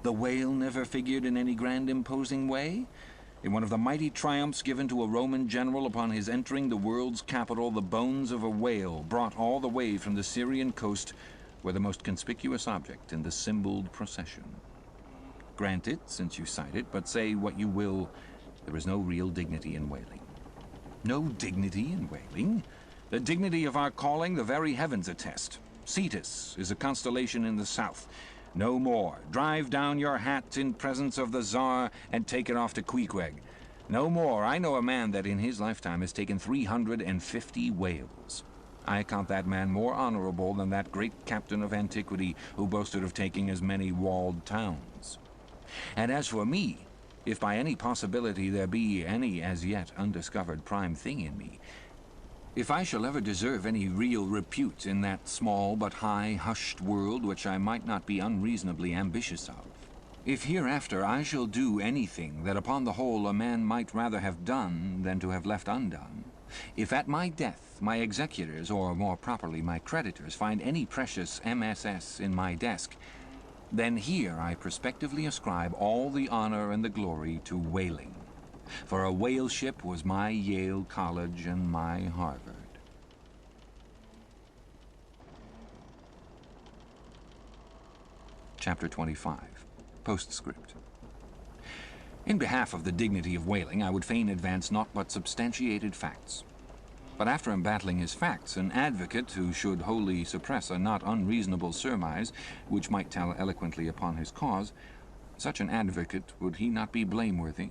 The whale never figured in any grand imposing way? In one of the mighty triumphs given to a Roman general upon his entering the world's capital, the bones of a whale, brought all the way from the Syrian coast, were the most conspicuous object in the symboled procession. Grant it, since you cite it, but say what you will, there is no real dignity in whaling. No dignity in whaling? The dignity of our calling the very heavens attest. Cetus is a constellation in the south. No more. Drive down your hat in presence of the Tsar and take it off to Queequeg. No more. I know a man that in his lifetime has taken 350 whales. I count that man more honorable than that great captain of antiquity who boasted of taking as many walled towns. And as for me, if by any possibility there be any as yet undiscovered prime thing in me, if I shall ever deserve any real repute in that small but high hushed world which I might not be unreasonably ambitious of, if hereafter I shall do anything that upon the whole a man might rather have done than to have left undone, if at my death my executors, or more properly my creditors, find any precious MSS in my desk, then here I prospectively ascribe all the honor and the glory to whaling. For a whale ship was my Yale College and my Harvard. Chapter 25. Postscript. In behalf of the dignity of whaling, I would fain advance naught but substantiated facts. But after embattling his facts, an advocate who should wholly suppress a not unreasonable surmise, which might tell eloquently upon his cause, such an advocate, would he not be blameworthy?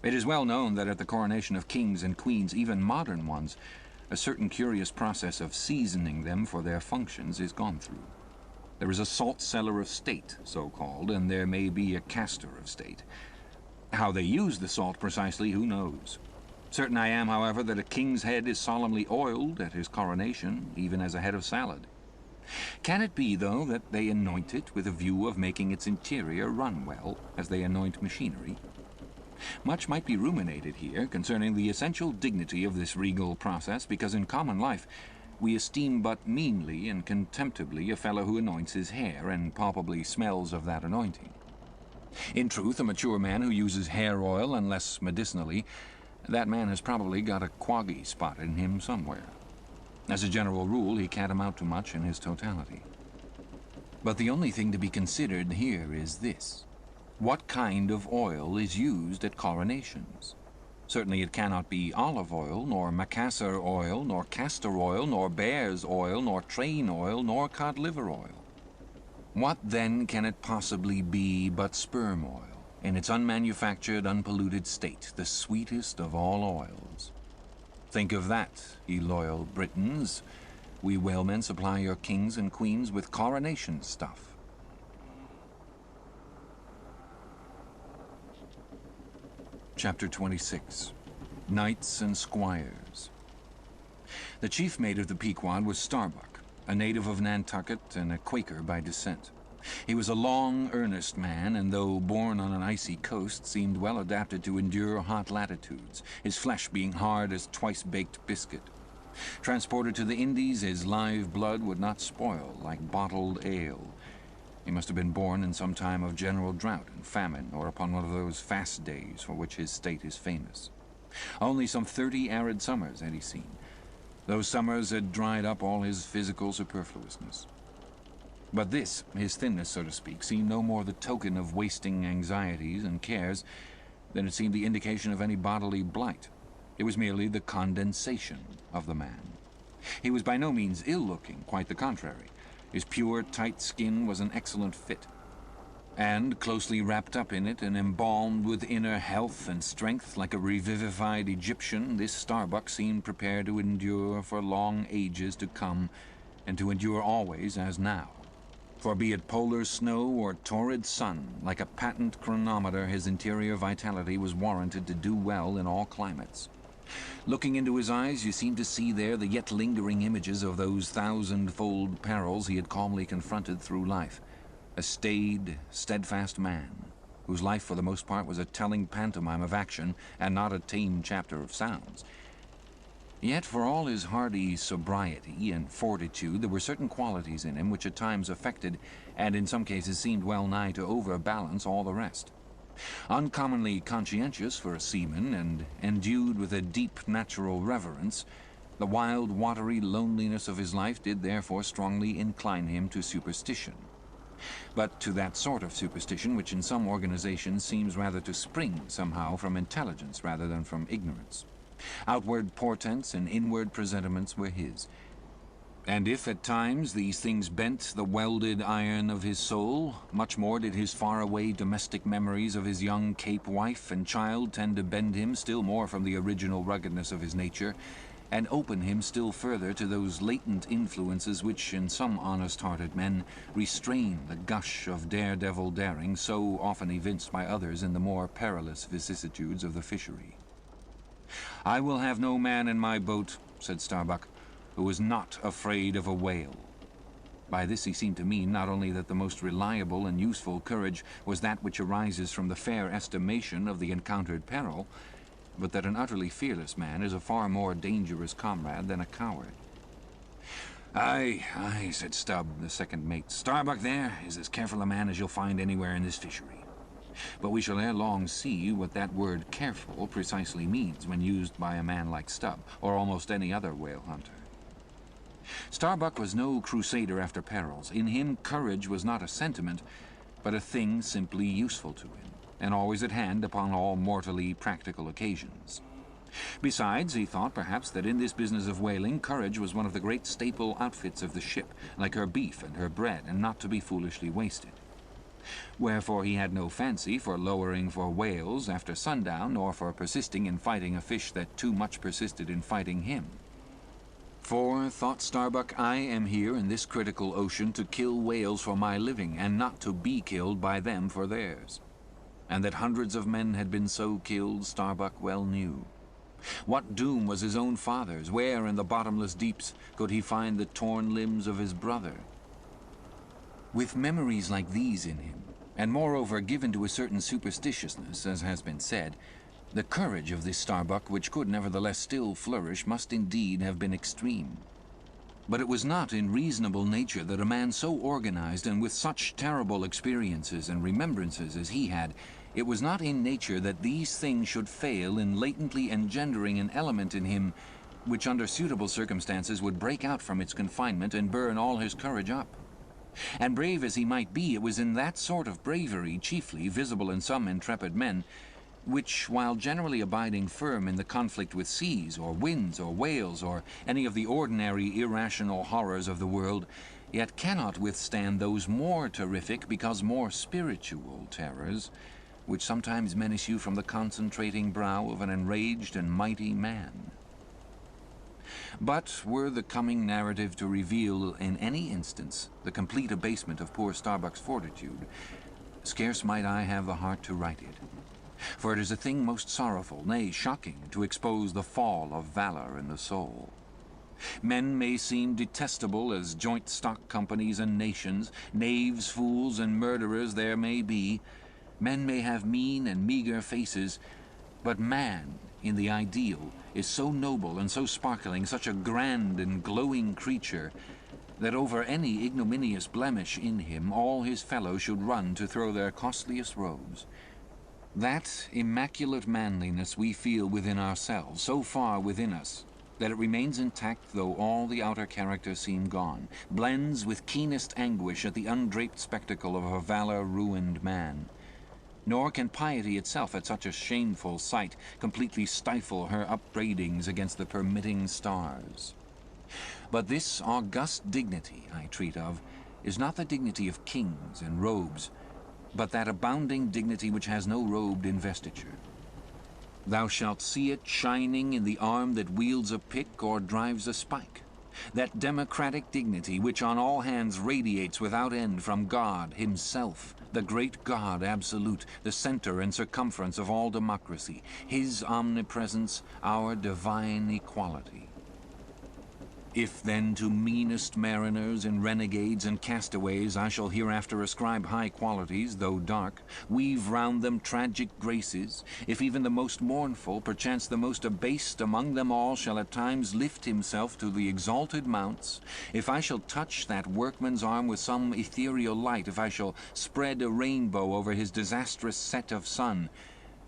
It is well known that at the coronation of kings and queens, even modern ones, a certain curious process of seasoning them for their functions is gone through. There is a salt cellar of state, so-called, and there may be a castor of state. How they use the salt precisely, who knows? Certain I am, however, that a king's head is solemnly oiled at his coronation, even as a head of salad. Can it be, though, that they anoint it with a view of making its interior run well, as they anoint machinery? Much might be ruminated here concerning the essential dignity of this regal process, because in common life we esteem but meanly and contemptibly a fellow who anoints his hair and palpably smells of that anointing. In truth, a mature man who uses hair oil, unless medicinally, that man has probably got a quaggy spot in him somewhere. As a general rule, he can't amount to much in his totality. But the only thing to be considered here is this. What kind of oil is used at coronations? Certainly it cannot be olive oil, nor macassar oil, nor castor oil, nor bear's oil, nor train oil, nor cod liver oil. What then can it possibly be but sperm oil, in its unmanufactured, unpolluted state, the sweetest of all oils? Think of that, ye loyal Britons. We whalemen supply your kings and queens with coronation stuff. Chapter 26. Knights and Squires. The chief mate of the Pequod was Starbuck, a native of Nantucket and a Quaker by descent. He was a long, earnest man, and though born on an icy coast, seemed well adapted to endure hot latitudes, his flesh being hard as twice-baked biscuit. Transported to the Indies, his live blood would not spoil like bottled ale. He must have been born in some time of general drought and famine, or upon one of those fast days for which his state is famous. Only some 30 arid summers had he seen. Those summers had dried up all his physical superfluousness. But this, his thinness, so to speak, seemed no more the token of wasting anxieties and cares than it seemed the indication of any bodily blight. It was merely the condensation of the man. He was by no means ill-looking, quite the contrary. His pure, tight skin was an excellent fit. And, closely wrapped up in it and embalmed with inner health and strength like a revivified Egyptian, this Starbuck seemed prepared to endure for long ages to come, and to endure always as now. For be it polar snow or torrid sun, like a patent chronometer, his interior vitality was warranted to do well in all climates. Looking into his eyes, you seemed to see there the yet lingering images of those thousand-fold perils he had calmly confronted through life. A staid, steadfast man, whose life for the most part was a telling pantomime of action and not a tame chapter of sounds. Yet for all his hardy sobriety and fortitude, there were certain qualities in him which at times affected, and in some cases seemed well nigh to overbalance all the rest. Uncommonly conscientious for a seaman, and endued with a deep natural reverence, the wild, watery loneliness of his life did therefore strongly incline him to superstition. But to that sort of superstition which in some organizations seems rather to spring somehow from intelligence rather than from ignorance. Outward portents and inward presentiments were his. And if at times these things bent the welded iron of his soul, much more did his far-away domestic memories of his young Cape wife and child tend to bend him still more from the original ruggedness of his nature, and open him still further to those latent influences which, in some honest-hearted men, restrain the gush of daredevil daring so often evinced by others in the more perilous vicissitudes of the fishery. "I will have no man in my boat," said Starbuck, "who is not afraid of a whale." By this he seemed to mean not only that the most reliable and useful courage was that which arises from the fair estimation of the encountered peril, but that an utterly fearless man is a far more dangerous comrade than a coward. "Aye, aye," said Stubb, the second mate. "Starbuck there is as careful a man as you'll find anywhere in this fishery. But we shall ere long see what that word careful precisely means when used by a man like Stubb, or almost any other whale hunter." Starbuck was no crusader after perils. In him courage was not a sentiment, but a thing simply useful to him, and always at hand upon all mortally practical occasions. Besides, he thought perhaps that in this business of whaling, courage was one of the great staple outfits of the ship, like her beef and her bread, and not to be foolishly wasted. Wherefore he had no fancy for lowering for whales after sundown, nor for persisting in fighting a fish that too much persisted in fighting him. "For," thought Starbuck, "I am here in this critical ocean to kill whales for my living, and not to be killed by them for theirs." And that hundreds of men had been so killed, Starbuck well knew. What doom was his own father's? Where in the bottomless deeps could he find the torn limbs of his brother? With memories like these in him, and moreover given to a certain superstitiousness, as has been said, the courage of this Starbuck, which could nevertheless still flourish, must indeed have been extreme. But it was not in reasonable nature that a man so organized and with such terrible experiences and remembrances as he had, it was not in nature that these things should fail in latently engendering an element in him which under suitable circumstances would break out from its confinement and burn all his courage up. And brave as he might be, it was in that sort of bravery, chiefly visible in some intrepid men, which, while generally abiding firm in the conflict with seas, or winds, or whales, or any of the ordinary irrational horrors of the world, yet cannot withstand those more terrific, because more spiritual terrors, which sometimes menace you from the concentrating brow of an enraged and mighty man. But were the coming narrative to reveal in any instance the complete abasement of poor Starbuck's fortitude, scarce might I have the heart to write it. For it is a thing most sorrowful, nay, shocking, to expose the fall of valor in the soul. Men may seem detestable as joint stock companies and nations, knaves, fools, and murderers there may be. Men may have mean and meager faces, but man, in the ideal, is so noble and so sparkling, such a grand and glowing creature, that over any ignominious blemish in him all his fellows should run to throw their costliest robes. That immaculate manliness we feel within ourselves, so far within us, that it remains intact though all the outer character seem gone, blends with keenest anguish at the undraped spectacle of a valor-ruined man. Nor can piety itself at such a shameful sight completely stifle her upbraidings against the permitting stars. But this august dignity I treat of is not the dignity of kings and robes, but that abounding dignity which has no robed investiture. Thou shalt see it shining in the arm that wields a pick or drives a spike. That democratic dignity which on all hands radiates without end from God himself, the great God absolute, the center and circumference of all democracy, his omnipresence, our divine equality. If then to meanest mariners and renegades and castaways I shall hereafter ascribe high qualities, though dark, weave round them tragic graces, if even the most mournful, perchance the most abased among them all, shall at times lift himself to the exalted mounts, if I shall touch that workman's arm with some ethereal light, if I shall spread a rainbow over his disastrous set of sun,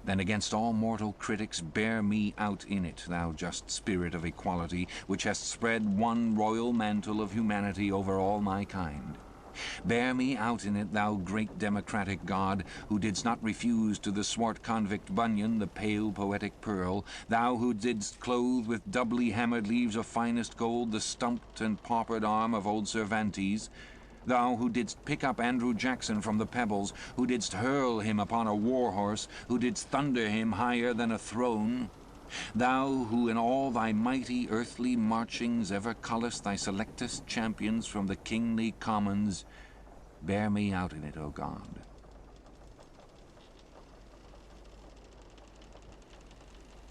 then against all mortal critics bear me out in it, thou just spirit of equality, which hast spread one royal mantle of humanity over all my kind. Bear me out in it, thou great democratic God, who didst not refuse to the swart convict Bunyan the pale poetic pearl, thou who didst clothe with doubly hammered leaves of finest gold the stumped and paupered arm of old Cervantes, thou who didst pick up Andrew Jackson from the pebbles, who didst hurl him upon a war-horse, who didst thunder him higher than a throne, thou who in all thy mighty earthly marchings ever cullest thy selectest champions from the kingly commons, bear me out in it, O God.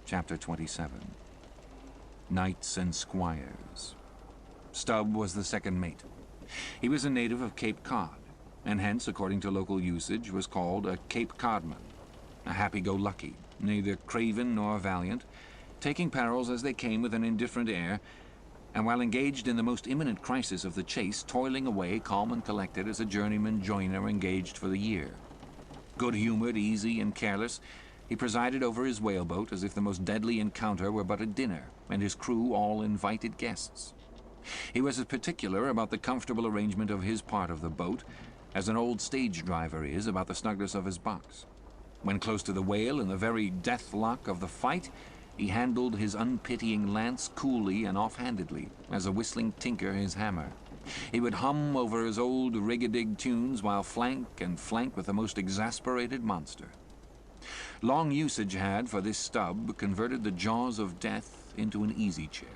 Chapter 27. Knights and Squires. Stubb was the second mate. He was a native of Cape Cod, and hence, according to local usage, was called a Cape Codman, a happy-go-lucky, neither craven nor valiant, taking perils as they came with an indifferent air, and while engaged in the most imminent crisis of the chase, toiling away calm and collected as a journeyman joiner engaged for the year. Good-humored, easy, and careless, he presided over his whaleboat as if the most deadly encounter were but a dinner, and his crew all invited guests. He was as particular about the comfortable arrangement of his part of the boat as an old stage driver is about the snugness of his box. When close to the whale, in the very death-lock of the fight, he handled his unpitying lance coolly and off-handedly, as a whistling tinker his hammer. He would hum over his old rig-a-dig tunes while flank with the most exasperated monster. Long usage had, for this Stubb, converted the jaws of death into an easy chair.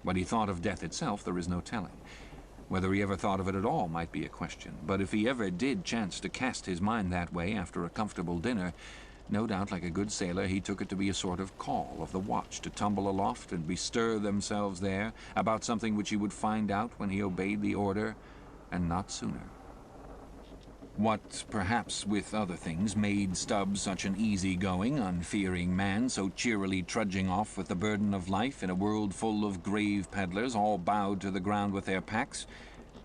What he thought of death itself there is no telling. Whether he ever thought of it at all might be a question, but if he ever did chance to cast his mind that way after a comfortable dinner, no doubt, like a good sailor, he took it to be a sort of call of the watch to tumble aloft and bestir themselves there about something which he would find out when he obeyed the order, and not sooner. What, perhaps, with other things, made Stubb such an easy-going, unfearing man, so cheerily trudging off with the burden of life in a world full of grave peddlers, all bowed to the ground with their packs?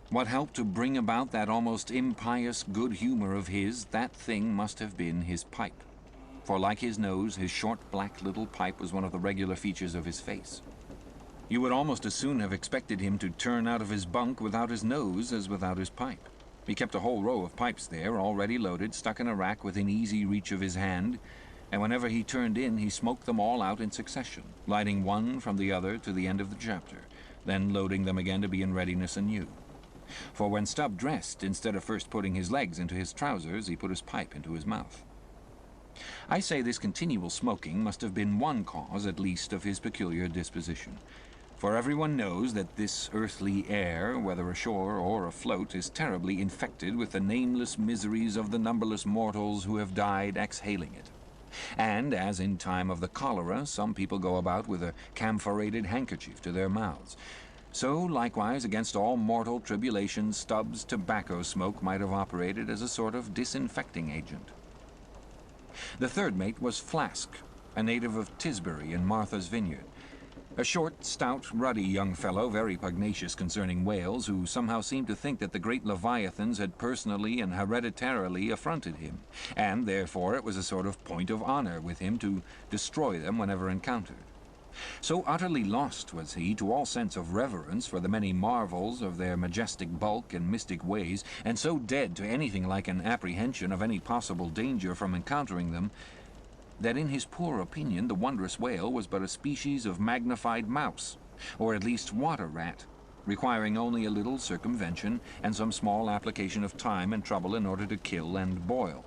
What helped to bring about that almost impious good humor of his, that thing must have been his pipe. For like his nose, his short black little pipe was one of the regular features of his face. You would almost as soon have expected him to turn out of his bunk without his nose as without his pipe. He kept a whole row of pipes there, already loaded, stuck in a rack within easy reach of his hand, and whenever he turned in, he smoked them all out in succession, lighting one from the other to the end of the chapter, then loading them again to be in readiness anew. For when Stubb dressed, instead of first putting his legs into his trousers, he put his pipe into his mouth. I say this continual smoking must have been one cause, at least, of his peculiar disposition. For everyone knows that this earthly air, whether ashore or afloat, is terribly infected with the nameless miseries of the numberless mortals who have died exhaling it. And, as in time of the cholera, some people go about with a camphorated handkerchief to their mouths, so likewise against all mortal tribulations Stubb's tobacco smoke might have operated as a sort of disinfecting agent. The third mate was Flask, a native of Tisbury in Martha's Vineyard. A short, stout, ruddy young fellow, very pugnacious concerning whales, who somehow seemed to think that the great leviathans had personally and hereditarily affronted him, and therefore it was a sort of point of honor with him to destroy them whenever encountered. So utterly lost was he to all sense of reverence for the many marvels of their majestic bulk and mystic ways, and so dead to anything like an apprehension of any possible danger from encountering them, that in his poor opinion the wondrous whale was but a species of magnified mouse, or at least water rat, requiring only a little circumvention and some small application of time and trouble in order to kill and boil.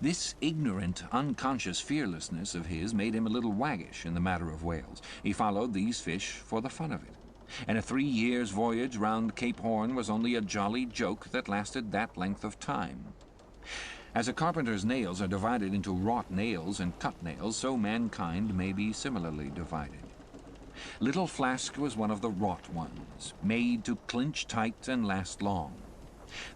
This ignorant, unconscious fearlessness of his made him a little waggish in the matter of whales. He followed these fish for the fun of it, and a 3 years' voyage round Cape Horn was only a jolly joke that lasted that length of time. As a carpenter's nails are divided into wrought nails and cut nails, so mankind may be similarly divided. Little Flask was one of the wrought ones, made to clinch tight and last long.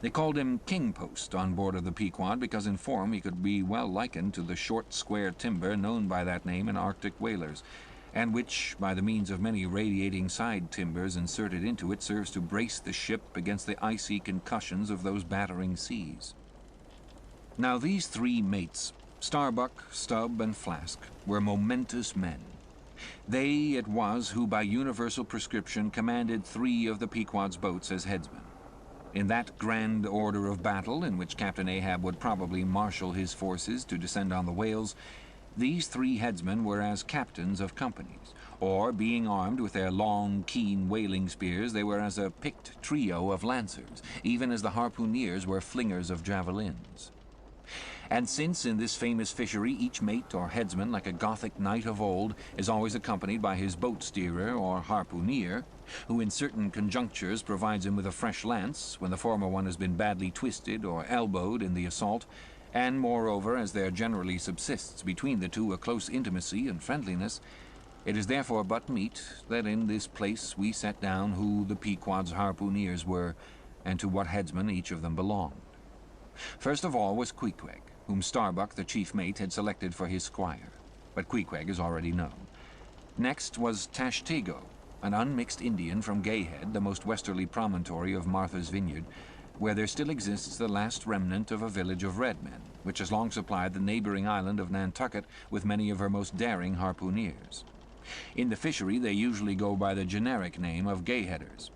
They called him King Post on board of the Pequod because in form he could be well likened to the short square timber known by that name in Arctic whalers, and which, by the means of many radiating side timbers inserted into it, serves to brace the ship against the icy concussions of those battering seas. Now these 3 mates, Starbuck, Stubb, and Flask, were momentous men. They it was who by universal prescription commanded 3 of the Pequod's boats as headsmen. In that grand order of battle in which Captain Ahab would probably marshal his forces to descend on the whales, these 3 headsmen were as captains of companies, or, being armed with their long, keen whaling spears, they were as a picked trio of lancers, even as the harpooneers were flingers of javelins. And since in this famous fishery each mate or headsman, like a Gothic knight of old, is always accompanied by his boat steerer or harpooneer, who in certain conjunctures provides him with a fresh lance when the former one has been badly twisted or elbowed in the assault, and moreover, as there generally subsists between the two a close intimacy and friendliness, it is therefore but meet that in this place we set down who the Pequod's harpooneers were, and to what headsman each of them belonged. First of all was Queequeg, whom Starbuck, the chief mate, had selected for his squire, but Queequeg is already known. Next was Tashtego, an unmixed Indian from Gayhead, the most westerly promontory of Martha's Vineyard, where there still exists the last remnant of a village of red men, which has long supplied the neighboring island of Nantucket with many of her most daring harpooneers. In the fishery they usually go by the generic name of Gayheaders.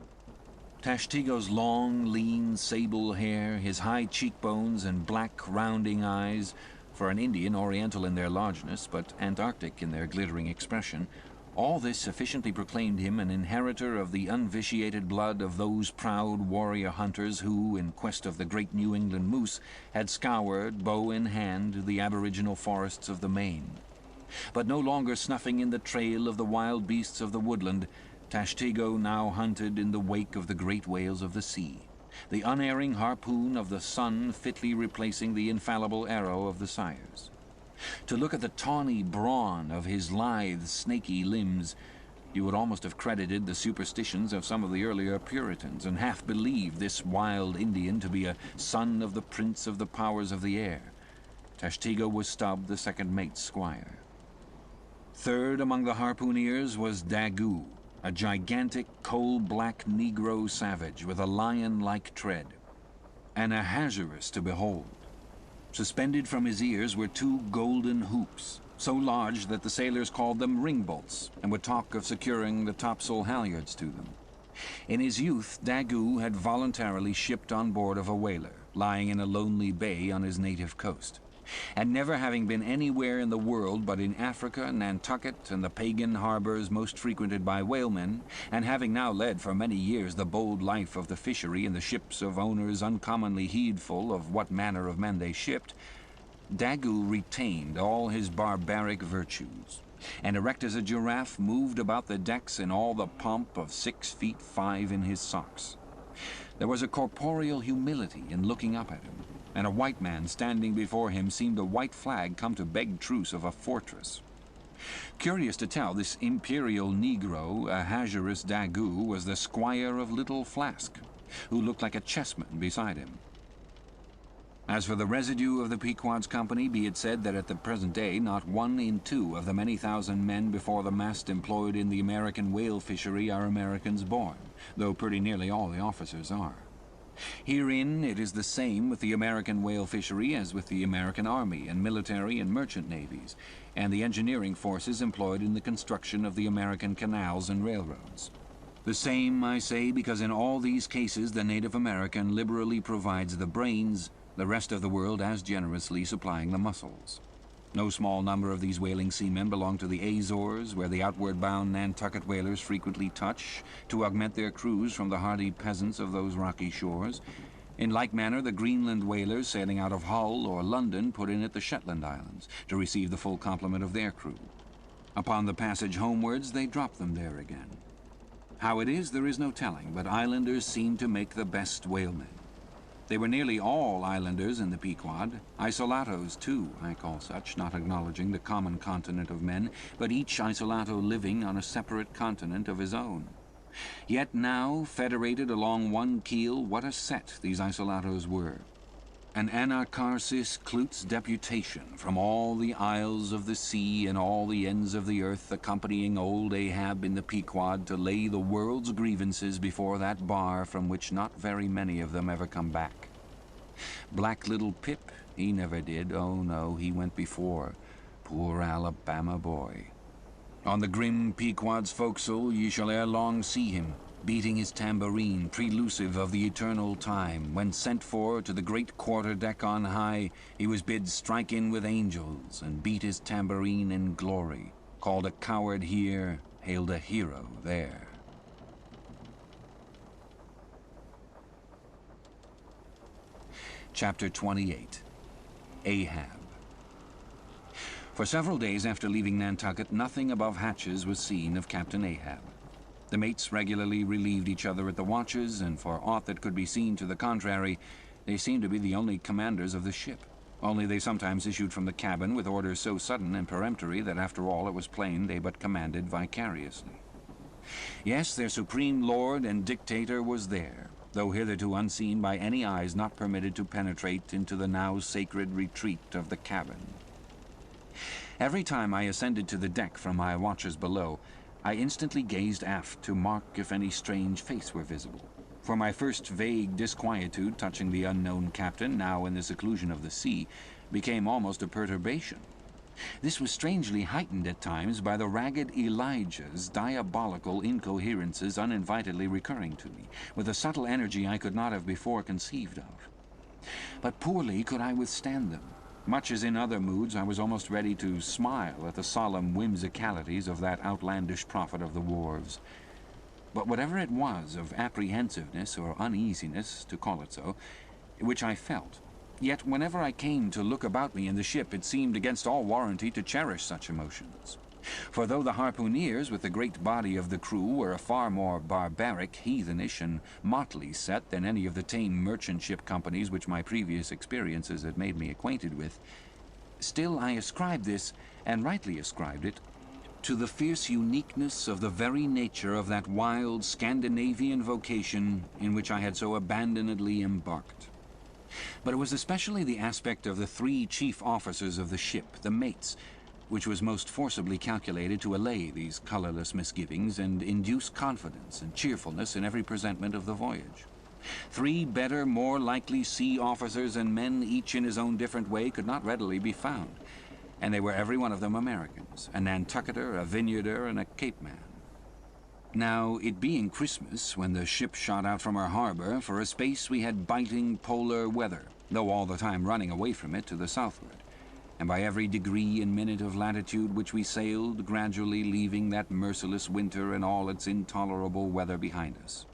Tashtego's long, lean, sable hair, his high cheekbones and black, rounding eyes, for an Indian oriental in their largeness, but Antarctic in their glittering expression, all this sufficiently proclaimed him an inheritor of the unvitiated blood of those proud warrior hunters who, in quest of the great New England moose, had scoured, bow in hand, the aboriginal forests of the Maine. But no longer snuffing in the trail of the wild beasts of the woodland, Tashtego now hunted in the wake of the great whales of the sea, the unerring harpoon of the sun fitly replacing the infallible arrow of the sires. To look at the tawny brawn of his lithe, snaky limbs, you would almost have credited the superstitions of some of the earlier Puritans, and half believed this wild Indian to be a son of the prince of the powers of the air. Tashtego was Stubb, the second mate's squire. Third among the harpooneers was Daggoo, a gigantic, coal-black Negro savage with a lion-like tread, an Ahasuerus to behold. Suspended from his ears were 2 golden hoops, so large that the sailors called them ring-bolts, and would talk of securing the topsail halyards to them. In his youth, Daggoo had voluntarily shipped on board of a whaler, lying in a lonely bay on his native coast, and never having been anywhere in the world but in Africa, Nantucket, and the pagan harbors most frequented by whalemen, and having now led for many years the bold life of the fishery in the ships of owners uncommonly heedful of what manner of men they shipped, Daggoo retained all his barbaric virtues, and erect as a giraffe moved about the decks in all the pomp of 6 feet 5 in his socks. There was a corporeal humility in looking up at him, and a white man standing before him seemed a white flag come to beg truce of a fortress. Curious to tell, this imperial Negro, Ahasuerus Daggoo, was the squire of Little Flask, who looked like a chessman beside him. As for the residue of the Pequod's company, be it said that at the present day not 1 in 2 of the many thousand men before the mast employed in the American whale fishery are Americans born, though pretty nearly all the officers are. Herein it is the same with the American whale fishery as with the American Army and military and merchant navies, and the engineering forces employed in the construction of the American canals and railroads. The same, I say, because in all these cases the Native American liberally provides the brains, the rest of the world as generously supplying the muscles. No small number of these whaling seamen belong to the Azores, where the outward-bound Nantucket whalers frequently touch to augment their crews from the hardy peasants of those rocky shores. In like manner, the Greenland whalers sailing out of Hull or London put in at the Shetland Islands to receive the full complement of their crew. Upon the passage homewards, they drop them there again. How it is, there is no telling, but islanders seem to make the best whalemen. They were nearly all islanders in the Pequod, isolatos too, I call such, not acknowledging the common continent of men, but each isolato living on a separate continent of his own. Yet now, federated along one keel, what a set these isolatos were. An anacharsis klutz deputation from all the isles of the sea and all the ends of the earth, accompanying old Ahab in the Pequod to lay the world's grievances before that bar from which not very many of them ever come back. Black little Pip, he never did. Oh no, he went before. Poor Alabama boy. On the grim Pequod's forecastle ye shall ere long see him, beating his tambourine, prelusive of the eternal time, when sent for to the great quarter-deck on high, he was bid strike in with angels, and beat his tambourine in glory, called a coward here, hailed a hero there. Chapter 28. Ahab. For several days after leaving Nantucket, nothing above hatches was seen of Captain Ahab. The mates regularly relieved each other at the watches, and for aught that could be seen to the contrary, they seemed to be the only commanders of the ship. Only they sometimes issued from the cabin with orders so sudden and peremptory that after all it was plain they but commanded vicariously. Yes, their supreme lord and dictator was there, though hitherto unseen by any eyes not permitted to penetrate into the now sacred retreat of the cabin. Every time I ascended to the deck from my watches below, I instantly gazed aft to mark if any strange face were visible, for my first vague disquietude touching the unknown captain, now in the seclusion of the sea, became almost a perturbation. This was strangely heightened at times by the ragged Elijah's diabolical incoherences uninvitedly recurring to me, with a subtle energy I could not have before conceived of. But poorly could I withstand them. Much as in other moods, I was almost ready to smile at the solemn whimsicalities of that outlandish prophet of the wharves. But whatever it was of apprehensiveness or uneasiness, to call it so, which I felt, yet whenever I came to look about me in the ship, it seemed against all warranty to cherish such emotions. For though the harpooneers with the great body of the crew were a far more barbaric, heathenish, and motley set than any of the tame merchant ship companies which my previous experiences had made me acquainted with, still I ascribed this, and rightly ascribed it, to the fierce uniqueness of the very nature of that wild Scandinavian vocation in which I had so abandonedly embarked. But it was especially the aspect of the three chief officers of the ship, the mates, which was most forcibly calculated to allay these colorless misgivings and induce confidence and cheerfulness in every presentment of the voyage. Three better, more likely sea officers and men, each in his own different way, could not readily be found, and they were every one of them Americans, a Nantucketer, a Vineyarder, and a Cape man. Now, it being Christmas, when the ship shot out from our harbor, for a space we had biting polar weather, though all the time running away from it to the southward, and by every degree and minute of latitude which we sailed, gradually leaving that merciless winter and all its intolerable weather behind us.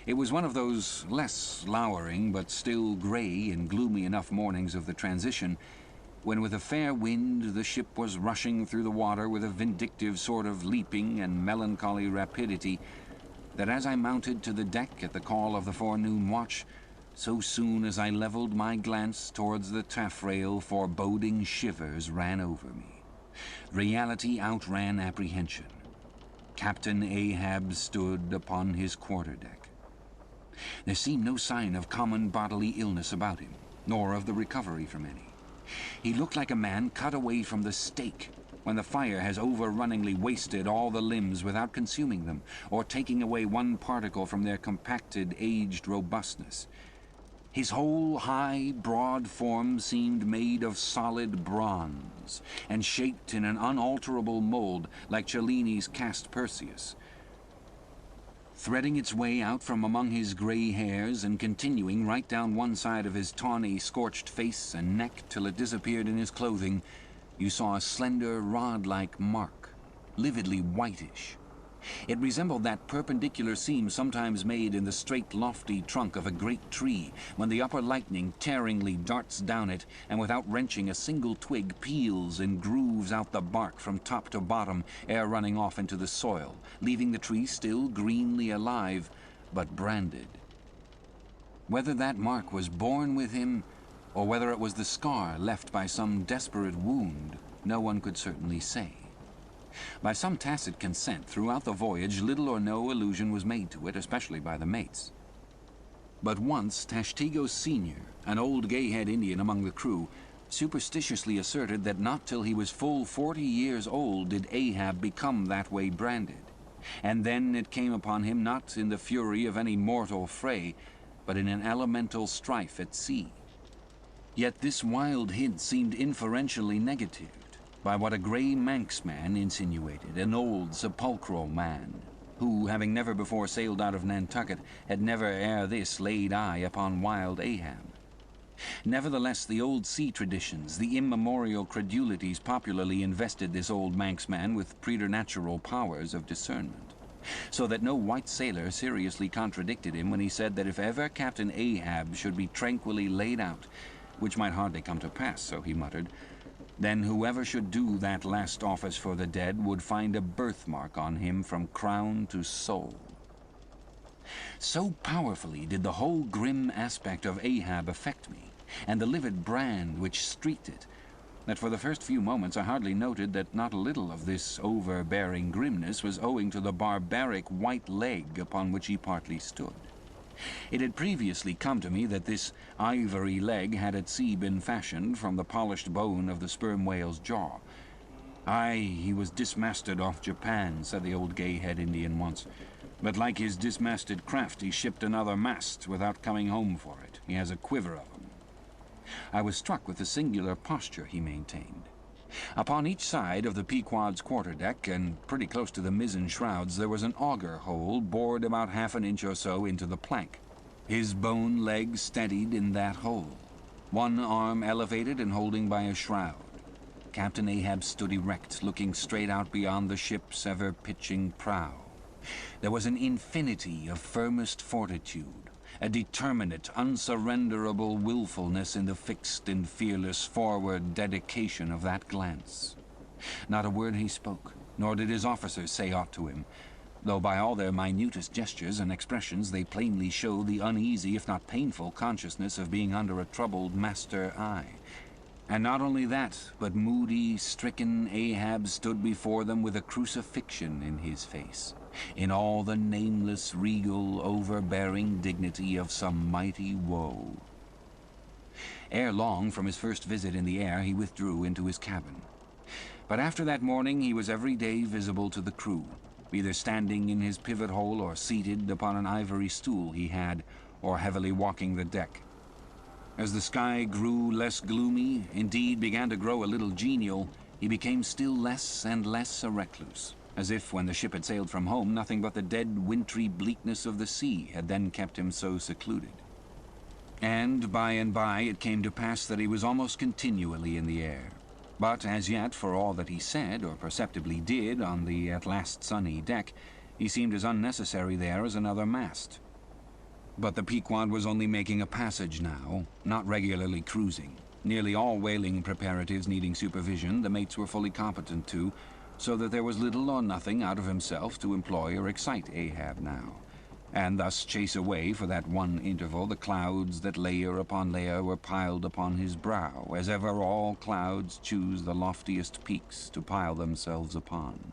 It was one of those less lowering but still gray and gloomy enough mornings of the transition, when with a fair wind the ship was rushing through the water with a vindictive sort of leaping and melancholy rapidity, that as I mounted to the deck at the call of the forenoon watch, so soon as I leveled my glance towards the taffrail, foreboding shivers ran over me. Reality outran apprehension. Captain Ahab stood upon his quarterdeck. There seemed no sign of common bodily illness about him, nor of the recovery from any. He looked like a man cut away from the stake, when the fire has overrunningly wasted all the limbs without consuming them, or taking away one particle from their compacted, aged robustness. His whole high, broad form seemed made of solid bronze, and shaped in an unalterable mold, like Cellini's cast Perseus. Threading its way out from among his gray hairs and continuing right down one side of his tawny, scorched face and neck till it disappeared in his clothing, you saw a slender, rod-like mark, lividly whitish. It resembled that perpendicular seam sometimes made in the straight, lofty trunk of a great tree, when the upper lightning tearingly darts down it, and without wrenching a single twig, peels and grooves out the bark from top to bottom, ere running off into the soil, leaving the tree still greenly alive, but branded. Whether that mark was born with him, or whether it was the scar left by some desperate wound, no one could certainly say. By some tacit consent throughout the voyage, little or no allusion was made to it, especially by the mates. But once Tashtego Sr., an old gay-head Indian among the crew, superstitiously asserted that not till he was full 40 years old did Ahab become that way branded, and then it came upon him not in the fury of any mortal fray, but in an elemental strife at sea. Yet this wild hint seemed inferentially negatived by what a grey Manxman insinuated, an old sepulchral man, who, having never before sailed out of Nantucket, had never ere this laid eye upon wild Ahab. Nevertheless, the old sea traditions, the immemorial credulities popularly invested this old Manxman with preternatural powers of discernment, so that no white sailor seriously contradicted him when he said that if ever Captain Ahab should be tranquilly laid out, which might hardly come to pass, so he muttered, then whoever should do that last office for the dead would find a birthmark on him from crown to sole. So powerfully did the whole grim aspect of Ahab affect me, and the livid brand which streaked it, that for the first few moments I hardly noted that not a little of this overbearing grimness was owing to the barbaric white leg upon which he partly stood. It had previously come to me that this ivory leg had at sea been fashioned from the polished bone of the sperm whale's jaw. Aye, he was dismasted off Japan, said the old gay-head Indian once, but like his dismasted craft, he shipped another mast without coming home for it. He has a quiver of them. I was struck with the singular posture he maintained. Upon each side of the Pequod's quarterdeck, and pretty close to the mizzen shrouds, there was an auger hole bored about half an inch or so into the plank. His bone leg steadied in that hole, one arm elevated and holding by a shroud. Captain Ahab stood erect, looking straight out beyond the ship's ever-pitching prow. There was an infinity of firmest fortitude, a determinate, unsurrenderable willfulness in the fixed and fearless forward dedication of that glance. Not a word he spoke, nor did his officers say aught to him, though by all their minutest gestures and expressions they plainly showed the uneasy, if not painful, consciousness of being under a troubled master eye. And not only that, but moody, stricken Ahab stood before them with a crucifixion in his face, in all the nameless, regal, overbearing dignity of some mighty woe. Ere long, from his first visit in the air, he withdrew into his cabin. But after that morning he was every day visible to the crew, either standing in his pivot hole or seated upon an ivory stool he had, or heavily walking the deck. As the sky grew less gloomy, indeed began to grow a little genial, he became still less and less a recluse, as if, when the ship had sailed from home, nothing but the dead, wintry bleakness of the sea had then kept him so secluded. And by it came to pass that he was almost continually in the air. But as yet, for all that he said, or perceptibly did, on the at last sunny deck, he seemed as unnecessary there as another mast. But the Pequod was only making a passage now, not regularly cruising. Nearly all whaling preparatives needing supervision the mates were fully competent to, so that there was little or nothing out of himself to employ or excite Ahab now, and thus chase away for that one interval the clouds that layer upon layer were piled upon his brow, as ever all clouds choose the loftiest peaks to pile themselves upon.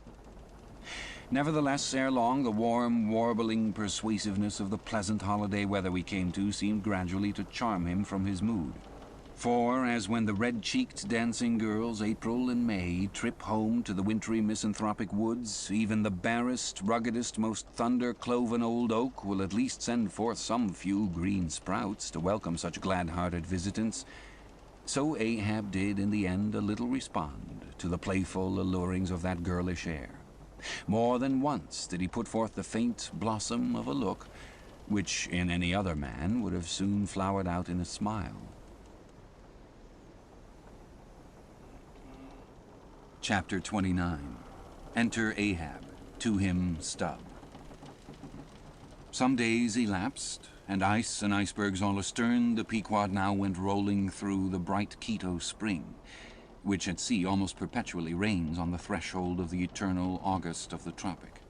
Nevertheless, ere long, the warm, warbling persuasiveness of the pleasant holiday weather we came to seemed gradually to charm him from his mood. For, as when the red-cheeked dancing girls, April and May, trip home to the wintry misanthropic woods, even the barest, ruggedest, most thunder-cloven old oak will at least send forth some few green sprouts to welcome such glad-hearted visitants, so Ahab did in the end a little respond to the playful allurings of that girlish air. More than once did he put forth the faint blossom of a look, which in any other man would have soon flowered out in a smile. Chapter 29. Enter Ahab. To him, Stubb. Some days elapsed, and ice and icebergs all astern, the Pequod now went rolling through the bright Quito spring, which at sea almost perpetually reigns on the threshold of the eternal August of the tropic.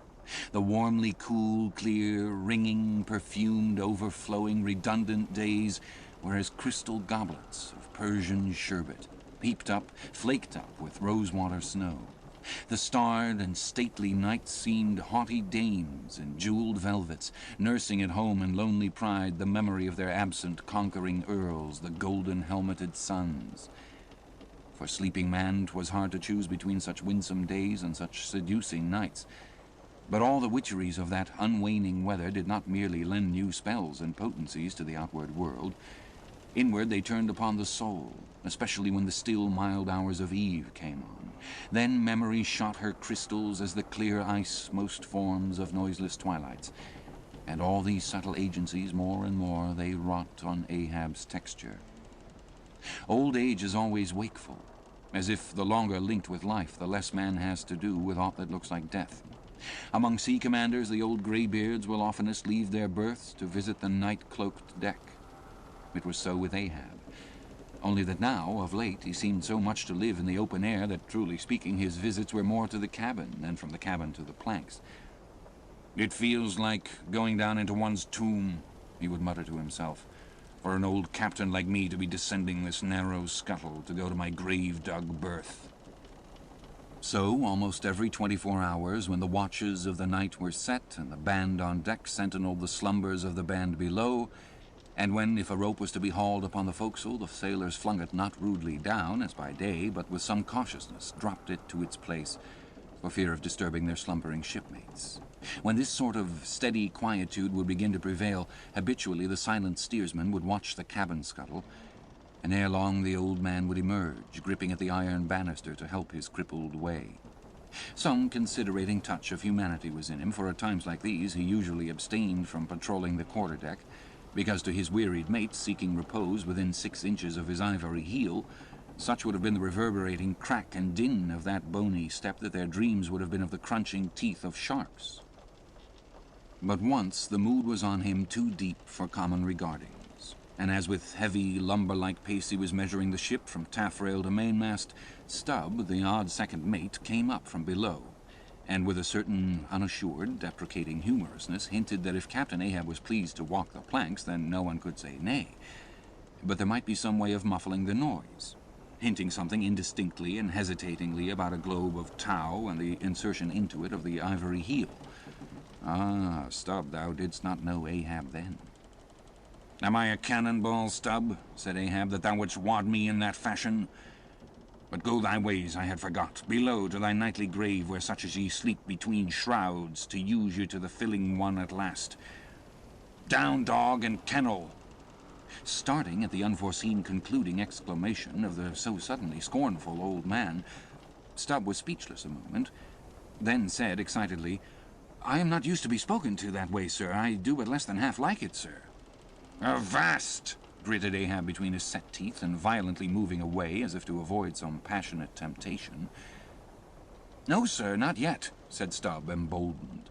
The warmly cool, clear, ringing, perfumed, overflowing, redundant days were as crystal goblets of Persian sherbet, heaped up, flaked up with rosewater snow. The starred and stately nights seemed haughty dames in jeweled velvets, nursing at home in lonely pride the memory of their absent conquering earls, the golden-helmeted suns. For sleeping man 'twas hard to choose between such winsome days and such seducing nights. But all the witcheries of that unwaning weather did not merely lend new spells and potencies to the outward world. Inward they turned upon the soul, especially when the still, mild hours of eve came on. Then memory shot her crystals as the clear ice most forms of noiseless twilights, and all these subtle agencies, more and more, they wrought on Ahab's texture. Old age is always wakeful, as if the longer linked with life, the less man has to do with aught that looks like death. Among sea commanders, the old greybeards will oftenest leave their berths to visit the night-cloaked deck. It was so with Ahab, only that now, of late, he seemed so much to live in the open air that, truly speaking, his visits were more to the cabin than from the cabin to the planks. "It feels like going down into one's tomb," he would mutter to himself, "for an old captain like me to be descending this narrow scuttle to go to my grave-dug berth." So, almost every 24 hours, when the watches of the night were set and the band on deck sentineled the slumbers of the band below, and when, if a rope was to be hauled upon the forecastle, the sailors flung it not rudely down, as by day, but with some cautiousness dropped it to its place, for fear of disturbing their slumbering shipmates. When this sort of steady quietude would begin to prevail, habitually the silent steersman would watch the cabin scuttle, and ere long the old man would emerge, gripping at the iron banister to help his crippled way. Some considerating touch of humanity was in him, for at times like these he usually abstained from patrolling the quarter-deck, because to his wearied mates seeking repose within 6 inches of his ivory heel, such would have been the reverberating crack and din of that bony step that their dreams would have been of the crunching teeth of sharks. But once the mood was on him too deep for common regardings, and as with heavy, lumber-like pace he was measuring the ship from taffrail to mainmast, Stubb, the odd second mate, came up from below, and with a certain unassured, deprecating humorousness, hinted that if Captain Ahab was pleased to walk the planks, then no one could say nay. But there might be some way of muffling the noise, hinting something indistinctly and hesitatingly about a globe of tow and the insertion into it of the ivory heel. Ah, Stubb, thou didst not know Ahab then. "Am I a cannonball, Stubb," said Ahab, "that thou wouldst wad me in that fashion? But go thy ways, I had forgot. Below to thy nightly grave, where such as ye sleep between shrouds, to use you to the filling one at last. Down, dog, and kennel!" Starting at the unforeseen concluding exclamation of the so suddenly scornful old man, Stubb was speechless a moment, then said excitedly, "I am not used to be spoken to that way, sir. I do but less than half like it, sir." "Avast!" gritted Ahab between his set teeth, and violently moving away as if to avoid some passionate temptation. "No, sir, not yet," said Stubb, emboldened.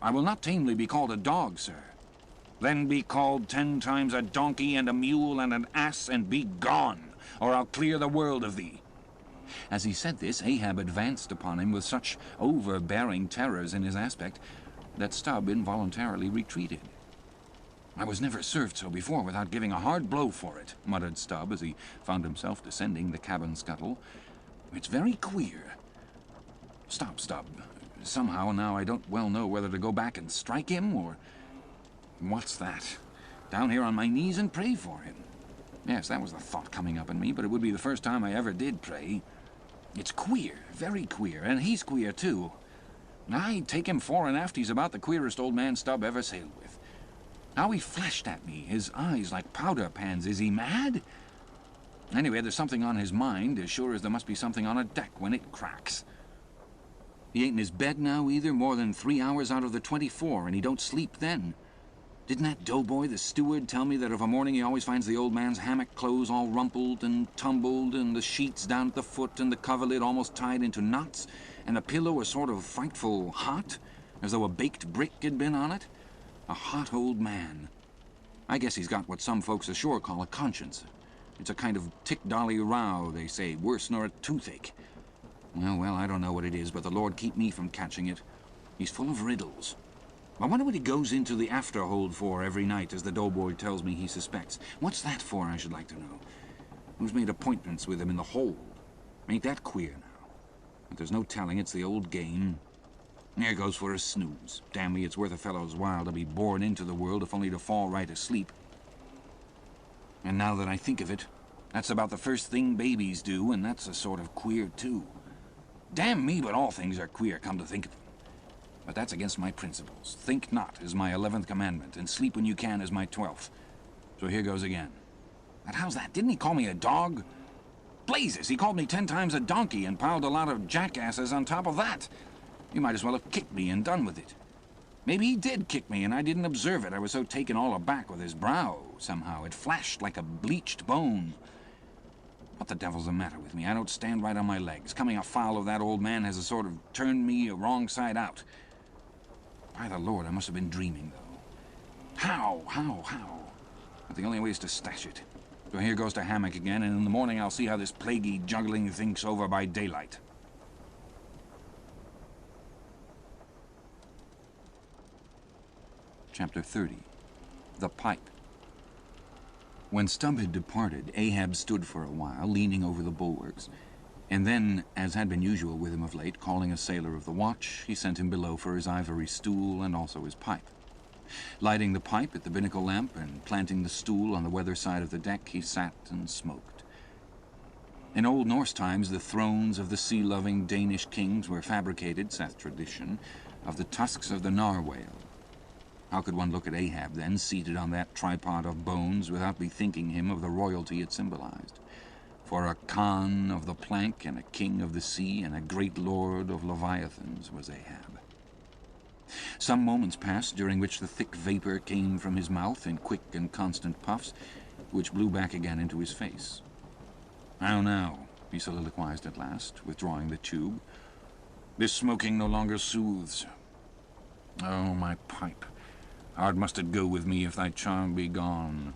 "I will not tamely be called a dog, sir." "Then be called 10 times a donkey and a mule and an ass, and be gone, or I'll clear the world of thee." As he said this, Ahab advanced upon him with such overbearing terrors in his aspect that Stubb involuntarily retreated. "I was never served so before without giving a hard blow for it," muttered Stubb as he found himself descending the cabin scuttle. "It's very queer. Stop, Stubb. Somehow now I don't well know whether to go back and strike him, or... What's that? Down here on my knees and pray for him." Yes, that was the thought coming up in me, but it would be the first time I ever did pray. It's queer, very queer, and he's queer too. I take him fore and aft, he's about the queerest old man Stubb ever sailed with. How he flashed at me, his eyes like powder pans. Is he mad? Anyway, there's something on his mind, as sure as there must be something on a deck when it cracks. He ain't in his bed now either, more than 3 hours out of the 24, and he don't sleep then. Didn't that doughboy, the steward, tell me that of a morning he always finds the old man's hammock clothes all rumpled and tumbled, and the sheets down at the foot, and the coverlid almost tied into knots, and the pillow a sort of frightful hot, as though a baked brick had been on it? A hot old man. I guess he's got what some folks ashore call a conscience. It's a kind of tick-dolly row, they say, worse nor a toothache. Well, I don't know what it is, but the Lord keep me from catching it. He's full of riddles. I wonder what he goes into the afterhold for every night, as the doughboy tells me he suspects. What's that for, I should like to know? Who's made appointments with him in the hold? Ain't that queer now? But there's no telling, it's the old game. There goes for a snooze. Damn me, it's worth a fellow's while to be born into the world, if only to fall right asleep. And now that I think of it, that's about the first thing babies do, and that's a sort of queer, too. Damn me, but all things are queer, come to think of it. But that's against my principles. Think not is my 11th commandment, and sleep when you can is my 12th. So here goes again. But how's that? Didn't he call me a dog? Blazes, he called me 10 times a donkey and piled a lot of jackasses on top of that. He might as well have kicked me and done with it. Maybe he did kick me and I didn't observe it. I was so taken all aback with his brow, somehow. It flashed like a bleached bone. What the devil's the matter with me? I don't stand right on my legs. Coming afoul of that old man has a sort of turned me wrong side out. By the Lord, I must have been dreaming, though. How? But the only way is to stash it. So here goes to hammock again, and in the morning I'll see how this plaguey juggling thinks over by daylight. Chapter 30. The Pipe. When Stubb had departed, Ahab stood for a while, leaning over the bulwarks, and then, as had been usual with him of late, calling a sailor of the watch, he sent him below for his ivory stool and also his pipe. Lighting the pipe at the binnacle lamp and planting the stool on the weather side of the deck, he sat and smoked. In old Norse times, the thrones of the sea-loving Danish kings were fabricated, saith tradition, of the tusks of the narwhale. How could one look at Ahab, then, seated on that tripod of bones, without bethinking him of the royalty it symbolized? For a Khan of the plank and a king of the sea and a great lord of leviathans was Ahab. Some moments passed, during which the thick vapor came from his mouth in quick and constant puffs, which blew back again into his face. "How now?" he soliloquized at last, withdrawing the tube. "This smoking no longer soothes. Oh, my pipe! Hard must it go with me if thy charm be gone.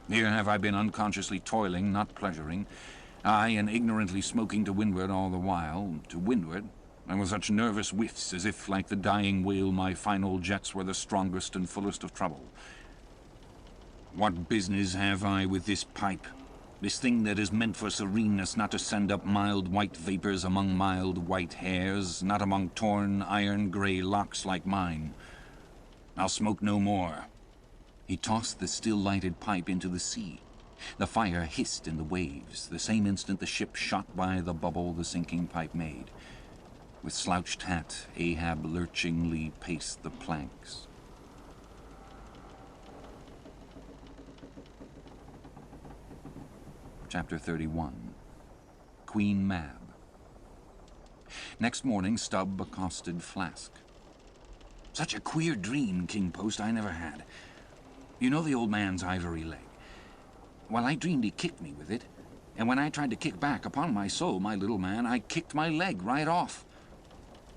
Here have I been unconsciously toiling, not pleasuring, I, and ignorantly smoking to windward all the while, to windward, and with such nervous whiffs as if, like the dying whale, my final jets were the strongest and fullest of trouble. What business have I with this pipe, this thing that is meant for sereneness, not to send up mild white vapors among mild white hairs, not among torn iron-gray locks like mine? I'll smoke no more." He tossed the still-lighted pipe into the sea. The fire hissed in the waves, the same instant the ship shot by the bubble the sinking pipe made. With slouched hat, Ahab lurchingly paced the planks. Chapter 31. Queen Mab. Next morning, Stubb accosted Flask. "Such a queer dream, King Post, I never had. You know the old man's ivory leg? Well, I dreamed he kicked me with it, and when I tried to kick back, upon my soul, my little man, I kicked my leg right off.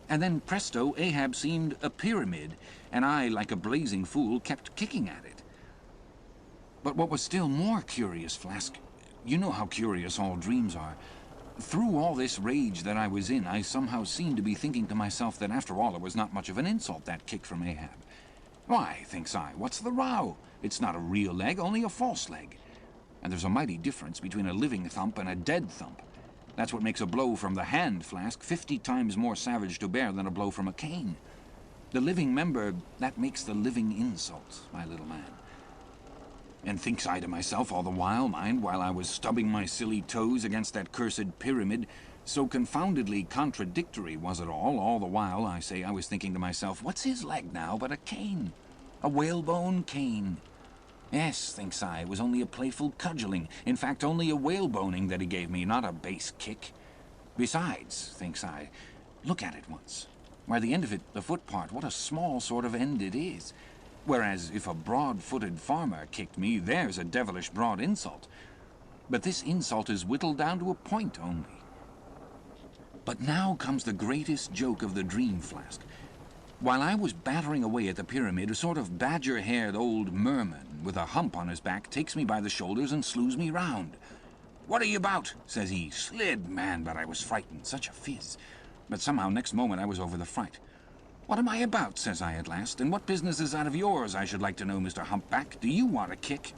And then, presto, Ahab seemed a pyramid, and I, like a blazing fool, kept kicking at it. But what was still more curious, Flask, you know how curious all dreams are. Through all this rage that I was in, I somehow seemed to be thinking to myself that after all it was not much of an insult, that kick from Ahab. Why, thinks I, what's the row? It's not a real leg, only a false leg. And there's a mighty difference between a living thump and a dead thump. That's what makes a blow from the hand, Flask, 50 times more savage to bear than a blow from a cane. The living member, that makes the living insult, my little man. And thinks I to myself all the while, mind, while I was stubbing my silly toes against that cursed pyramid, so confoundedly contradictory was it all the while, I say, I was thinking to myself, what's his leg now but a cane? A whalebone cane. Yes, thinks I, it was only a playful cudgeling, in fact only a whaleboning that he gave me, not a base kick. Besides, thinks I, look at it once. Why, the end of it, the foot part, what a small sort of end it is. Whereas if a broad-footed farmer kicked me, there's a devilish broad insult. But this insult is whittled down to a point only. But now comes the greatest joke of the dream, Flask. While I was battering away at the pyramid, a sort of badger-haired old merman with a hump on his back takes me by the shoulders and slews me round. "What are you about?" says he. "Slid, man," but I was frightened, such a fizz. But somehow next moment I was over the fright. "What am I about?" says I at last. "And what business is that of yours, I should like to know, Mr. Humpback? Do you want a kick?"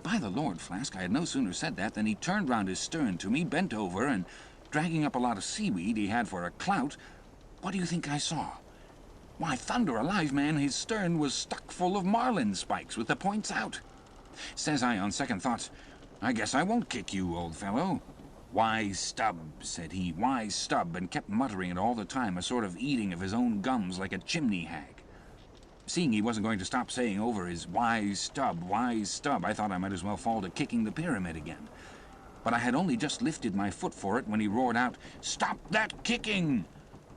By the Lord, Flask, I had no sooner said that than he turned round his stern to me, bent over, and dragging up a lot of seaweed he had for a clout, what do you think I saw? Why, thunder alive, man, his stern was stuck full of marlin spikes with the points out. Says I, on second thoughts, "I guess I won't kick you, old fellow." "Wise Stubb," said he, "wise Stubb," and kept muttering it all the time, a sort of eating of his own gums like a chimney hag. Seeing he wasn't going to stop saying over his wise Stubb, I thought I might as well fall to kicking the pyramid again. But I had only just lifted my foot for it when he roared out, "Stop that kicking!"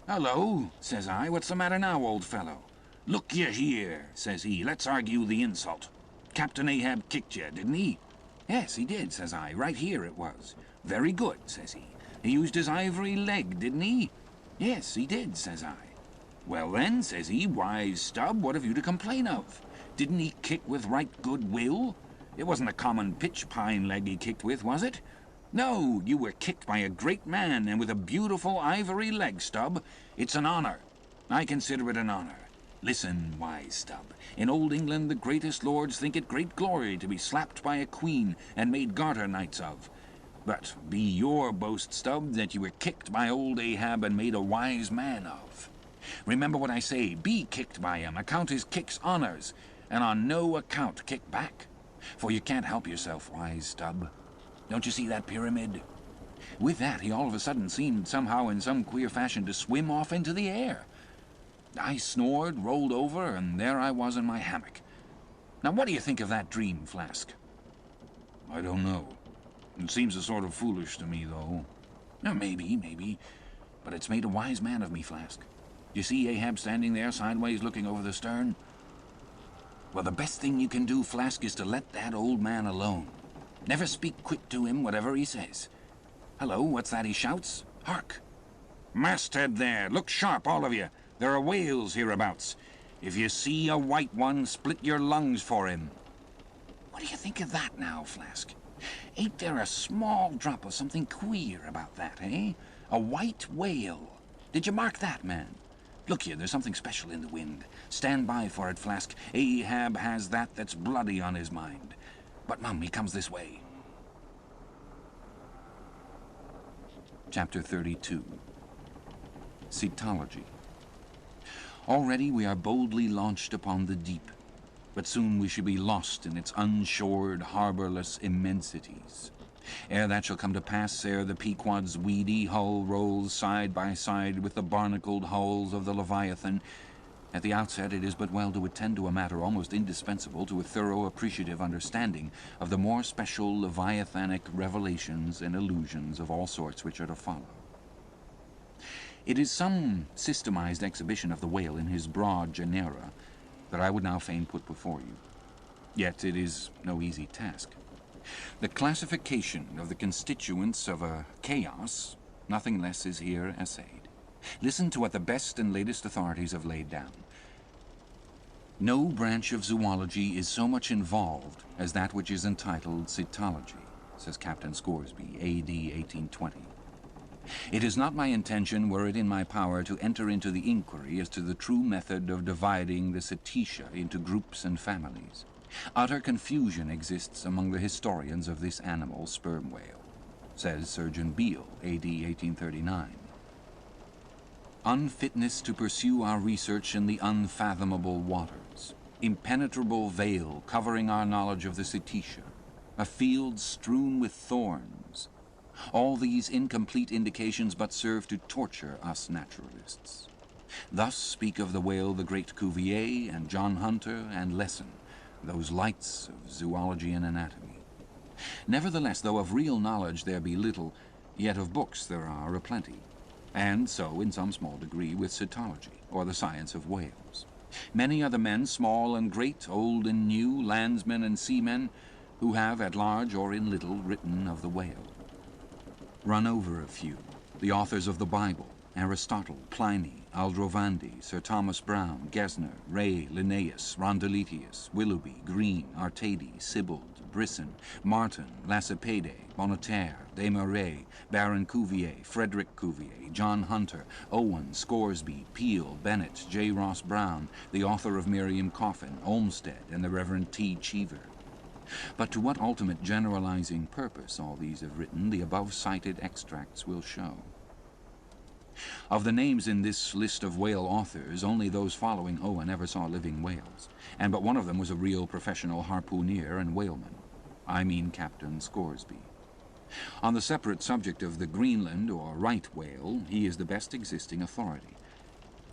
"Hello," says I, "what's the matter now, old fellow?" "Look ye here," says he, "let's argue the insult. Captain Ahab kicked ye, didn't he?" "Yes, he did," says I, "right here it was." "Very good," says he. "He used his ivory leg, didn't he?" "Yes, he did," says I. "Well then," says he, "wise Stubb, what have you to complain of? Didn't he kick with right good will? It wasn't a common pitch-pine leg he kicked with, was it? No, you were kicked by a great man, and with a beautiful ivory leg, Stubb. It's an honor. I consider it an honor. Listen, wise Stubb. In old England the greatest lords think it great glory to be slapped by a queen and made garter knights of. But be your boast, Stubb, that you were kicked by old Ahab and made a wise man of. Remember what I say, be kicked by him, account his kicks honors, and on no account kick back. For you can't help yourself, wise Stubb. Don't you see that pyramid?" With that, he all of a sudden seemed somehow in some queer fashion to swim off into the air. I snored, rolled over, and there I was in my hammock. Now what do you think of that dream, Flask? "I don't know. It seems a sort of foolish to me, though." Maybe. But it's made a wise man of me, Flask. You see Ahab standing there sideways looking over the stern? Well, the best thing you can do, Flask, is to let that old man alone. Never speak quick to him, whatever he says. Hello, what's that he shouts? Hark! "Masthead there, look sharp, all of you. There are whales hereabouts. If you see a white one, split your lungs for him." What do you think of that now, Flask? Ain't there a small drop of something queer about that, eh? A white whale. Did you mark that, man? Look here, there's something special in the wind. Stand by for it, Flask. Ahab has that's bloody on his mind. But, Mum, he comes this way. Chapter 32. Cetology. Already we are boldly launched upon the deep, but soon we shall be lost in its unshored, harborless immensities. Ere that shall come to pass, ere the Pequod's weedy hull rolls side by side with the barnacled hulls of the Leviathan, at the outset it is but well to attend to a matter almost indispensable to a thorough appreciative understanding of the more special Leviathanic revelations and illusions of all sorts which are to follow. It is some systemized exhibition of the whale in his broad genera that I would now fain put before you. Yet it is no easy task. The classification of the constituents of a chaos, nothing less, is here essayed. Listen to what the best and latest authorities have laid down. No branch of zoology is so much involved as that which is entitled cetology, says Captain Scoresby, A.D. 1820. It is not my intention, were it in my power, to enter into the inquiry as to the true method of dividing the cetacea into groups and families. Utter confusion exists among the historians of this animal, sperm whale, says Surgeon Beale, A.D. 1839. Unfitness to pursue our research in the unfathomable waters, impenetrable veil covering our knowledge of the Cetacea, a field strewn with thorns. All these incomplete indications but serve to torture us naturalists. Thus speak of the whale the great Cuvier and John Hunter and Lesson, those lights of zoology and anatomy. Nevertheless, though of real knowledge there be little, yet of books there are aplenty, and so, in some small degree, with cetology, or the science of whales. Many are the men, small and great, old and new, landsmen and seamen, who have, at large or in little, written of the whale. Run over a few: the authors of the Bible, Aristotle, Pliny, Aldrovandi, Sir Thomas Browne, Gesner, Ray, Linnaeus, Rondeletius, Willoughby, Green, Artedi, Sibbald, Brisson, Martin, Lacépède, Bonneterre, Desmarais, Baron Cuvier, Frederick Cuvier, John Hunter, Owen, Scoresby, Peel, Bennett, J. Ross Browne, the author of Miriam Coffin, Olmsted, and the Reverend T. Cheever. But to what ultimate generalizing purpose all these have written, the above-cited extracts will show. Of the names in this list of whale authors, only those following Owen ever saw living whales, and but one of them was a real professional harpooner and whaleman. I mean Captain Scoresby. On the separate subject of the Greenland or right whale, he is the best existing authority.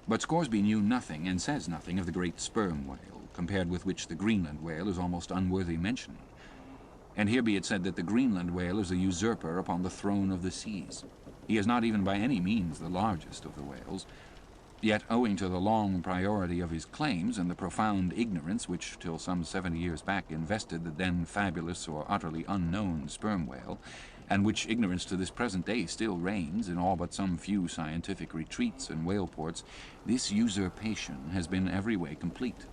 But Scoresby knew nothing and says nothing of the great sperm whale, compared with which the Greenland whale is almost unworthy mentioning. And here be it said that the Greenland whale is a usurper upon the throne of the seas. He is not even by any means the largest of the whales, yet owing to the long priority of his claims and the profound ignorance which till some 70 years back invested the then fabulous or utterly unknown sperm whale, and which ignorance to this present day still reigns in all but some few scientific retreats and whale ports, this usurpation has been every way complete.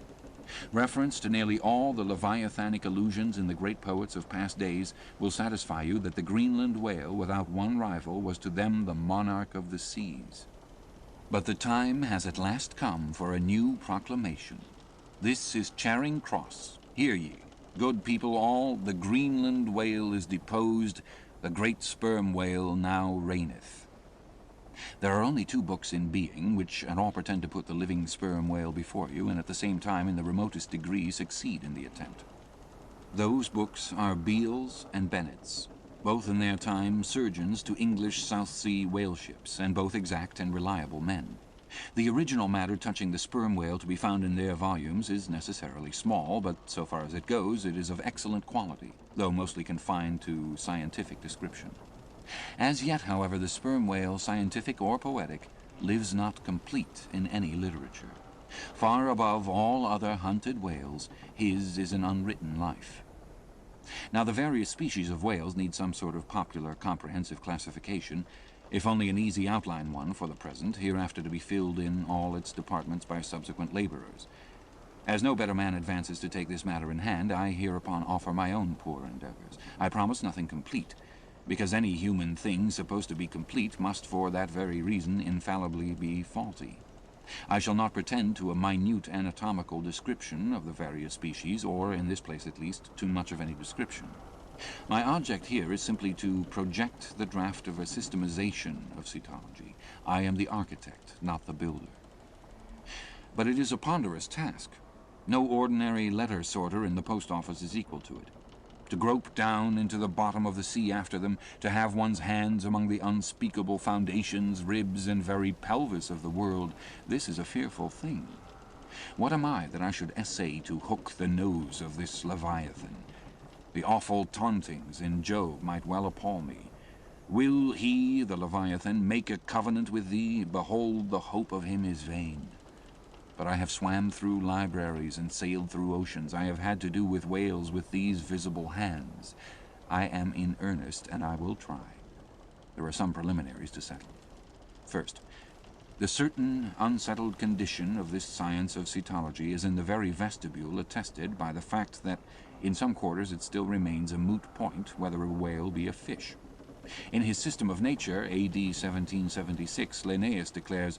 Reference to nearly all the leviathanic allusions in the great poets of past days will satisfy you that the Greenland whale, without one rival, was to them the monarch of the seas. But the time has at last come for a new proclamation. This is Charing Cross. Hear ye, good people all, the Greenland whale is deposed, the great sperm whale now reigneth. There are only two books in being which at all pretend to put the living sperm whale before you, and at the same time in the remotest degree succeed in the attempt. Those books are Beale's and Bennett's, both in their time surgeons to English South Sea whale ships, and both exact and reliable men. The original matter touching the sperm whale to be found in their volumes is necessarily small, but so far as it goes, it is of excellent quality, though mostly confined to scientific description. As yet, however, the sperm whale, scientific or poetic, lives not complete in any literature. Far above all other hunted whales, his is an unwritten life. Now, the various species of whales need some sort of popular, comprehensive classification, if only an easy outline one for the present, hereafter to be filled in all its departments by subsequent laborers. As no better man advances to take this matter in hand, I hereupon offer my own poor endeavors. I promise nothing complete, because any human thing supposed to be complete must for that very reason infallibly be faulty. I shall not pretend to a minute anatomical description of the various species, or, in this place at least, too much of any description. My object here is simply to project the draft of a systematization of cetology. I am the architect, not the builder. But it is a ponderous task. No ordinary letter sorter in the post office is equal to it. To grope down into the bottom of the sea after them, to have one's hands among the unspeakable foundations, ribs, and very pelvis of the world, this is a fearful thing. What am I that I should essay to hook the nose of this Leviathan? The awful tauntings in Job might well appall me. Will he, the Leviathan, make a covenant with thee? Behold, the hope of him is vain. But I have swam through libraries and sailed through oceans. I have had to do with whales with these visible hands. I am in earnest, and I will try. There are some preliminaries to settle. First, the certain unsettled condition of this science of cetology is in the very vestibule attested by the fact that in some quarters it still remains a moot point whether a whale be a fish. In his System of Nature, A.D. 1776, Linnaeus declares,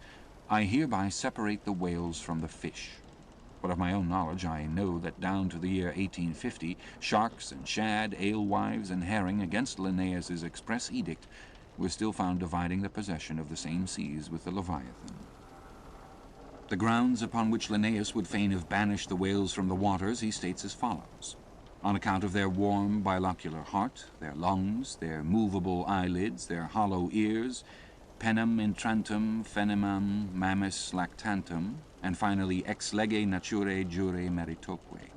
I hereby separate the whales from the fish. But of my own knowledge I know that down to the year 1850, sharks and shad, alewives and herring, against Linnaeus's express edict, were still found dividing the possession of the same seas with the Leviathan. The grounds upon which Linnaeus would fain have banished the whales from the waters he states as follows: on account of their warm bilocular heart, their lungs, their movable eyelids, their hollow ears, penem intrantum fenemam mammis lactantum, and finally ex lege naturae jure meritoque.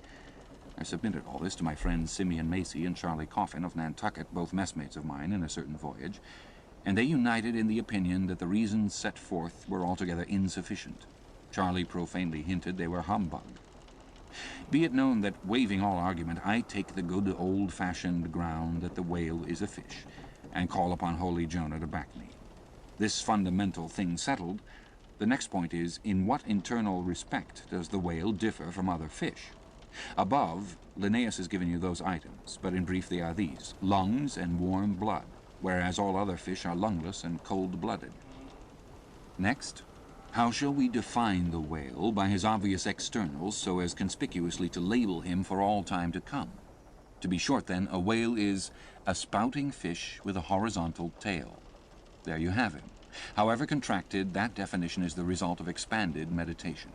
I submitted all this to my friends Simeon Macy and Charlie Coffin of Nantucket, both messmates of mine in a certain voyage, and they united in the opinion that the reasons set forth were altogether insufficient. Charlie profanely hinted they were humbug. Be it known that, waiving all argument, I take the good old-fashioned ground that the whale is a fish, and call upon holy Jonah to back me. This fundamental thing settled, the next point is, in what internal respect does the whale differ from other fish? Above, Linnaeus has given you those items, but in brief they are these: lungs and warm blood, whereas all other fish are lungless and cold-blooded. Next, how shall we define the whale by his obvious externals so as conspicuously to label him for all time to come? To be short, then, a whale is a spouting fish with a horizontal tail. There you have him. However contracted, that definition is the result of expanded meditation.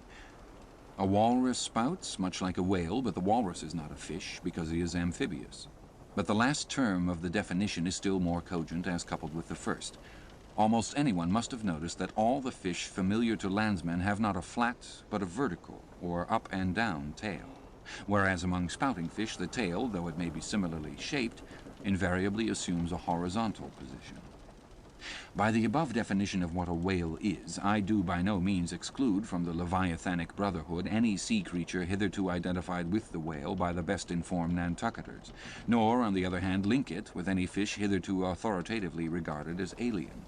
A walrus spouts much like a whale, but the walrus is not a fish because he is amphibious. But the last term of the definition is still more cogent as coupled with the first. Almost anyone must have noticed that all the fish familiar to landsmen have not a flat, but a vertical, or up and down tail, whereas among spouting fish the tail, though it may be similarly shaped, invariably assumes a horizontal position. By the above definition of what a whale is, I do by no means exclude from the Leviathanic Brotherhood any sea creature hitherto identified with the whale by the best informed Nantucketers, nor, on the other hand, link it with any fish hitherto authoritatively regarded as alien.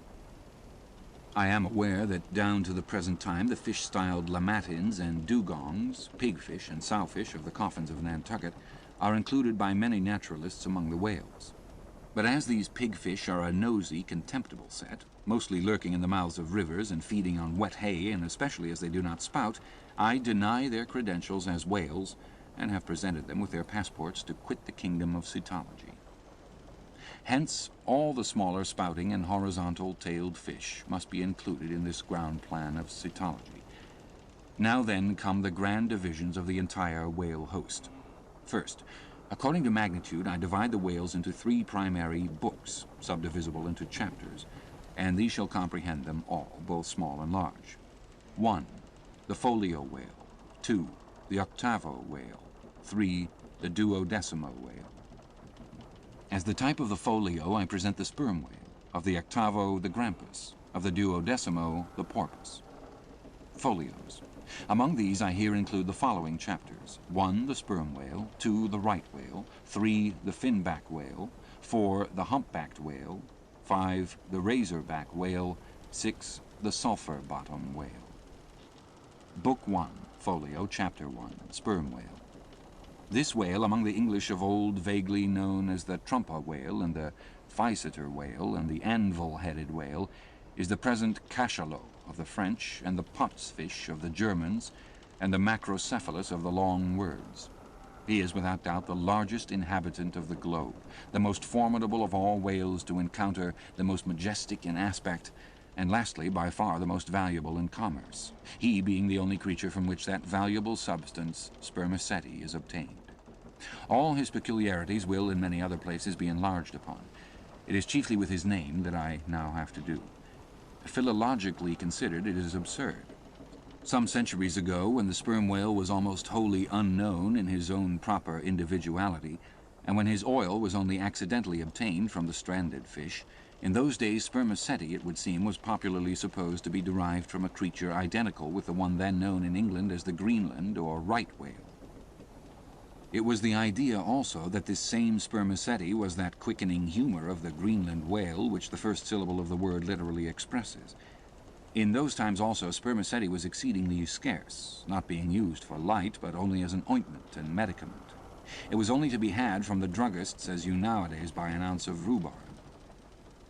I am aware that down to the present time the fish styled lamatins and dugongs, pigfish and sowfish of the coffins of Nantucket, are included by many naturalists among the whales. But as these pigfish are a nosy, contemptible set, mostly lurking in the mouths of rivers and feeding on wet hay, and especially as they do not spout, I deny their credentials as whales, and have presented them with their passports to quit the kingdom of cetology. Hence, all the smaller spouting and horizontal-tailed fish must be included in this ground plan of cetology. Now then come the grand divisions of the entire whale host. First, according to magnitude, I divide the whales into 3 primary books, subdivisible into chapters, and these shall comprehend them all, both small and large. 1. The folio whale. 2. The octavo whale. 3. The duodecimo whale. As the type of the folio, I present the sperm whale, of the octavo, the grampus, of the duodecimo, the porpoise. Folios. Among these I here include the following chapters: 1. The sperm whale, 2. The right whale, 3. The finback whale, 4. The humpbacked whale, 5. The razorback whale, 6. The sulphur bottom whale. Book 1, Folio, Chapter 1, Sperm Whale. This whale, among the English of old vaguely known as the trumpa whale and the physeter whale and the anvil-headed whale, is the present cachalot of the French and the potsfish of the Germans and the macrocephalus of the long words. He is without doubt the largest inhabitant of the globe, the most formidable of all whales to encounter, the most majestic in aspect, and lastly, by far the most valuable in commerce, he being the only creature from which that valuable substance, spermaceti, is obtained. All his peculiarities will, in many other places, be enlarged upon. It is chiefly with his name that I now have to do. Philologically considered, it is absurd. Some centuries ago, when the sperm whale was almost wholly unknown in his own proper individuality, and when his oil was only accidentally obtained from the stranded fish, in those days spermaceti, it would seem, was popularly supposed to be derived from a creature identical with the one then known in England as the Greenland or right whale. It was the idea also that this same spermaceti was that quickening humor of the Greenland whale which the first syllable of the word literally expresses. In those times also spermaceti was exceedingly scarce, not being used for light, but only as an ointment and medicament. It was only to be had from the druggists as you nowadays buy an ounce of rhubarb.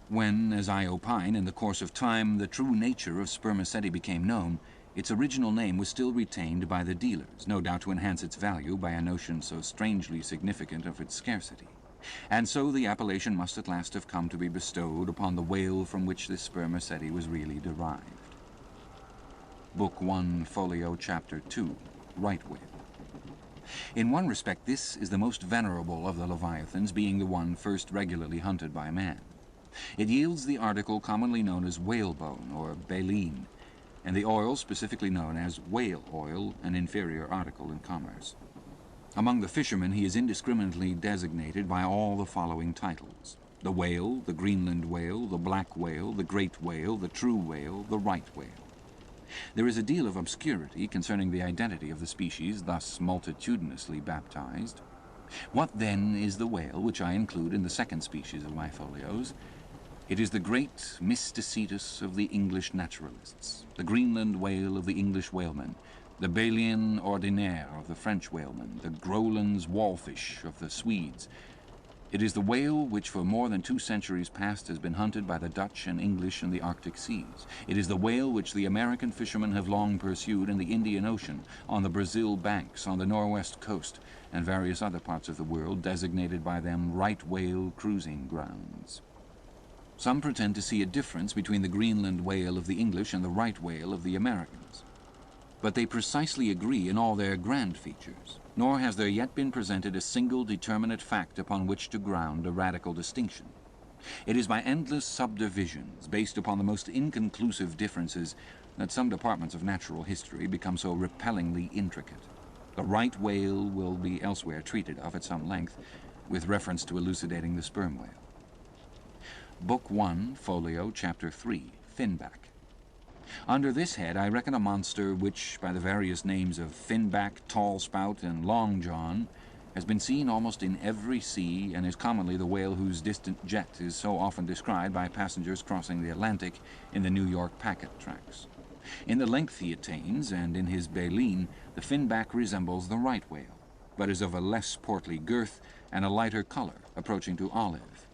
When, as I opine, in the course of time the true nature of spermaceti became known, its original name was still retained by the dealers, no doubt to enhance its value by a notion so strangely significant of its scarcity. And so the appellation must at last have come to be bestowed upon the whale from which this spermaceti was really derived. Book 1, Folio, Chapter 2, Right Whale. In one respect, this is the most venerable of the leviathans, being the one first regularly hunted by man. It yields the article commonly known as whalebone or baleen, and the oil specifically known as whale oil, an inferior article in commerce. Among the fishermen, he is indiscriminately designated by all the following titles: the whale, the Greenland whale, the black whale, the great whale, the true whale, the right whale. There is a deal of obscurity concerning the identity of the species thus multitudinously baptized. What then is the whale which I include in the second species of my folios? It is the great mysticetus of the English naturalists, the Greenland whale of the English whalemen, the Baleen ordinaire of the French whalemen, the Groland's wallfish of the Swedes. It is the whale which for more than 2 centuries past has been hunted by the Dutch and English in the Arctic seas. It is the whale which the American fishermen have long pursued in the Indian Ocean, on the Brazil banks, on the Norwest coast, and various other parts of the world, designated by them right whale cruising grounds. Some pretend to see a difference between the Greenland whale of the English and the right whale of the Americans. But they precisely agree in all their grand features, nor has there yet been presented a single determinate fact upon which to ground a radical distinction. It is by endless subdivisions, based upon the most inconclusive differences, that some departments of natural history become so repellingly intricate. The right whale will be elsewhere treated of at some length, with reference to elucidating the sperm whale. Book 1, Folio, Chapter 3, Finback. Under this head I reckon a monster which, by the various names of finback, tall spout, and long john, has been seen almost in every sea, and is commonly the whale whose distant jet is so often descried by passengers crossing the Atlantic in the New York packet tracks. In the length he attains, and in his baleen, the finback resembles the right whale, but is of a less portly girth and a lighter color, approaching to olive.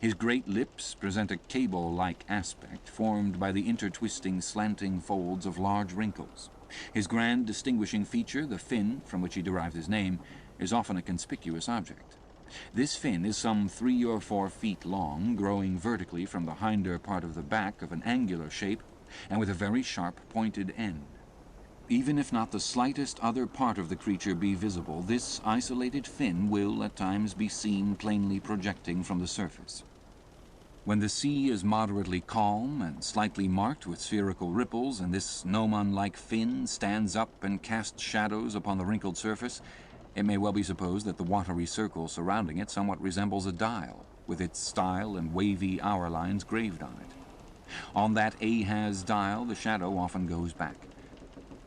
His great lips present a cable-like aspect, formed by the intertwisting, slanting folds of large wrinkles. His grand distinguishing feature, the fin, from which he derived his name, is often a conspicuous object. This fin is some 3 or 4 feet long, growing vertically from the hinder part of the back, of an angular shape, and with a very sharp pointed end. Even if not the slightest other part of the creature be visible, this isolated fin will at times be seen plainly projecting from the surface. When the sea is moderately calm and slightly marked with spherical ripples, and this gnomon-like fin stands up and casts shadows upon the wrinkled surface, it may well be supposed that the watery circle surrounding it somewhat resembles a dial, with its style and wavy hour lines graved on it. On that Ahaz dial the shadow often goes back.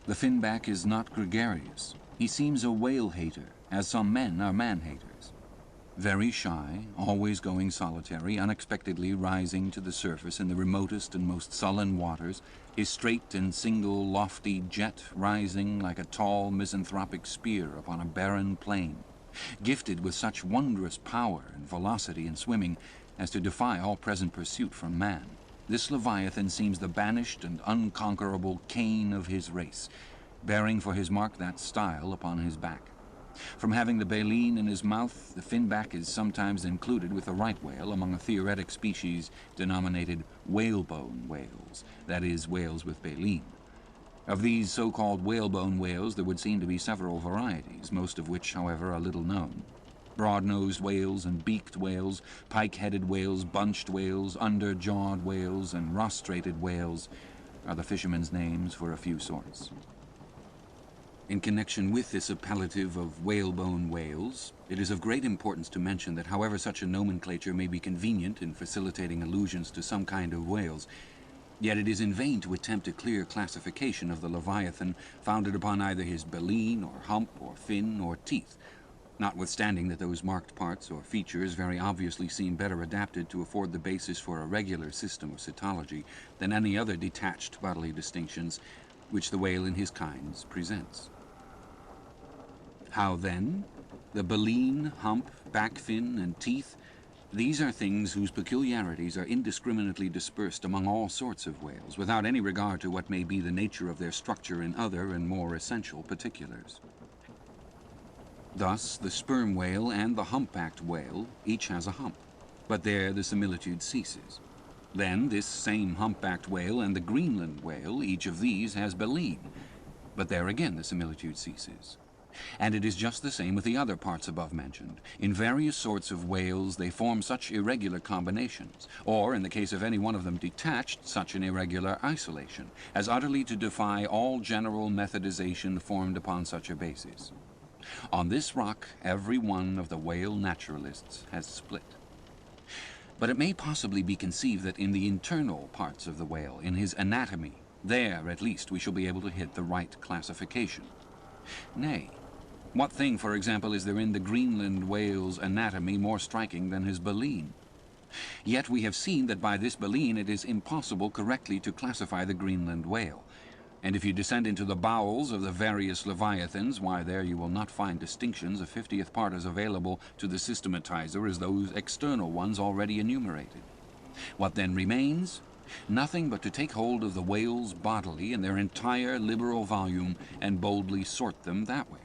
The finback is not gregarious. He seems a whale-hater, as some men are man-haters. Very shy, always going solitary, unexpectedly rising to the surface in the remotest and most sullen waters, his straight and single lofty jet rising like a tall misanthropic spear upon a barren plain, gifted with such wondrous power and velocity in swimming as to defy all present pursuit from man. This Leviathan seems the banished and unconquerable Cain of his race, bearing for his mark that style upon his back. From having the baleen in his mouth, the finback is sometimes included with the right whale among a theoretic species denominated whalebone whales, that is, whales with baleen. Of these so-called whalebone whales there would seem to be several varieties, most of which, however, are little known. Broad-nosed whales and beaked whales, pike-headed whales, bunched whales, under-jawed whales, and rostrated whales are the fishermen's names for a few sorts. In connection with this appellative of whalebone whales, it is of great importance to mention that however such a nomenclature may be convenient in facilitating allusions to some kind of whales, yet it is in vain to attempt a clear classification of the Leviathan founded upon either his baleen, or hump, or fin, or teeth, notwithstanding that those marked parts or features very obviously seem better adapted to afford the basis for a regular system of cytology than any other detached bodily distinctions which the whale in his kinds presents. How then? The baleen, hump, back fin, and teeth, these are things whose peculiarities are indiscriminately dispersed among all sorts of whales, without any regard to what may be the nature of their structure in other and more essential particulars. Thus, the sperm whale and the humpbacked whale each has a hump, but there the similitude ceases. Then this same humpbacked whale and the Greenland whale, each of these has baleen. But there again the similitude ceases. And it is just the same with the other parts above mentioned. In various sorts of whales they form such irregular combinations, or, in the case of any one of them detached, such an irregular isolation, as utterly to defy all general methodization formed upon such a basis. On this rock every one of the whale naturalists has split. But it may possibly be conceived that in the internal parts of the whale, in his anatomy, there at least we shall be able to hit the right classification. Nay, what thing, for example, is there in the Greenland whale's anatomy more striking than his baleen? Yet we have seen that by this baleen it is impossible correctly to classify the Greenland whale. And if you descend into the bowels of the various leviathans, why, there you will not find distinctions a 50th part as available to the systematizer as those external ones already enumerated. What then remains? Nothing but to take hold of the whales bodily in their entire liberal volume and boldly sort them that way.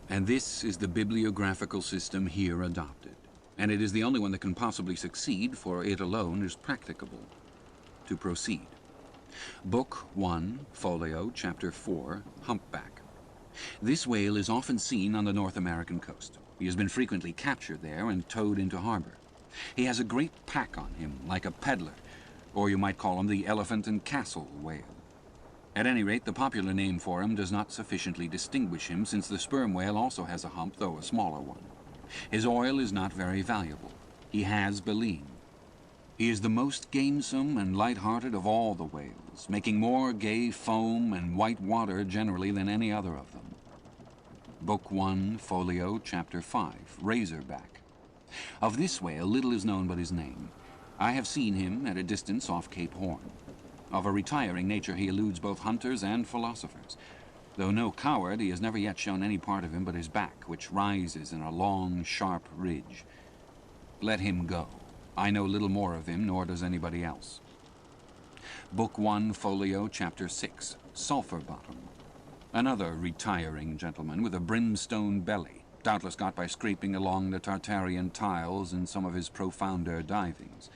And this is the bibliographical system here adopted, and it is the only one that can possibly succeed, for it alone is practicable. To proceed. Book 1, Folio, Chapter 4, Humpback. This whale is often seen on the North American coast. He has been frequently captured there and towed into harbor. He has a great pack on him, like a peddler, or you might call him the elephant and castle whale. At any rate, the popular name for him does not sufficiently distinguish him, since the sperm whale also has a hump, though a smaller one. His oil is not very valuable. He has baleen. He is the most gamesome and light-hearted of all the whales, making more gay foam and white water generally than any other of them. Book 1, Folio, Chapter 5, Razorback. Of this whale little is known but his name. I have seen him at a distance off Cape Horn. Of a retiring nature he eludes both hunters and philosophers. Though no coward, he has never yet shown any part of him but his back, which rises in a long, sharp ridge. Let him go. I know little more of him, nor does anybody else. Book 1, Folio, Chapter 6, Sulphur Bottom. Another retiring gentleman with a brimstone belly, doubtless got by scraping along the Tartarian tiles in some of his profounder divings.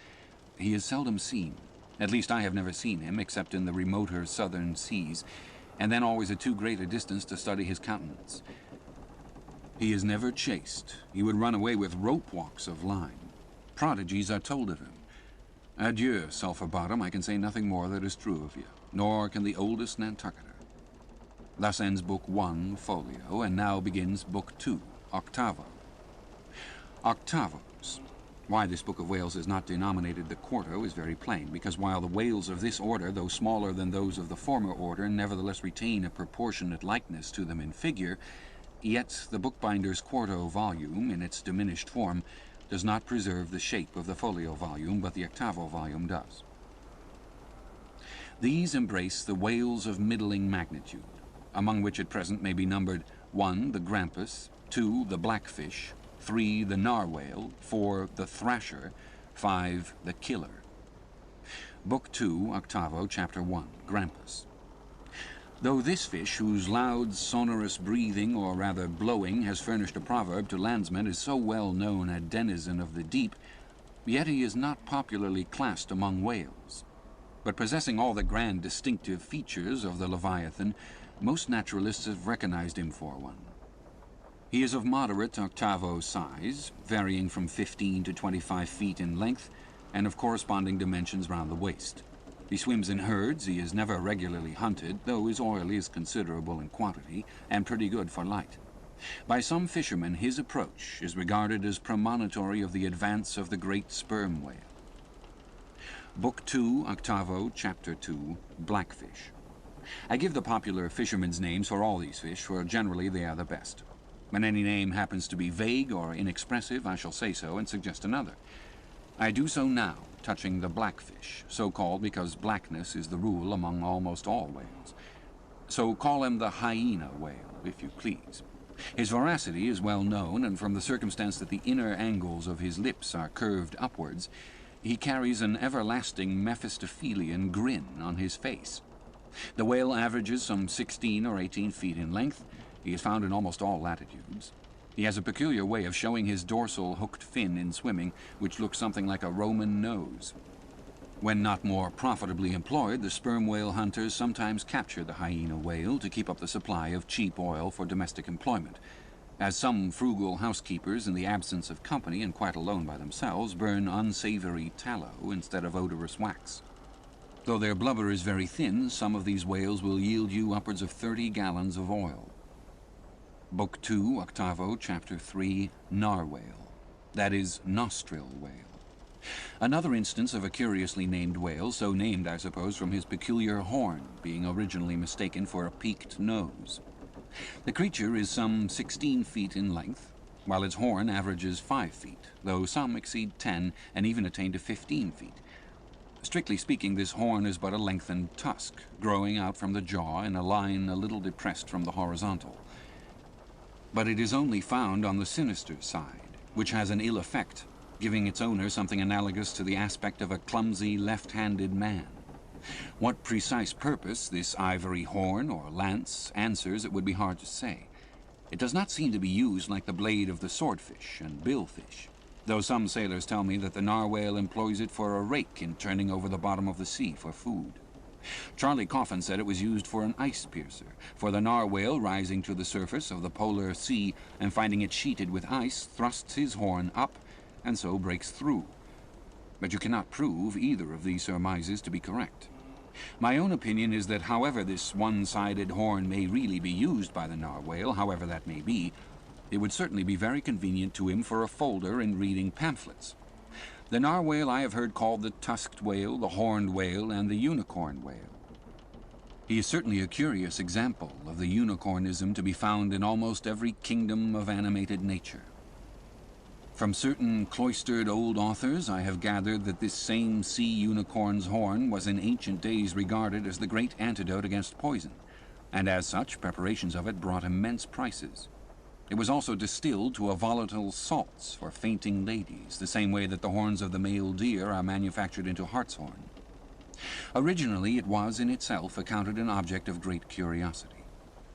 He is seldom seen. At least I have never seen him, except in the remoter southern seas, and then always at too great a distance to study his countenance. He is never chased. He would run away with rope walks of line. Prodigies are told of him. Adieu, Sulphur Bottom, I can say nothing more that is true of you, nor can the oldest Nantucketer. Thus ends Book 1, Folio, and now begins Book 2, Octavo. Octavos. Why this book of whales is not denominated the quarto is very plain, because while the whales of this order, though smaller than those of the former order, nevertheless retain a proportionate likeness to them in figure, yet the bookbinder's quarto volume, in its diminished form, does not preserve the shape of the folio volume, but the octavo volume does. These embrace the whales of middling magnitude, among which at present may be numbered 1, the grampus, 2, the blackfish, 3, the narwhale, 4, the thrasher, 5, the killer. Book 2, Octavo, Chapter 1, Grampus. Though this fish, whose loud, sonorous breathing, or rather blowing, has furnished a proverb to landsmen, is so well known a denizen of the deep, yet he is not popularly classed among whales. But possessing all the grand distinctive features of the Leviathan, most naturalists have recognized him for one. He is of moderate octavo size, varying from 15 to 25 feet in length, and of corresponding dimensions round the waist. He swims in herds. He is never regularly hunted, though his oil is considerable in quantity, and pretty good for light. By some fishermen his approach is regarded as premonitory of the advance of the great sperm whale. Book 2, Octavo, Chapter 2, Blackfish. I give the popular fishermen's names for all these fish, for generally they are the best. When any name happens to be vague or inexpressive, I shall say so and suggest another. I do so now, touching the blackfish, so called because blackness is the rule among almost all whales. So call him the hyena whale, if you please. His voracity is well known, and from the circumstance that the inner angles of his lips are curved upwards, he carries an everlasting Mephistophelian grin on his face. The whale averages some 16 or 18 feet in length. He is found in almost all latitudes. He has a peculiar way of showing his dorsal hooked fin in swimming, which looks something like a Roman nose. When not more profitably employed, the sperm whale hunters sometimes capture the hyena whale to keep up the supply of cheap oil for domestic employment, as some frugal housekeepers, in the absence of company and quite alone by themselves, burn unsavory tallow instead of odorous wax. Though their blubber is very thin, some of these whales will yield you upwards of 30 gallons of oil. Book 2, Octavo, Chapter 3, Narwhale. That is, nostril whale. Another instance of a curiously named whale, so named, I suppose, from his peculiar horn being originally mistaken for a peaked nose. The creature is some 16 feet in length, while its horn averages 5 feet, though some exceed 10 and even attain to 15 feet. Strictly speaking, this horn is but a lengthened tusk, growing out from the jaw in a line a little depressed from the horizontal. But it is only found on the sinister side, which has an ill effect, giving its owner something analogous to the aspect of a clumsy left-handed man. What precise purpose this ivory horn or lance answers it would be hard to say. It does not seem to be used like the blade of the swordfish and billfish, though some sailors tell me that the narwhale employs it for a rake in turning over the bottom of the sea for food. Charlie Coffin said it was used for an ice piercer, for the narwhale, rising to the surface of the polar sea and finding it sheeted with ice, thrusts his horn up and so breaks through. But you cannot prove either of these surmises to be correct. My own opinion is that however this one-sided horn may really be used by the narwhale, however that may be, it would certainly be very convenient to him for a folder in reading pamphlets. The narwhale I have heard called the tusked whale, the horned whale, and the unicorn whale. He is certainly a curious example of the unicornism to be found in almost every kingdom of animated nature. From certain cloistered old authors, I have gathered that this same sea unicorn's horn was in ancient days regarded as the great antidote against poison, and as such, preparations of it brought immense prices. It was also distilled to a volatile salts for fainting ladies, the same way that the horns of the male deer are manufactured into hartshorn. Originally, it was in itself accounted an object of great curiosity.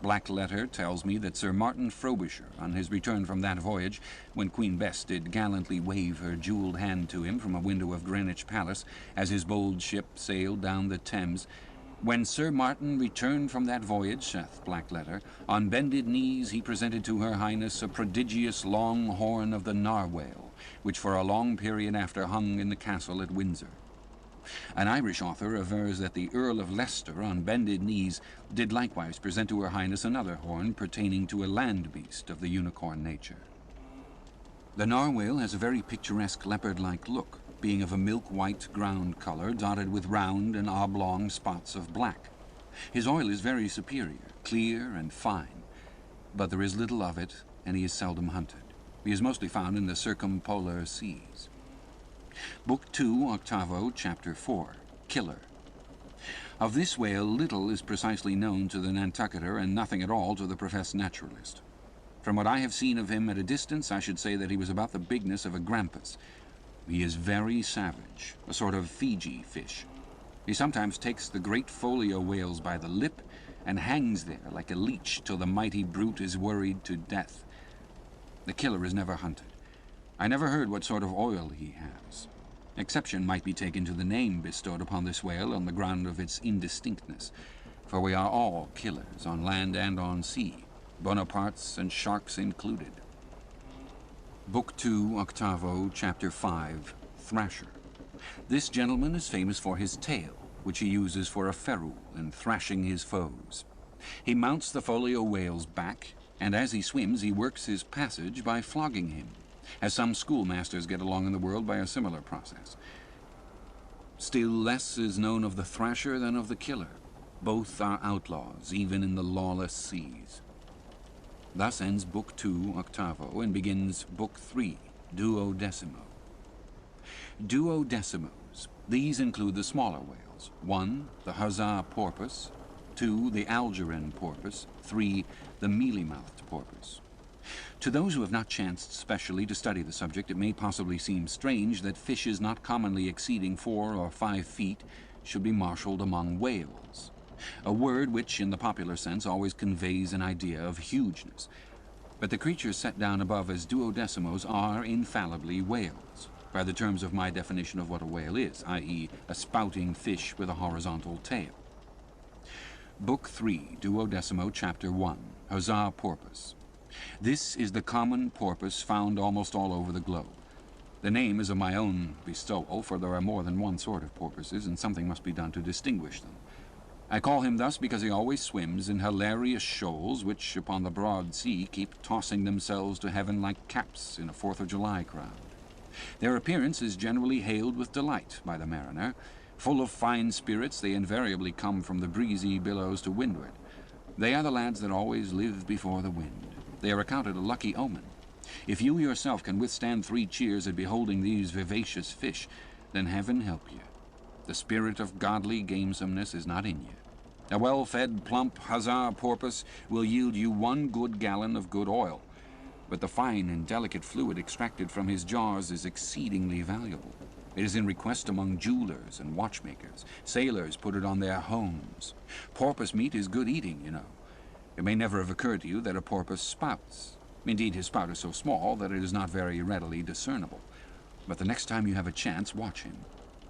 Black letter tells me that Sir Martin Frobisher, on his return from that voyage, when Queen Bess did gallantly wave her jewelled hand to him from a window of Greenwich Palace as his bold ship sailed down the Thames, when Sir Martin returned from that voyage, saith Black letter, on bended knees he presented to her Highness a prodigious long horn of the narwhale, which for a long period after hung in the castle at Windsor. An Irish author avers that the Earl of Leicester, on bended knees, did likewise present to her Highness another horn pertaining to a land beast of the unicorn nature. The narwhale has a very picturesque leopard-like look, being of a milk-white ground color dotted with round and oblong spots of black. His oil is very superior, clear and fine, but there is little of it, and he is seldom hunted. He is mostly found in the circumpolar seas. Book 2, Octavo, Chapter 4, Killer. Of this whale little is precisely known to the Nantucketer and nothing at all to the professed naturalist. From what I have seen of him at a distance, I should say that he was about the bigness of a grampus. He is very savage, a sort of Fiji fish. He sometimes takes the great folio whales by the lip and hangs there like a leech till the mighty brute is worried to death. The killer is never hunted. I never heard what sort of oil he has. Exception might be taken to the name bestowed upon this whale on the ground of its indistinctness, for we are all killers, on land and on sea, Bonapartes and sharks included. Book 2, Octavo, Chapter 5, Thrasher. This gentleman is famous for his tail, which he uses for a ferule in thrashing his foes. He mounts the folio whale's back, and as he swims he works his passage by flogging him, as some schoolmasters get along in the world by a similar process. Still less is known of the thrasher than of the killer. Both are outlaws, even in the lawless seas. Thus ends Book 2, Octavo, and begins Book 3, Duodecimo. Duodecimos. These include the smaller whales. 1, the huzzah porpoise. 2, the Algerine porpoise. 3, the mealy-mouthed porpoise. To those who have not chanced specially to study the subject, it may possibly seem strange that fishes not commonly exceeding 4 or 5 feet should be marshaled among whales, a word which, in the popular sense, always conveys an idea of hugeness. But the creatures set down above as duodecimos are infallibly whales. by the terms of my definition of what a whale is, i.e. a spouting fish with a horizontal tail. Book 3, 12, Chapter 1, Huzzah Porpoise. This is the common porpoise found almost all over the globe. The name is of my own bestowal, for there are more than one sort of porpoises, and something must be done to distinguish them. I call him thus because he always swims in hilarious shoals which, upon the broad sea, keep tossing themselves to heaven like caps in a 4th of July crowd. Their appearance is generally hailed with delight by the mariner. Full of fine spirits, they invariably come from the breezy billows to windward. They are the lads that always live before the wind. They are accounted a lucky omen. If you yourself can withstand 3 cheers at beholding these vivacious fish, then heaven help you. The spirit of godly gamesomeness is not in you. A well-fed, plump huzzah porpoise will yield you 1 good gallon of good oil, but the fine and delicate fluid extracted from his jaws is exceedingly valuable. It is in request among jewelers and watchmakers. Sailors put it on their homes. Porpoise meat is good eating, you know. It may never have occurred to you that a porpoise spouts. Indeed, his spout is so small that it is not very readily discernible. But the next time you have a chance, watch him,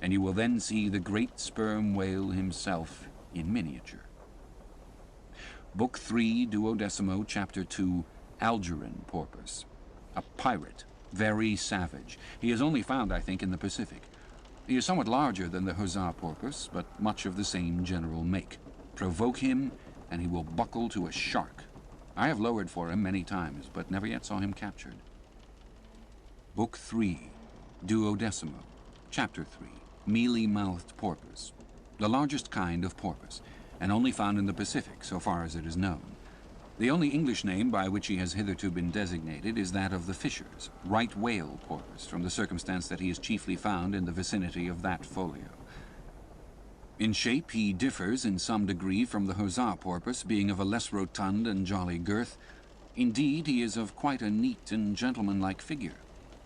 and you will then see the great sperm whale himself in miniature. Book 3, 12, Chapter 2, Algerine Porpoise. A pirate, very savage. He is only found, I think, in the Pacific. He is somewhat larger than the huzzah porpoise, but much of the same general make. Provoke him, and he will buckle to a shark. I have lowered for him many times, but never yet saw him captured. Book 3, 12, Chapter 3, Mealy-mouthed Porpoise. The largest kind of porpoise, and only found in the Pacific, so far as it is known. The only English name by which he has hitherto been designated is that of the fishers, right whale porpoise, from the circumstance that he is chiefly found in the vicinity of that folio. In shape he differs in some degree from the huzzah porpoise, being of a less rotund and jolly girth. Indeed, he is of quite a neat and gentlemanlike figure.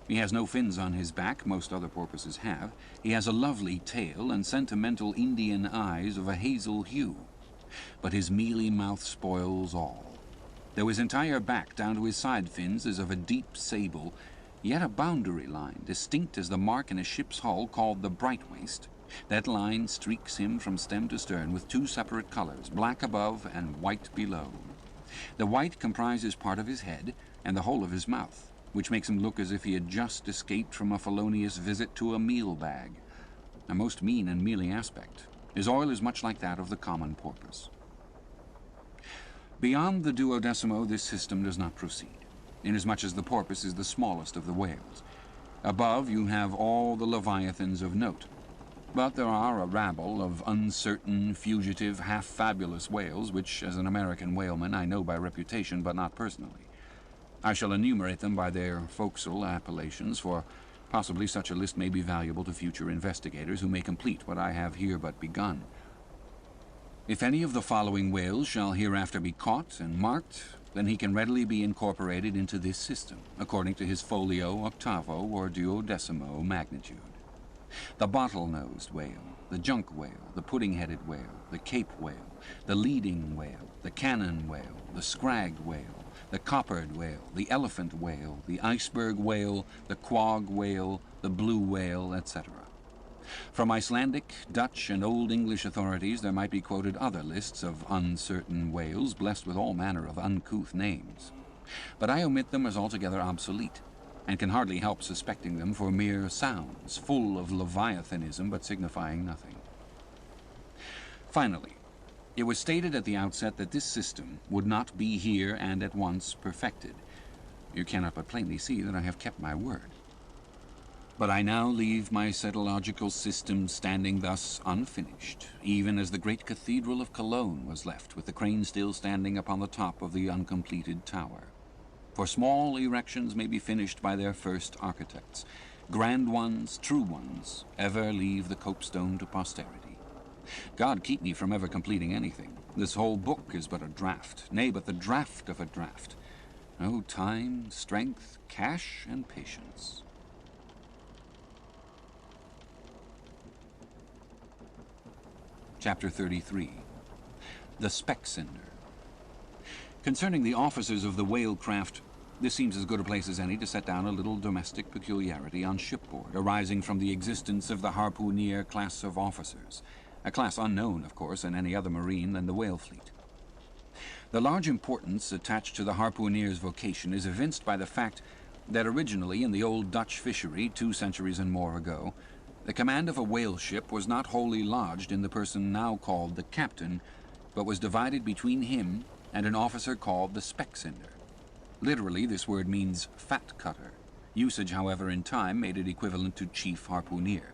He has no fins on his back, most other porpoises have. He has a lovely tail and sentimental Indian eyes of a hazel hue. But his mealy mouth spoils all. Though his entire back down to his side fins is of a deep sable, yet a boundary line, distinct as the mark in a ship's hull called the bright waist. That line streaks him from stem to stern with 2 separate colors, black above and white below. The white comprises part of his head and the whole of his mouth, which makes him look as if he had just escaped from a felonious visit to a meal bag. A most mean and mealy aspect. His oil is much like that of the common porpoise. Beyond the 12, this system does not proceed, inasmuch as the porpoise is the smallest of the whales. Above you have all the leviathans of note, but there are a rabble of uncertain, fugitive, half-fabulous whales, which, as an American whaleman, I know by reputation, but not personally. I shall enumerate them by their forecastle appellations, for possibly such a list may be valuable to future investigators who may complete what I have here but begun. If any of the following whales shall hereafter be caught and marked, then he can readily be incorporated into this system, according to his folio, octavo, or 12 magnitude. The bottle-nosed whale, the junk whale, the pudding-headed whale, the cape whale, the leading whale, the cannon whale, the scrag whale, the coppered whale, the elephant whale, the iceberg whale, the quag whale, the blue whale, etc. From Icelandic, Dutch, and Old English authorities there might be quoted other lists of uncertain whales blessed with all manner of uncouth names. But I omit them as altogether obsolete, and can hardly help suspecting them for mere sounds, full of leviathanism but signifying nothing. Finally, it was stated at the outset that this system would not be here and at once perfected. You cannot but plainly see that I have kept my word. But I now leave my setological system standing thus unfinished, even as the great cathedral of Cologne was left, with the crane still standing upon the top of the uncompleted tower. For small erections may be finished by their first architects. Grand ones, true ones, ever leave the copestone to posterity. God keep me from ever completing anything. This whole book is but a draft, nay, but the draft of a draft. Oh, time, strength, cash, and patience. Chapter 33. The Speck Sender. Concerning the officers of the whale craft This seems as good a place as any to set down a little domestic peculiarity on shipboard, arising from the existence of the harpooneer class of officers, a class unknown, of course, in any other marine than the whale fleet. The large importance attached to the harpooneer's vocation is evinced by the fact that originally in the old Dutch fishery, 2 centuries and more ago, the command of a whale ship was not wholly lodged in the person now called the captain, but was divided between him and an officer called the specksender. Literally, this word means fat cutter. Usage, however, in time made it equivalent to chief harpooneer.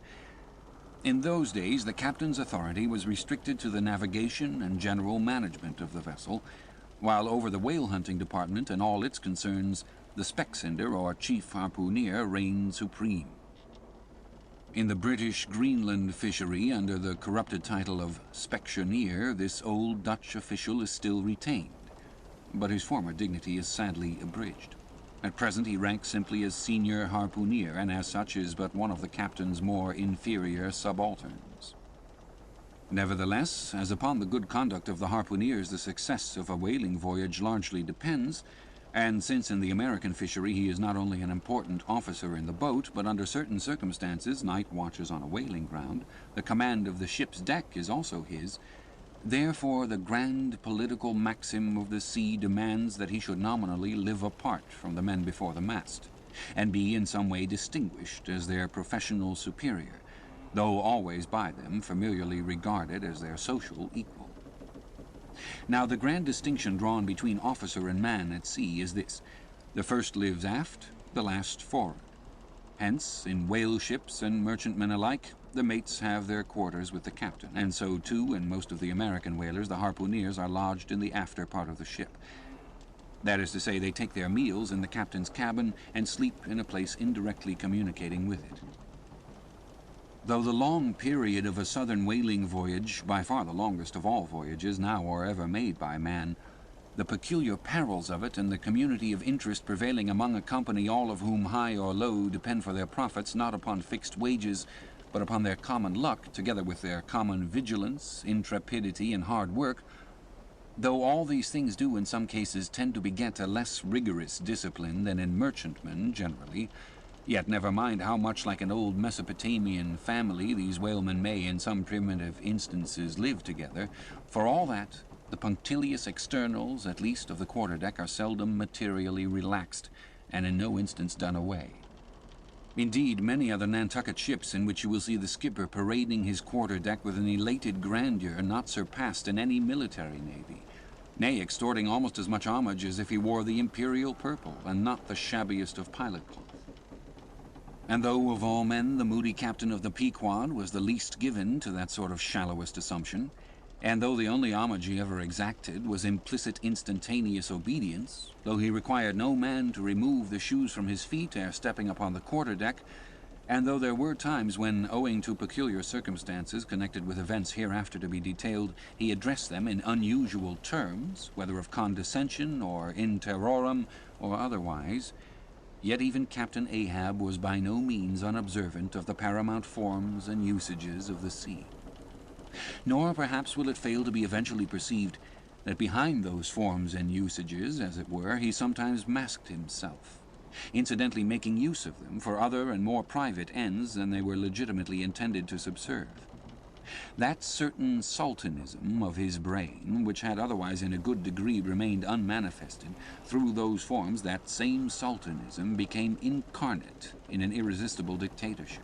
In those days, the captain's authority was restricted to the navigation and general management of the vessel, while over the whale hunting department and all its concerns, the specksender or chief harpooneer reigned supreme. In the British Greenland fishery, under the corrupted title of specksioneer, this old Dutch official is still retained, but his former dignity is sadly abridged. At present he ranks simply as senior harpooneer, and as such is but one of the captain's more inferior subalterns. Nevertheless, as upon the good conduct of the harpooneers the success of a whaling voyage largely depends, and since in the American fishery he is not only an important officer in the boat, but under certain circumstances, night watches on a whaling ground, the command of the ship's deck is also his, therefore the grand political maxim of the sea demands that he should nominally live apart from the men before the mast, and be in some way distinguished as their professional superior, though always by them familiarly regarded as their social equal. Now, the grand distinction drawn between officer and man at sea is this: the first lives aft, the last forward. Hence, in whale ships and merchantmen alike, the mates have their quarters with the captain, and so too in most of the American whalers the harpooneers are lodged in the after part of the ship. That is to say, they take their meals in the captain's cabin and sleep in a place indirectly communicating with it. Though the long period of a southern whaling voyage, by far the longest of all voyages now or ever made by man, the peculiar perils of it and the community of interest prevailing among a company, all of whom, high or low, depend for their profits not upon fixed wages, but upon their common luck, together with their common vigilance, intrepidity, and hard work, though all these things do in some cases tend to beget a less rigorous discipline than in merchantmen generally, yet never mind how much like an old Mesopotamian family these whalemen may in some primitive instances live together, for all that, the punctilious externals, at least of the quarterdeck, are seldom materially relaxed, and in no instance done away. Indeed, many are the Nantucket ships in which you will see the skipper parading his quarterdeck with an elated grandeur not surpassed in any military navy, nay, extorting almost as much homage as if he wore the imperial purple, and not the shabbiest of pilot cloth. And though of all men the moody captain of the Pequod was the least given to that sort of shallowest assumption, and though the only homage he ever exacted was implicit instantaneous obedience, though he required no man to remove the shoes from his feet ere stepping upon the quarterdeck, and though there were times when, owing to peculiar circumstances connected with events hereafter to be detailed, he addressed them in unusual terms, whether of condescension or in terrorem or otherwise, yet even Captain Ahab was by no means unobservant of the paramount forms and usages of the sea. Nor perhaps will it fail to be eventually perceived that behind those forms and usages, as it were, he sometimes masked himself, incidentally making use of them for other and more private ends than they were legitimately intended to subserve. That certain sultanism of his brain, which had otherwise in a good degree remained unmanifested, through those forms that same sultanism became incarnate in an irresistible dictatorship.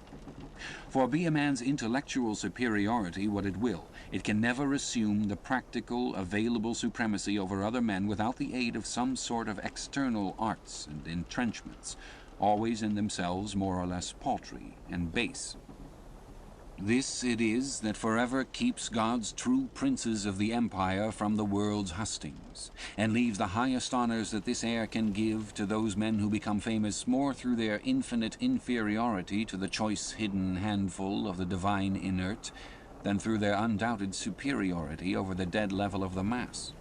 For be a man's intellectual superiority what it will, it can never assume the practical, available supremacy over other men without the aid of some sort of external arts and entrenchments, always in themselves more or less paltry and base. This it is that forever keeps God's true princes of the empire from the world's hustings, and leaves the highest honors that this air can give to those men who become famous more through their infinite inferiority to the choice hidden handful of the divine inert, than through their undoubted superiority over the dead level of the mass.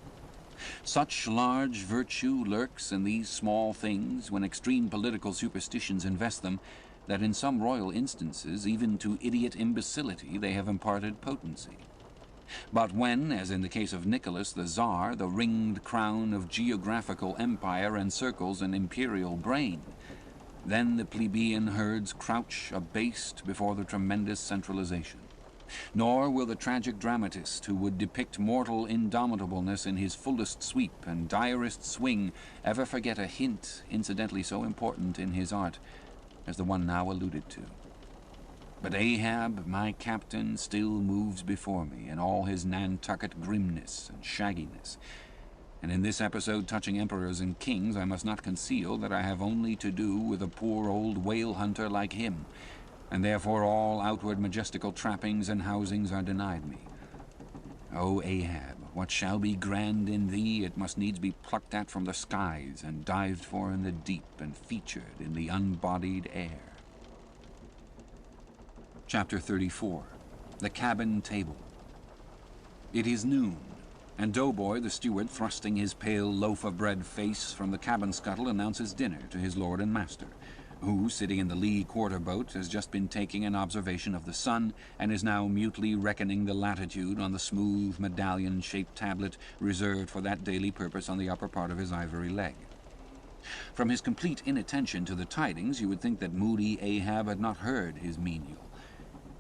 Such large virtue lurks in these small things when extreme political superstitions invest them, that in some royal instances, even to idiot imbecility, they have imparted potency. But when, as in the case of Nicholas the Tsar, the ringed crown of geographical empire encircles an imperial brain, then the plebeian herds crouch abased before the tremendous centralization. Nor will the tragic dramatist who would depict mortal indomitableness in his fullest sweep and direst swing ever forget a hint incidentally so important in his art as the one now alluded to. But Ahab, my captain, still moves before me in all his Nantucket grimness and shagginess. And in this episode touching emperors and kings, I must not conceal that I have only to do with a poor old whale hunter like him, and therefore all outward majestical trappings and housings are denied me. O Ahab, what shall be grand in thee, it must needs be plucked at from the skies, and dived for in the deep, and featured in the unbodied air. Chapter 34. The Cabin Table. It is noon, and Doughboy the steward, thrusting his pale loaf-of-bread face from the cabin scuttle, announces dinner to his lord and master, who, sitting in the lee quarter-boat, has just been taking an observation of the sun, and is now mutely reckoning the latitude on the smooth medallion-shaped tablet reserved for that daily purpose on the upper part of his ivory leg. From his complete inattention to the tidings, you would think that moody Ahab had not heard his menial.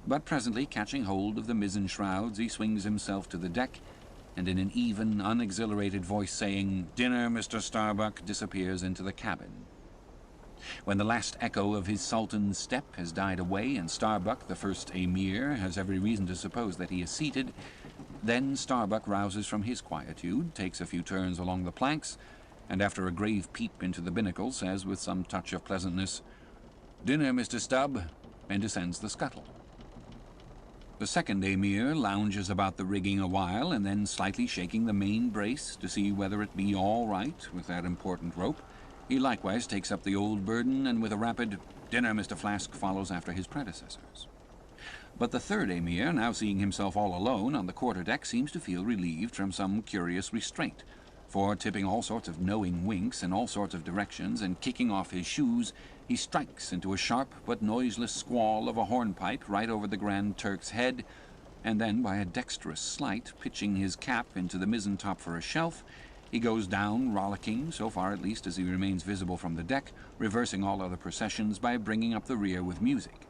But presently, catching hold of the mizzen shrouds, he swings himself to the deck, and in an even, unexhilarated voice saying, "Dinner, Mr. Starbuck," disappears into the cabin. When the last echo of his sultan's step has died away, and Starbuck, the first emir, has every reason to suppose that he is seated, then Starbuck rouses from his quietude, takes a few turns along the planks, and after a grave peep into the binnacle, says with some touch of pleasantness, "Dinner, Mr. Stubb," and descends the scuttle. The second emir lounges about the rigging a while, and then, slightly shaking the main brace to see whether it be all right with that important rope, he likewise takes up the old burden, and with a rapid "Dinner, Mr. Flask," follows after his predecessors. But the third emir, now seeing himself all alone on the quarter-deck, seems to feel relieved from some curious restraint, for, tipping all sorts of knowing winks in all sorts of directions, and kicking off his shoes, he strikes into a sharp but noiseless squall of a hornpipe right over the Grand Turk's head, and then, by a dexterous sleight, pitching his cap into the mizzen-top for a shelf, he goes down rollicking, so far at least as he remains visible from the deck, reversing all other processions by bringing up the rear with music.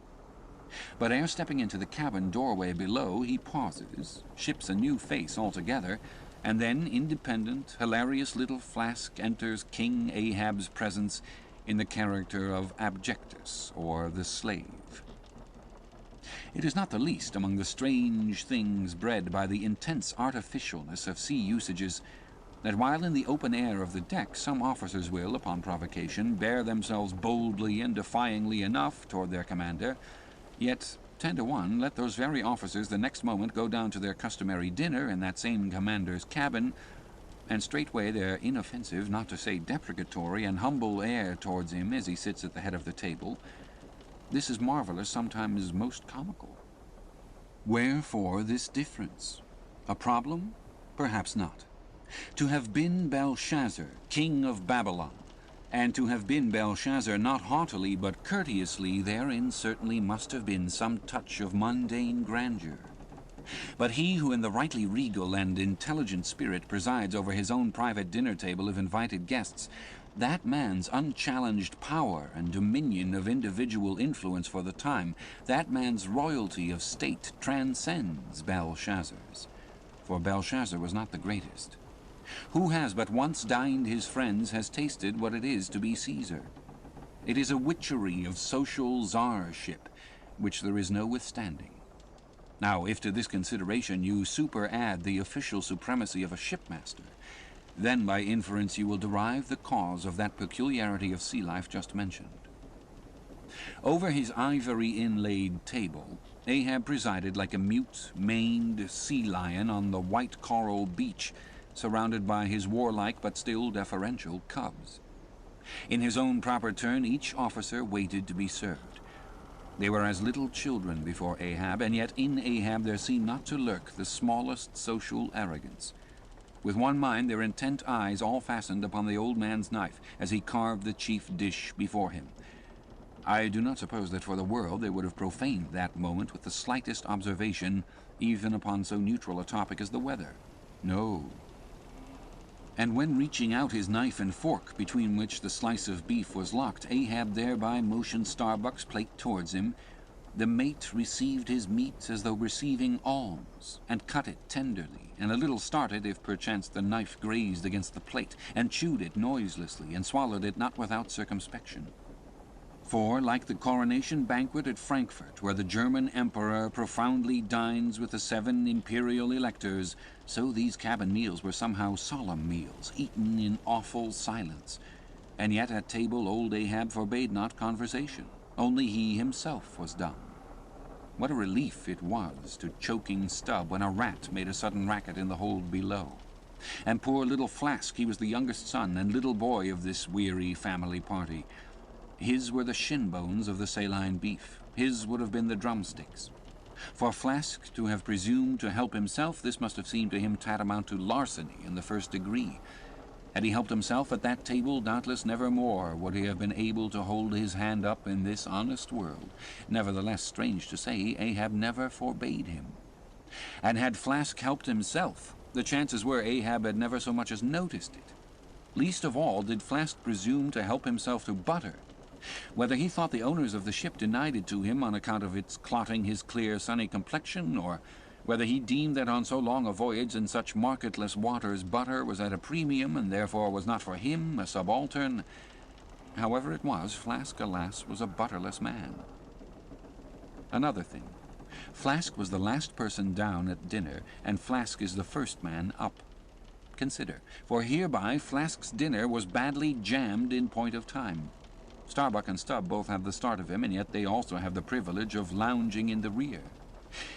But ere stepping into the cabin doorway below, he pauses, ships a new face altogether, and then, independent, hilarious little Flask enters King Ahab's presence in the character of Abjectus, or the slave. It is not the least among the strange things bred by the intense artificialness of sea usages that while in the open air of the deck some officers will, upon provocation, bear themselves boldly and defyingly enough toward their commander, yet 10 to 1 let those very officers the next moment go down to their customary dinner in that same commander's cabin, and straightway their inoffensive, not to say deprecatory, and humble air towards him as he sits at the head of the table. This is marvelous, sometimes most comical. Wherefore this difference? A problem? Perhaps not. To have been Belshazzar, king of Babylon, and to have been Belshazzar not haughtily but courteously, therein certainly must have been some touch of mundane grandeur. But he who in the rightly regal and intelligent spirit presides over his own private dinner table of invited guests, that man's unchallenged power and dominion of individual influence for the time, that man's royalty of state transcends Belshazzar's. For Belshazzar was not the greatest. Who has but once dined his friends has tasted what it is to be Caesar. It is a witchery of social czarship, which there is no withstanding. Now, if to this consideration you superadd the official supremacy of a shipmaster, then by inference you will derive the cause of that peculiarity of sea life just mentioned. Over his ivory-inlaid table, Ahab presided like a mute, maned sea lion on the white coral beach, surrounded by his warlike but still deferential cubs. In his own proper turn, each officer waited to be served. They were as little children before Ahab, and yet in Ahab there seemed not to lurk the smallest social arrogance. With one mind, their intent eyes all fastened upon the old man's knife as he carved the chief dish before him. I do not suppose that for the world they would have profaned that moment with the slightest observation, even upon so neutral a topic as the weather. No. And when reaching out his knife and fork, between which the slice of beef was locked, Ahab thereby motioned Starbuck's plate towards him, the mate received his meat as though receiving alms, and cut it tenderly, and a little started if perchance the knife grazed against the plate, and chewed it noiselessly, and swallowed it not without circumspection. For, like the coronation banquet at Frankfurt, where the German emperor profoundly dines with the 7 imperial electors, so these cabin meals were somehow solemn meals, eaten in awful silence. And yet at table old Ahab forbade not conversation. Only he himself was dumb. What a relief it was to choking Stubb when a rat made a sudden racket in the hold below. And poor little Flask, he was the youngest son and little boy of this weary family party. His were the shin bones of the saline beef. His would have been the drumsticks. For Flask to have presumed to help himself, this must have seemed to him tantamount to larceny in the first degree. Had he helped himself at that table, doubtless never more would he have been able to hold his hand up in this honest world. Nevertheless, strange to say, Ahab never forbade him. And had Flask helped himself, the chances were Ahab had never so much as noticed it. Least of all did Flask presume to help himself to butter. Whether he thought the owners of the ship denied it to him on account of its clotting his clear, sunny complexion, or whether he deemed that on so long a voyage in such marketless waters butter was at a premium and therefore was not for him, a subaltern. However it was, Flask, alas, was a butterless man. Another thing. Flask was the last person down at dinner, and Flask is the first man up. Consider, for hereby Flask's dinner was badly jammed in point of time. Starbuck and Stubb both have the start of him, and yet they also have the privilege of lounging in the rear.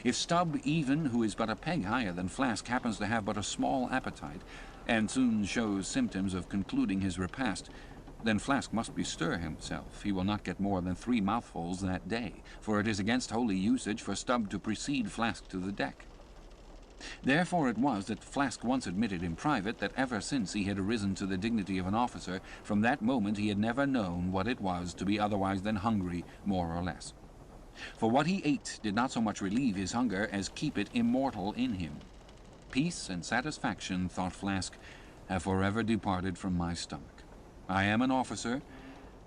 If Stubb even, who is but a peg higher than Flask, happens to have but a small appetite, and soon shows symptoms of concluding his repast, then Flask must bestir himself. He will not get more than 3 mouthfuls that day, for it is against holy usage for Stubb to precede Flask to the deck. Therefore it was that Flask once admitted in private that ever since he had arisen to the dignity of an officer, from that moment he had never known what it was to be otherwise than hungry, more or less. For what he ate did not so much relieve his hunger as keep it immortal in him. Peace and satisfaction, thought Flask, have forever departed from my stomach. I am an officer,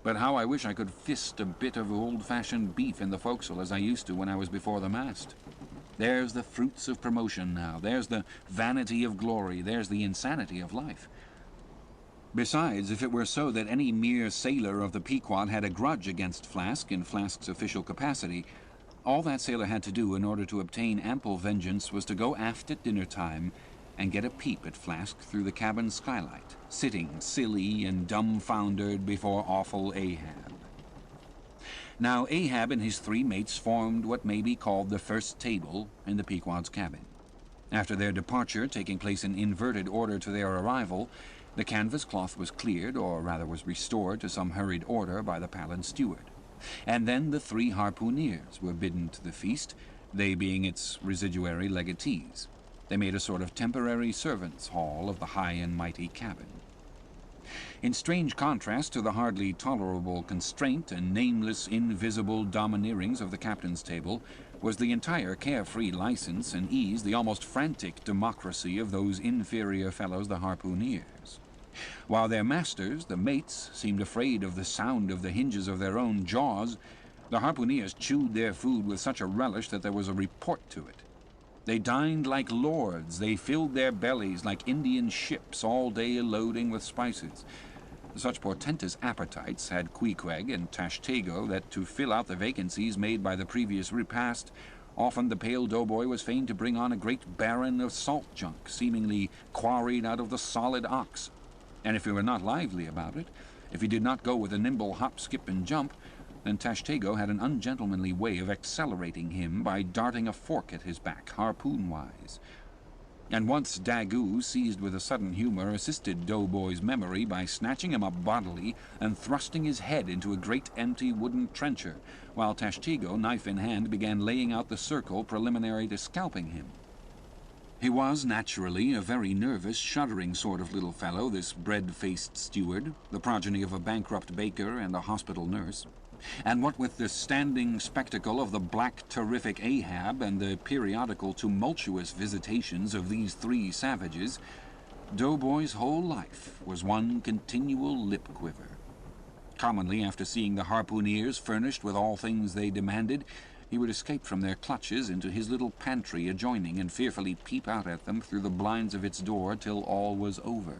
but how I wish I could fist a bit of old-fashioned beef in the forecastle as I used to when I was before the mast. There's the fruits of promotion now, there's the vanity of glory, there's the insanity of life. Besides, if it were so that any mere sailor of the Pequod had a grudge against Flask in Flask's official capacity, all that sailor had to do in order to obtain ample vengeance was to go aft at dinner time and get a peep at Flask through the cabin skylight, sitting silly and dumbfoundered before awful Ahab. Now Ahab and his 3 mates formed what may be called the first table in the Pequod's cabin. After their departure, taking place in inverted order to their arrival, the canvas cloth was cleared, or rather was restored to some hurried order by the Palin steward. And then the 3 harpooneers were bidden to the feast, they being its residuary legatees. They made a sort of temporary servants' hall of the high and mighty cabin. In strange contrast to the hardly tolerable constraint and nameless, invisible domineerings of the captain's table was the entire carefree license and ease, the almost frantic democracy of those inferior fellows, the harpooneers. While their masters, the mates, seemed afraid of the sound of the hinges of their own jaws, the harpooneers chewed their food with such a relish that there was a report to it. They dined like lords, they filled their bellies like Indian ships, all day loading with spices. Such portentous appetites had Queequeg and Tashtego that to fill out the vacancies made by the previous repast, often the pale doughboy was fain to bring on a great baron of salt junk, seemingly quarried out of the solid ox. And if he were not lively about it, if he did not go with a nimble hop, skip, and jump, then Tashtego had an ungentlemanly way of accelerating him by darting a fork at his back, harpoon-wise. And once Daggoo, seized with a sudden humor, assisted Doughboy's memory by snatching him up bodily and thrusting his head into a great empty wooden trencher, while Tashtego, knife in hand, began laying out the circle preliminary to scalping him. He was, naturally, a very nervous, shuddering sort of little fellow, this bread-faced steward, the progeny of a bankrupt baker and a hospital nurse. And what with the standing spectacle of the black, terrific Ahab and the periodical tumultuous visitations of these three savages, Doughboy's whole life was one continual lip quiver. Commonly, after seeing the harpooneers furnished with all things they demanded, he would escape from their clutches into his little pantry adjoining and fearfully peep out at them through the blinds of its door till all was over.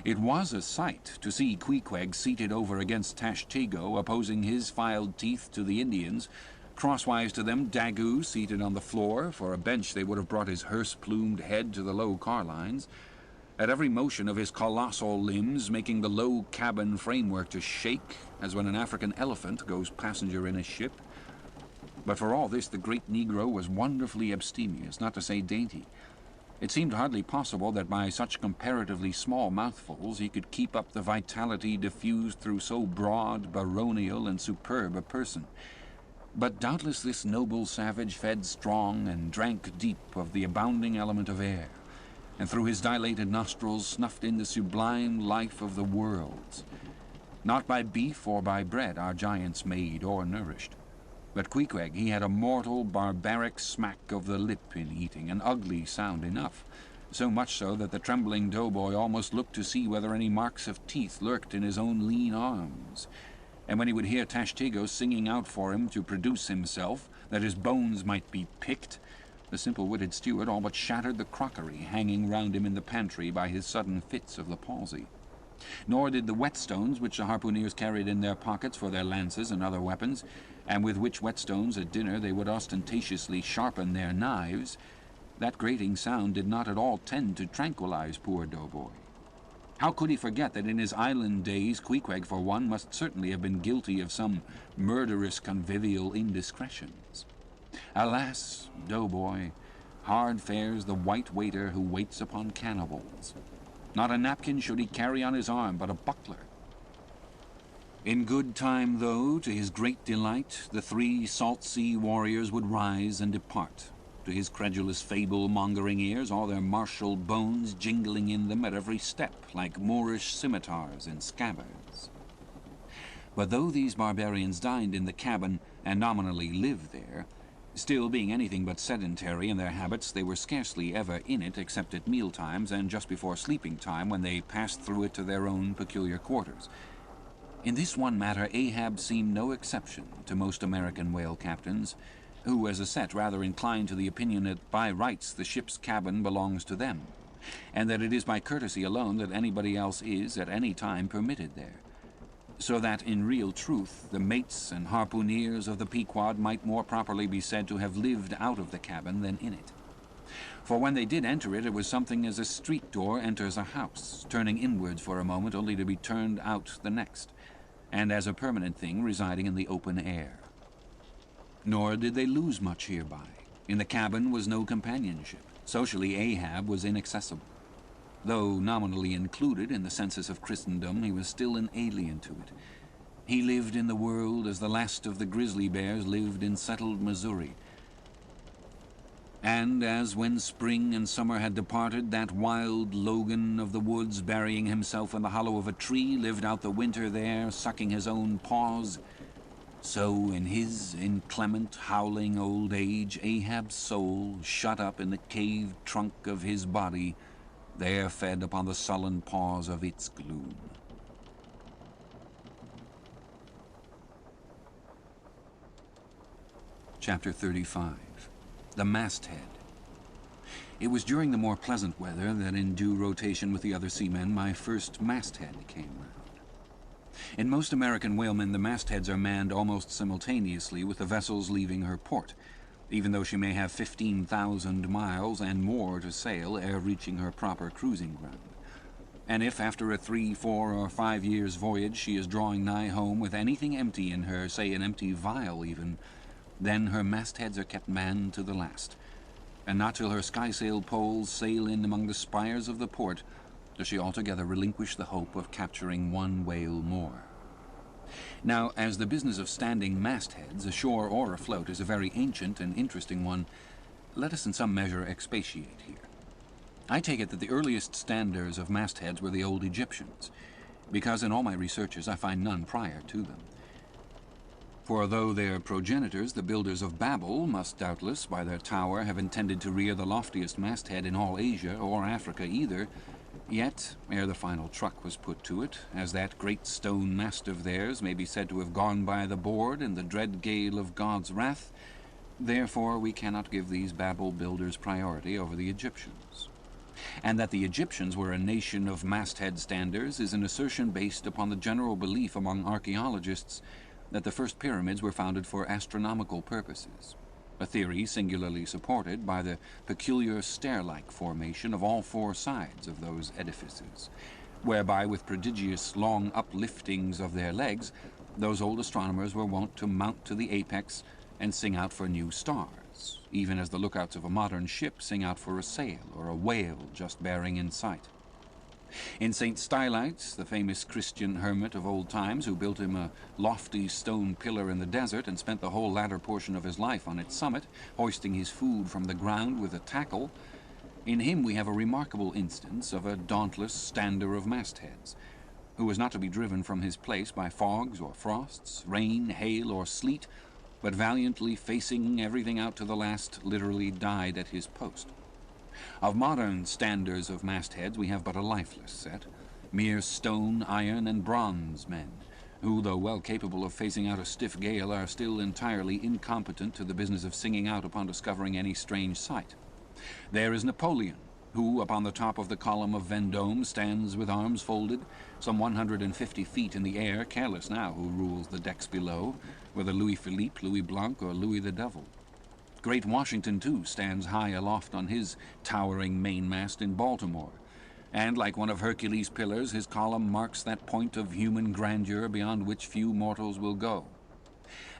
It was a sight to see Queequeg seated over against Tashtego, opposing his filed teeth to the Indians. Crosswise to them, Daggoo seated on the floor. For a bench they would have brought his hearse-plumed head to the low car-lines. At every motion of his colossal limbs, making the low cabin framework to shake, as when an African elephant goes passenger in a ship. But for all this, the great Negro was wonderfully abstemious, not to say dainty. It seemed hardly possible that by such comparatively small mouthfuls he could keep up the vitality diffused through so broad, baronial, and superb a person. But doubtless this noble savage fed strong and drank deep of the abounding element of air, and through his dilated nostrils snuffed in the sublime life of the worlds. Not by beef or by bread are giants made or nourished. But Queequeg, he had a mortal, barbaric smack of the lip in eating, an ugly sound enough, so much so that the trembling doughboy almost looked to see whether any marks of teeth lurked in his own lean arms. And when he would hear Tashtego singing out for him to produce himself, that his bones might be picked, the simple-witted steward all but shattered the crockery hanging round him in the pantry by his sudden fits of the palsy. Nor did the whetstones which the harpooneers carried in their pockets for their lances and other weapons, and with which whetstones at dinner they would ostentatiously sharpen their knives, that grating sound did not at all tend to tranquilize poor Doughboy. How could he forget that in his island days Queequeg, for one, must certainly have been guilty of some murderous convivial indiscretions? Alas, Doughboy, hard fares the white waiter who waits upon cannibals. Not a napkin should he carry on his arm, but a buckler. In good time, though, to his great delight, the three salt-sea warriors would rise and depart, to his credulous fable-mongering ears, all their martial bones jingling in them at every step, like Moorish scimitars in scabbards. But though these barbarians dined in the cabin and nominally lived there, still, being anything but sedentary in their habits, they were scarcely ever in it except at mealtimes and just before sleeping time, when they passed through it to their own peculiar quarters. In this one matter Ahab seemed no exception to most American whale captains, who as a set rather inclined to the opinion that by rights the ship's cabin belongs to them, and that it is by courtesy alone that anybody else is at any time permitted there. So that, in real truth, the mates and harpooneers of the Pequod might more properly be said to have lived out of the cabin than in it. For when they did enter it, it was something as a street door enters a house, turning inwards for a moment only to be turned out the next, and as a permanent thing residing in the open air. Nor did they lose much hereby. In the cabin was no companionship. Socially, Ahab was inaccessible. Though nominally included in the census of Christendom, he was still an alien to it. He lived in the world as the last of the grizzly bears lived in settled Missouri. And as when spring and summer had departed, that wild Logan of the woods, burying himself in the hollow of a tree, lived out the winter there, sucking his own paws, so in his inclement, howling old age, Ahab's soul, shut up in the caved trunk of his body, there fed upon the sullen paws of its gloom. Chapter 35. The Masthead. It was during the more pleasant weather that, in due rotation with the other seamen, my first masthead came round. In most American whalemen, the mastheads are manned almost simultaneously with the vessel's leaving her port, even though she may have 15,000 miles and more to sail ere reaching her proper cruising ground. And if, after a 3, 4, or 5 years' voyage, she is drawing nigh home with anything empty in her, say an empty vial even, then her mastheads are kept manned to the last, and not till her skysail poles sail in among the spires of the port does she altogether relinquish the hope of capturing one whale more. Now, as the business of standing mastheads, ashore or afloat, is a very ancient and interesting one, let us in some measure expatiate here. I take it that the earliest standers of mastheads were the old Egyptians, because in all my researches I find none prior to them. For though their progenitors, the builders of Babel, must doubtless by their tower have intended to rear the loftiest masthead in all Asia, or Africa either, yet, ere the final truck was put to it, as that great stone mast of theirs may be said to have gone by the board in the dread gale of God's wrath, therefore we cannot give these Babel builders priority over the Egyptians. And that the Egyptians were a nation of masthead standers is an assertion based upon the general belief among archaeologists that the first pyramids were founded for astronomical purposes, a theory singularly supported by the peculiar stair-like formation of all four sides of those edifices, whereby with prodigious long upliftings of their legs, those old astronomers were wont to mount to the apex and sing out for new stars, even as the lookouts of a modern ship sing out for a sail or a whale just bearing in sight. In St. Stylites, the famous Christian hermit of old times, who built him a lofty stone pillar in the desert and spent the whole latter portion of his life on its summit, hoisting his food from the ground with a tackle, in him we have a remarkable instance of a dauntless stander of mastheads, who was not to be driven from his place by fogs or frosts, rain, hail, or sleet, but valiantly facing everything out to the last, literally died at his post. Of modern standers of mastheads we have but a lifeless set, mere stone, iron, and bronze men, who, though well capable of facing out a stiff gale, are still entirely incompetent to the business of singing out upon discovering any strange sight. There is Napoleon, who, upon the top of the column of Vendôme, stands with arms folded, some 150 feet in the air, careless now who rules the decks below, whether Louis Philippe, Louis Blanc, or Louis the Devil. Great Washington, too, stands high aloft on his towering mainmast in Baltimore, and like one of Hercules' pillars, his column marks that point of human grandeur beyond which few mortals will go.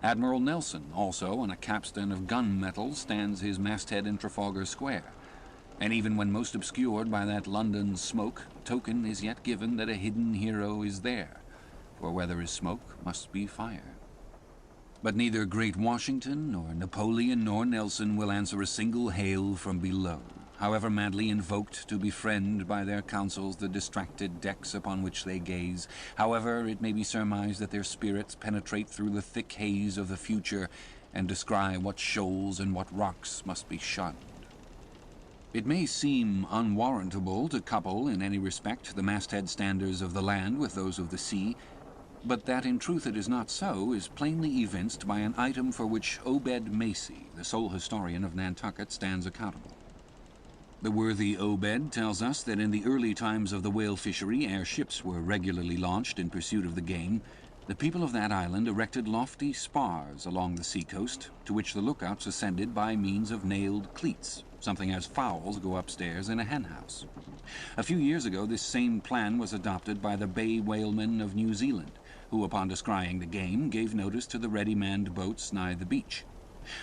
Admiral Nelson, also, on a capstan of gun-metal, stands his masthead in Trafalgar Square, and even when most obscured by that London smoke, token is yet given that a hidden hero is there, for where there is smoke must be fire. But neither great Washington, nor Napoleon, nor Nelson will answer a single hail from below, however madly invoked to befriend by their counsels the distracted decks upon which they gaze, however it may be surmised that their spirits penetrate through the thick haze of the future and descry what shoals and what rocks must be shunned. It may seem unwarrantable to couple in any respect the masthead standers of the land with those of the sea, but that in truth it is not so is plainly evinced by an item for which Obed Macy, the sole historian of Nantucket, stands accountable. The worthy Obed tells us that in the early times of the whale fishery, ere ships were regularly launched in pursuit of the game, the people of that island erected lofty spars along the seacoast, to which the lookouts ascended by means of nailed cleats, something as fowls go upstairs in a henhouse. A few years ago this same plan was adopted by the bay whalemen of New Zealand, who, upon descrying the game, gave notice to the ready-manned boats nigh the beach.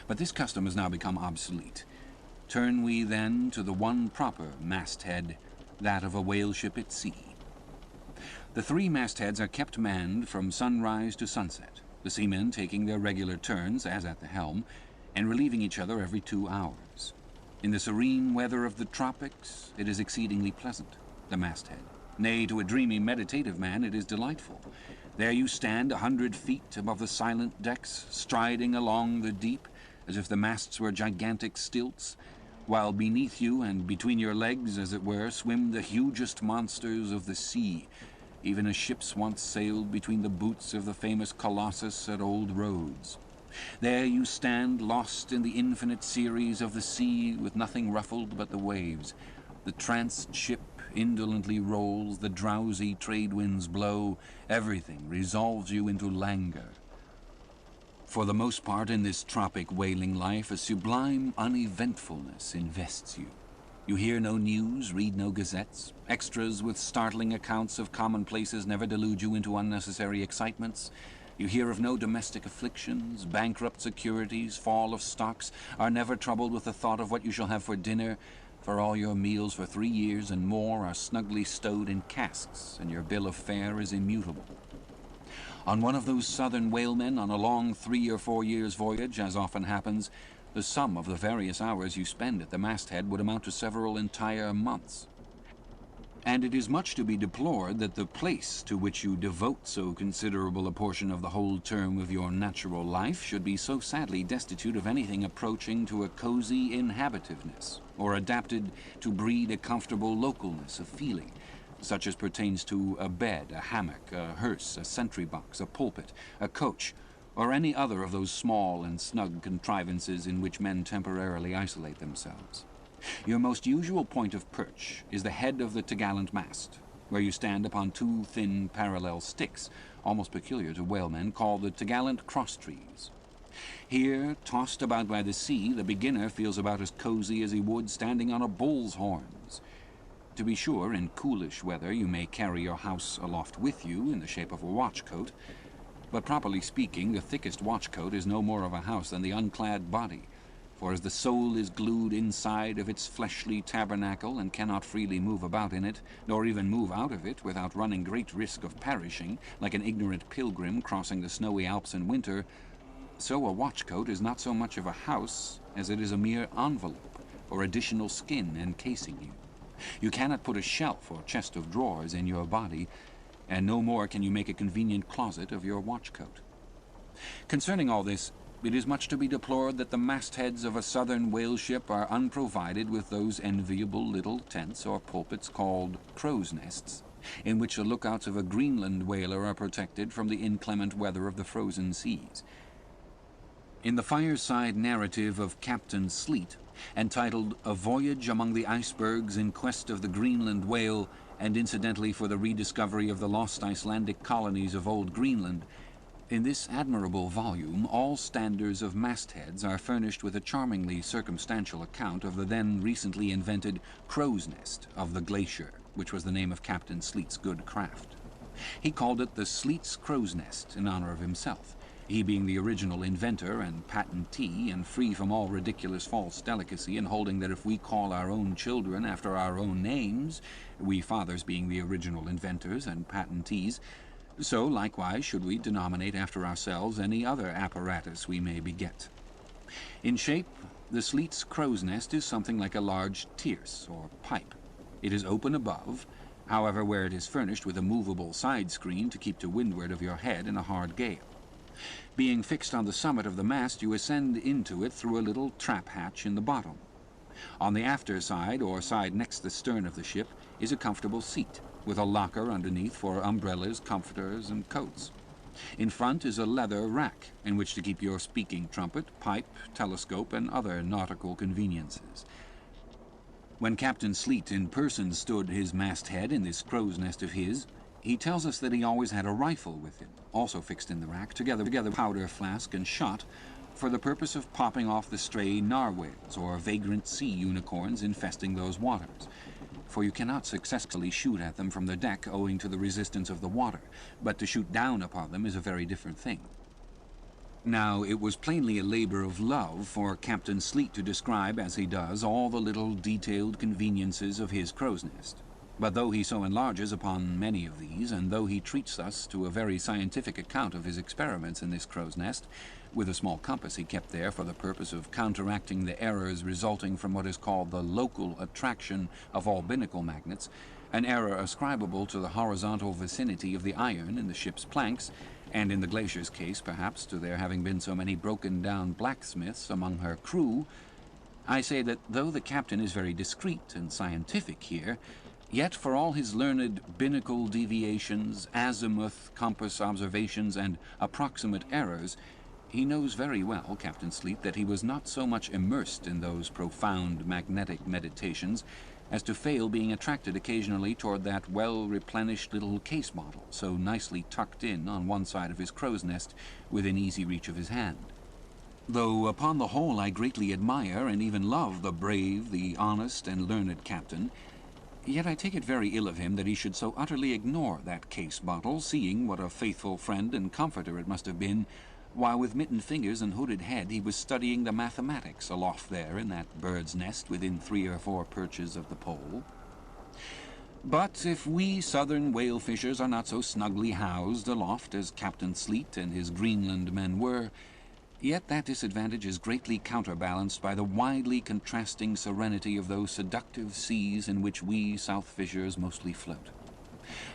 But this custom has now become obsolete. Turn we, then, to the one proper masthead, that of a whale ship at sea. The three mastheads are kept manned from sunrise to sunset, the seamen taking their regular turns, as at the helm, and relieving each other every 2 hours. In the serene weather of the tropics, it is exceedingly pleasant, the masthead. Nay, to a dreamy, meditative man, it is delightful. There you stand 100 feet above the silent decks, striding along the deep, as if the masts were gigantic stilts, while beneath you and between your legs, as it were, swim the hugest monsters of the sea, even as ships once sailed between the boots of the famous Colossus at Old Rhodes. There you stand, lost in the infinite series of the sea, with nothing ruffled but the waves. The tranced ship indolently rolls, the drowsy trade winds blow, everything resolves you into languor. For the most part in this tropic whaling life, a sublime uneventfulness invests you. You hear no news, read no gazettes. Extras with startling accounts of commonplaces never delude you into unnecessary excitements. You hear of no domestic afflictions, bankrupt securities, fall of stocks, are never troubled with the thought of what you shall have for dinner, for all your meals for 3 years and more are snugly stowed in casks, and your bill of fare is immutable. On one of those southern whalemen on a long 3 or 4 years' voyage, as often happens, the sum of the various hours you spend at the masthead would amount to several entire months. and it is much to be deplored that the place to which you devote so considerable a portion of the whole term of your natural life should be so sadly destitute of anything approaching to a cozy inhabitiveness, or adapted to breed a comfortable localness of feeling, such as pertains to a bed, a hammock, a hearse, a sentry box, a pulpit, a coach, or any other of those small and snug contrivances in which men temporarily isolate themselves. Your most usual point of perch is the head of the topgallant mast, where you stand upon two thin parallel sticks, almost peculiar to whalemen, called the topgallant cross-trees. Here, tossed about by the sea, the beginner feels about as cozy as he would standing on a bull's horns. To be sure, in coolish weather you may carry your house aloft with you in the shape of a watch-coat, but properly speaking, the thickest watch-coat is no more of a house than the unclad body, for as the soul is glued inside of its fleshly tabernacle and cannot freely move about in it, nor even move out of it without running great risk of perishing, like an ignorant pilgrim crossing the snowy Alps in winter, so a watch-coat is not so much of a house as it is a mere envelope or additional skin encasing you. You cannot put a shelf or chest of drawers in your body, and no more can you make a convenient closet of your watch-coat. Concerning all this, it is much to be deplored that the mastheads of a southern whale ship are unprovided with those enviable little tents or pulpits called crow's nests, in which the lookouts of a Greenland whaler are protected from the inclement weather of the frozen seas. In the fireside narrative of Captain Sleet, entitled A Voyage Among the Icebergs in Quest of the Greenland Whale, and incidentally for the rediscovery of the lost Icelandic colonies of Old Greenland, in this admirable volume all standers of mastheads are furnished with a charmingly circumstantial account of the then recently invented crow's nest of the Glacier, which was the name of Captain Sleet's good craft. He called it the Sleet's crow's nest in honor of himself, he being the original inventor and patentee, and free from all ridiculous false delicacy in holding that if we call our own children after our own names, we fathers being the original inventors and patentees, so likewise should we denominate after ourselves any other apparatus we may beget. In shape, the Sleet's crow's nest is something like a large tierce or pipe. It is open above, however, where it is furnished with a movable side screen to keep to windward of your head in a hard gale. Being fixed on the summit of the mast, you ascend into it through a little trap hatch in the bottom. On the after side, or side next the stern of the ship, is a comfortable seat, with a locker underneath for umbrellas, comforters, and coats. In front is a leather rack, in which to keep your speaking trumpet, pipe, telescope, and other nautical conveniences. When Captain Sleet in person stood his masthead in this crow's nest of his, he tells us that he always had a rifle with him, also fixed in the rack, together powder flask and shot, for the purpose of popping off the stray narwhales or vagrant sea unicorns infesting those waters, for you cannot successfully shoot at them from the deck owing to the resistance of the water, but to shoot down upon them is a very different thing. Now, it was plainly a labor of love for Captain Sleet to describe, as he does, all the little detailed conveniences of his crow's nest. But though he so enlarges upon many of these, and though he treats us to a very scientific account of his experiments in this crow's nest, with a small compass he kept there for the purpose of counteracting the errors resulting from what is called the local attraction of all binnacle magnets, an error ascribable to the horizontal vicinity of the iron in the ship's planks, and in the Glacier's case, perhaps, to there having been so many broken-down blacksmiths among her crew, I say that though the captain is very discreet and scientific here, yet for all his learned binnacle deviations, azimuth compass observations, and approximate errors, he knows very well, Captain Sleet, that he was not so much immersed in those profound magnetic meditations as to fail being attracted occasionally toward that well-replenished little case bottle, so nicely tucked in on one side of his crow's nest, within easy reach of his hand. Though upon the whole I greatly admire and even love the brave, the honest, and learned captain, yet I take it very ill of him that he should so utterly ignore that case bottle, seeing what a faithful friend and comforter it must have been, while with mittened fingers and hooded head he was studying the mathematics aloft there in that bird's nest within 3 or 4 perches of the pole. But if we southern whale fishers are not so snugly housed aloft as Captain Sleet and his Greenland men were, Yet that disadvantage is greatly counterbalanced by the widely contrasting serenity of those seductive seas in which we South Fishers mostly float.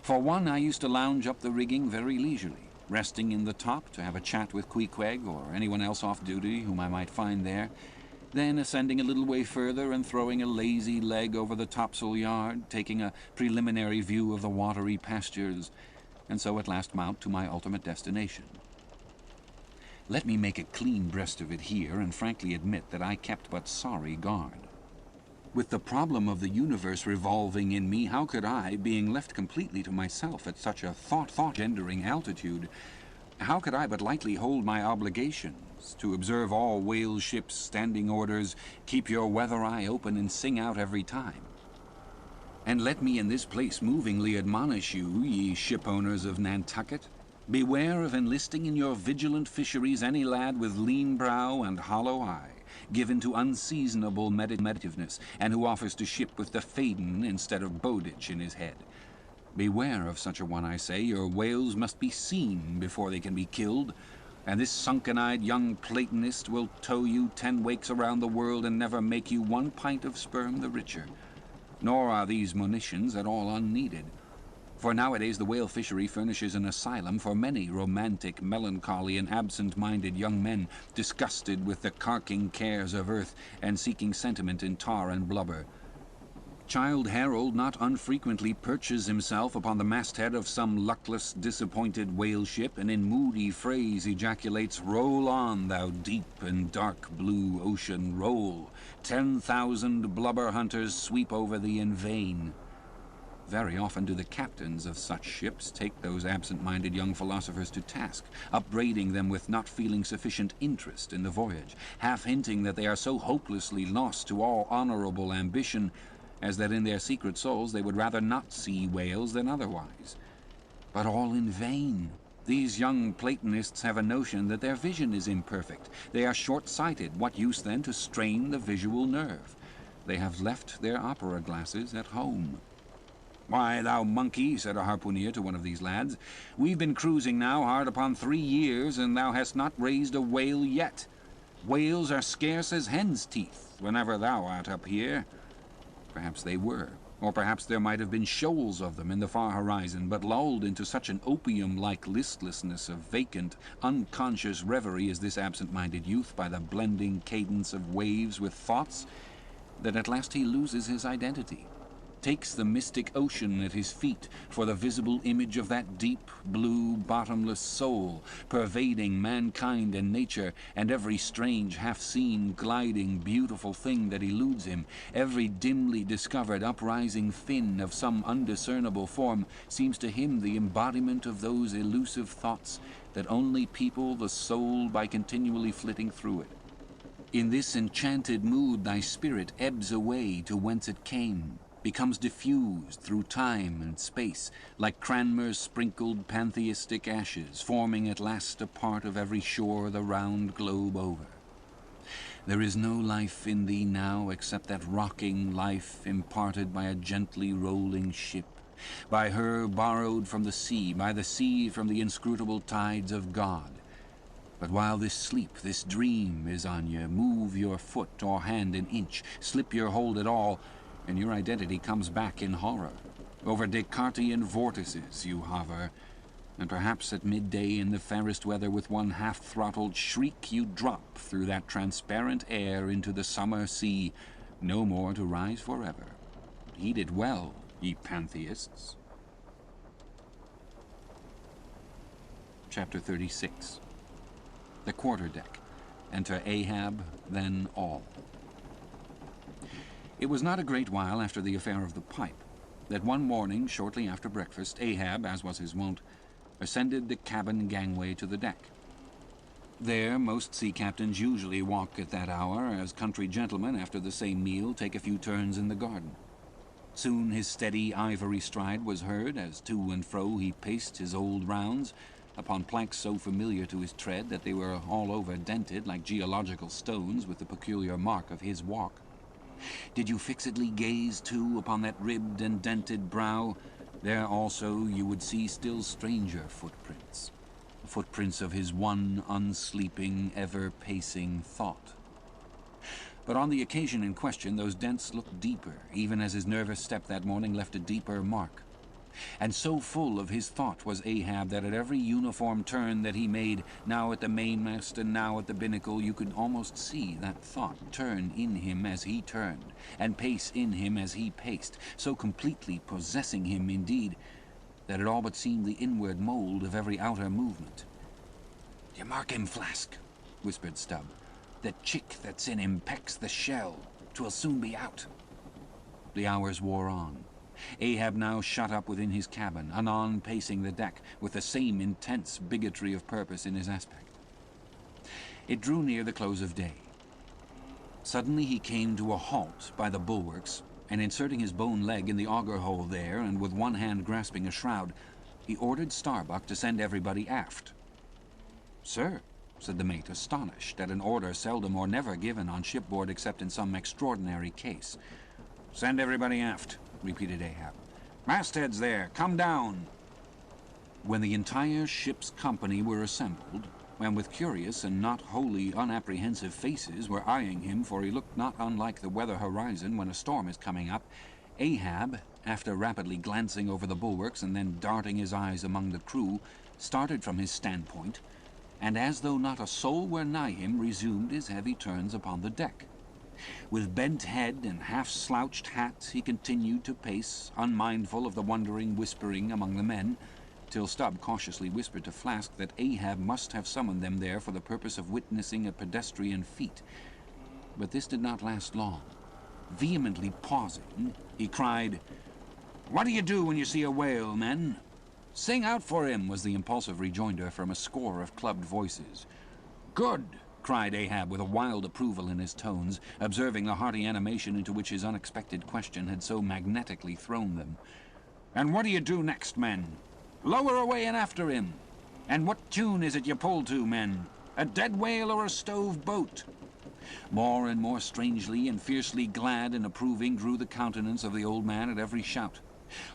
For one, I used to lounge up the rigging very leisurely, resting in the top to have a chat with Pequod or anyone else off duty whom I might find there, then ascending a little way further and throwing a lazy leg over the topsail yard, taking a preliminary view of the watery pastures, and so at last mount to my ultimate destination. Let me make a clean breast of it here and frankly admit that I kept but sorry guard. With the problem of the universe revolving in me, how could I, being left completely to myself at such a thought-gendering altitude, how could I but lightly hold my obligations to observe all whale ships' standing orders, keep your weather eye open and sing out every time? And let me in this place movingly admonish you, ye ship-owners of Nantucket, beware of enlisting in your vigilant fisheries any lad with lean brow and hollow eye, given to unseasonable meditativeness, and who offers to ship with the Faden instead of Bowditch in his head. Beware of such a one, I say. Your whales must be seen before they can be killed, and this sunken-eyed young Platonist will tow you 10 wakes around the world and never make you 1 pint of sperm the richer. Nor are these monitions at all unneeded. For nowadays the whale fishery furnishes an asylum for many romantic, melancholy, and absent-minded young men disgusted with the carking cares of earth and seeking sentiment in tar and blubber. Childe Harold not unfrequently perches himself upon the masthead of some luckless, disappointed whale ship, and in moody phrase ejaculates, "Roll on, thou deep and dark blue ocean, roll. 10,000 blubber hunters sweep over thee in vain." Very often do the captains of such ships take those absent-minded young philosophers to task, upbraiding them with not feeling sufficient interest in the voyage, half hinting that they are so hopelessly lost to all honorable ambition as that in their secret souls they would rather not see whales than otherwise. But all in vain. These young Platonists have a notion that their vision is imperfect. They are short-sighted. What use, then, to strain the visual nerve? They have left their opera glasses at home. "Why, thou monkey," said a harpooner to one of these lads, "we've been cruising now hard upon 3 years, and thou hast not raised a whale yet. Whales are scarce as hen's teeth whenever thou art up here." Perhaps they were, or perhaps there might have been shoals of them in the far horizon, but lulled into such an opium-like listlessness of vacant, unconscious reverie is this absent-minded youth by the blending cadence of waves with thoughts, that at last he loses his identity, takes the mystic ocean at his feet for the visible image of that deep, blue, bottomless soul, pervading mankind and nature, and every strange, half-seen, gliding, beautiful thing that eludes him, every dimly discovered uprising fin of some undiscernible form, seems to him the embodiment of those elusive thoughts that only people the soul by continually flitting through it. In this enchanted mood thy spirit ebbs away to whence it came, becomes diffused through time and space, like Cranmer's sprinkled pantheistic ashes, forming at last a part of every shore the round globe over. There is no life in thee now except that rocking life imparted by a gently rolling ship, by her borrowed from the sea from the inscrutable tides of God. But while this sleep, this dream is on ye, move your foot or hand an inch, slip your hold at all, and your identity comes back in horror. Over Descartian vortices you hover, and perhaps at midday in the fairest weather with one half-throttled shriek you drop through that transparent air into the summer sea, no more to rise forever. Heed it well, ye pantheists. Chapter 36. The quarterdeck. Enter Ahab, then all. It was not a great while after the affair of the pipe that one morning, shortly after breakfast, Ahab, as was his wont, ascended the cabin gangway to the deck. There most sea captains usually walk at that hour, as country gentlemen, after the same meal, take a few turns in the garden. Soon his steady ivory stride was heard, as to and fro he paced his old rounds, upon planks so familiar to his tread that they were all over dented like geological stones with the peculiar mark of his walk. Did you fixedly gaze, too, upon that ribbed and dented brow, there also you would see still stranger footprints. footprints of his one unsleeping, ever-pacing thought. But on the occasion in question, those dents looked deeper, even as his nervous step that morning left a deeper mark. And so full of his thought was Ahab that at every uniform turn that he made, now at the mainmast and now at the binnacle, you could almost see that thought turn in him as he turned, and pace in him as he paced, so completely possessing him, indeed, that it all but seemed the inward mold of every outer movement. "You mark him, Flask," whispered Stubb. "The chick that's in him pecks the shell. 'Twill soon be out." The hours wore on. Ahab now shut up within his cabin, anon pacing the deck, with the same intense bigotry of purpose in his aspect. It drew near the close of day. Suddenly he came to a halt by the bulwarks, and inserting his bone leg in the auger hole there, and with one hand grasping a shroud, he ordered Starbuck to send everybody aft. "Sir," said the mate, astonished at an order seldom or never given on shipboard except in some extraordinary case. "Send everybody aft," repeated Ahab. "Mastheads there, come down." When the entire ship's company were assembled, and with curious and not wholly unapprehensive faces were eyeing him, for he looked not unlike the weather horizon when a storm is coming up, Ahab, after rapidly glancing over the bulwarks and then darting his eyes among the crew, started from his standpoint, and as though not a soul were nigh him, resumed his heavy turns upon the deck. With bent head and half-slouched hat he continued to pace, unmindful of the wondering whispering among the men, till Stubb cautiously whispered to Flask that Ahab must have summoned them there for the purpose of witnessing a pedestrian feat. But this did not last long. Vehemently pausing, he cried, "What do you do when you see a whale, men?" "Sing out for him," was the impulsive rejoinder from a score of clubbed voices. "Good!" cried Ahab with a wild approval in his tones, observing the hearty animation into which his unexpected question had so magnetically thrown them. "And what do you do next, men?" "Lower away and after him." "And what tune is it you pull to, men? A dead whale or a stove boat?" More and more strangely and fiercely glad and approving grew the countenance of the old man at every shout,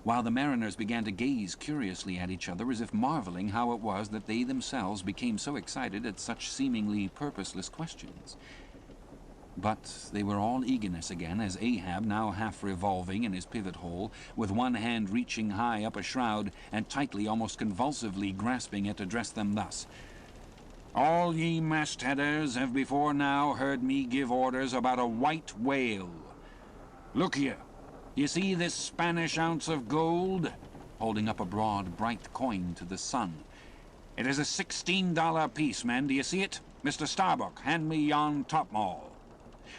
while the mariners began to gaze curiously at each other as if marveling how it was that they themselves became so excited at such seemingly purposeless questions. But they were all eagerness again as Ahab, now half revolving in his pivot hole, with one hand reaching high up a shroud and tightly, almost convulsively grasping it, addressed them thus: "All ye mastheaders have before now heard me give orders about a white whale. Look ye, you see this Spanish ounce of gold?" holding up a broad, bright coin to the sun. "It is a $16 piece, men. Do you see it? Mr. Starbuck, hand me yon topmaul."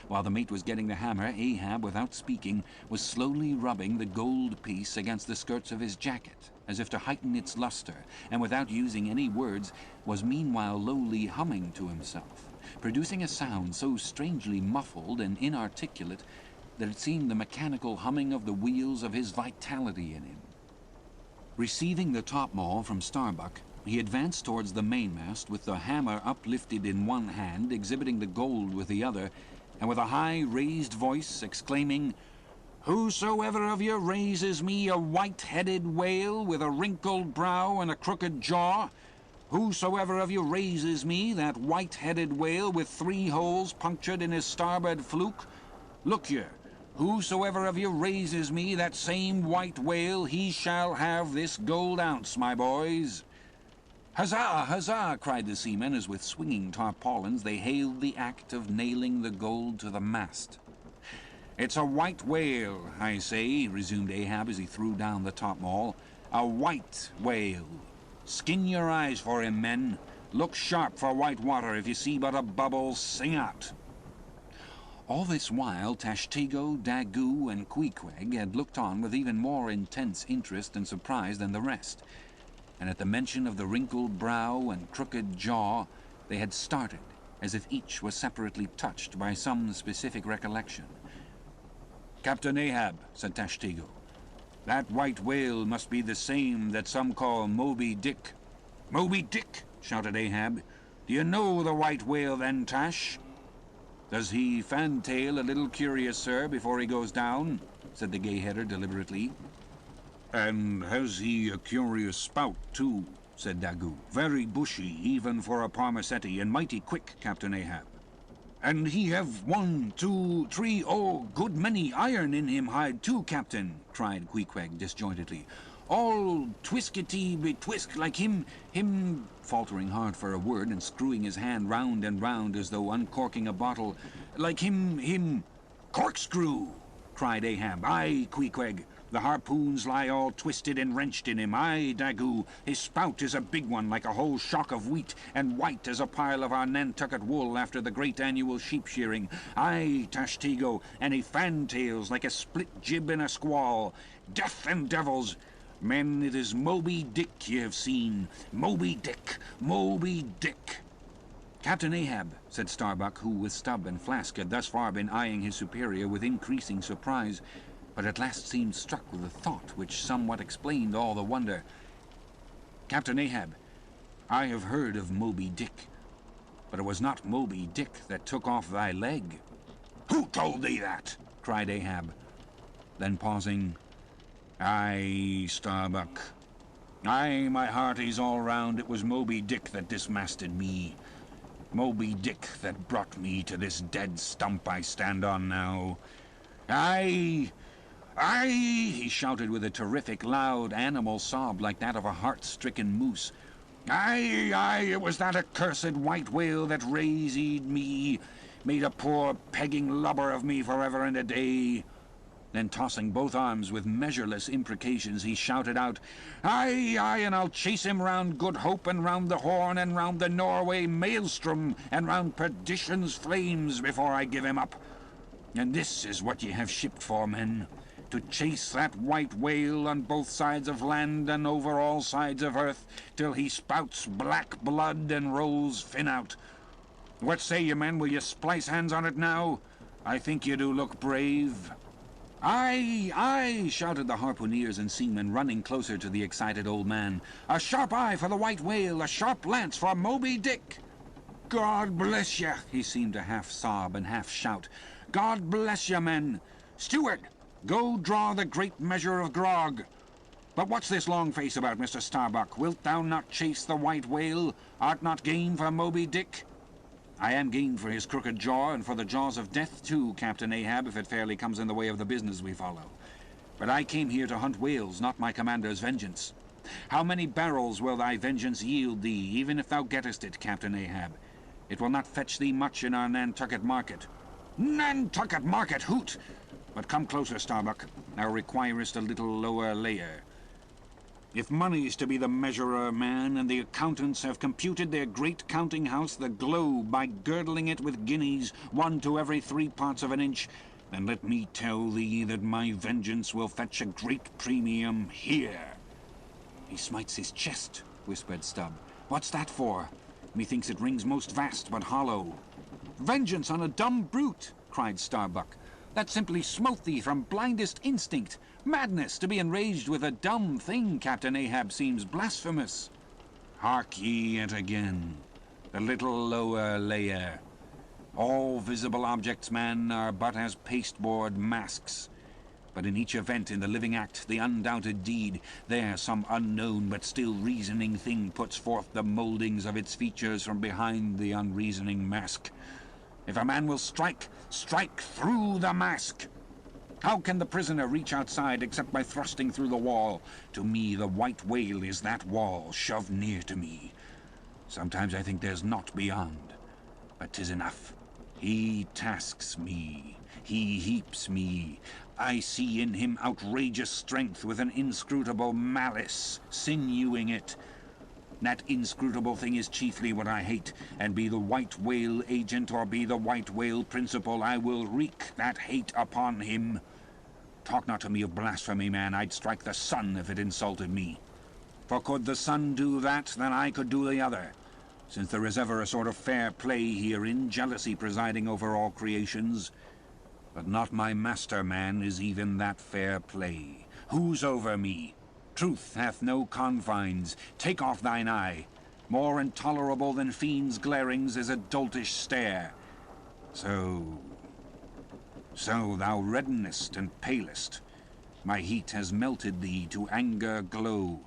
While the mate was getting the hammer, Ahab, without speaking, was slowly rubbing the gold piece against the skirts of his jacket, as if to heighten its luster, and without using any words, was meanwhile lowly humming to himself, producing a sound so strangely muffled and inarticulate that it seemed the mechanical humming of the wheels of his vitality in him. Receiving the topmaul from Starbuck, he advanced towards the mainmast with the hammer uplifted in one hand, exhibiting the gold with the other, and with a high raised voice exclaiming, "Whosoever of you raises me a white-headed whale with a wrinkled brow and a crooked jaw, whosoever of you raises me that white-headed whale with 3 holes punctured in his starboard fluke, look ye, whosoever of you raises me that same white whale, he shall have this gold ounce, my boys." "Huzzah! Huzzah!" cried the seamen, as with swinging tarpaulins they hailed the act of nailing the gold to the mast. "It's a white whale, I say," resumed Ahab as he threw down the topmaul. "A white whale. Skin your eyes for him, men. Look sharp for white water. If you see but a bubble, sing out." All this while Tashtego, Daggoo, and Queequeg had looked on with even more intense interest and surprise than the rest, and at the mention of the wrinkled brow and crooked jaw, they had started, as if each was separately touched by some specific recollection. "Captain Ahab," said Tashtego, "that white whale must be the same that some call Moby Dick." "Moby Dick!" shouted Ahab. "Do you know the white whale, then, Tash?" "Does he fantail a little curious, sir, before he goes down?" said the gay-header deliberately. "And has he a curious spout, too?" said Daggoo. "Very bushy, even for a parmacetti, and mighty quick, Captain Ahab." "And he have 1, 2, 3, oh, good many iron in him hide too, Captain," cried Queequeg disjointedly. "All twiskety-betwisk like him, faltering hard for a word and screwing his hand round and round as though uncorking a bottle, like him, corkscrew," cried Ahab. "Aye, Queequeg, the harpoons lie all twisted and wrenched in him. Aye, Daggoo, his spout is a big one, like a whole shock of wheat, and white as a pile of our Nantucket wool after the great annual sheep-shearing. Aye, Tashtego, and he fantails like a split jib in a squall. Death and devils! Men, it is Moby Dick ye have seen. Moby Dick! Moby Dick!" "Captain Ahab," said Starbuck, who with Stubb and Flask had thus far been eyeing his superior with increasing surprise, but at last seemed struck with a thought which somewhat explained all the wonder. "Captain Ahab, I have heard of Moby Dick, but it was not Moby Dick that took off thy leg." "Who told thee that?" cried Ahab. Then pausing, "Aye, Starbuck. Aye, my hearties all round, it was Moby Dick that dismasted me. Moby Dick that brought me to this dead stump I stand on now. Aye, aye," he shouted with a terrific, loud animal sob like that of a heart-stricken moose. "Aye, aye, it was that accursed white whale that raised me, made a poor pegging lubber of me forever and a day." Then tossing both arms with measureless imprecations, he shouted out, "Aye, aye, and I'll chase him round Good Hope, and round the Horn, and round the Norway Maelstrom, and round perdition's flames before I give him up. And this is what ye have shipped for, men, to chase that white whale on both sides of land and over all sides of earth, till he spouts black blood and rolls fin out. What say ye, men? Will ye splice hands on it now? I think ye do look brave." "Aye, aye," shouted the harpooneers and seamen, running closer to the excited old man. "A sharp eye for the white whale, a sharp lance for Moby Dick." "God bless ye," he seemed to half sob and half shout. "God bless ye, men. Steward, go draw the great measure of grog. But what's this long face about, Mr. Starbuck? Wilt thou not chase the white whale? Art not game for Moby Dick?" "I am game for his crooked jaw, and for the jaws of death, too, Captain Ahab, if it fairly comes in the way of the business we follow. But I came here to hunt whales, not my commander's vengeance. How many barrels will thy vengeance yield thee, even if thou gettest it, Captain Ahab? It will not fetch thee much in our Nantucket market." "Nantucket market, hoot! But come closer, Starbuck. Thou requirest a little lower layer. If money's to be the measurer, man, and the accountants have computed their great counting house the globe by girdling it with guineas, 1 to every 3 parts of an inch, then let me tell thee that my vengeance will fetch a great premium here." "He smites his chest," whispered Stubb. "What's that for? Methinks it rings most vast but hollow." "Vengeance on a dumb brute," cried Starbuck. "That simply smote thee from blindest instinct. Madness to be enraged with a dumb thing, Captain Ahab, seems blasphemous." "Hark ye yet again. The little lower layer. All visible objects, man, are but as pasteboard masks. But in each event, in the living act, the undoubted deed, there some unknown but still reasoning thing puts forth the mouldings of its features from behind the unreasoning mask. If a man will strike, strike through the mask. How can the prisoner reach outside except by thrusting through the wall? To me, the white whale is that wall, shoved near to me. Sometimes I think there's naught beyond, but 'tis enough. He tasks me. He heaps me. I see in him outrageous strength with an inscrutable malice sinewing it. That inscrutable thing is chiefly what I hate, and be the white whale agent or be the white whale principal, I will wreak that hate upon him. Talk not to me of blasphemy, man. I'd strike the sun if it insulted me. For could the sun do that, then I could do the other. Since there is ever a sort of fair play herein, jealousy presiding over all creations. But not my master, man, is even that fair play. Who's over me? Truth hath no confines. Take off thine eye. More intolerable than fiends' glarings is a doltish stare. So thou reddenest and palest. My heat has melted thee to anger glow.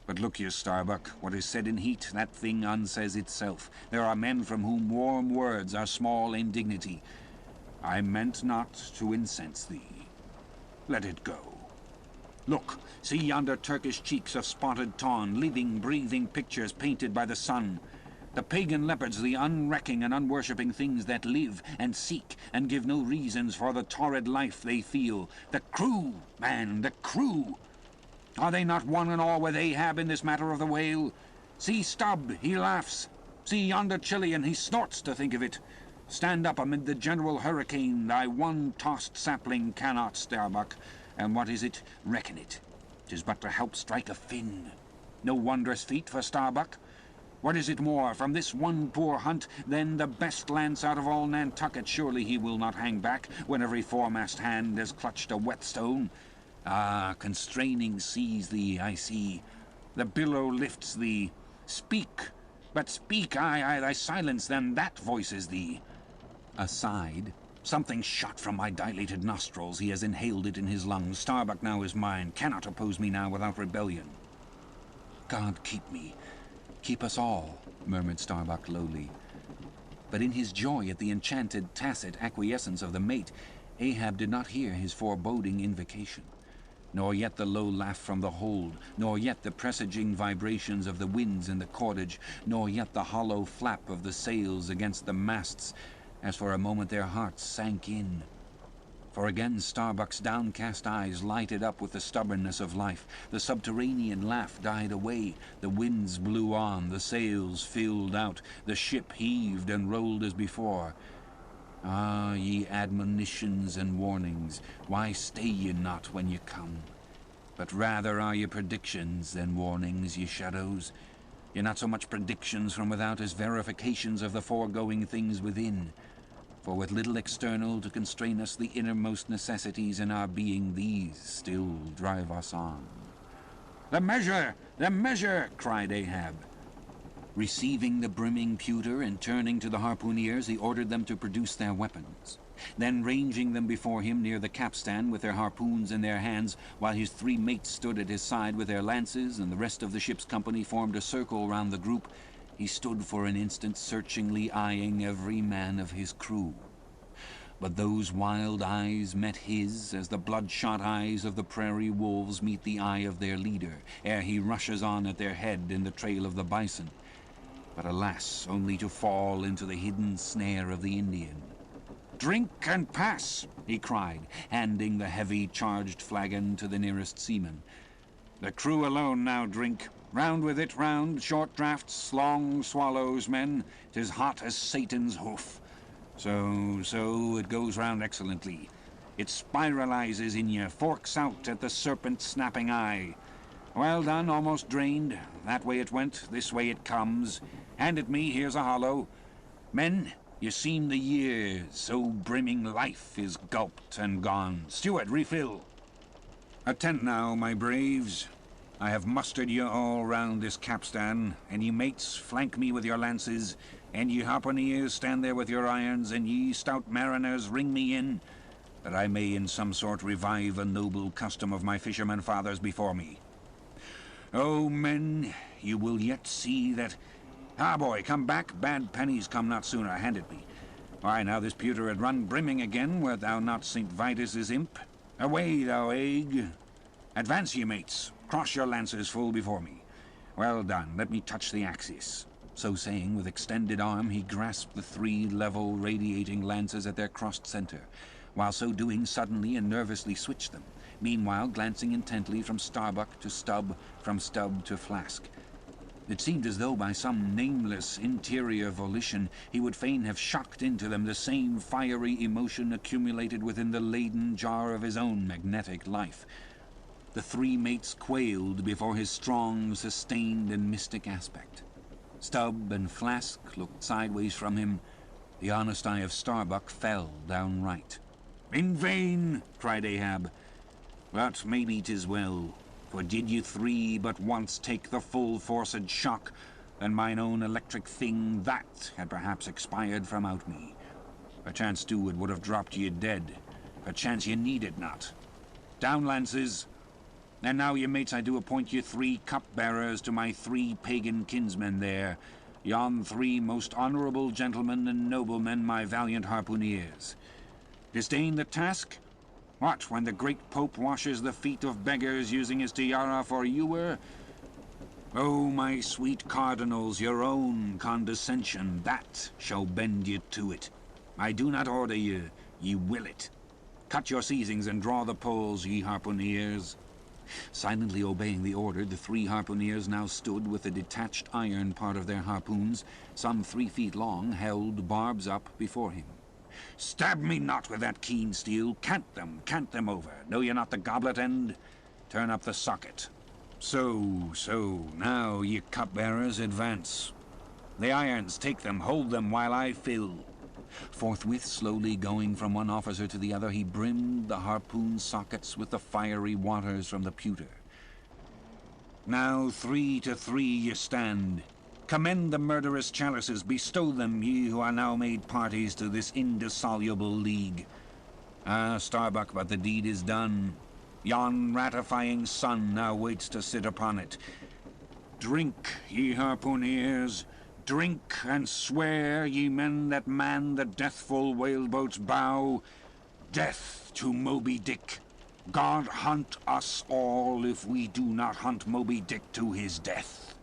But look you, Starbuck, what is said in heat, that thing unsays itself. There are men from whom warm words are small indignity. I meant not to incense thee. Let it go. Look, see yonder Turkish cheeks of spotted tawn, living, breathing pictures painted by the sun. The pagan leopards, the unrecking and unworshipping things that live and seek and give no reasons for the torrid life they feel. The crew, man, the crew! Are they not one and all with Ahab in this matter of the whale? See Stubb, he laughs. See yonder Chilean, he snorts to think of it. Stand up amid the general hurricane, thy one-tossed sapling cannot, Starbuck. And what is it? Reckon it. 'Tis but to help strike a fin. No wondrous feat for Starbuck. What is it more, from this one poor hunt, then the best lance out of all Nantucket? Surely he will not hang back when every foremast hand has clutched a whetstone. Ah, constraining seize thee, I see. The billow lifts thee. Speak, but speak, aye, thy silence, then that voices thee. Aside, something shot from my dilated nostrils. He has inhaled it in his lungs. Starbuck now is mine, cannot oppose me now without rebellion. God keep me, keep us all, murmured Starbuck lowly. But in his joy at the enchanted, tacit acquiescence of the mate, Ahab did not hear his foreboding invocation, nor yet the low laugh from the hold, nor yet the presaging vibrations of the winds in the cordage, nor yet the hollow flap of the sails against the masts, as for a moment their hearts sank in. For again Starbuck's downcast eyes lighted up with the stubbornness of life. The subterranean laugh died away. The winds blew on, the sails filled out, the ship heaved and rolled as before. Ah, ye admonitions and warnings, why stay ye not when ye come? But rather are ye predictions than warnings, ye shadows. Ye not so much predictions from without as verifications of the foregoing things within. For with little external to constrain us, the innermost necessities in our being, these still drive us on. The measure! The measure! Cried Ahab. Receiving the brimming pewter and turning to the harpooneers, he ordered them to produce their weapons. Then ranging them before him near the capstan with their harpoons in their hands, while his three mates stood at his side with their lances and the rest of the ship's company formed a circle round the group, he stood for an instant searchingly eyeing every man of his crew. But those wild eyes met his as the bloodshot eyes of the prairie wolves meet the eye of their leader, ere he rushes on at their head in the trail of the bison. But alas, only to fall into the hidden snare of the Indian. "Drink and pass," he cried, handing the heavy charged flagon to the nearest seaman. "The crew alone now drink. Round with it, round, short draughts, long swallows, men. 'Tis hot as Satan's hoof. So, it goes round excellently. It spiralizes in ye, forks out at the serpent snapping eye. Well done, almost drained. That way it went, this way it comes. Hand it me, here's a hollow. Men, ye seem the years, so brimming life is gulped and gone. Steward, refill. Attend now, my braves. I have mustered ye all round this capstan, and ye mates, flank me with your lances, and ye harpooneers, stand there with your irons, and ye stout mariners, ring me in, that I may in some sort revive a noble custom of my fishermen fathers before me. Oh, men, you will yet see that... Ah, boy, come back, bad pennies come not sooner, hand it me. Why, now this pewter had run brimming again, wert thou not St. Vitus's imp. Away, thou egg. Advance, ye mates, cross your lances full before me. Well done, let me touch the axis. So saying, with extended arm, he grasped the three level, radiating lances at their crossed center, while so doing suddenly and nervously switched them, meanwhile glancing intently from Starbuck to Stubb, from Stubb to Flask. It seemed as though by some nameless interior volition he would fain have shocked into them the same fiery emotion accumulated within the laden jar of his own magnetic life. The three mates quailed before his strong, sustained, and mystic aspect. Stubb and Flask looked sideways from him. The honest eye of Starbuck fell downright. "In vain!" cried Ahab. "But maybe 'tis well. For did you three but once take the full forced shock, then mine own electric thing, that had perhaps expired from out me. Perchance, too, it would have dropped ye dead. Perchance ye needed not. Down, lances! And now, ye mates, I do appoint you 3 cup-bearers to my 3 pagan kinsmen there, yon 3 most honourable gentlemen and noblemen, my valiant harpooneers. Disdain the task? What, when the great Pope washes the feet of beggars using his tiara for ewer? Oh, my sweet cardinals, your own condescension, that shall bend ye to it. I do not order ye, ye will it. Cut your seizings and draw the poles, ye harpooneers. Silently obeying the order, the 3 harpooneers now stood with the detached iron part of their harpoons, some 3 feet long, held barbs up before him. Stab me not with that keen steel. Cant them over. Know ye not the goblet end? Turn up the socket. So, now, ye cupbearers, advance. The irons, take them, hold them while I fill. Forthwith, slowly going from one officer to the other, he brimmed the harpoon sockets with the fiery waters from the pewter. Now 3 to 3 ye stand. Commend the murderous chalices, bestow them, ye who are now made parties to this indissoluble league. Ah, Starbuck, but the deed is done. Yon ratifying sun now waits to sit upon it. Drink, ye harpooneers, drink and swear, ye men that man the deathful whaleboat's bow. Death to Moby Dick. God hunt us all if we do not hunt Moby Dick to his death.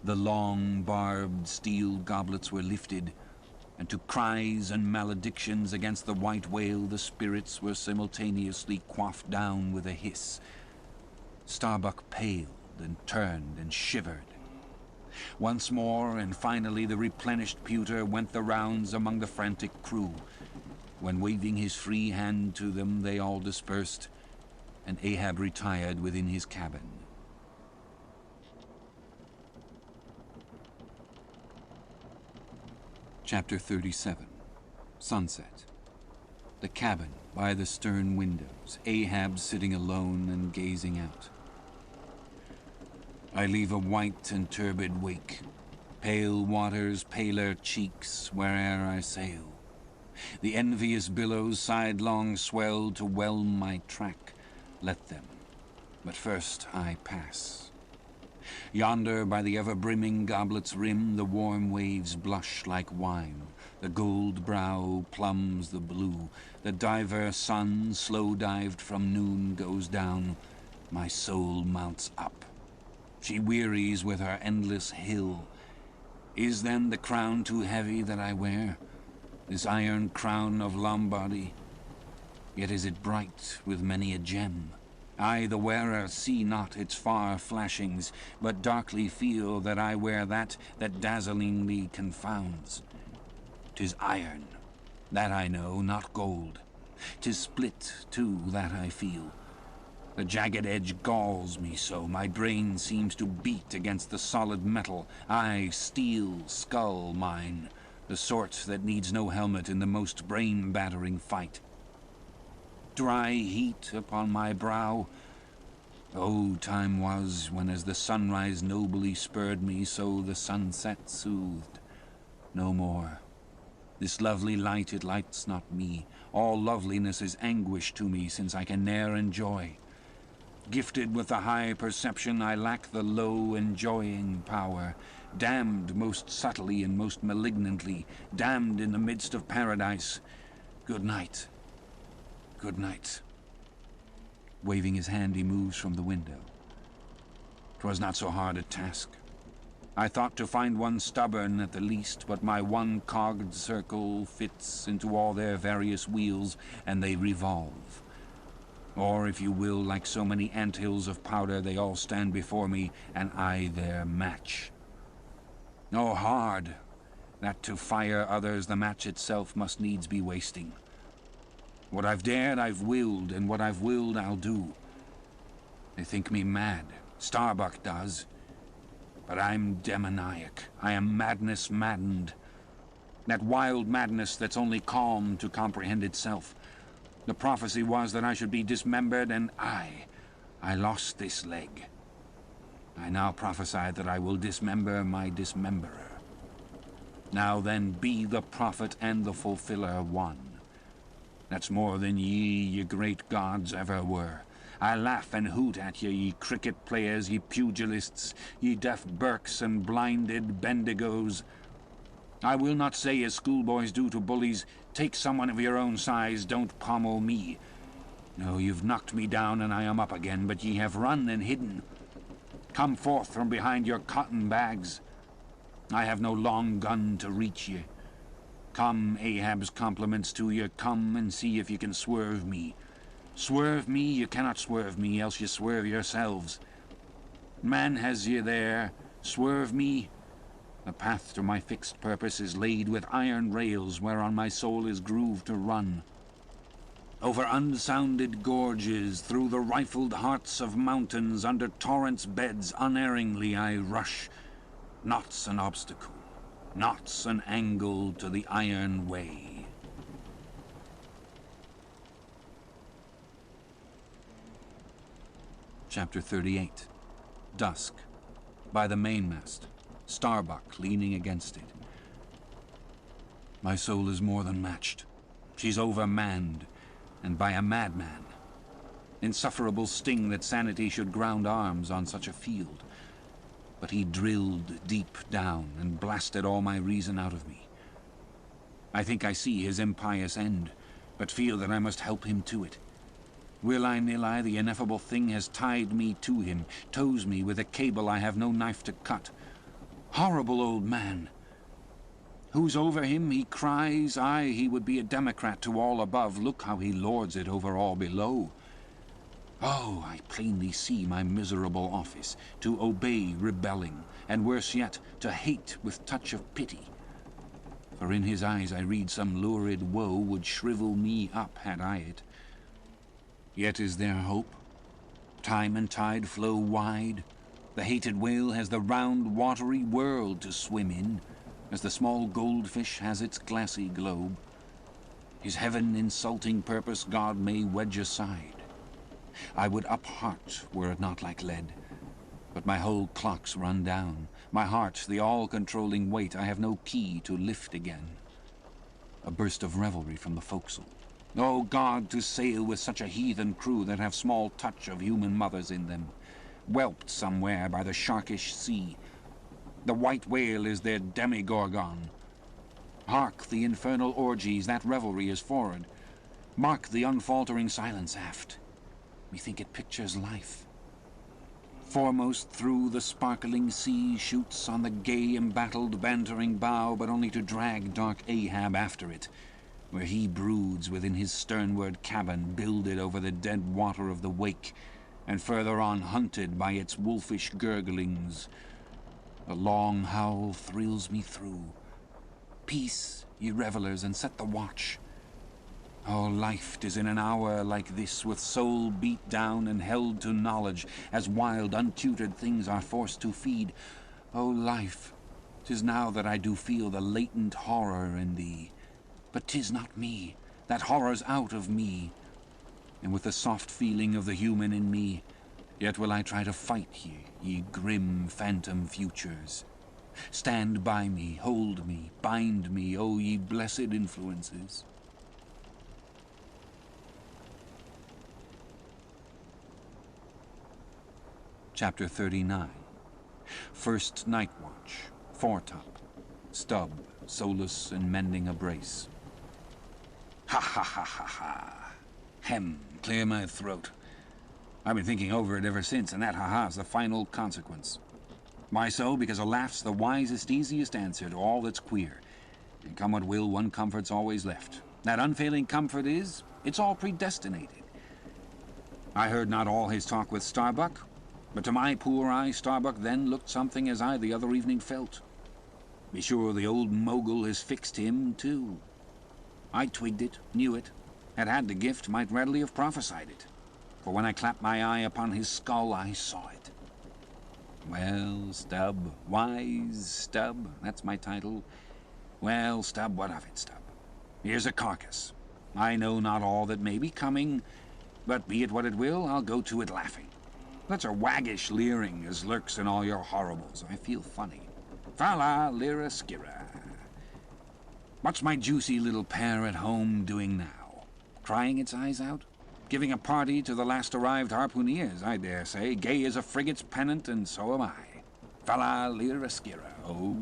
The long, barbed steel goblets were lifted, and to cries and maledictions against the white whale the spirits were simultaneously quaffed down with a hiss. Starbuck paled and turned and shivered. Once more, and finally, the replenished pewter went the rounds among the frantic crew, when, waving his free hand to them, they all dispersed, and Ahab retired within his cabin. Chapter 37. Sunset. The cabin by the stern windows, Ahab sitting alone and gazing out. I leave a white and turbid wake, pale waters, paler cheeks, where'er I sail. The envious billows sidelong swell to whelm my track. Let them, but first I pass. Yonder, by the ever-brimming goblet's rim, the warm waves blush like wine. The gold brow plumbs the blue. The diver sun, slow-dived from noon, goes down. My soul mounts up. She wearies with her endless hill. Is then the crown too heavy that I wear? This iron crown of Lombardy? Yet is it bright with many a gem. I, the wearer, see not its far flashings, but darkly feel that I wear that dazzlingly confounds. 'Tis iron, that I know, not gold. 'Tis split, too, that I feel. The jagged edge galls me so, my brain seems to beat against the solid metal. Aye, steel skull mine, the sort that needs no helmet in the most brain-battering fight. Dry heat upon my brow. Oh, time was when as the sunrise nobly spurred me, so the sunset soothed. No more. This lovely light, it lights not me. All loveliness is anguish to me, since I can ne'er enjoy. Gifted with the high perception, I lack the low enjoying power. Damned most subtly and most malignantly, damned in the midst of paradise. Good night. Good night. Waving his hand, he moves from the window. 'Twas not so hard a task. I thought to find one stubborn at the least, but my one-cogged circle fits into all their various wheels, and they revolve. Or, if you will, like so many anthills of powder, they all stand before me, and I their match. Oh, hard, that to fire others the match itself must needs be wasting. What I've dared, I've willed, and what I've willed, I'll do. They think me mad. Starbuck does. But I'm demoniac. I am madness maddened. That wild madness that's only calm to comprehend itself. The prophecy was that I should be dismembered, and I lost this leg. I now prophesy that I will dismember my dismemberer. Now then, be the prophet and the fulfiller one. That's more than ye great gods ever were. I laugh and hoot at ye cricket players, ye pugilists, ye deaf Burkes and blinded Bendigos. I will not say as schoolboys do to bullies, take someone of your own size, don't pommel me. No, you've knocked me down and I am up again, but ye have run and hidden. Come forth from behind your cotton bags. I have no long gun to reach ye. Come, Ahab's compliments to ye, come and see if ye can swerve me. Swerve me, you cannot swerve me, else ye swerve yourselves. Man has ye there, swerve me. The path to my fixed purpose is laid with iron rails whereon my soul is grooved to run. Over unsounded gorges, through the rifled hearts of mountains, under torrents' beds unerringly I rush. Not's an obstacle, not's an angle to the iron way. Chapter 38. Dusk. By the mainmast, Starbuck leaning against it. My soul is more than matched. She's overmanned, and by a madman. Insufferable sting that sanity should ground arms on such a field. But he drilled deep down and blasted all my reason out of me. I think I see his impious end, but feel that I must help him to it. Will I, nill I, the ineffable thing has tied me to him, tows me with a cable I have no knife to cut. Horrible old man! Who's over him, he cries, aye, he would be a democrat to all above. Look how he lords it over all below. Oh, I plainly see my miserable office, to obey rebelling, and worse yet, to hate with touch of pity. For in his eyes I read some lurid woe would shrivel me up had I it. Yet is there hope? Time and tide flow wide. The hated whale has the round, watery world to swim in, as the small goldfish has its glassy globe. His heaven-insulting purpose God may wedge aside. I would up heart were it not like lead, but my whole clock's run down. My heart, the all-controlling weight, I have no key to lift again. A burst of revelry from the forecastle. Oh God, to sail with such a heathen crew that have small touch of human mothers in them, whelped somewhere by the sharkish sea. The white whale is their demigorgon. Hark the infernal orgies, that revelry is forward. Mark the unfaltering silence aft. Methink it pictures life. Foremost through the sparkling sea shoots on the gay embattled bantering bow, but only to drag dark Ahab after it, where he broods within his sternward cabin builded over the dead water of the wake, and further on hunted by its wolfish gurglings. A long howl thrills me through. Peace, ye revellers, and set the watch. Oh, life 'tis in an hour like this, with soul beat down and held to knowledge, as wild, untutored things are forced to feed. Oh, life, 'tis now that I do feel the latent horror in thee. But 'tis not me, that horror's out of me. And with the soft feeling of the human in me, yet will I try to fight ye grim phantom futures. Stand by me, hold me, bind me, O ye blessed influences. Chapter 39. First night watch, foretop, Stubb, solus and mending a brace. Ha ha ha ha ha. Hem, clear my throat. I've been thinking over it ever since, and that ha-ha's the final consequence. Why so? Because a laugh's the wisest, easiest answer to all that's queer. And come what will, one comfort's always left. That unfailing comfort is, it's all predestinated. I heard not all his talk with Starbuck, but to my poor eye, Starbuck then looked something as I the other evening felt. Be sure the old mogul has fixed him, too. I twigged it, knew it, had the gift, might readily have prophesied it. For when I clapped my eye upon his skull, I saw it. Well, Stubb, wise Stubb, that's my title. Well, Stubb, what of it, Stubb? Here's a carcass. I know not all that may be coming, but be it what it will, I'll go to it laughing. Such a waggish leering as lurks in all your horribles. I feel funny. Fala, lira, skira. What's my juicy little pair at home doing now? Crying its eyes out? Giving a party to the last-arrived harpooneers, I dare say. Gay as a frigate's pennant, and so am I. Falla lira skira, oh.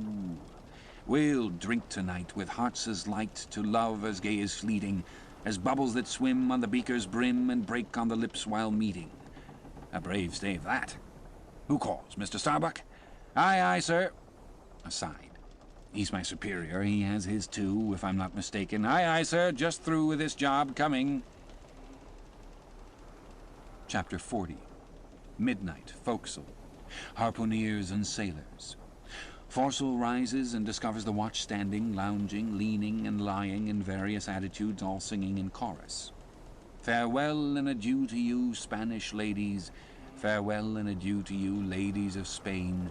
We'll drink tonight with hearts as light to love as gay as fleeting, as bubbles that swim on the beaker's brim and break on the lips while meeting. A brave stave, that. Who calls, Mr. Starbuck? Aye, aye, sir. Aside. He's my superior. He has his too, if I'm not mistaken. Aye, aye, sir. Just through with this job. Coming. Chapter 40. Midnight, forecastle. Harpooneers and sailors. Foresail rises and discovers the watch standing, lounging, leaning, and lying in various attitudes, all singing in chorus. Farewell and adieu to you, Spanish ladies. Farewell and adieu to you, ladies of Spain.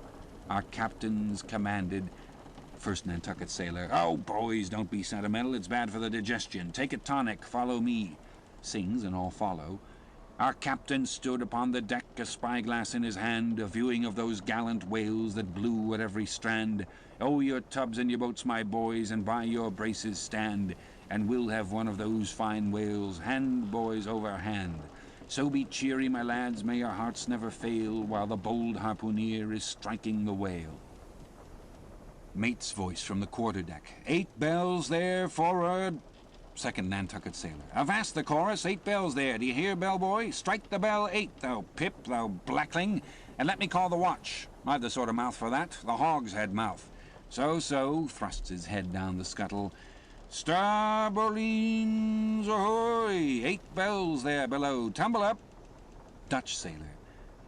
Our captains commanded... First Nantucket sailor. Oh, boys, don't be sentimental. It's bad for the digestion. Take a tonic. Follow me. Sings, and all follow. Our captain stood upon the deck, a spyglass in his hand, a viewing of those gallant whales that blew at every strand. Oh, your tubs and your boats, my boys, and by your braces stand, and we'll have one of those fine whales, hand, boys, over hand. So be cheery, my lads, may your hearts never fail, while the bold harpooneer is striking the whale. Mate's voice from the quarterdeck. 8 bells there, forward. Second Nantucket sailor. Avast the chorus, 8 bells there. Do you hear, bellboy? Strike the bell 8, thou pip, thou blackling, and let me call the watch. I've the sort of mouth for that, the hogshead mouth. So, thrusts his head down the scuttle. Starboards, ahoy! 8 bells there below. Tumble up. Dutch sailor.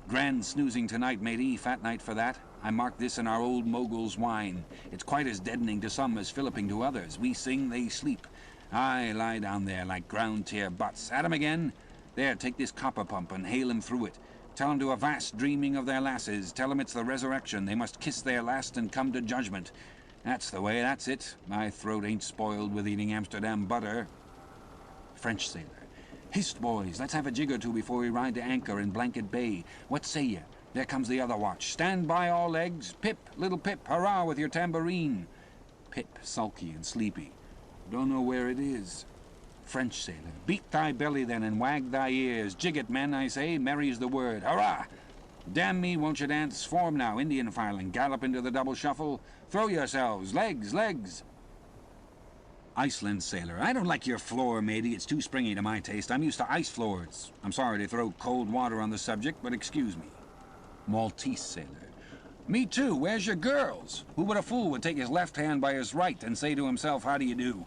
Grand snoozing tonight, matey. Fat night for that. I marked this in our old mogul's wine. It's quite as deadening to some as filliping to others. We sing, they sleep. Aye, lie down there like ground-tier butts. At 'em again. There, take this copper pump and hail 'em through it. Tell 'em to avast dreaming of their lasses. Tell 'em it's the resurrection. They must kiss their last and come to judgment. That's the way, that's it. My throat ain't spoiled with eating Amsterdam butter. French sailor. Hist, boys, let's have a jig or two before we ride to anchor in Blanket Bay. What say ye? There comes the other watch. Stand by, all legs. Pip, little Pip, hurrah with your tambourine. Pip, sulky and sleepy. Don't know where it is. French sailor. Beat thy belly then and wag thy ears. Jig it, men, I say. Merry's the word. Hurrah! Damn me, won't you dance? Form now, Indian filing. Gallop into the double shuffle. Throw yourselves. Legs, legs. Iceland sailor. I don't like your floor, matey. It's too springy to my taste. I'm used to ice floors. I'm sorry to throw cold water on the subject, but excuse me. Maltese sailor. Me too. Where's your girls? Who but a fool would take his left hand by his right and say to himself, how do you do?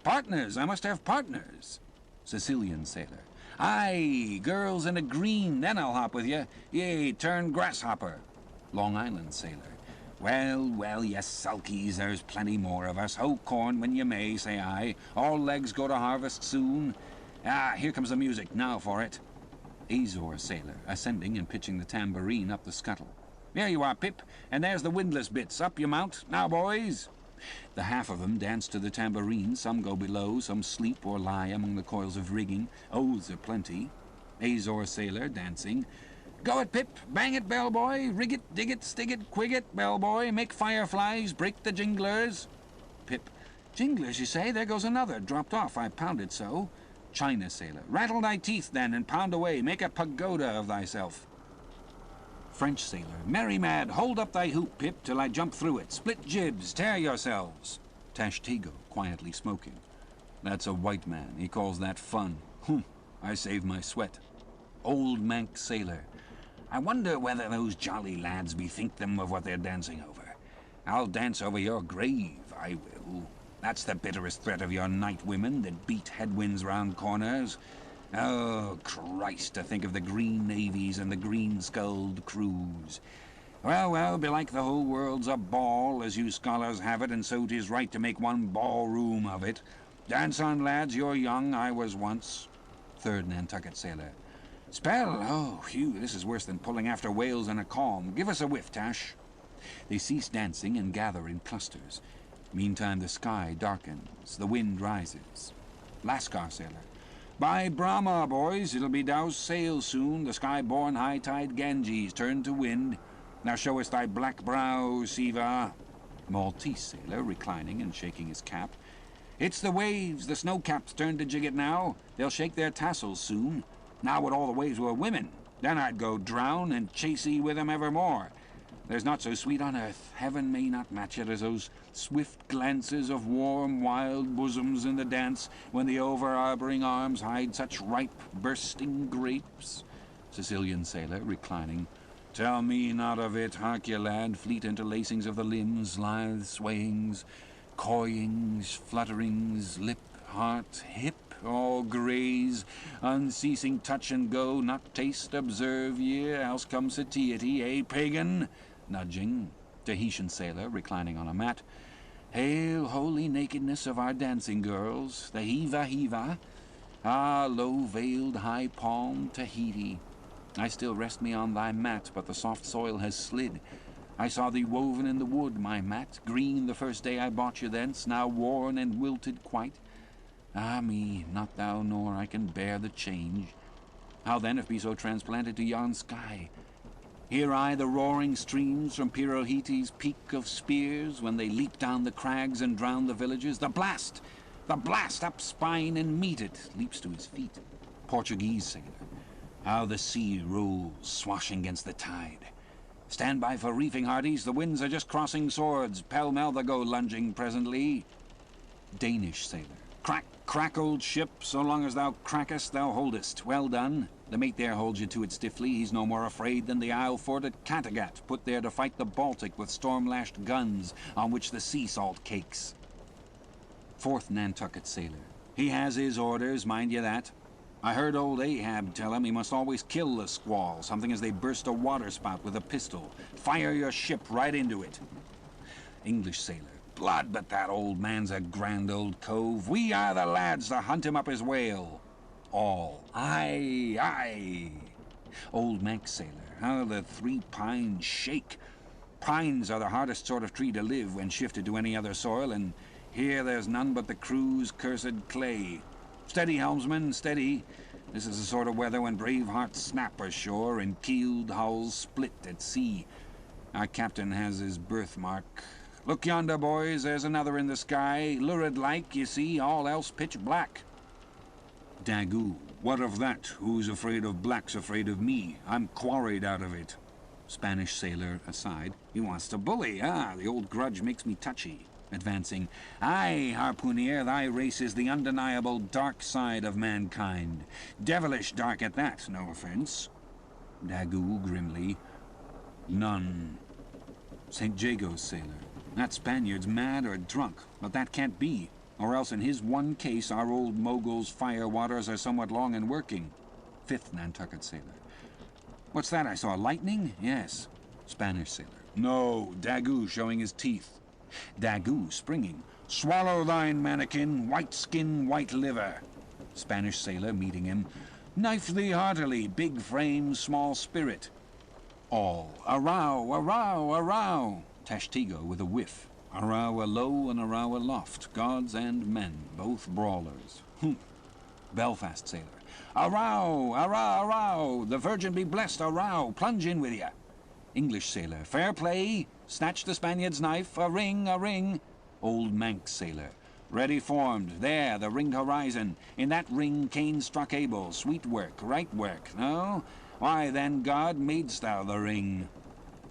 Partners. I must have partners. Sicilian sailor. Aye, girls in a green, then I'll hop with you. Yea, turn grasshopper. Long Island sailor. Well, well, yes, sulkies, there's plenty more of us. Hoe corn when you may, say I. All legs go to harvest soon. Ah, here comes the music. Now for it. Azore sailor, ascending and pitching the tambourine up the scuttle. There you are, Pip, and there's the windlass bits. Up you mount. Now, boys. The half of them dance to the tambourine. Some go below, some sleep or lie among the coils of rigging. Oaths are plenty. Azore sailor, dancing. Go it, Pip. Bang it, bellboy. Rig it, dig it, stig it, quig it, bellboy. Make fireflies, break the jinglers. Pip. Jinglers, you say? There goes another. Dropped off. I pounded so. China sailor. Rattle thy teeth, then, and pound away. Make a pagoda of thyself. French sailor. Merry mad, hold up thy hoop, Pip, till I jump through it. Split jibs, tear yourselves. Tashtego, quietly smoking. That's a white man. He calls that fun. I save my sweat. Old Manx sailor. I wonder whether those jolly lads bethink them of what they're dancing over. I'll dance over your grave, I will. That's the bitterest threat of your night women that beat headwinds round corners. Oh, Christ, to think of the green navies and the green-skulled crews. Well, well, belike the whole world's a ball, as you scholars have it, and so 'tis right to make one ballroom of it. Dance on, lads, you're young, I was once. Third Nantucket sailor. Spell? Oh, phew, this is worse than pulling after whales in a calm. Give us a whiff, Tash. They cease dancing and gather in clusters. Meantime the sky darkens, the wind rises. Lascar sailor. By Brahma, boys, it'll be douse sail soon. The sky-born high-tide Ganges turn to wind. Now show us thy black brow, Siva. Maltese sailor, reclining and shaking his cap. It's the waves, the snow-caps turn to jig it now. They'll shake their tassels soon. Now would all the waves were women. Then I'd go drown and chase 'ee with 'em evermore. There's not so sweet on earth, heaven may not match it, as those swift glances of warm, wild bosoms in the dance, when the over-arbouring arms hide such ripe, bursting grapes. Sicilian sailor, reclining. Tell me not of it, hark ye, lad, fleet interlacings of the limbs, lithe swayings, coyings, flutterings, lip, heart, hip, all graze, unceasing touch and go, not taste, observe ye, else come satiety, eh, pagan? Nudging. Tahitian sailor, reclining on a mat. Hail, holy nakedness of our dancing girls, the heava. Ah, low-veiled, high-palmed Tahiti. I still rest me on thy mat, but the soft soil has slid. I saw thee woven in the wood, my mat, green the first day I bought you thence, now worn and wilted quite. Ah me, not thou nor I can bear the change. How then if be so transplanted to yon sky? Hear I the roaring streams from Pirohite's peak of spears, when they leap down the crags and drown the villages. The blast, up spine and meet it, leaps to his feet. Portuguese sailor. How the sea rolls, swashing against the tide. Stand by for reefing, hearties, the winds are just crossing swords. Pell-mell they go lunging presently. Danish sailor. Crack, old ship, so long as thou crackest, thou holdest. Well done. The mate there holds you to it stiffly. He's no more afraid than the Isle fort at Kattegat, put there to fight the Baltic with storm-lashed guns, on which the sea salt cakes. Fourth Nantucket sailor. He has his orders, mind ye that. I heard old Ahab tell him he must always kill the squall, something as they burst a waterspout with a pistol. Fire your ship right into it. English sailor. Blood, but that old man's a grand old cove. We are the lads to hunt him up his whale. All. Aye. Old Manx sailor. How the three pines shake. Pines are the hardest sort of tree to live when shifted to any other soil, and here there's none but the crew's cursed clay. Steady, helmsman, steady. This is the sort of weather when brave hearts snap ashore and keeled hulls split at sea. Our captain has his birthmark. Look yonder, boys, there's another in the sky, lurid-like, you see, all else pitch black. Daggoo. What of that? Who's afraid of black's afraid of me. I'm quarried out of it. Spanish sailor, aside. He wants to bully, the old grudge makes me touchy. Advancing. Aye, harpooner, thy race is the undeniable dark side of mankind. Devilish dark at that, no offense. Daggoo, grimly. None. St. Jago's sailor. That Spaniard's mad or drunk, but that can't be. Or else in his one case our old mogul's fire waters are somewhat long in working. Fifth Nantucket sailor. What's that I saw, lightning? Yes. Spanish sailor. No, Daggoo showing his teeth. Daggoo springing. Swallow thine, mannikin, white skin, white liver. Spanish sailor meeting him. Knife thee heartily, big frame, small spirit. All. A row. Tashtigo with a whiff. A row alow and a row aloft. Gods and men, both brawlers. Belfast sailor. A row. The Virgin be blessed, a row. Plunge in with ya. English sailor. Fair play. Snatch the Spaniard's knife. A ring. Old Manx sailor. Ready formed. There, the ringed horizon. In that ring Cain struck Abel. Sweet work, right work. No? Why then, God, madest thou the ring?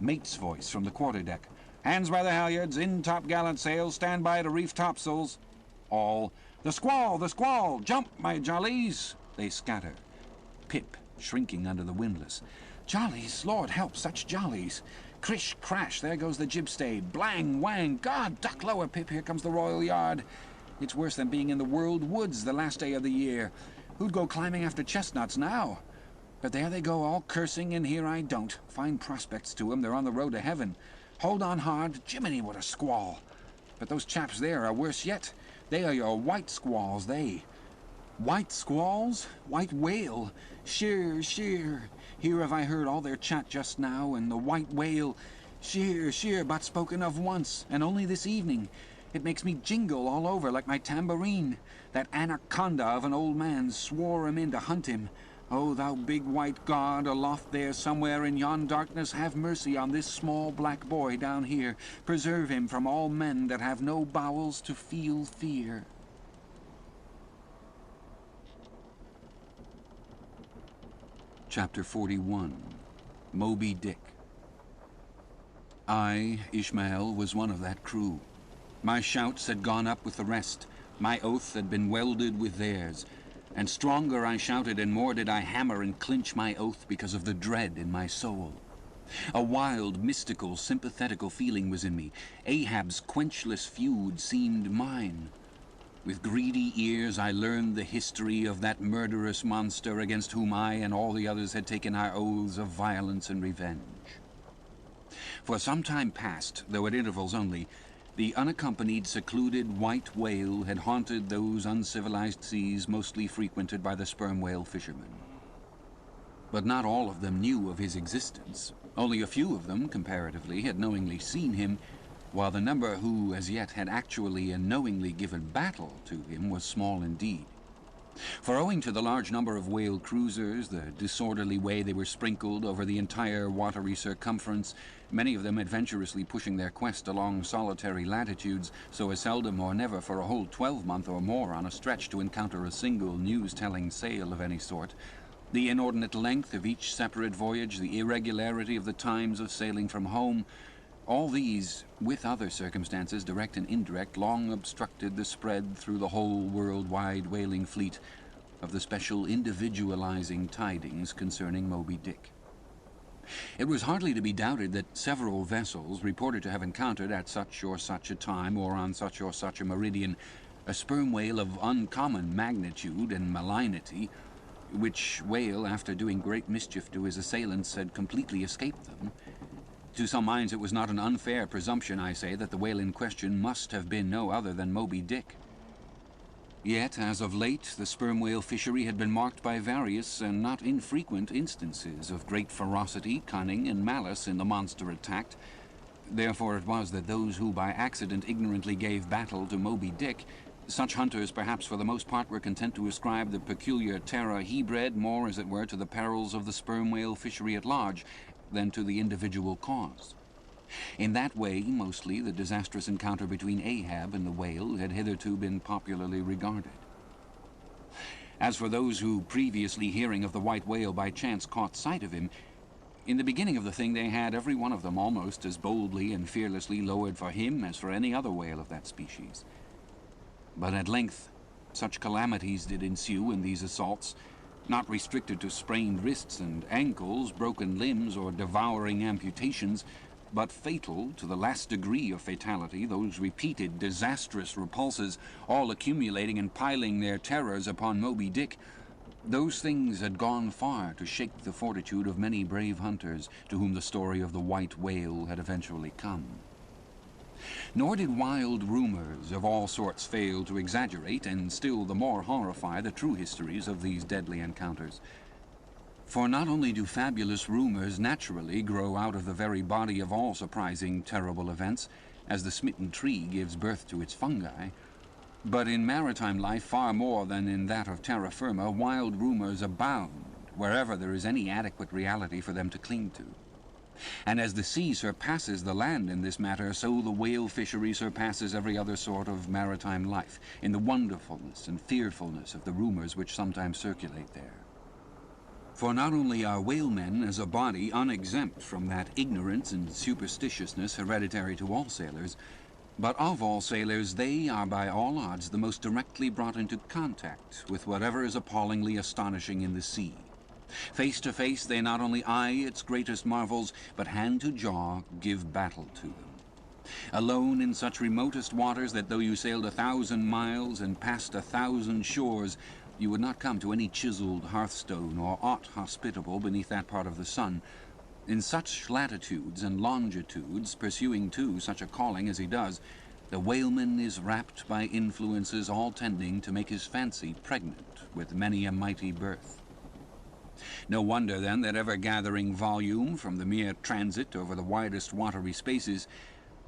Mate's voice from the quarterdeck. Hands by the halyards, in top-gallant sails, stand by to reef topsails. All. The squall! Jump, my jollies! They scatter. Pip, shrinking under the windlass. Jollies, Lord help, such jollies! Crish, crash, there goes the jibstay. Blang, wang, God, duck lower, Pip, here comes the royal yard. It's worse than being in the World Woods the last day of the year. Who'd go climbing after chestnuts now? But there they go, all cursing, and here I don't. Fine prospects to 'em, they're on the road to heaven. Hold on hard. Jiminy, what a squall. But those chaps there are worse yet. They are your white squalls, they. White squalls? White whale. Sheer. Here have I heard all their chat just now, and the white whale. Sheer, but spoken of once, and only this evening. It makes me jingle all over like my tambourine. That anaconda of an old man swore him in to hunt him. Oh, thou big white God aloft there somewhere in yon darkness, have mercy on this small black boy down here. Preserve him from all men that have no bowels to feel fear. Chapter 41. Moby Dick. I, Ishmael, was one of that crew. My shouts had gone up with the rest. My oath had been welded with theirs. And stronger I shouted, and more did I hammer and clinch my oath because of the dread in my soul. A wild, mystical, sympathetical feeling was in me. Ahab's quenchless feud seemed mine. With greedy ears I learned the history of that murderous monster against whom I and all the others had taken our oaths of violence and revenge. For some time past, though at intervals only, the unaccompanied, secluded white whale had haunted those uncivilized seas mostly frequented by the sperm whale fishermen. But not all of them knew of his existence. Only a few of them, comparatively, had knowingly seen him, while the number who as yet had actually and knowingly given battle to him was small indeed. For owing to the large number of whale cruisers, the disorderly way they were sprinkled over the entire watery circumference, many of them adventurously pushing their quest along solitary latitudes, so as seldom or never for a whole 12-month or more on a stretch to encounter a single news-telling sail of any sort, the inordinate length of each separate voyage, the irregularity of the times of sailing from home, all these, with other circumstances, direct and indirect, long obstructed the spread through the whole worldwide whaling fleet of the special individualizing tidings concerning Moby Dick. It was hardly to be doubted that several vessels reported to have encountered at such or such a time or on such or such a meridian a sperm whale of uncommon magnitude and malignity, which whale, after doing great mischief to his assailants, had completely escaped them. To some minds it was not an unfair presumption, I say, that the whale in question must have been no other than Moby Dick. Yet, as of late, the sperm whale fishery had been marked by various and not infrequent instances of great ferocity, cunning, and malice in the monster attacked. Therefore it was that those who by accident ignorantly gave battle to Moby Dick, such hunters perhaps for the most part were content to ascribe the peculiar terror he bred more, as it were, to the perils of the sperm whale fishery at large, than to the individual cause. In that way, mostly, the disastrous encounter between Ahab and the whale had hitherto been popularly regarded. As for those who, previously hearing of the white whale by chance caught sight of him, in the beginning of the thing they had, every one of them, almost as boldly and fearlessly lowered for him as for any other whale of that species. But at length, such calamities did ensue in these assaults, not restricted to sprained wrists and ankles, broken limbs, or devouring amputations, but fatal to the last degree of fatality, those repeated disastrous repulses, all accumulating and piling their terrors upon Moby Dick. Those things had gone far to shake the fortitude of many brave hunters to whom the story of the white whale had eventually come. Nor did wild rumors of all sorts fail to exaggerate and still the more horrify the true histories of these deadly encounters. For not only do fabulous rumors naturally grow out of the very body of all surprising, terrible events, as the smitten tree gives birth to its fungi, but in maritime life far more than in that of terra firma, wild rumors abound wherever there is any adequate reality for them to cling to. And as the sea surpasses the land in this matter, so the whale fishery surpasses every other sort of maritime life, in the wonderfulness and fearfulness of the rumors which sometimes circulate there. For not only are whalemen as a body unexempt from that ignorance and superstitiousness hereditary to all sailors, but of all sailors they are by all odds the most directly brought into contact with whatever is appallingly astonishing in the sea. Face to face, they not only eye its greatest marvels, but hand to jaw give battle to them. Alone in such remotest waters that though you sailed 1,000 miles and passed 1,000 shores, you would not come to any chiseled hearthstone or aught hospitable beneath that part of the sun. In such latitudes and longitudes, pursuing too such a calling as he does, the whaleman is wrapped by influences all tending to make his fancy pregnant with many a mighty birth. No wonder, then, that ever gathering volume from the mere transit over the widest watery spaces,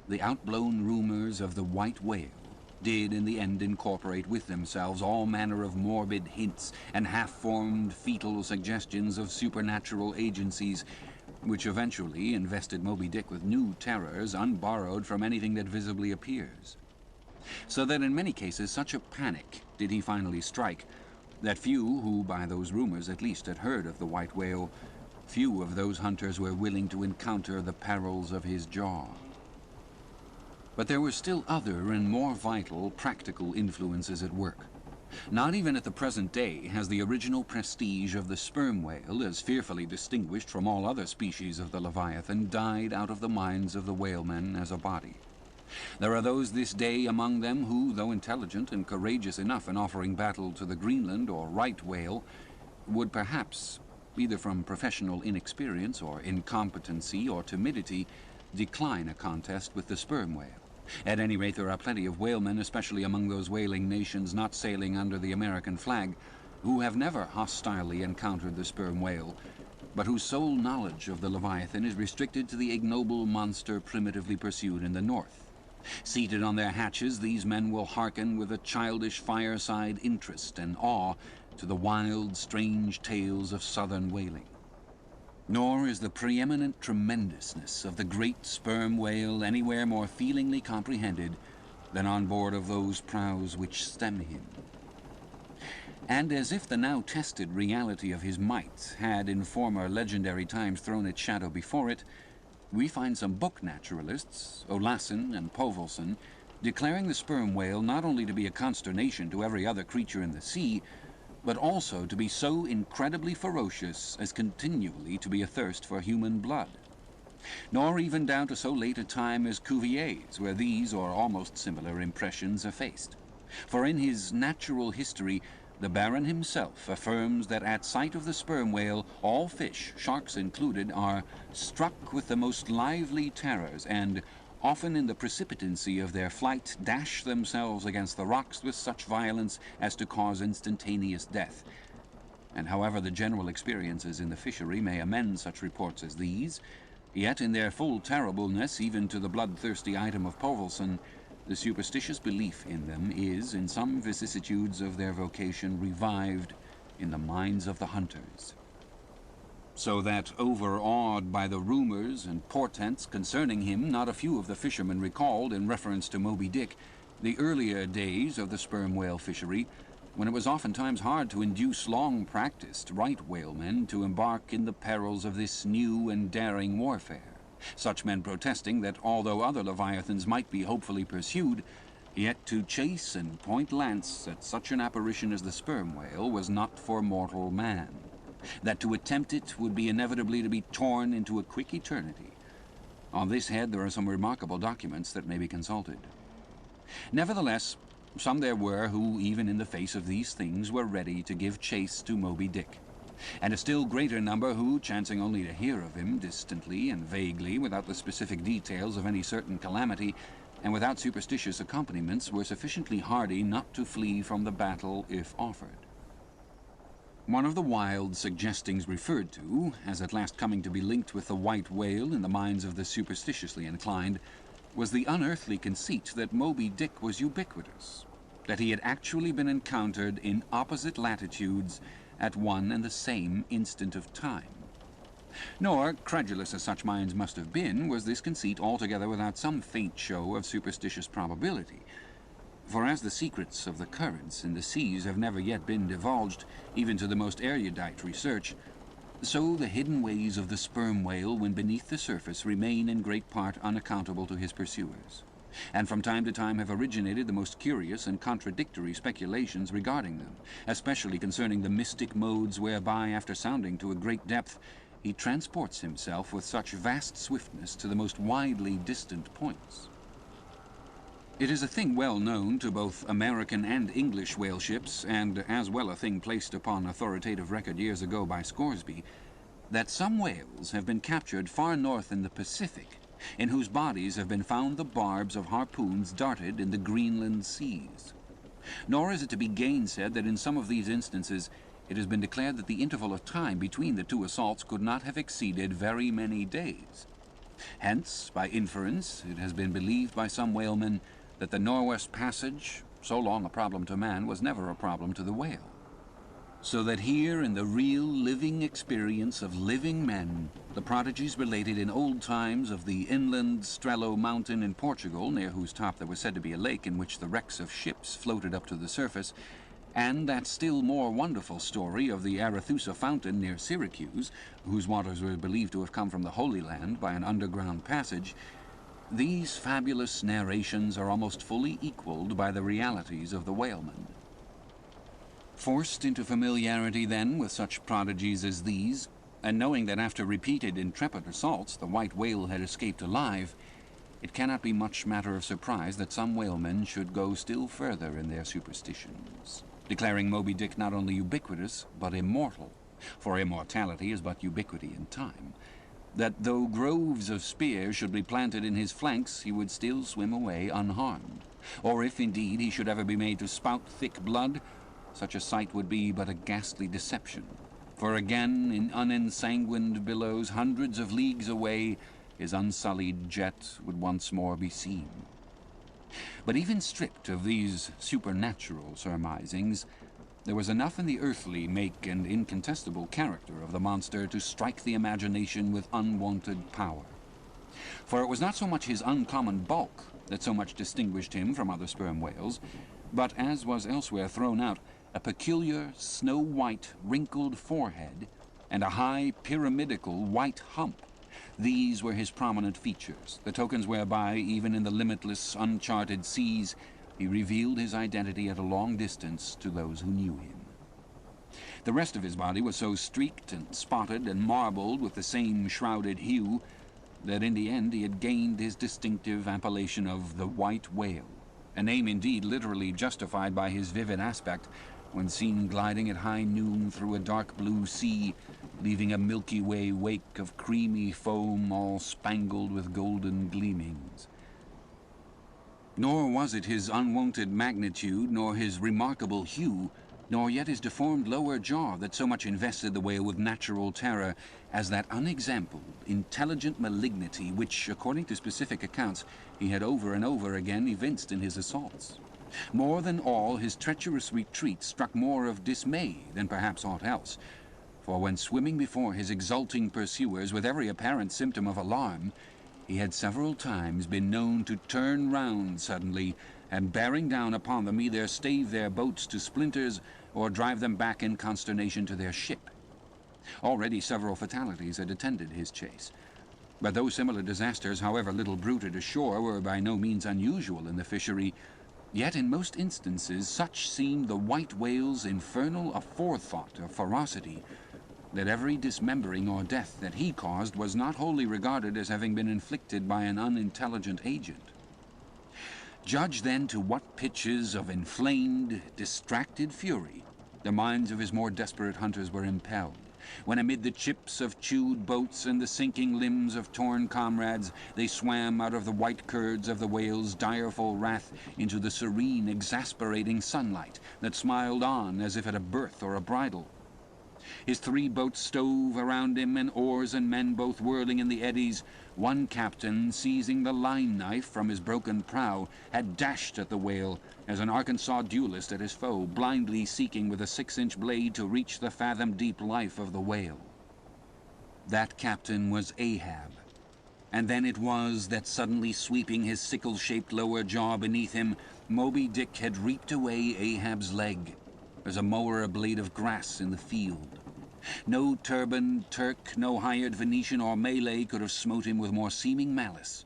the outblown rumors of the white whale did in the end incorporate with themselves all manner of morbid hints and half-formed fetal suggestions of supernatural agencies, which eventually invested Moby Dick with new terrors unborrowed from anything that visibly appears. So that in many cases such a panic did he finally strike, that few who, by those rumors at least, had heard of the white whale, few of those hunters were willing to encounter the perils of his jaw. But there were still other and more vital, practical influences at work. Not even at the present day has the original prestige of the sperm whale, as fearfully distinguished from all other species of the Leviathan, died out of the minds of the whalemen as a body. There are those this day among them who, though intelligent and courageous enough in offering battle to the Greenland or right whale, would perhaps, either from professional inexperience or incompetency or timidity, decline a contest with the sperm whale. At any rate, there are plenty of whalemen, especially among those whaling nations not sailing under the American flag, who have never hostilely encountered the sperm whale, but whose sole knowledge of the Leviathan is restricted to the ignoble monster primitively pursued in the north. Seated on their hatches, these men will hearken with a childish fireside interest and awe to the wild, strange tales of southern whaling. Nor is the preeminent tremendousness of the great sperm whale anywhere more feelingly comprehended than on board of those prows which stem him. And as if the now tested reality of his might had in former legendary times thrown its shadow before it, we find some book naturalists, Olassen and Povelson, declaring the sperm whale not only to be a consternation to every other creature in the sea, but also to be so incredibly ferocious as continually to be athirst for human blood. Nor even down to so late a time as Cuvier's, where these or almost similar impressions are faced. For in his Natural History, the Baron himself affirms that at sight of the sperm whale, all fish, sharks included, are struck with the most lively terrors, and often in the precipitancy of their flight dash themselves against the rocks with such violence as to cause instantaneous death. And however the general experiences in the fishery may amend such reports as these, yet in their full terribleness, even to the bloodthirsty item of Povelson, the superstitious belief in them is, in some vicissitudes of their vocation, revived in the minds of the hunters. So that, overawed by the rumors and portents concerning him, not a few of the fishermen recalled, in reference to Moby Dick, the earlier days of the sperm whale fishery, when it was oftentimes hard to induce long-practiced right whalemen to embark in the perils of this new and daring warfare, such men protesting that although other leviathans might be hopefully pursued, yet to chase and point lance at such an apparition as the sperm whale was not for mortal man, that to attempt it would be inevitably to be torn into a quick eternity. On this head there are some remarkable documents that may be consulted. Nevertheless, some there were who, even in the face of these things, were ready to give chase to Moby Dick, and a still greater number who, chancing only to hear of him distantly and vaguely, without the specific details of any certain calamity, and without superstitious accompaniments, were sufficiently hardy not to flee from the battle if offered. One of the wild suggestings referred to, as at last coming to be linked with the white whale in the minds of the superstitiously inclined, was the unearthly conceit that Moby Dick was ubiquitous, that he had actually been encountered in opposite latitudes at one and the same instant of time. Nor, credulous as such minds must have been, was this conceit altogether without some faint show of superstitious probability. For as the secrets of the currents in the seas have never yet been divulged, even to the most erudite research, so the hidden ways of the sperm whale when beneath the surface remain in great part unaccountable to his pursuers, and from time to time have originated the most curious and contradictory speculations regarding them, especially concerning the mystic modes whereby, after sounding to a great depth, he transports himself with such vast swiftness to the most widely distant points. It is a thing well known to both American and English whale ships, and as well a thing placed upon authoritative record years ago by Scoresby, that some whales have been captured far north in the Pacific, in whose bodies have been found the barbs of harpoons darted in the Greenland seas. Nor is it to be gainsaid that in some of these instances it has been declared that the interval of time between the two assaults could not have exceeded very many days. Hence, by inference, it has been believed by some whalemen that the Norwest Passage, so long a problem to man, was never a problem to the whale. So that here, in the real living experience of living men, the prodigies related in old times of the inland Strelo mountain in Portugal, near whose top there was said to be a lake in which the wrecks of ships floated up to the surface, And that still more wonderful story of the Arethusa fountain near Syracuse, whose waters were believed to have come from the Holy Land by an underground passage, these fabulous narrations are almost fully equaled by the realities of the whaleman. Forced into familiarity, then, with such prodigies as these, and knowing that after repeated intrepid assaults the white whale had escaped alive, it cannot be much matter of surprise that some whalemen should go still further in their superstitions, declaring Moby Dick not only ubiquitous, but immortal, for immortality is but ubiquity in time, that though groves of spears should be planted in his flanks, he would still swim away unharmed, or if indeed he should ever be made to spout thick blood, such a sight would be but a ghastly deception, for again in unensanguined billows hundreds of leagues away his unsullied jet would once more be seen. But even stripped of these supernatural surmisings, there was enough in the earthly make and incontestable character of the monster to strike the imagination with unwonted power. For it was not so much his uncommon bulk that so much distinguished him from other sperm whales, but, as was elsewhere thrown out, a peculiar snow-white wrinkled forehead and a high pyramidical white hump. These were his prominent features, the tokens whereby, even in the limitless, uncharted seas, he revealed his identity at a long distance to those who knew him. The rest of his body was so streaked and spotted and marbled with the same shrouded hue that in the end he had gained his distinctive appellation of the White Whale, a name indeed literally justified by his vivid aspect when seen gliding at high noon through a dark blue sea, leaving a Milky Way wake of creamy foam all spangled with golden gleamings. Nor was it his unwonted magnitude, nor his remarkable hue, nor yet his deformed lower jaw that so much invested the whale with natural terror as that unexampled, intelligent malignity which, according to specific accounts, he had over and over again evinced in his assaults. More than all, his treacherous retreat struck more of dismay than perhaps aught else, for when swimming before his exulting pursuers with every apparent symptom of alarm, he had several times been known to turn round suddenly, and bearing down upon them either stave their boats to splinters or drive them back in consternation to their ship. Already several fatalities had attended his chase, but though similar disasters, however little bruited ashore, were by no means unusual in the fishery, yet in most instances such seemed the white whale's infernal aforethought or ferocity that every dismembering or death that he caused was not wholly regarded as having been inflicted by an unintelligent agent. Judge then to what pitches of inflamed, distracted fury the minds of his more desperate hunters were impelled, when amid the chips of chewed boats and the sinking limbs of torn comrades, they swam out of the white curds of the whale's direful wrath into the serene, exasperating sunlight that smiled on as if at a birth or a bridal. His 3 boats stove around him, and oars and men both whirling in the eddies. One captain, seizing the line-knife from his broken prow, had dashed at the whale as an Arkansas duelist at his foe, blindly seeking with a 6-inch blade to reach the fathom-deep life of the whale. That captain was Ahab, and then it was that suddenly sweeping his sickle-shaped lower jaw beneath him, Moby Dick had reaped away Ahab's leg, as a mower a blade of grass in the field. No turbaned Turk, no hired Venetian or Malay could have smote him with more seeming malice.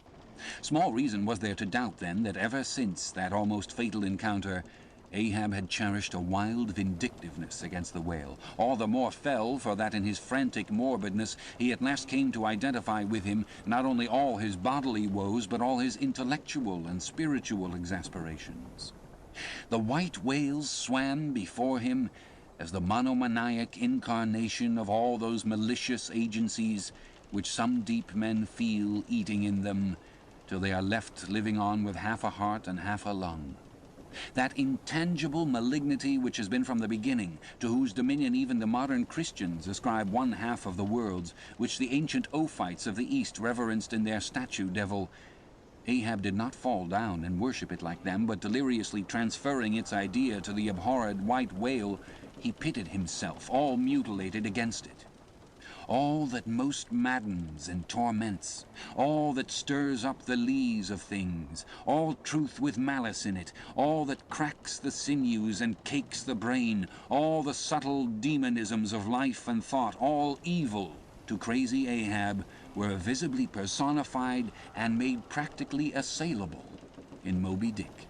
Small reason was there to doubt, then, that ever since that almost fatal encounter, Ahab had cherished a wild vindictiveness against the whale, all the more fell for that in his frantic morbidness he at last came to identify with him not only all his bodily woes, but all his intellectual and spiritual exasperations. The white whales swam before him as the monomaniac incarnation of all those malicious agencies which some deep men feel eating in them till they are left living on with half a heart and half a lung. That intangible malignity which has been from the beginning, to whose dominion even the modern Christians ascribe 1/2 of the worlds, which the ancient Ophites of the East reverenced in their statue devil, Ahab did not fall down and worship it like them, but deliriously transferring its idea to the abhorred white whale, he pitted himself, all mutilated, against it. all that most maddens and torments, all that stirs up the lees of things, all truth with malice in it, all that cracks the sinews and cakes the brain, all the subtle demonisms of life and thought, all evil to crazy Ahab, were visibly personified and made practically assailable in Moby Dick.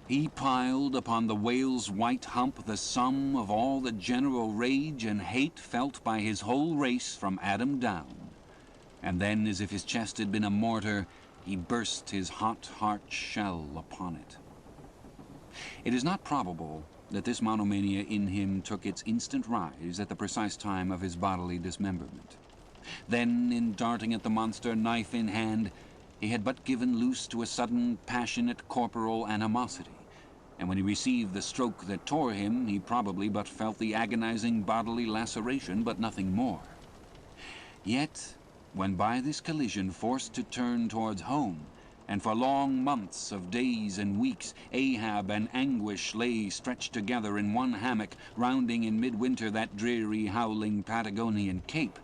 He piled upon the whale's white hump the sum of all the general rage and hate felt by his whole race from Adam down. And then, as if his chest had been a mortar, he burst his hot heart shell upon it. It is not probable that this monomania in him took its instant rise at the precise time of his bodily dismemberment. Then, in darting at the monster, knife in hand, he had but given loose to a sudden, passionate corporal animosity, and when he received the stroke that tore him, he probably but felt the agonizing bodily laceration, but nothing more. Yet, when by this collision forced to turn towards home, and for long months of days and weeks Ahab and Anguish lay stretched together in one hammock, rounding in midwinter that dreary, howling Patagonian cape,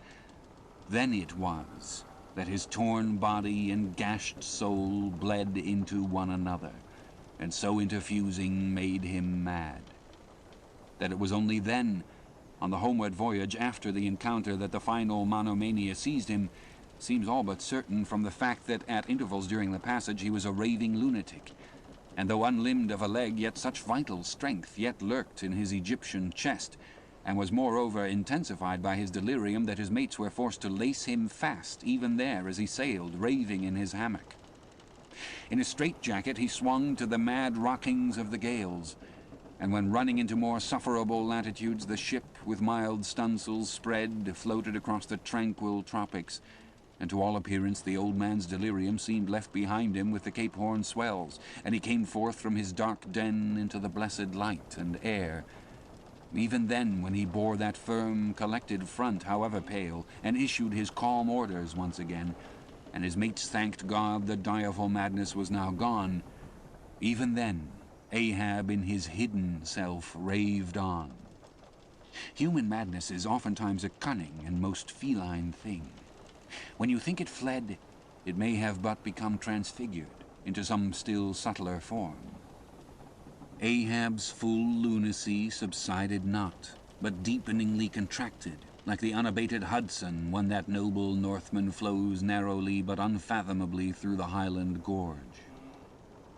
then it was that his torn body and gashed soul bled into one another, and so interfusing made him mad. That it was only then, on the homeward voyage after the encounter, that the final monomania seized him seems all but certain from the fact that at intervals during the passage he was a raving lunatic, and though unlimbed of a leg, yet such vital strength yet lurked in his Egyptian chest, and was moreover intensified by his delirium, that his mates were forced to lace him fast even there as he sailed, raving in his hammock. In his straitjacket he swung to the mad rockings of the gales, and when running into more sufferable latitudes, the ship, with mild stunsails spread, floated across the tranquil tropics, and to all appearance the old man's delirium seemed left behind him with the Cape Horn swells, and he came forth from his dark den into the blessed light and air. Even then, when he bore that firm, collected front, however pale, and issued his calm orders once again, and his mates thanked God the direful madness was now gone, even then Ahab in his hidden self raved on. Human madness is oftentimes a cunning and most feline thing. When you think it fled, it may have but become transfigured into some still subtler form. Ahab's full lunacy subsided not, but deepeningly contracted, like the unabated Hudson when that noble Northman flows narrowly but unfathomably through the Highland gorge.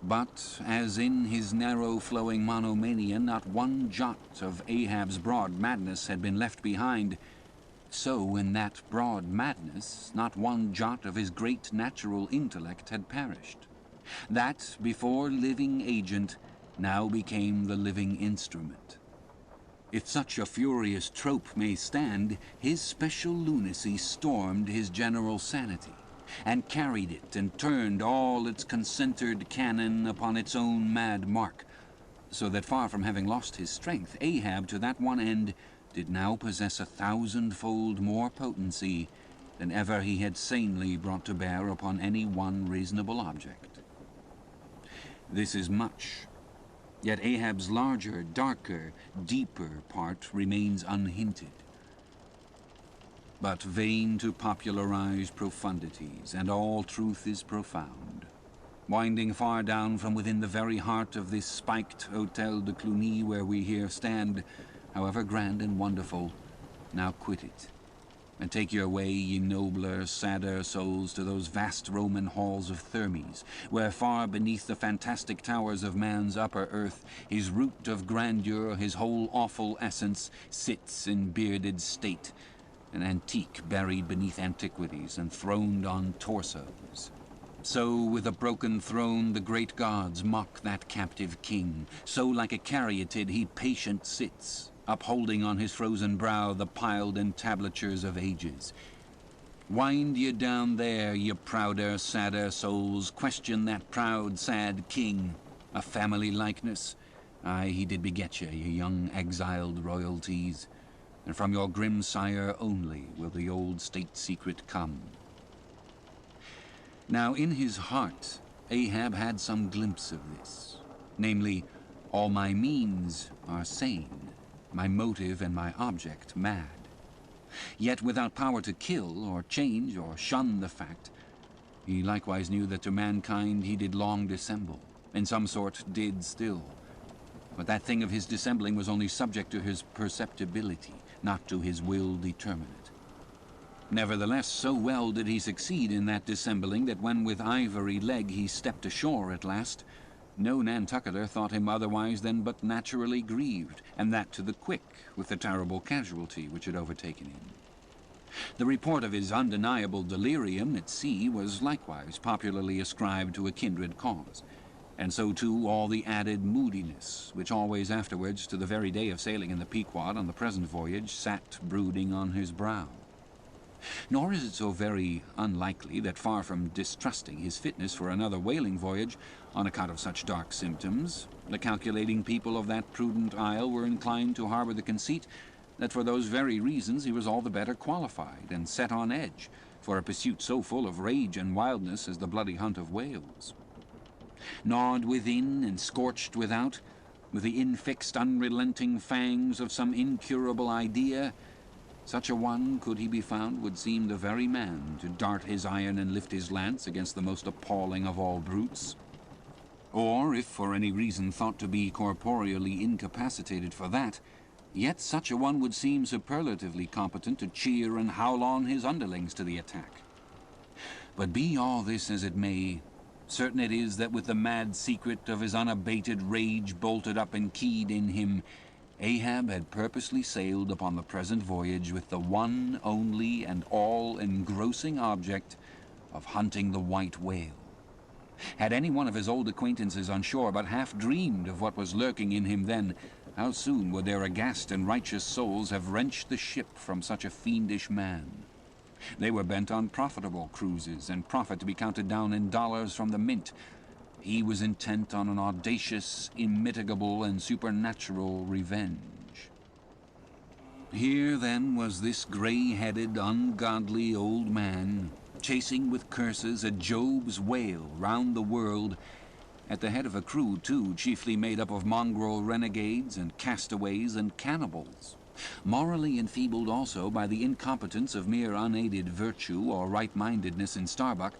But, as in his narrow-flowing monomania not one jot of Ahab's broad madness had been left behind, so in that broad madness not one jot of his great natural intellect had perished. That, before living agent, now became the living instrument. If such a furious trope may stand, his special lunacy stormed his general sanity, and carried it and turned all its concentred cannon upon its own mad mark, so that far from having lost his strength, Ahab to that one end did now possess 1,000-fold more potency than ever he had sanely brought to bear upon any one reasonable object. This is much. Yet Ahab's larger, darker, deeper part remains unhinted. But vain to popularize profundities, and all truth is profound. Winding far down from within the very heart of this spiked Hotel de Cluny where we here stand, however grand and wonderful, now quit it, and take your way, ye nobler, sadder souls, to those vast Roman halls of Thermes, where far beneath the fantastic towers of man's upper earth, his root of grandeur, his whole awful essence, sits in bearded state, an antique buried beneath antiquities and throned on torsos. So with a broken throne the great gods mock that captive king, so like a caryatid he patient sits, upholding on his frozen brow the piled entablatures of ages. Wind ye down there, ye prouder, sadder souls, question that proud, sad king. A family likeness? Aye, he did beget ye young exiled royalties, and from your grim sire only will the old state secret come. Now in his heart Ahab had some glimpse of this, namely, all my means are sane, my motive and my object mad. Yet without power to kill, or change, or shun the fact, he likewise knew that to mankind he did long dissemble, in some sort did still. But that thing of his dissembling was only subject to his perceptibility, not to his will determine it. Nevertheless, so well did he succeed in that dissembling that when with ivory leg he stepped ashore at last, no Nantucketer thought him otherwise than but naturally grieved, and that to the quick, with the terrible casualty which had overtaken him. The report of his undeniable delirium at sea was likewise popularly ascribed to a kindred cause, and so too all the added moodiness, which always afterwards, to the very day of sailing in the Pequod on the present voyage, sat brooding on his brow. Nor is it so very unlikely that, far from distrusting his fitness for another whaling voyage, on account of such dark symptoms, the calculating people of that prudent isle were inclined to harbor the conceit that for those very reasons he was all the better qualified and set on edge for a pursuit so full of rage and wildness as the bloody hunt of whales. Gnawed within and scorched without, with the infixed unrelenting fangs of some incurable idea, such a one, could he be found, would seem the very man to dart his iron and lift his lance against the most appalling of all brutes. Or, if for any reason thought to be corporeally incapacitated for that, yet such a one would seem superlatively competent to cheer and howl on his underlings to the attack. But be all this as it may, certain it is that with the mad secret of his unabated rage bolted up and keyed in him, Ahab had purposely sailed upon the present voyage with the one, only, and all-engrossing object of hunting the white whale. Had any one of his old acquaintances on shore but half dreamed of what was lurking in him then, how soon would their aghast and righteous souls have wrenched the ship from such a fiendish man? They were bent on profitable cruises, and profit to be counted down in dollars from the mint. He was intent on an audacious, immitigable, and supernatural revenge. Here, then, was this gray-headed, ungodly old man, chasing with curses a Job's whale round the world, at the head of a crew, too, chiefly made up of mongrel renegades and castaways and cannibals, morally enfeebled also by the incompetence of mere unaided virtue or right-mindedness in Starbuck,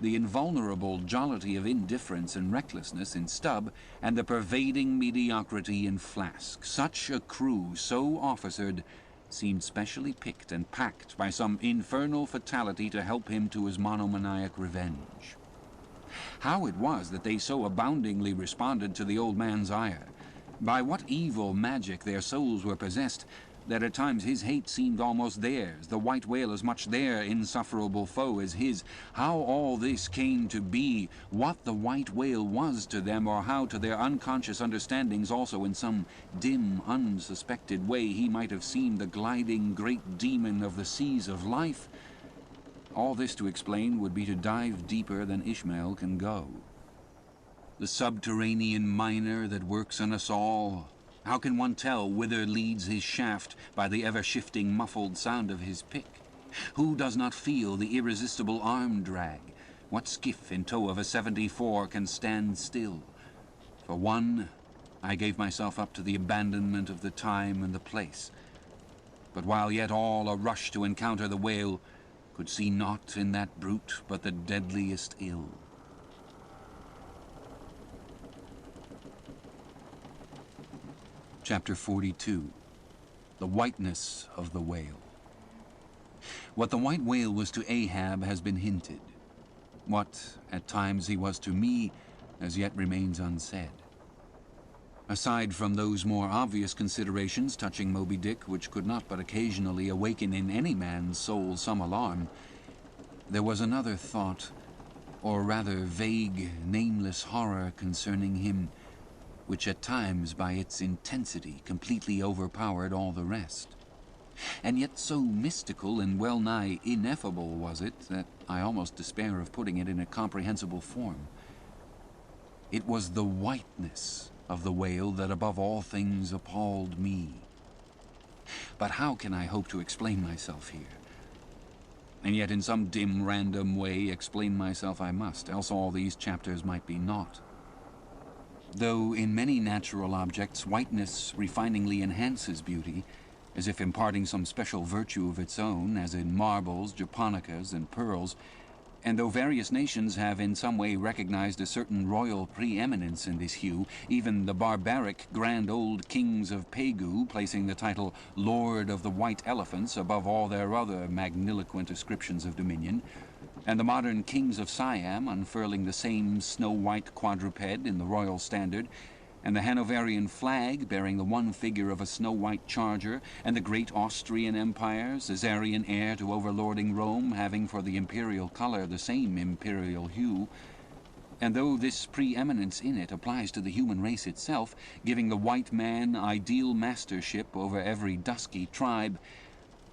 the invulnerable jollity of indifference and recklessness in Stubb, and the pervading mediocrity in Flask. Such a crew, so officered, seemed specially picked and packed by some infernal fatality to help him to his monomaniac revenge. How it was that they so aboundingly responded to the old man's ire, by what evil magic their souls were possessed, that at times his hate seemed almost theirs, the white whale as much their insufferable foe as his, how all this came to be, what the white whale was to them, or how to their unconscious understandings also in some dim, unsuspected way he might have seemed the gliding great demon of the seas of life, all this to explain would be to dive deeper than Ishmael can go. The subterranean miner that works on us all, how can one tell whither leads his shaft by the ever-shifting muffled sound of his pick? Who does not feel the irresistible arm drag? What skiff in tow of a 74 can stand still? For one, I gave myself up to the abandonment of the time and the place. But while yet all a rush to encounter the whale, could see naught in that brute but the deadliest ill. Chapter 42. The Whiteness of the Whale. What the white whale was to Ahab has been hinted. What, at times, he was to me, as yet remains unsaid. Aside from those more obvious considerations touching Moby Dick, which could not but occasionally awaken in any man's soul some alarm, there was another thought, or rather vague, nameless horror concerning him, which at times by its intensity completely overpowered all the rest. And yet so mystical and well-nigh ineffable was it that I almost despair of putting it in a comprehensible form. It was the whiteness of the whale that above all things appalled me. But how can I hope to explain myself here? And yet in some dim, random way explain myself I must, else all these chapters might be naught. Though in many natural objects whiteness refiningly enhances beauty, as if imparting some special virtue of its own, as in marbles, japonicas, and pearls. And though various nations have in some way recognized a certain royal preeminence in this hue, even the barbaric grand old kings of Pegu placing the title Lord of the White Elephants above all their other magniloquent ascriptions of dominion, and the modern kings of Siam unfurling the same snow-white quadruped in the royal standard, and the Hanoverian flag bearing the one figure of a snow-white charger, and the great Austrian Empire, Caesarian heir to overlording Rome, having for the imperial color the same imperial hue. And though this preeminence in it applies to the human race itself, giving the white man ideal mastership over every dusky tribe,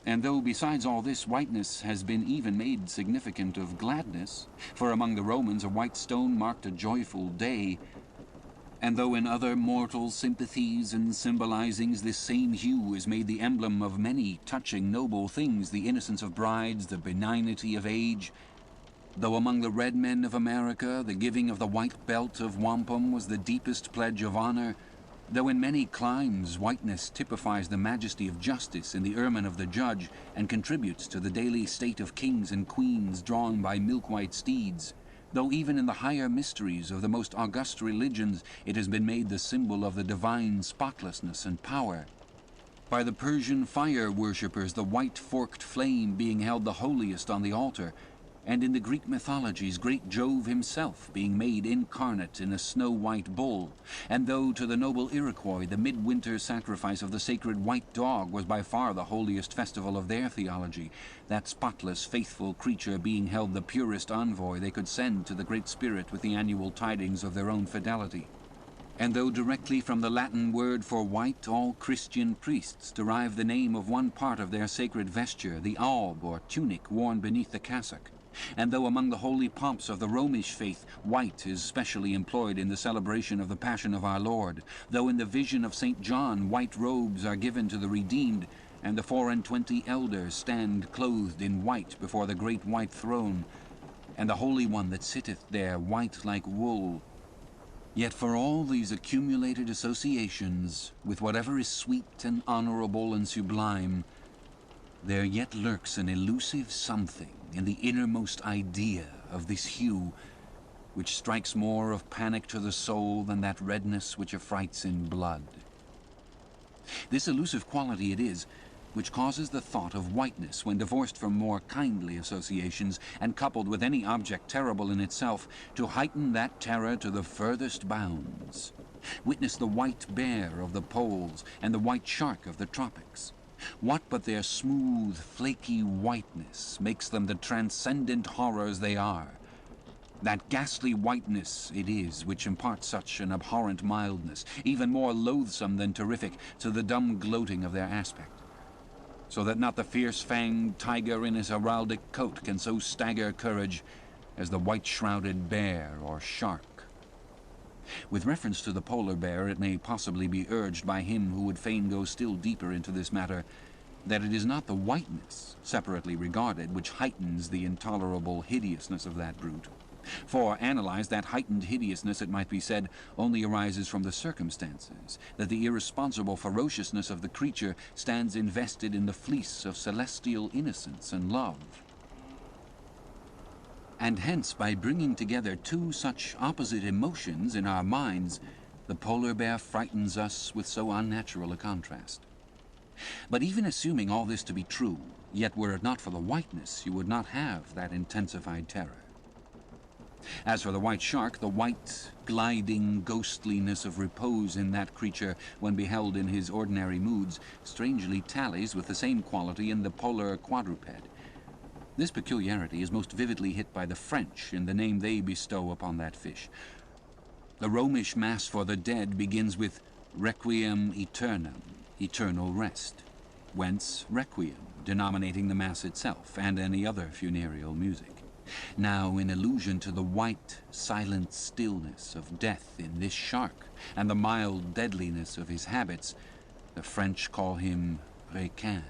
and though besides all this whiteness has been even made significant of gladness, for among the Romans a white stone marked a joyful day, and though in other mortal sympathies and symbolizings this same hue is made the emblem of many touching noble things, the innocence of brides, the benignity of age, though among the red men of America the giving of the white belt of wampum was the deepest pledge of honor, though in many climes whiteness typifies the majesty of justice in the ermine of the judge, and contributes to the daily state of kings and queens drawn by milk-white steeds, though even in the higher mysteries of the most august religions it has been made the symbol of the divine spotlessness and power, by the Persian fire worshippers the white forked flame being held the holiest on the altar, and in the Greek mythologies great Jove himself being made incarnate in a snow-white bull, and though to the noble Iroquois the midwinter sacrifice of the sacred white dog was by far the holiest festival of their theology, that spotless, faithful creature being held the purest envoy they could send to the Great Spirit with the annual tidings of their own fidelity. And though directly from the Latin word for white all Christian priests derive the name of one part of their sacred vesture, the alb or tunic worn beneath the cassock, and though among the holy pomps of the Romish faith white is specially employed in the celebration of the Passion of our Lord, though in the vision of St. John white robes are given to the redeemed, and the 24 elders stand clothed in white before the great white throne, and the Holy One that sitteth there white like wool, yet for all these accumulated associations with whatever is sweet and honorable and sublime, there yet lurks an elusive something in the innermost idea of this hue, which strikes more of panic to the soul than that redness which affrights in blood. This elusive quality it is which causes the thought of whiteness, when divorced from more kindly associations and coupled with any object terrible in itself, to heighten that terror to the furthest bounds. Witness the white bear of the poles and the white shark of the tropics. What but their smooth, flaky whiteness makes them the transcendent horrors they are? That ghastly whiteness it is which imparts such an abhorrent mildness, even more loathsome than terrific, to the dumb gloating of their aspect, so that not the fierce-fanged tiger in his heraldic coat can so stagger courage as the white-shrouded bear or shark. With reference to the polar bear, it may possibly be urged by him who would fain go still deeper into this matter that it is not the whiteness, separately regarded, which heightens the intolerable hideousness of that brute. For, analyzed, that heightened hideousness, it might be said, only arises from the circumstances that the irresponsible ferociousness of the creature stands invested in the fleece of celestial innocence and love. And hence, by bringing together two such opposite emotions in our minds, the polar bear frightens us with so unnatural a contrast. But even assuming all this to be true, yet were it not for the whiteness, you would not have that intensified terror. As for the white shark, the white, gliding ghostliness of repose in that creature, when beheld in his ordinary moods, strangely tallies with the same quality in the polar quadruped. This peculiarity is most vividly hit by the French in the name they bestow upon that fish. The Romish Mass for the dead begins with Requiem Aeternam, eternal rest, whence Requiem, denominating the Mass itself and any other funereal music. Now, in allusion to the white, silent stillness of death in this shark and the mild deadliness of his habits, the French call him requin.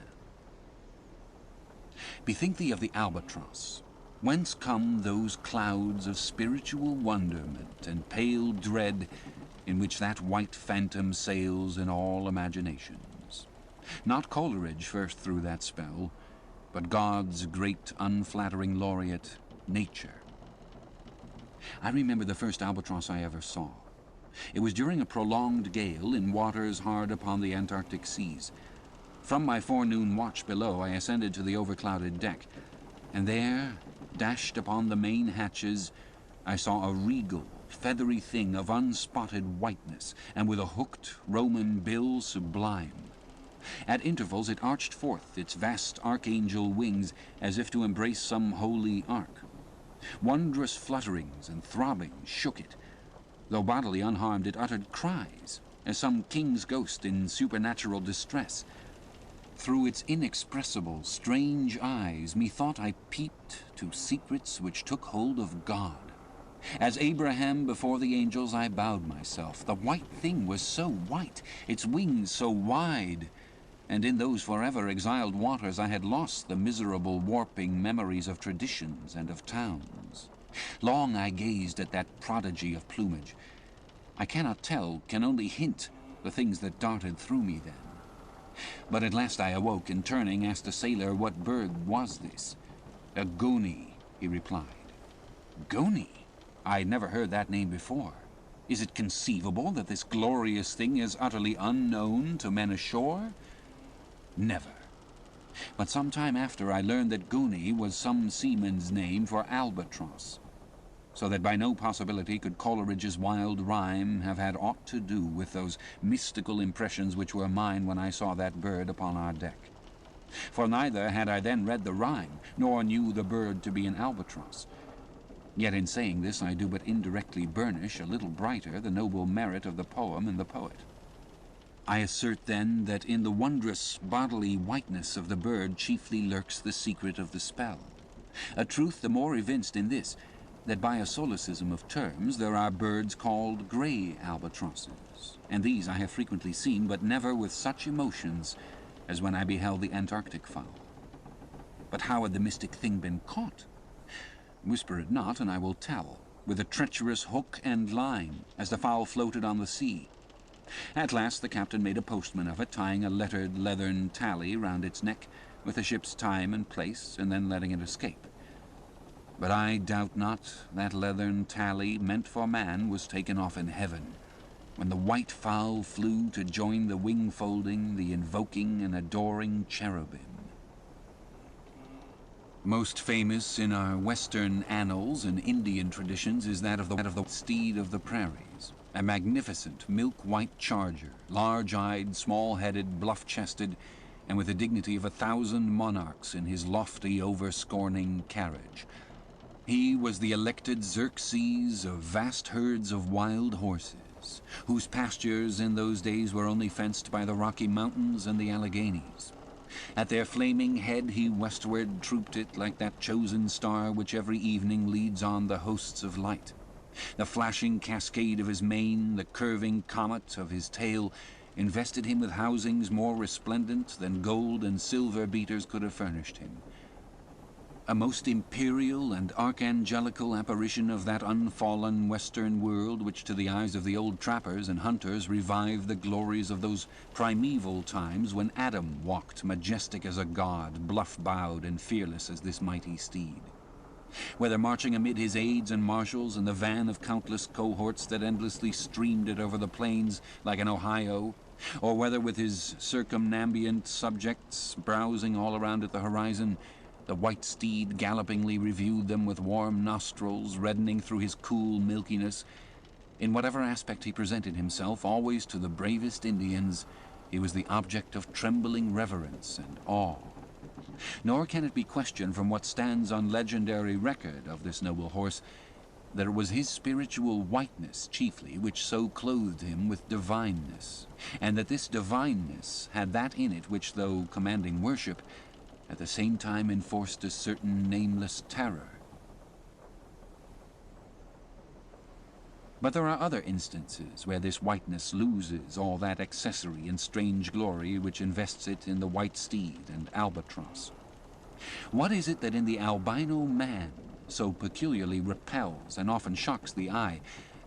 Bethink thee of the albatross. Whence come those clouds of spiritual wonderment and pale dread in which that white phantom sails in all imaginations? Not Coleridge first threw that spell, but God's great unflattering laureate, nature. I remember the first albatross I ever saw. It was during a prolonged gale in waters hard upon the Antarctic seas. From my forenoon watch below, I ascended to the overclouded deck, and there, dashed upon the main hatches, I saw a regal, feathery thing of unspotted whiteness, and with a hooked Roman bill sublime. At intervals it arched forth its vast archangel wings as if to embrace some holy ark. Wondrous flutterings and throbbings shook it. Though bodily unharmed, it uttered cries, as some king's ghost in supernatural distress. Through its inexpressible, strange eyes, methought I peeped to secrets which took hold of God. As Abraham before the angels, I bowed myself. The white thing was so white, its wings so wide, and in those forever exiled waters I had lost the miserable warping memories of traditions and of towns. Long I gazed at that prodigy of plumage. I cannot tell, can only hint, the things that darted through me then. But at last I awoke, and turning, asked a sailor what bird was this. "A goney," he replied. Goney? I had never heard that name before. Is it conceivable that this glorious thing is utterly unknown to men ashore? Never. But some time after I learned that goney was some seaman's name for albatross, so that by no possibility could Coleridge's wild rhyme have had aught to do with those mystical impressions which were mine when I saw that bird upon our deck. For neither had I then read the rhyme, nor knew the bird to be an albatross. Yet in saying this I do but indirectly burnish a little brighter the noble merit of the poem and the poet. I assert then that in the wondrous bodily whiteness of the bird chiefly lurks the secret of the spell, a truth the more evinced in this, that by a solecism of terms there are birds called grey albatrosses, and these I have frequently seen, but never with such emotions as when I beheld the Antarctic fowl. But how had the mystic thing been caught? Whisper it not, and I will tell, with a treacherous hook and line, as the fowl floated on the sea. At last the captain made a postman of it, tying a lettered leathern tally round its neck, with the ship's time and place, and then letting it escape. But I doubt not that leathern tally meant for man was taken off in heaven, when the white fowl flew to join the wing-folding, the invoking and adoring cherubim. Most famous in our Western annals and Indian traditions is that of the steed of the prairies, a magnificent milk-white charger, large-eyed, small-headed, bluff-chested, and with the dignity of 1,000 monarchs in his lofty, over-scorning carriage. He was the elected Xerxes of vast herds of wild horses, whose pastures in those days were only fenced by the Rocky Mountains and the Alleghanies. At their flaming head he westward trooped it like that chosen star which every evening leads on the hosts of light. The flashing cascade of his mane, the curving comet of his tail, invested him with housings more resplendent than gold and silver beaters could have furnished him. A most imperial and archangelical apparition of that unfallen western world which to the eyes of the old trappers and hunters revived the glories of those primeval times when Adam walked majestic as a god, bluff-bowed and fearless as this mighty steed. Whether marching amid his aides and marshals in the van of countless cohorts that endlessly streamed it over the plains like an Ohio, or whether with his circumambient subjects browsing all around at the horizon, the white steed gallopingly reviewed them with warm nostrils, reddening through his cool milkiness. In whatever aspect he presented himself, always to the bravest Indians, he was the object of trembling reverence and awe. Nor can it be questioned from what stands on legendary record of this noble horse, that it was his spiritual whiteness chiefly which so clothed him with divineness, and that this divineness had that in it which, though commanding worship, at the same time enforced a certain nameless terror. But there are other instances where this whiteness loses all that accessory and strange glory which invests it in the white steed and albatross. What is it that in the albino man so peculiarly repels and often shocks the eye,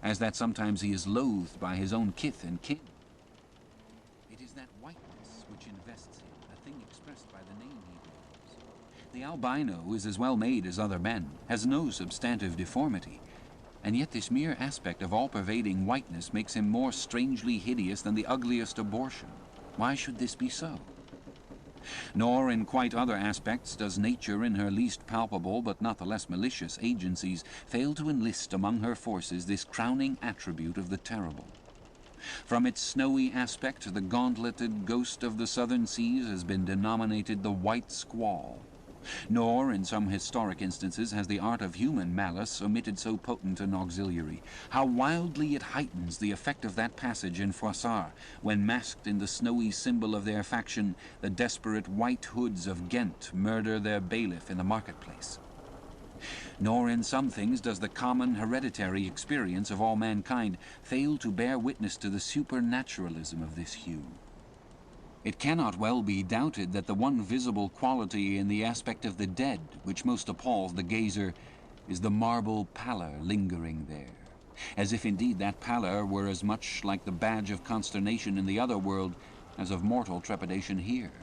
as that sometimes he is loathed by his own kith and kin? It is that whiteness which invests impressed by the name he bears. The albino is as well made as other men, has no substantive deformity, and yet this mere aspect of all-pervading whiteness makes him more strangely hideous than the ugliest abortion. Why should this be so? Nor in quite other aspects does nature, in her least palpable but not the less malicious agencies, fail to enlist among her forces this crowning attribute of the terrible. From its snowy aspect, the gauntleted ghost of the southern seas has been denominated the White Squall. Nor, in some historic instances, has the art of human malice omitted so potent an auxiliary. How wildly it heightens the effect of that passage in Froissart, when, masked in the snowy symbol of their faction, the desperate White Hoods of Ghent murder their bailiff in the marketplace. Nor in some things does the common hereditary experience of all mankind fail to bear witness to the supernaturalism of this hue. It cannot well be doubted that the one visible quality in the aspect of the dead which most appalls the gazer is the marble pallor lingering there, as if indeed that pallor were as much like the badge of consternation in the other world as of mortal trepidation here.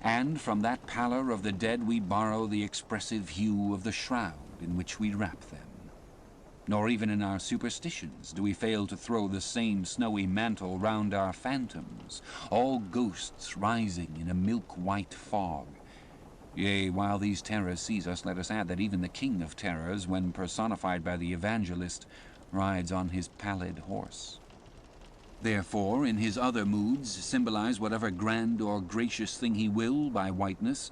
And from that pallor of the dead we borrow the expressive hue of the shroud in which we wrap them. Nor even in our superstitions do we fail to throw the same snowy mantle round our phantoms, all ghosts rising in a milk-white fog. Yea, while these terrors seize us, let us add that even the king of terrors, when personified by the evangelist, rides on his pallid horse. Therefore, in his other moods, symbolize whatever grand or gracious thing he will by whiteness,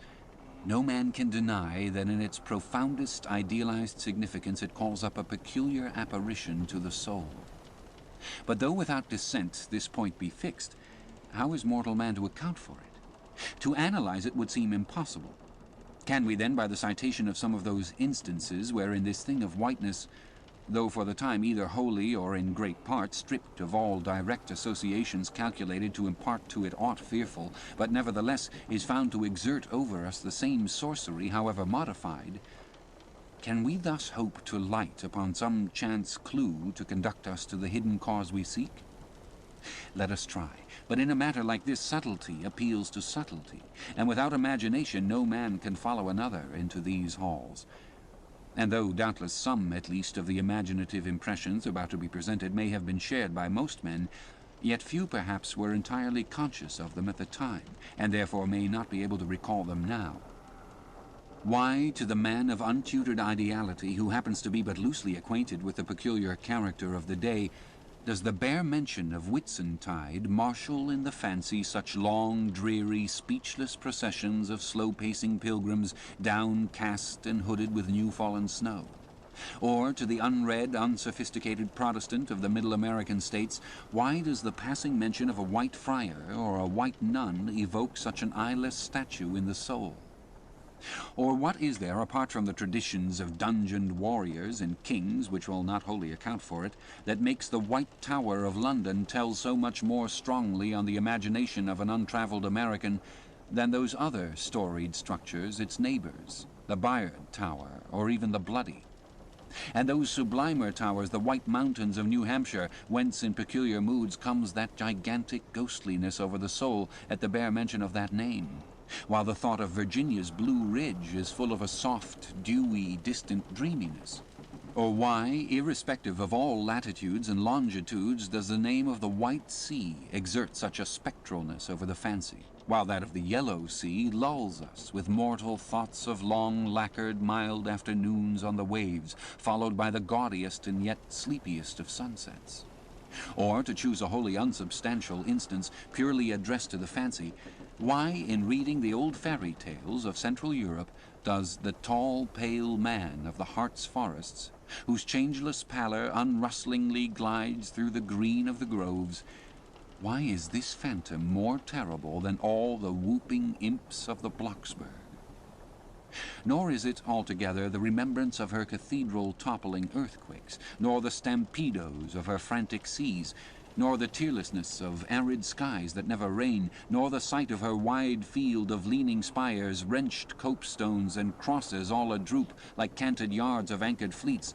no man can deny that in its profoundest idealized significance it calls up a peculiar apparition to the soul. But though without dissent this point be fixed, how is mortal man to account for it? To analyze it would seem impossible. Can we then, by the citation of some of those instances wherein this thing of whiteness, though for the time either wholly or in great part stripped of all direct associations calculated to impart to it aught fearful, but nevertheless is found to exert over us the same sorcery, however modified, can we thus hope to light upon some chance clue to conduct us to the hidden cause we seek? Let us try. But in a matter like this, subtlety appeals to subtlety, and without imagination no man can follow another into these halls. And though doubtless some, at least, of the imaginative impressions about to be presented may have been shared by most men, yet few perhaps were entirely conscious of them at the time, and therefore may not be able to recall them now. Why, to the man of untutored ideality, who happens to be but loosely acquainted with the peculiar character of the day, does the bare mention of Whitsuntide marshal in the fancy such long, dreary, speechless processions of slow-pacing pilgrims, downcast and hooded with new-fallen snow? Or, to the unread, unsophisticated Protestant of the Middle American states, why does the passing mention of a white friar or a white nun evoke such an eyeless statue in the soul? Or what is there, apart from the traditions of dungeoned warriors and kings, which will not wholly account for it, that makes the White Tower of London tell so much more strongly on the imagination of an untraveled American than those other storied structures, its neighbors, the Bayard Tower, or even the Bloody? And those sublimer towers, the White Mountains of New Hampshire, whence in peculiar moods comes that gigantic ghostliness over the soul at the bare mention of that name, while the thought of Virginia's Blue Ridge is full of a soft, dewy, distant dreaminess? Or why, irrespective of all latitudes and longitudes, does the name of the White Sea exert such a spectralness over the fancy, while that of the Yellow Sea lulls us with mortal thoughts of long, lacquered, mild afternoons on the waves, followed by the gaudiest and yet sleepiest of sunsets? Or, to choose a wholly unsubstantial instance, purely addressed to the fancy, why, in reading the old fairy tales of Central Europe, does the tall, pale man of the Hartz forests, whose changeless pallor unrustlingly glides through the green of the groves, why is this phantom more terrible than all the whooping imps of the Blocksberg? Nor is it altogether the remembrance of her cathedral toppling earthquakes, nor the stampedos of her frantic seas, nor the tearlessness of arid skies that never rain, nor the sight of her wide field of leaning spires, wrenched copestones, and crosses all a-droop like canted yards of anchored fleets,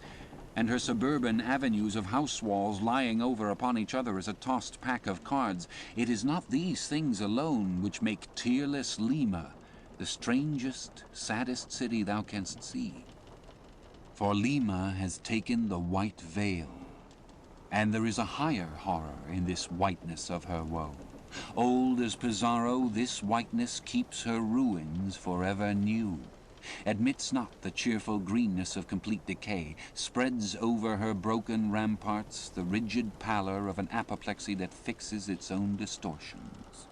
and her suburban avenues of house walls lying over upon each other as a tossed pack of cards, it is not these things alone which make tearless Lima the strangest, saddest city thou canst see. For Lima has taken the white veil, and there is a higher horror in this whiteness of her woe. Old as Pizarro, this whiteness keeps her ruins forever new, admits not the cheerful greenness of complete decay, spreads over her broken ramparts the rigid pallor of an apoplexy that fixes its own distortions.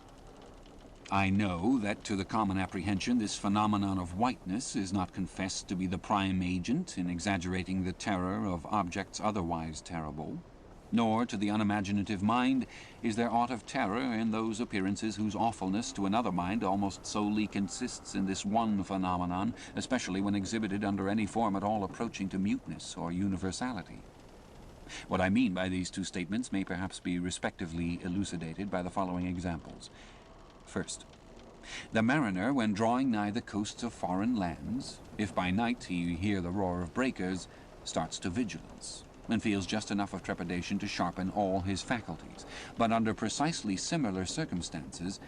I know that to the common apprehension this phenomenon of whiteness is not confessed to be the prime agent in exaggerating the terror of objects otherwise terrible, nor to the unimaginative mind is there aught of terror in those appearances whose awfulness to another mind almost solely consists in this one phenomenon, especially when exhibited under any form at all approaching to muteness or universality. What I mean by these two statements may perhaps be respectively elucidated by the following examples. First, the mariner, when drawing nigh the coasts of foreign lands, if by night he hear the roar of breakers, starts to vigilance, and feels just enough of trepidation to sharpen all his faculties. But under precisely similar circumstances,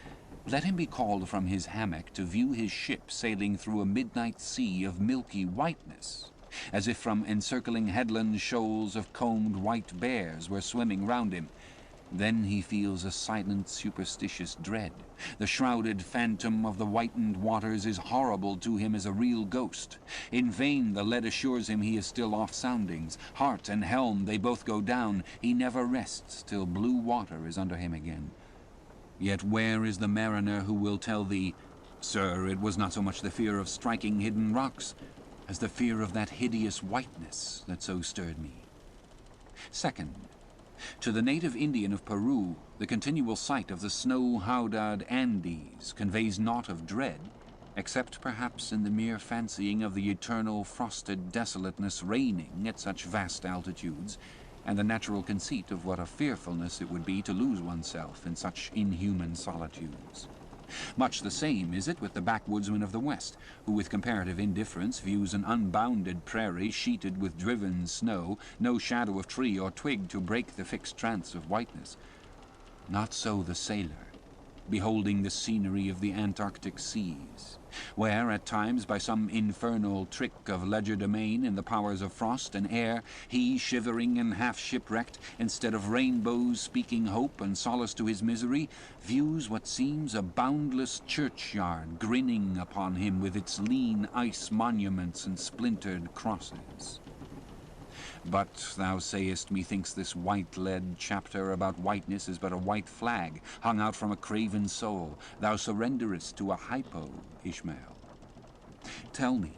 let him be called from his hammock to view his ship sailing through a midnight sea of milky whiteness, as if from encircling headlands shoals of combed white bears were swimming round him. Then he feels a silent, superstitious dread. The shrouded phantom of the whitened waters is horrible to him as a real ghost. In vain the lead assures him he is still off soundings. Heart and helm, they both go down. He never rests till blue water is under him again. Yet where is the mariner who will tell thee, "Sir, it was not so much the fear of striking hidden rocks as the fear of that hideous whiteness that so stirred me"? Second, to the native Indian of Peru, the continual sight of the snow-howdahed Andes conveys naught of dread, except perhaps in the mere fancying of the eternal frosted desolateness reigning at such vast altitudes, and the natural conceit of what a fearfulness it would be to lose oneself in such inhuman solitudes. Much the same is it with the backwoodsman of the West, who with comparative indifference views an unbounded prairie sheeted with driven snow, no shadow of tree or twig to break the fixed trance of whiteness. Not so the sailor, beholding the scenery of the Antarctic seas, where at times by some infernal trick of legerdemain in the powers of frost and air, he, shivering and half shipwrecked, instead of rainbows speaking hope and solace to his misery, views what seems a boundless churchyard grinning upon him with its lean ice monuments and splintered crosses. But thou sayest, methinks this white-lead chapter about whiteness is but a white flag hung out from a craven soul. Thou surrenderest to a hypo, Ishmael. Tell me,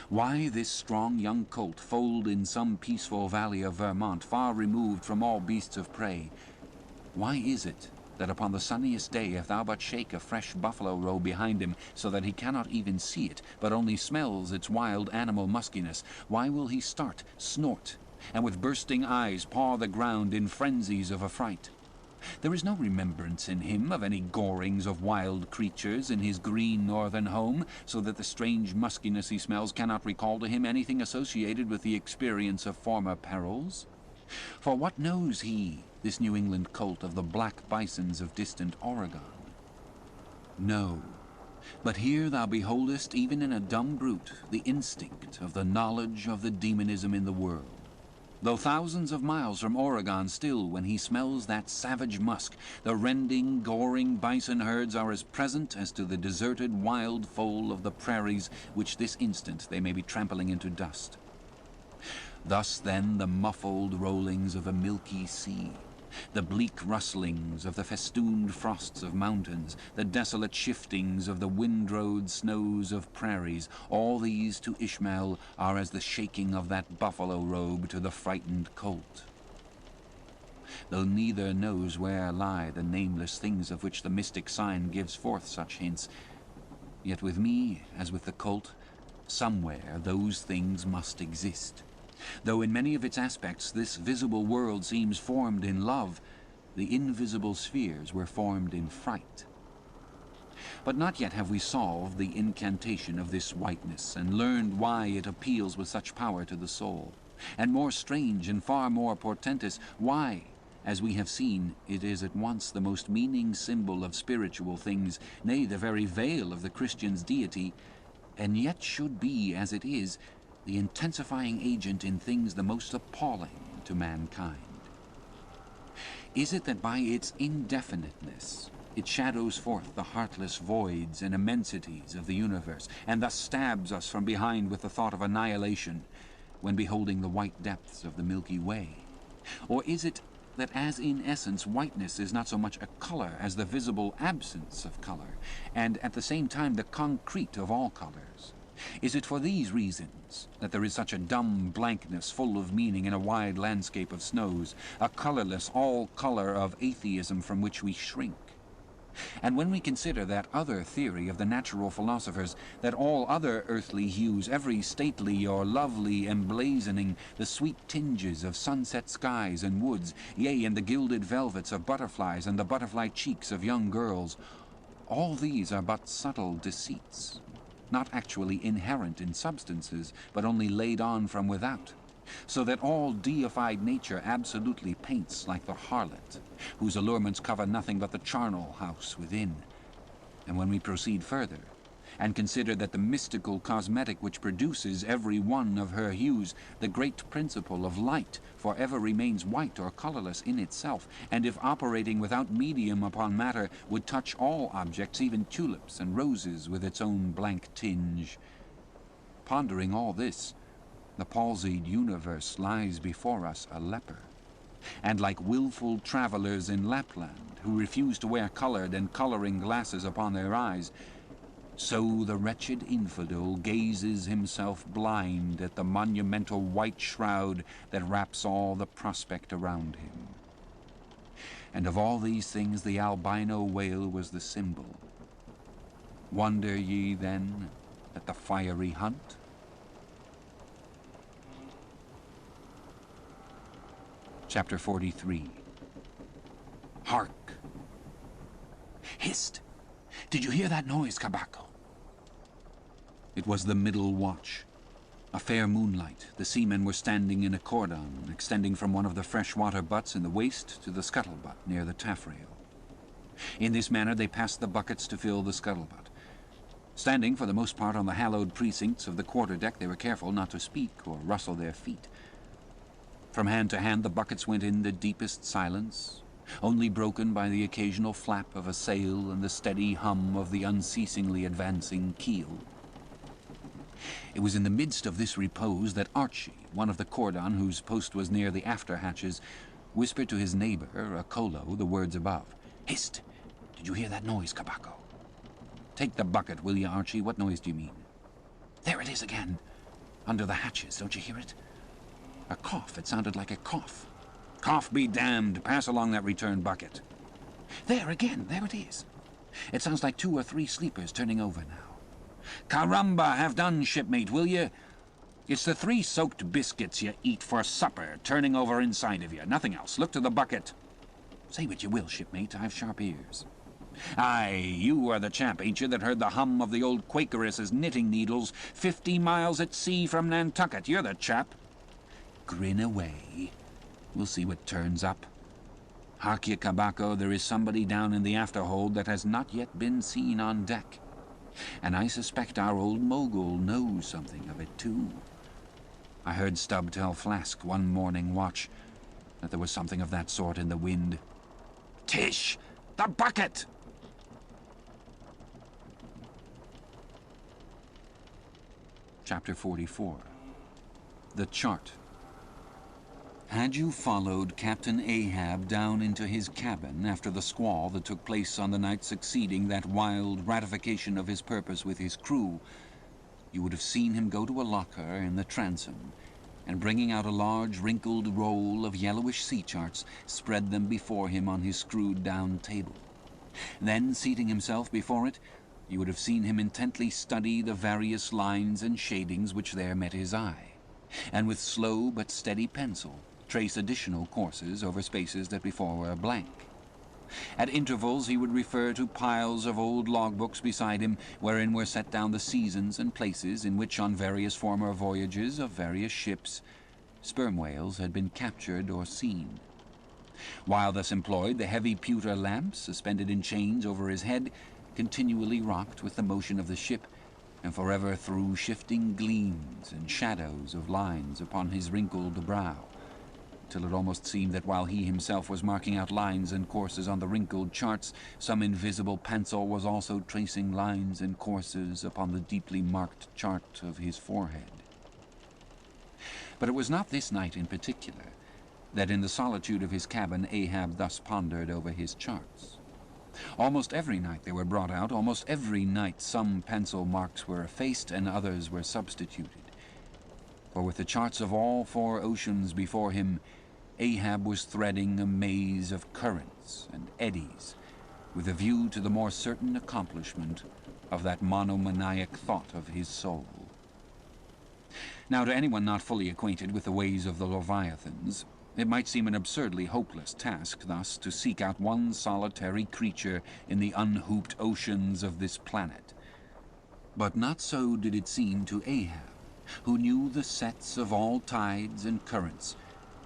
why this strong young colt foaled in some peaceful valley of Vermont, far removed from all beasts of prey? Why is it that upon the sunniest day, if thou but shake a fresh buffalo robe behind him, so that he cannot even see it, but only smells its wild animal muskiness, why will he start, snort, and with bursting eyes paw the ground in frenzies of affright? There is no remembrance in him of any gorings of wild creatures in his green northern home, so that the strange muskiness he smells cannot recall to him anything associated with the experience of former perils. For what knows he, this New England colt, of the black bisons of distant Oregon? No, but here thou beholdest, even in a dumb brute, the instinct of the knowledge of the demonism in the world. Though thousands of miles from Oregon, still, when he smells that savage musk, the rending, goring bison herds are as present as to the deserted wild foal of the prairies, which this instant they may be trampling into dust. Thus, then, the muffled rollings of a milky sea, the bleak rustlings of the festooned frosts of mountains, the desolate shiftings of the windrowed snows of prairies, all these to Ishmael are as the shaking of that buffalo robe to the frightened colt. Though neither knows where lie the nameless things of which the mystic sign gives forth such hints, yet with me, as with the colt, somewhere those things must exist. Though in many of its aspects this visible world seems formed in love, the invisible spheres were formed in fright. But not yet have we solved the incantation of this whiteness, and learned why it appeals with such power to the soul. And more strange and far more portentous, why, as we have seen, it is at once the most meaning symbol of spiritual things, nay, the very veil of the Christian's deity, and yet should be, as it is, the intensifying agent in things the most appalling to mankind. Is it that by its indefiniteness it shadows forth the heartless voids and immensities of the universe, and thus stabs us from behind with the thought of annihilation when beholding the white depths of the Milky Way? Or is it that as in essence whiteness is not so much a color as the visible absence of color, and at the same time the concrete of all colors? Is it for these reasons that there is such a dumb blankness full of meaning in a wide landscape of snows, a colorless all-color of atheism from which we shrink? And when we consider that other theory of the natural philosophers, that all other earthly hues, every stately or lovely emblazoning, the sweet tinges of sunset skies and woods, yea, and the gilded velvets of butterflies and the butterfly cheeks of young girls, all these are but subtle deceits, not actually inherent in substances, but only laid on from without, so that all deified nature absolutely paints like the harlot, whose allurements cover nothing but the charnel house within. And when we proceed further, and consider that the mystical cosmetic which produces every one of her hues, the great principle of light, forever remains white or colorless in itself, and if operating without medium upon matter, would touch all objects, even tulips and roses, with its own blank tinge. Pondering all this, the palsied universe lies before us a leper, and like willful travelers in Lapland, who refuse to wear colored and coloring glasses upon their eyes, so the wretched infidel gazes himself blind at the monumental white shroud that wraps all the prospect around him. And of all these things the albino whale was the symbol. Wonder ye, then, at the fiery hunt? Chapter 43. Hark! Hist! Did you hear that noise, Kabako? It was the middle watch. A fair moonlight. The seamen were standing in a cordon, extending from one of the freshwater butts in the waist to the scuttlebutt near the taffrail. In this manner they passed the buckets to fill the scuttlebutt. Standing for the most part on the hallowed precincts of the quarterdeck, they were careful not to speak or rustle their feet. From hand to hand the buckets went in the deepest silence, only broken by the occasional flap of a sail and the steady hum of the unceasingly advancing keel. It was in the midst of this repose that Archie, one of the cordon whose post was near the after hatches, whispered to his neighbor, a Colo, the words above. Hist! Did you hear that noise, Kabako? Take the bucket, will you, Archie? What noise do you mean? There it is again. Under the hatches, don't you hear it? A cough. It sounded like a cough. Cough be damned. Pass along that return bucket. There again. There it is. It sounds like 2 or 3 sleepers turning over now. Caramba, have done, shipmate, will you? It's the 3 soaked biscuits you eat for supper turning over inside of you. Nothing else. Look to the bucket. Say what you will, shipmate. I've sharp ears. Aye, you are the chap, ain't you, that heard the hum of the old Quakeress's knitting needles 50 miles at sea from Nantucket? You're the chap. Grin away. We'll see what turns up. Hark ye, Kabako, there is somebody down in the afterhold that has not yet been seen on deck. And I suspect our old mogul knows something of it, too. I heard Stubb tell Flask one morning watch that there was something of that sort in the wind. Tish! The bucket! Chapter 44. The Chart. Had you followed Captain Ahab down into his cabin after the squall that took place on the night succeeding that wild ratification of his purpose with his crew, you would have seen him go to a locker in the transom, and bringing out a large wrinkled roll of yellowish sea charts, spread them before him on his screwed-down table. Then, seating himself before it, you would have seen him intently study the various lines and shadings which there met his eye, and with slow but steady pencil trace additional courses over spaces that before were blank. At intervals he would refer to piles of old logbooks beside him, wherein were set down the seasons and places in which, on various former voyages of various ships, sperm whales had been captured or seen. While thus employed, the heavy pewter lamp, suspended in chains over his head, continually rocked with the motion of the ship, and forever threw shifting gleams and shadows of lines upon his wrinkled brow, till it almost seemed that while he himself was marking out lines and courses on the wrinkled charts, some invisible pencil was also tracing lines and courses upon the deeply marked chart of his forehead. But it was not this night in particular that in the solitude of his cabin Ahab thus pondered over his charts. Almost every night they were brought out, almost every night some pencil marks were effaced and others were substituted. For with the charts of all 4 oceans before him, Ahab was threading a maze of currents and eddies, with a view to the more certain accomplishment of that monomaniac thought of his soul. Now, to anyone not fully acquainted with the ways of the Leviathans, it might seem an absurdly hopeless task thus to seek out one solitary creature in the unhooped oceans of this planet. But not so did it seem to Ahab, who knew the sets of all tides and currents,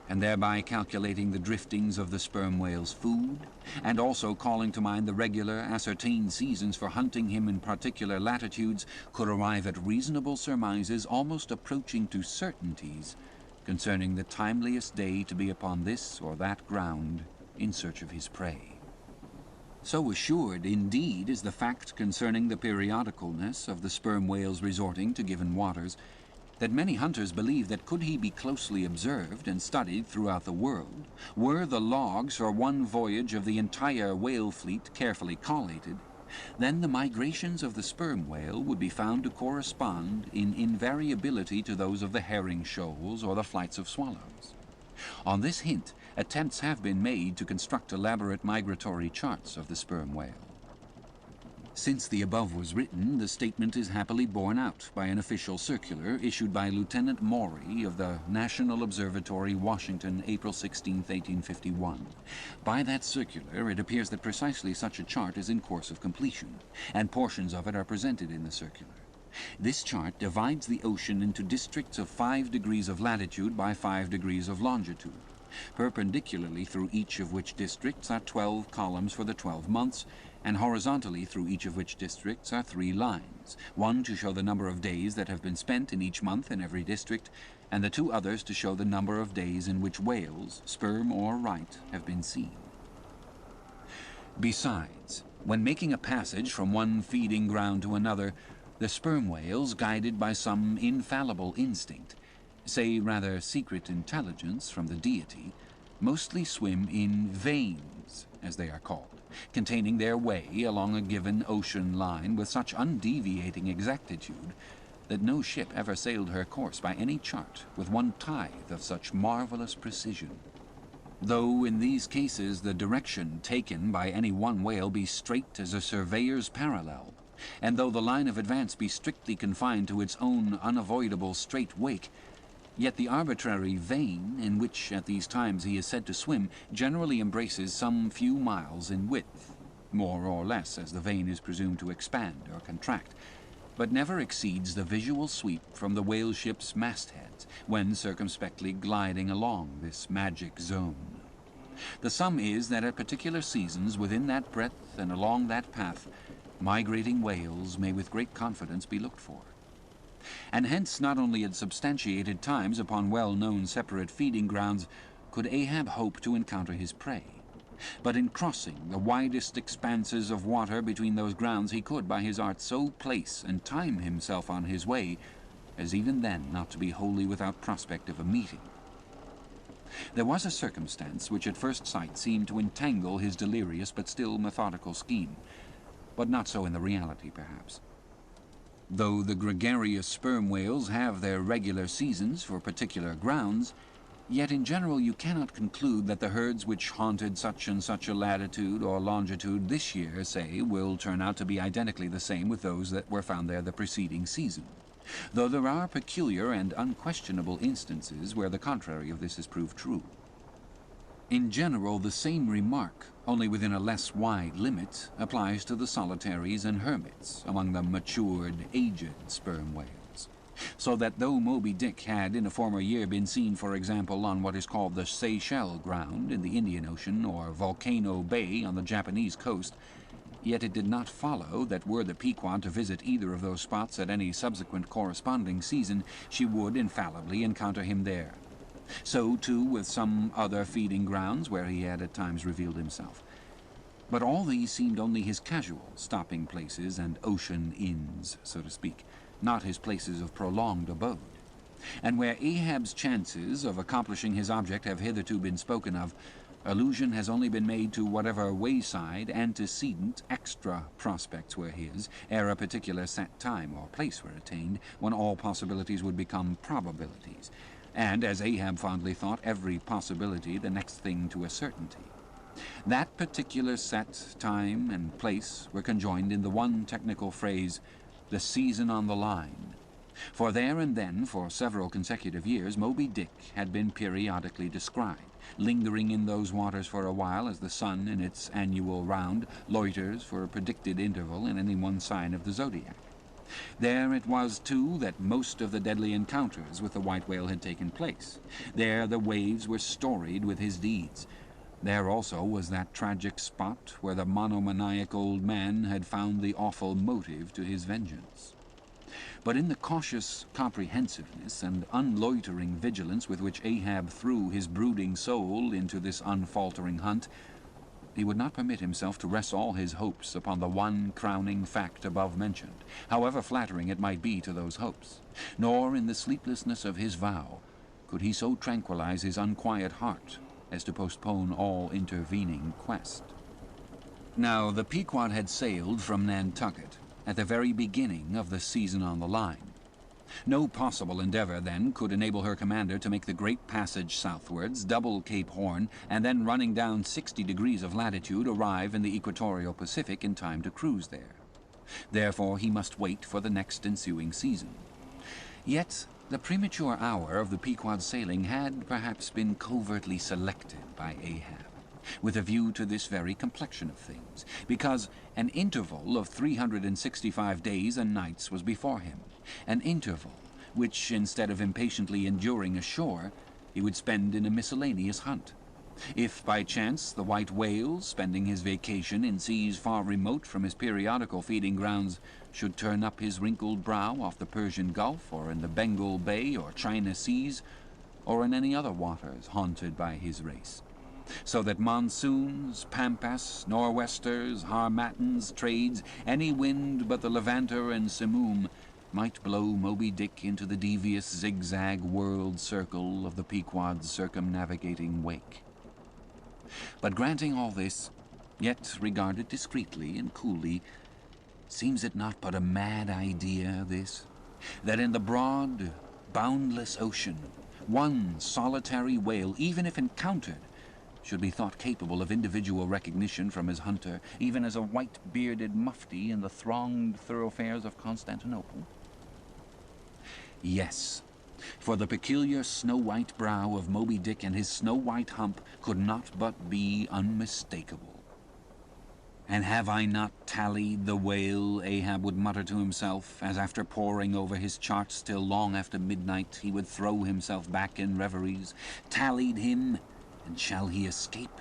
and thereby calculating the driftings of the sperm whale's food, and also calling to mind the regular, ascertained seasons for hunting him in particular latitudes, could arrive at reasonable surmises almost approaching to certainties concerning the timeliest day to be upon this or that ground in search of his prey. So assured, indeed, is the fact concerning the periodicalness of the sperm whale's resorting to given waters, that many hunters believe that could he be closely observed and studied throughout the world, were the logs for one voyage of the entire whale fleet carefully collated, then the migrations of the sperm whale would be found to correspond in invariability to those of the herring shoals or the flights of swallows. On this hint, attempts have been made to construct elaborate migratory charts of the sperm whale. Since the above was written, the statement is happily borne out by an official circular issued by Lieutenant Maury of the National Observatory, Washington, April 16, 1851. By that circular, it appears that precisely such a chart is in course of completion, and portions of it are presented in the circular. This chart divides the ocean into districts of 5 degrees of latitude by 5 degrees of longitude, perpendicularly through each of which districts are 12 columns for the 12 months, and horizontally through each of which districts are 3 lines, one to show the number of days that have been spent in each month in every district, and the 2 others to show the number of days in which whales, sperm or right, have been seen. Besides, when making a passage from one feeding ground to another, the sperm whales, guided by some infallible instinct, say rather secret intelligence from the deity, mostly swim in veins, as they are called, containing their way along a given ocean line with such undeviating exactitude that no ship ever sailed her course by any chart with 1/10 of such marvelous precision. Though in these cases the direction taken by any one whale be straight as a surveyor's parallel, and though the line of advance be strictly confined to its own unavoidable straight wake, yet the arbitrary vein in which at these times he is said to swim generally embraces some few miles in width, more or less as the vein is presumed to expand or contract, but never exceeds the visual sweep from the whale ship's mastheads when circumspectly gliding along this magic zone. The sum is that at particular seasons within that breadth and along that path, migrating whales may with great confidence be looked for. And hence not only at substantiated times upon well-known separate feeding grounds could Ahab hope to encounter his prey, but in crossing the widest expanses of water between those grounds he could by his art so place and time himself on his way as even then not to be wholly without prospect of a meeting. There was a circumstance which at first sight seemed to entangle his delirious but still methodical scheme, but not so in the reality perhaps. Though the gregarious sperm whales have their regular seasons for particular grounds, yet in general you cannot conclude that the herds which haunted such and such a latitude or longitude this year, say, will turn out to be identically the same with those that were found there the preceding season, though there are peculiar and unquestionable instances where the contrary of this is proved true. In general, the same remark, only within a less wide limit, applies to the solitaries and hermits among the matured, aged sperm whales. so that though Moby Dick had in a former year been seen, for example, on what is called the Seychelles Ground in the Indian Ocean or Volcano Bay on the Japanese coast, yet it did not follow that were the Pequod to visit either of those spots at any subsequent corresponding season, she would infallibly encounter him there. So, too, with some other feeding grounds where he had at times revealed himself. But all these seemed only his casual stopping places and ocean inns, so to speak, not his places of prolonged abode. And where Ahab's chances of accomplishing his object have hitherto been spoken of, allusion has only been made to whatever wayside, antecedent, extra prospects were his, ere a particular set time or place were attained, when all possibilities would become probabilities, and, as Ahab fondly thought, every possibility the next thing to a certainty. That particular set time and place were conjoined in the one technical phrase, the season on the line. For there and then, for several consecutive years, Moby Dick had been periodically described, lingering in those waters for a while as the sun in its annual round loiters for a predicted interval in any one sign of the zodiac. There it was, too, that most of the deadly encounters with the white whale had taken place. There the waves were storied with his deeds. There also was that tragic spot where the monomaniac old man had found the awful motive to his vengeance. But in the cautious comprehensiveness and unloitering vigilance with which Ahab threw his brooding soul into this unfaltering hunt, he would not permit himself to rest all his hopes upon the one crowning fact above mentioned, however flattering it might be to those hopes. Nor in the sleeplessness of his vow could he so tranquilize his unquiet heart as to postpone all intervening quest. Now, the Pequod had sailed from Nantucket at the very beginning of the season on the line. No possible endeavor, then, could enable her commander to make the great passage southwards, double Cape Horn, and then running down 60 degrees of latitude, arrive in the equatorial Pacific in time to cruise there. Therefore, he must wait for the next ensuing season. Yet, the premature hour of the Pequod's sailing had perhaps been covertly selected by Ahab, with a view to this very complexion of things, because an interval of 365 days and nights was before him, an interval which, instead of impatiently enduring ashore, he would spend in a miscellaneous hunt. If by chance the white whale, spending his vacation in seas far remote from his periodical feeding grounds, should turn up his wrinkled brow off the Persian Gulf, or in the Bengal Bay or China Seas, or in any other waters haunted by his race, so that monsoons, pampas, nor'westers, harmattans, trades, any wind but the levanter and simoom, might blow Moby Dick into the devious zigzag world circle of the Pequod's circumnavigating wake. But granting all this, yet regarded discreetly and coolly, seems it not but a mad idea, this, that in the broad, boundless ocean, one solitary whale, even if encountered, should be thought capable of individual recognition from his hunter, even as a white-bearded mufti in the thronged thoroughfares of Constantinople? Yes, for the peculiar snow-white brow of Moby Dick and his snow-white hump could not but be unmistakable. And have I not tallied the whale, Ahab would mutter to himself, as after poring over his charts till long after midnight he would throw himself back in reveries, tallied him, and shall he escape?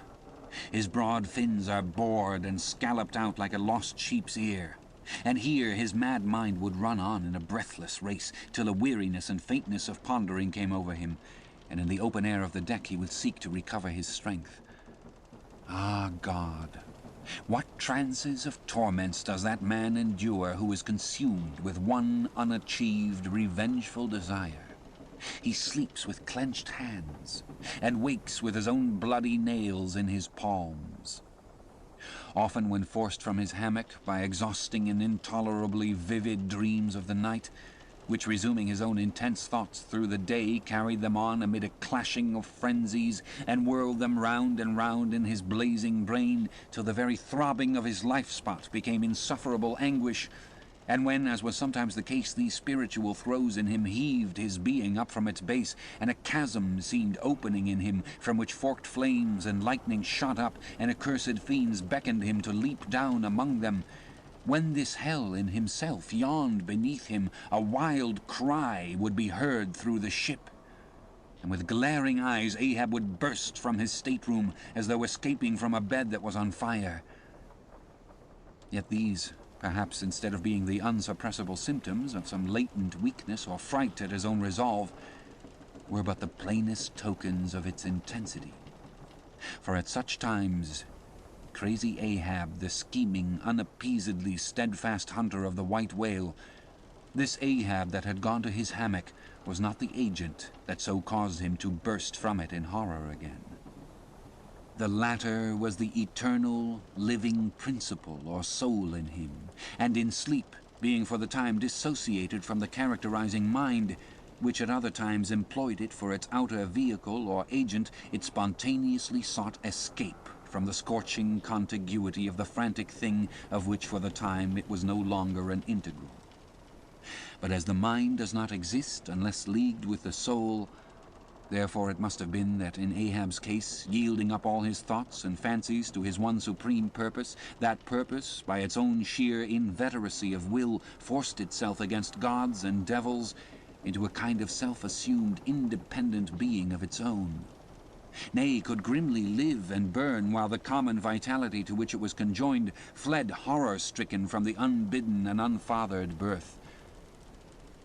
His broad fins are bored and scalloped out like a lost sheep's ear. And here his mad mind would run on in a breathless race, till a weariness and faintness of pondering came over him, and in the open air of the deck he would seek to recover his strength. Ah, God! What trances of torments does that man endure who is consumed with one unachieved, revengeful desire? He sleeps with clenched hands, and wakes with his own bloody nails in his palms. Often when forced from his hammock by exhausting and intolerably vivid dreams of the night, which, resuming his own intense thoughts through the day, carried them on amid a clashing of frenzies, and whirled them round and round in his blazing brain, till the very throbbing of his life-spot became insufferable anguish, and when, as was sometimes the case, these spiritual throes in him heaved his being up from its base, and a chasm seemed opening in him, from which forked flames and lightning shot up, and accursed fiends beckoned him to leap down among them, When this hell in himself yawned beneath him, a wild cry would be heard through the ship, and with glaring eyes Ahab would burst from his stateroom as though escaping from a bed that was on fire. Yet these, perhaps instead of being the unsuppressible symptoms of some latent weakness or fright at his own resolve, were but the plainest tokens of its intensity. For at such times, crazy Ahab, the scheming, unappeasedly steadfast hunter of the white whale, this Ahab that had gone to his hammock, was not the agent that so caused him to burst from it in horror again. The latter was the eternal, living principle or soul in him, and in sleep, being for the time dissociated from the characterizing mind, which at other times employed it for its outer vehicle or agent, it spontaneously sought escape from the scorching contiguity of the frantic thing of which for the time it was no longer an integral. But as the mind does not exist unless leagued with the soul, therefore it must have been that in Ahab's case, yielding up all his thoughts and fancies to his one supreme purpose, that purpose, by its own sheer inveteracy of will, forced itself against gods and devils into a kind of self-assumed independent being of its own. Nay, could grimly live and burn while the common vitality to which it was conjoined fled horror-stricken from the unbidden and unfathered birth.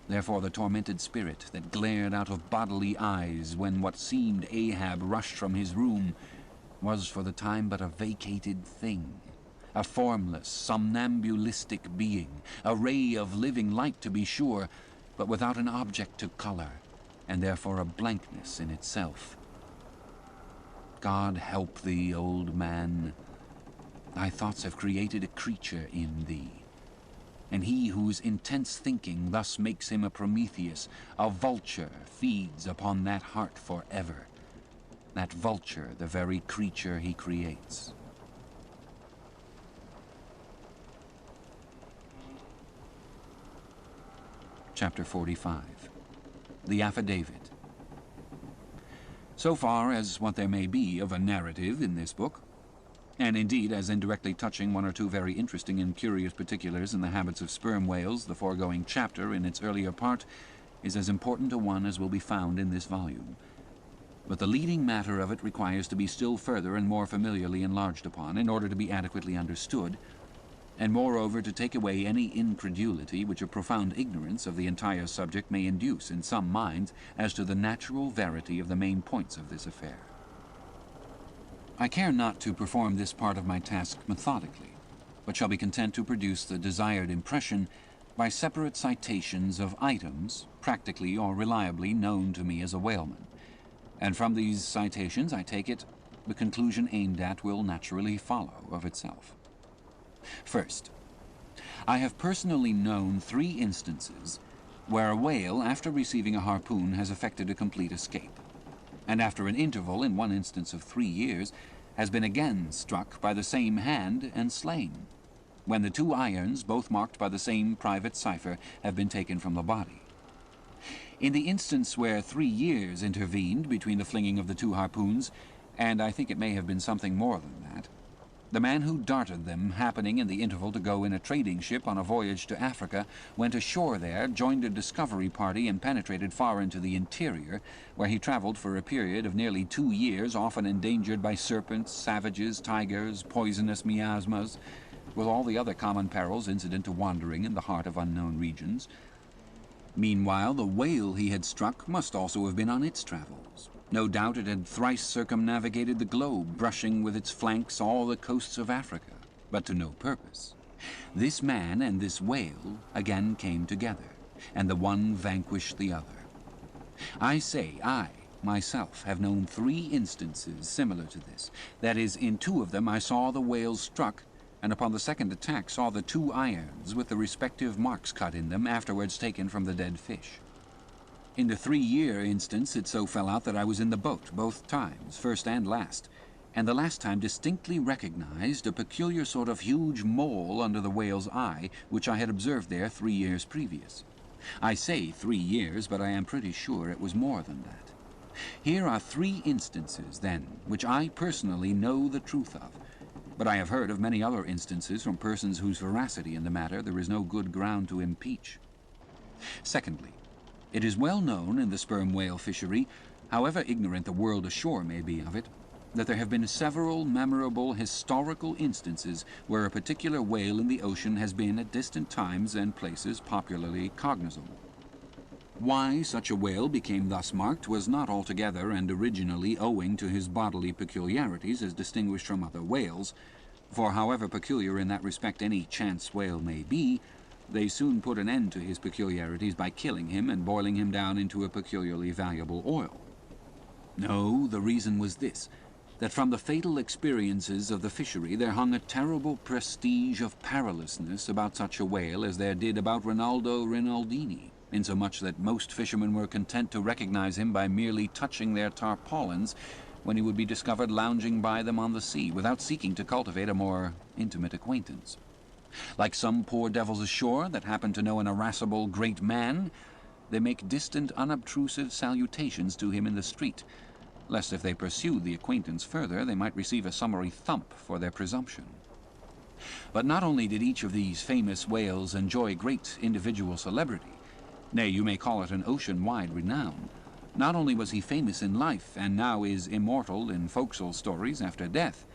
Therefore the tormented spirit that glared out of bodily eyes when what seemed Ahab rushed from his room was for the time but a vacated thing, a formless, somnambulistic being, a ray of living light to be sure, but without an object to color, and therefore a blankness in itself. God help thee, old man. Thy thoughts have created a creature in thee, and he whose intense thinking thus makes him a Prometheus, a vulture, feeds upon that heart forever, that vulture the very creature he creates. Chapter 45. The Affidavit. So far as what there may be of a narrative in this book, and indeed as indirectly touching one or two very interesting and curious particulars in the habits of sperm whales, the foregoing chapter in its earlier part is as important a one as will be found in this volume. But the leading matter of it requires to be still further and more familiarly enlarged upon in order to be adequately understood, and moreover to take away any incredulity which a profound ignorance of the entire subject may induce in some minds as to the natural verity of the main points of this affair. I care not to perform this part of my task methodically, but shall be content to produce the desired impression by separate citations of items practically or reliably known to me as a whaleman, and from these citations I take it the conclusion aimed at will naturally follow of itself. First, I have personally known 3 instances where a whale, after receiving a harpoon, has effected a complete escape, and after an interval, in one instance of 3 years, has been again struck by the same hand and slain, when the 2 irons, both marked by the same private cipher, have been taken from the body. In the instance where 3 years intervened between the flinging of the 2 harpoons, and I think it may have been something more than that, the man who darted them, happening in the interval to go in a trading ship on a voyage to Africa, went ashore there, joined a discovery party, and penetrated far into the interior, where he traveled for a period of nearly 2 years, often endangered by serpents, savages, tigers, poisonous miasmas, with all the other common perils incident to wandering in the heart of unknown regions. Meanwhile, the whale he had struck must also have been on its travels. No doubt it had thrice circumnavigated the globe, brushing with its flanks all the coasts of Africa, but to no purpose. This man and this whale again came together, and the one vanquished the other. I say, I, myself, have known 3 instances similar to this. That is, in 2 of them I saw the whale struck, and upon the second attack saw the 2 irons with the respective marks cut in them, afterwards taken from the dead fish. In the 3-year instance, it so fell out that I was in the boat both times, first and last, and the last time distinctly recognized a peculiar sort of huge mole under the whale's eye, which I had observed there 3 years previous. I say 3 years, but I am pretty sure it was more than that. Here are 3 instances, then, which I personally know the truth of, but I have heard of many other instances from persons whose veracity in the matter there is no good ground to impeach. Secondly, it is well known in the sperm whale fishery, however ignorant the world ashore may be of it, that there have been several memorable historical instances where a particular whale in the ocean has been at distant times and places popularly cognizable. Why such a whale became thus marked was not altogether and originally owing to his bodily peculiarities as distinguished from other whales, for however peculiar in that respect any chance whale may be, they soon put an end to his peculiarities by killing him and boiling him down into a peculiarly valuable oil. No, the reason was this, that from the fatal experiences of the fishery there hung a terrible prestige of perilousness about such a whale as there did about Rinaldo Rinaldini, insomuch that most fishermen were content to recognize him by merely touching their tarpaulins when he would be discovered lounging by them on the sea, without seeking to cultivate a more intimate acquaintance. Like some poor devils ashore that happen to know an irascible great man, they make distant, unobtrusive salutations to him in the street, lest if they pursued the acquaintance further, they might receive a summary thump for their presumption. But not only did each of these famous whales enjoy great individual celebrity, nay, you may call it an ocean-wide renown, not only was he famous in life, and now is immortal in forecastle stories after death,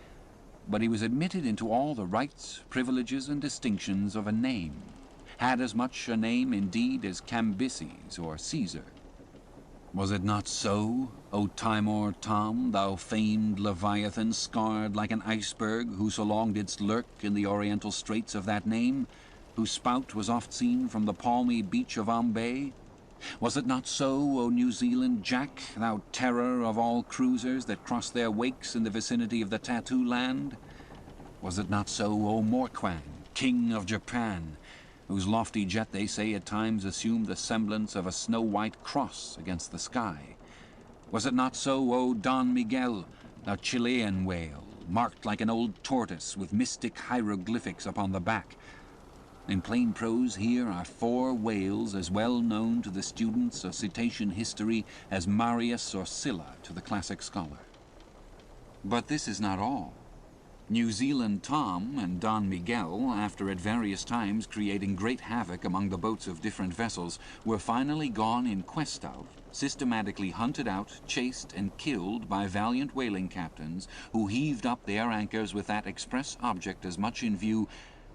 but he was admitted into all the rights, privileges, and distinctions of a name, had as much a name indeed as Cambyses or Caesar. Was it not so, O Timor Tom, thou famed Leviathan, scarred like an iceberg, who so long didst lurk in the oriental straits of that name, whose spout was oft seen from the palmy beach of Ombay? Was it not so, O New Zealand Jack, thou terror of all cruisers that crossed their wakes in the vicinity of the Tattoo Land? Was it not so, O Morquang, king of Japan, whose lofty jet they say at times assumed the semblance of a snow-white cross against the sky? Was it not so, O Don Miguel, thou Chilean whale, marked like an old tortoise with mystic hieroglyphics upon the back? In plain prose, here are 4 whales as well known to the students of cetacean history as Marius or Scylla to the classic scholar. But this is not all. New Zealand Tom and Don Miguel, after at various times creating great havoc among the boats of different vessels, were finally gone in quest of, systematically hunted out, chased, and killed by valiant whaling captains who heaved up their anchors with that express object as much in view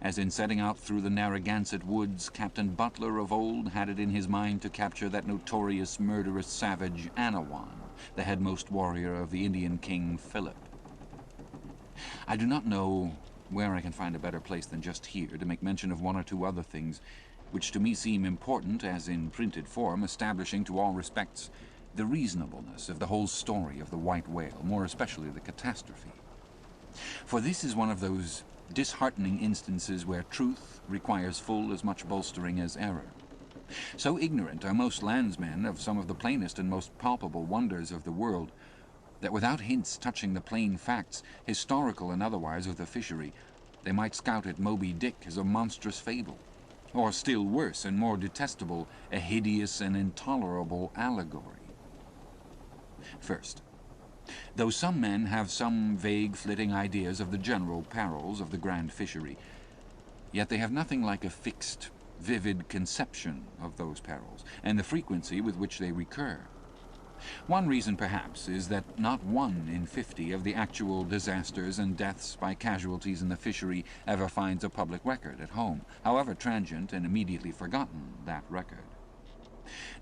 as in setting out through the Narragansett woods Captain Butler of old had it in his mind to capture that notorious murderous savage Anawan, the headmost warrior of the Indian king Philip. I do not know where I can find a better place than just here to make mention of 1 or 2 other things which to me seem important, as in printed form, establishing to all respects the reasonableness of the whole story of the white whale, more especially the catastrophe. For this is one of those disheartening instances where truth requires full as much bolstering as error. So ignorant are most landsmen of some of the plainest and most palpable wonders of the world, that without hints touching the plain facts, historical and otherwise, of the fishery, they might scout at Moby Dick as a monstrous fable, or still worse and more detestable, a hideous and intolerable allegory. First, though some men have some vague flitting ideas of the general perils of the grand fishery, yet they have nothing like a fixed, vivid conception of those perils, and the frequency with which they recur. One reason, perhaps, is that not 1 in 50 of the actual disasters and deaths by casualties in the fishery ever finds a public record at home, however transient and immediately forgotten that record.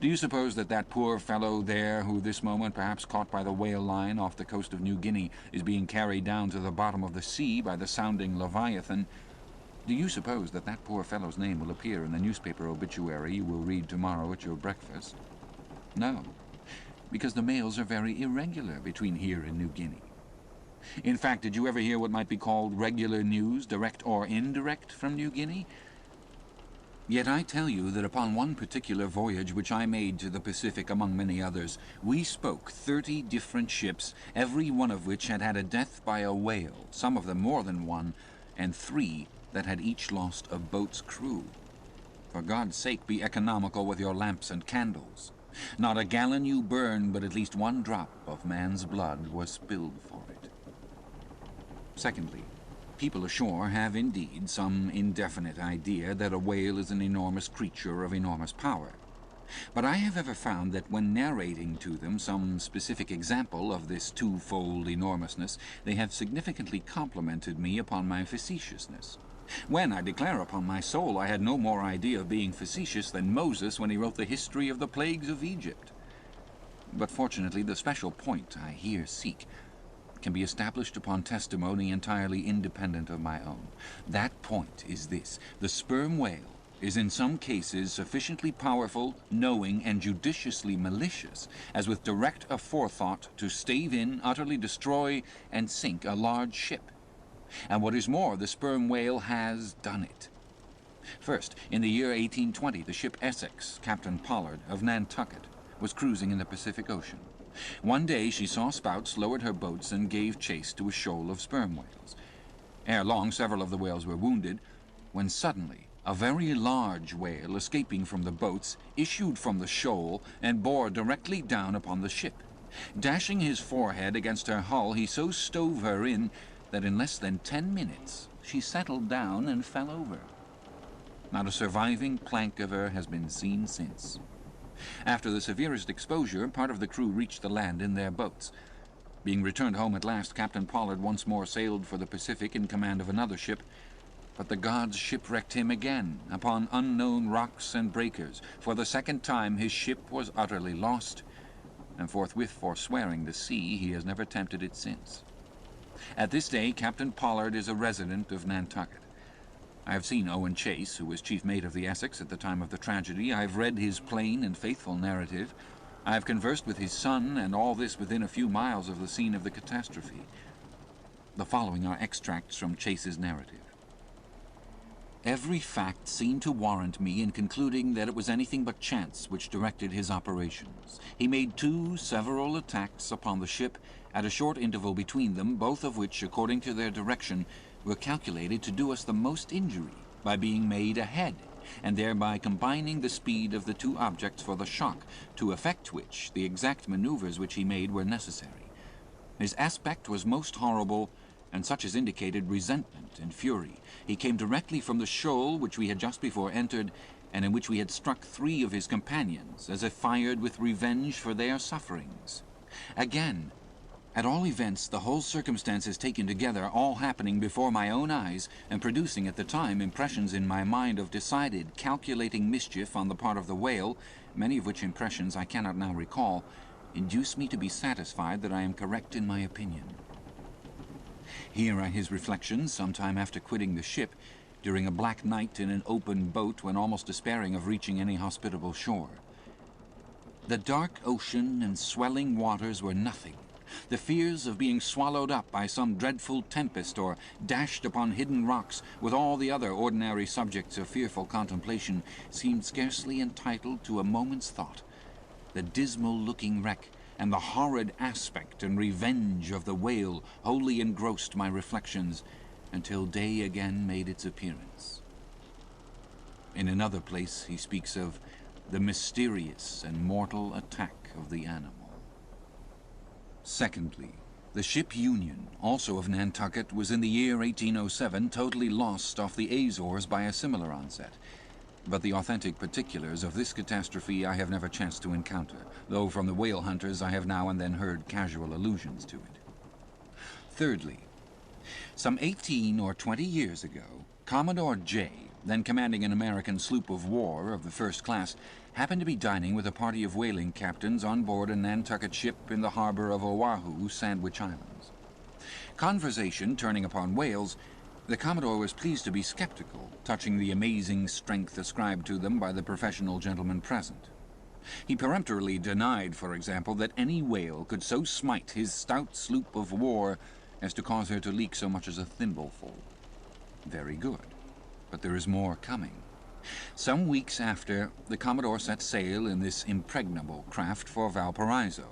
Do you suppose that that poor fellow there, who this moment, perhaps caught by the whale line off the coast of New Guinea, is being carried down to the bottom of the sea by the sounding Leviathan, do you suppose that that poor fellow's name will appear in the newspaper obituary you will read tomorrow at your breakfast? No, because the mails are very irregular between here and New Guinea. In fact, did you ever hear what might be called regular news, direct or indirect, from New Guinea? Yet I tell you that upon one particular voyage which I made to the Pacific among many others, we spoke 30 different ships, every one of which had had a death by a whale, some of them more than 1, and 3 that had each lost a boat's crew. For God's sake, be economical with your lamps and candles. Not a gallon you burned, but at least 1 drop of man's blood was spilled for it. Secondly, People ashore have indeed some indefinite idea that a whale is an enormous creature of enormous power. But I have ever found that when narrating to them some specific example of this twofold enormousness, they have significantly complimented me upon my facetiousness. When, I declare upon my soul, I had no more idea of being facetious than Moses when he wrote the history of the plagues of Egypt. But fortunately the special point I here seek can be established upon testimony entirely independent of my own. That point is this: the sperm whale is in some cases sufficiently powerful, knowing, and judiciously malicious, as with direct aforethought to stave in, utterly destroy, and sink a large ship. And what is more, the sperm whale has done it. First, in the year 1820, the ship Essex, Captain Pollard, of Nantucket, was cruising in the Pacific Ocean. One day she saw spouts, lowered her boats, and gave chase to a shoal of sperm whales. Ere long, several of the whales were wounded, when suddenly a very large whale, escaping from the boats, issued from the shoal and bore directly down upon the ship. Dashing his forehead against her hull, he so stove her in that in less than 10 minutes she settled down and fell over. Not a surviving plank of her has been seen since. After the severest exposure, part of the crew reached the land in their boats. Being returned home at last, Captain Pollard once more sailed for the Pacific in command of another ship, but the gods shipwrecked him again upon unknown rocks and breakers. For the second time his ship was utterly lost, and forthwith forswearing the sea, he has never tempted it since. At this day Captain Pollard is a resident of Nantucket. I have seen Owen Chase, who was chief mate of the Essex at the time of the tragedy. I have read his plain and faithful narrative. I have conversed with his son, and all this within a few miles of the scene of the catastrophe. The following are extracts from Chase's narrative. Every fact seemed to warrant me in concluding that it was anything but chance which directed his operations. He made 2 several attacks upon the ship at a short interval between them, both of which, according to their direction, were calculated to do us the most injury by being made ahead, and thereby combining the speed of the 2 objects for the shock, to effect which the exact maneuvers which he made were necessary. His aspect was most horrible, and such as indicated resentment and fury. He came directly from the shoal which we had just before entered, and in which we had struck 3 of his companions, as if fired with revenge for their sufferings. Again, at all events, the whole circumstances taken together, all happening before my own eyes, and producing at the time impressions in my mind of decided, calculating mischief on the part of the whale, many of which impressions I cannot now recall, induce me to be satisfied that I am correct in my opinion. Here are his reflections some time after quitting the ship, during a black night in an open boat when almost despairing of reaching any hospitable shore. The dark ocean and swelling waters were nothing. The fears of being swallowed up by some dreadful tempest or dashed upon hidden rocks, with all the other ordinary subjects of fearful contemplation, seemed scarcely entitled to a moment's thought. The dismal-looking wreck and the horrid aspect and revenge of the whale wholly engrossed my reflections until day again made its appearance. In another place he speaks of the mysterious and mortal attack of the animal. Secondly, the ship Union, also of Nantucket, was in the year 1807 totally lost off the Azores by a similar onset. But the authentic particulars of this catastrophe I have never chanced to encounter, though from the whale hunters I have now and then heard casual allusions to it. Thirdly, some 18 or 20 years ago, Commodore J, then commanding an American sloop of war of the first class, happened to be dining with a party of whaling captains on board a Nantucket ship in the harbor of Oahu, Sandwich Islands. Conversation turning upon whales, the Commodore was pleased to be skeptical, touching the amazing strength ascribed to them by the professional gentlemen present. He peremptorily denied, for example, that any whale could so smite his stout sloop of war as to cause her to leak so much as a thimbleful. Very good, but there is more coming. Some weeks after, the Commodore set sail in this impregnable craft for Valparaiso,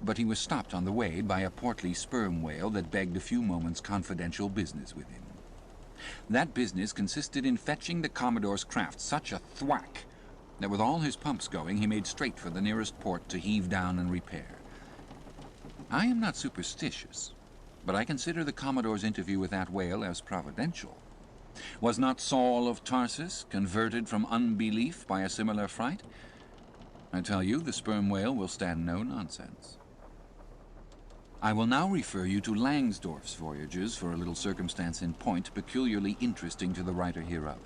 but he was stopped on the way by a portly sperm whale that begged a few moments' confidential business with him. That business consisted in fetching the Commodore's craft such a thwack that with all his pumps going he made straight for the nearest port to heave down and repair. I am not superstitious, but I consider the Commodore's interview with that whale as providential. Was not Saul of Tarsus converted from unbelief by a similar fright? I tell you, the sperm whale will stand no nonsense. I will now refer you to Langsdorff's voyages for a little circumstance in point peculiarly interesting to the writer hereof.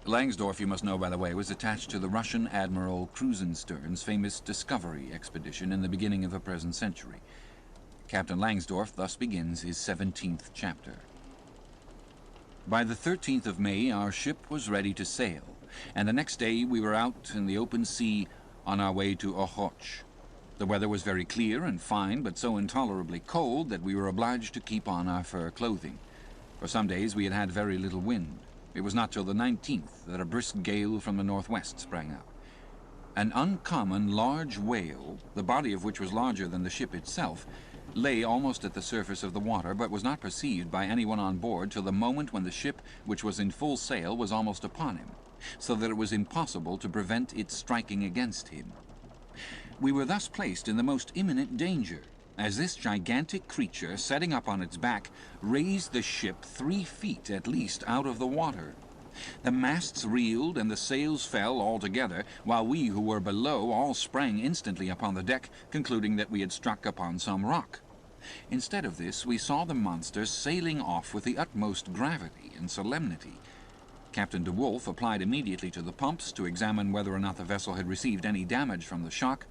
Langsdorff, you must know, by the way, was attached to the Russian Admiral Krusenstern's famous Discovery expedition in the beginning of the present century. Captain Langsdorff thus begins his 17th chapter. By the 13th of May, our ship was ready to sail, and the next day we were out in the open sea on our way to Okhotsk. The weather was very clear and fine, but so intolerably cold that we were obliged to keep on our fur clothing. For some days we had had very little wind. It was not till the 19th that a brisk gale from the northwest sprang up. An uncommon large whale, the body of which was larger than the ship itself, lay almost at the surface of the water, but was not perceived by anyone on board till the moment when the ship, which was in full sail, was almost upon him, so that it was impossible to prevent its striking against him. We were thus placed in the most imminent danger, as this gigantic creature, setting up on its back, raised the ship 3 feet at least out of the water. The masts reeled and the sails fell altogether, while we who were below all sprang instantly upon the deck, concluding that we had struck upon some rock. Instead of this, we saw the monster sailing off with the utmost gravity and solemnity. Captain de Wolfe applied immediately to the pumps to examine whether or not the vessel had received any damage from the shock,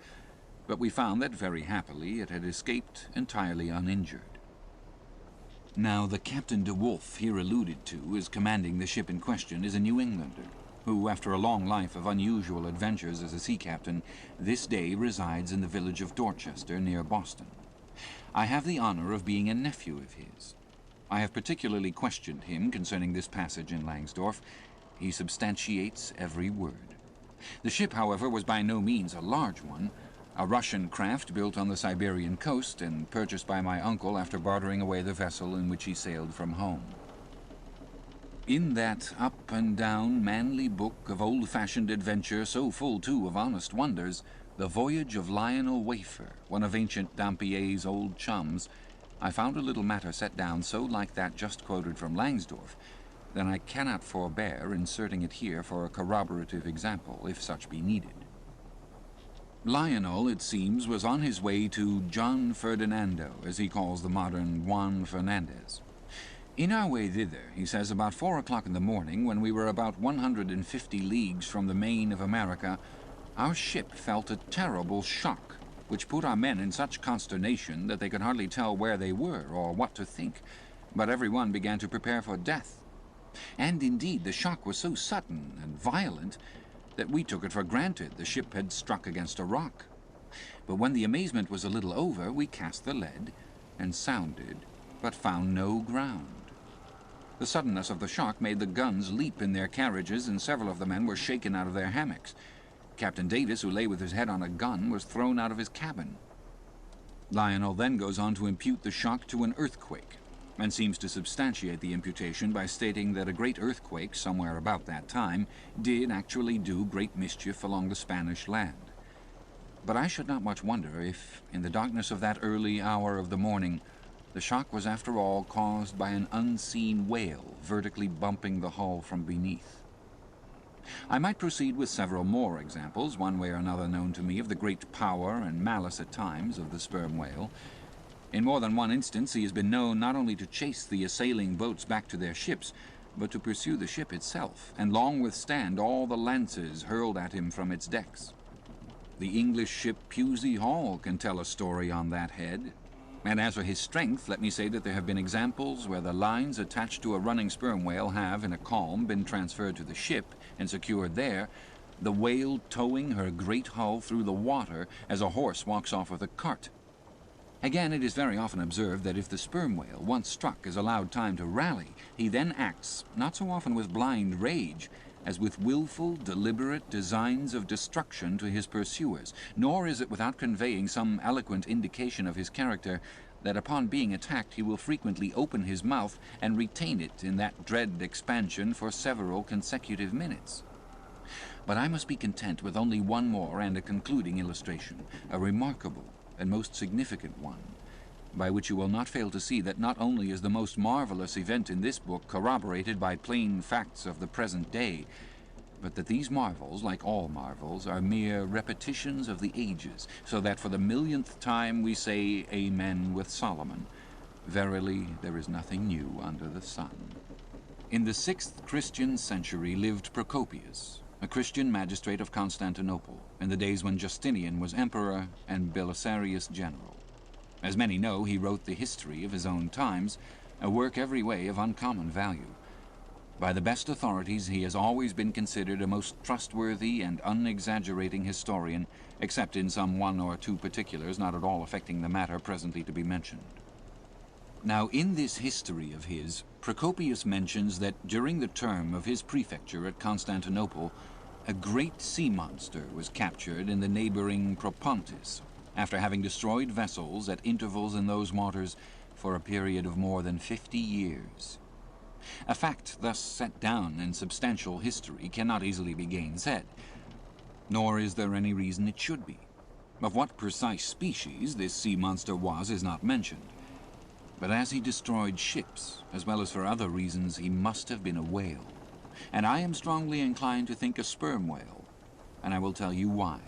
but we found that, very happily, it had escaped entirely uninjured. Now, the Captain de Wolfe here alluded to as commanding the ship in question is a New Englander, who, after a long life of unusual adventures as a sea captain, this day resides in the village of Dorchester, near Boston. I have the honor of being a nephew of his. I have particularly questioned him concerning this passage in Langsdorff. He substantiates every word. The ship, however, was by no means a large one, a Russian craft built on the Siberian coast and purchased by my uncle after bartering away the vessel in which he sailed from home. In that up-and-down, manly book of old-fashioned adventure, so full, too, of honest wonders, The Voyage of Lionel Wafer, one of Ancient Dampier's old chums, I found a little matter set down so like that just quoted from Langsdorff that I cannot forbear inserting it here for a corroborative example, if such be needed. Lionel, it seems, was on his way to John Ferdinando, as he calls the modern Juan Fernandez. In our way thither, he says, about 4 o'clock in the morning, when we were about 150 leagues from the main of America, our ship felt a terrible shock, which put our men in such consternation that they could hardly tell where they were or what to think, but every one began to prepare for death. And indeed, the shock was so sudden and violent that we took it for granted the ship had struck against a rock. But when the amazement was a little over, we cast the lead and sounded, but found no ground. The suddenness of the shock made the guns leap in their carriages, and several of the men were shaken out of their hammocks. Captain Davis, who lay with his head on a gun, was thrown out of his cabin. Lionel then goes on to impute the shock to an earthquake, and seems to substantiate the imputation by stating that a great earthquake, somewhere about that time, did actually do great mischief along the Spanish land. But I should not much wonder if, in the darkness of that early hour of the morning, the shock was after all caused by an unseen whale vertically bumping the hull from beneath. I might proceed with several more examples, one way or another known to me, of the great power and malice at times of the sperm whale. In more than one instance he has been known not only to chase the assailing boats back to their ships, but to pursue the ship itself, and long withstand all the lances hurled at him from its decks. The English ship Pusey Hall can tell a story on that head. And as for his strength, let me say that there have been examples where the lines attached to a running sperm whale have, in a calm, been transferred to the ship and secured there, the whale towing her great hull through the water as a horse walks off with a cart. Again, it is very often observed that if the sperm whale, once struck, is allowed time to rally, he then acts, not so often with blind rage, as with willful, deliberate designs of destruction to his pursuers, nor is it without conveying some eloquent indication of his character that upon being attacked he will frequently open his mouth and retain it in that dread expansion for several consecutive minutes. But I must be content with only one more and a concluding illustration, a remarkable and most significant one. by which you will not fail to see that not only is the most marvelous event in this book corroborated by plain facts of the present day, but that these marvels, like all marvels, are mere repetitions of the ages, so that for the millionth time we say Amen with Solomon. Verily, there is nothing new under the sun. In the 6th Christian century lived Procopius, a Christian magistrate of Constantinople, in the days when Justinian was emperor and Belisarius general. As many know, he wrote the history of his own times, a work every way of uncommon value. By the best authorities, he has always been considered a most trustworthy and unexaggerating historian, except in some 1 or 2 particulars not at all affecting the matter presently to be mentioned. Now, in this history of his, Procopius mentions that during the term of his prefecture at Constantinople, a great sea monster was captured in the neighboring Propontis, after having destroyed vessels at intervals in those waters for a period of more than 50 years. A fact thus set down in substantial history cannot easily be gainsaid, nor is there any reason it should be. Of what precise species this sea monster was is not mentioned, but as he destroyed ships, as well as for other reasons, he must have been a whale, and I am strongly inclined to think a sperm whale, and I will tell you why.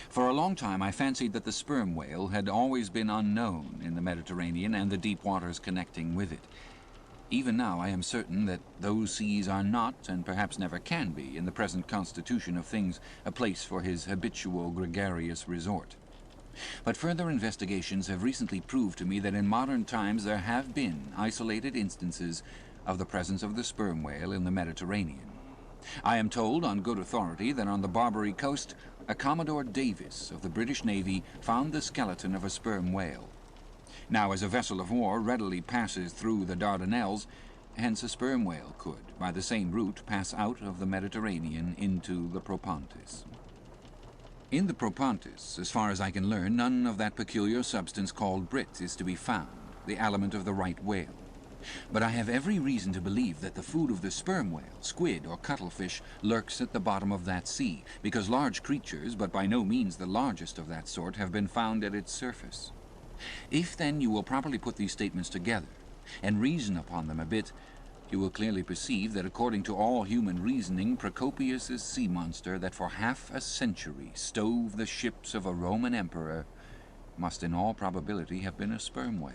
For a long time I fancied that the sperm whale had always been unknown in the Mediterranean and the deep waters connecting with it. Even now I am certain that those seas are not, and perhaps never can be, in the present constitution of things, a place for his habitual gregarious resort. But further investigations have recently proved to me that in modern times there have been isolated instances of the presence of the sperm whale in the Mediterranean. I am told on good authority that on the Barbary coast, a Commodore Davis of the British Navy found the skeleton of a sperm whale. Now, as a vessel of war readily passes through the Dardanelles, hence a sperm whale could, by the same route, pass out of the Mediterranean into the Propontis. In the Propontis, as far as I can learn, none of that peculiar substance called brit is to be found, the aliment of the right whale. But I have every reason to believe that the food of the sperm whale, squid, or cuttlefish lurks at the bottom of that sea, because large creatures, but by no means the largest of that sort, have been found at its surface. If, then, you will properly put these statements together, and reason upon them a bit, you will clearly perceive that according to all human reasoning, Procopius's sea monster that for half a century stove the ships of a Roman emperor must in all probability have been a sperm whale.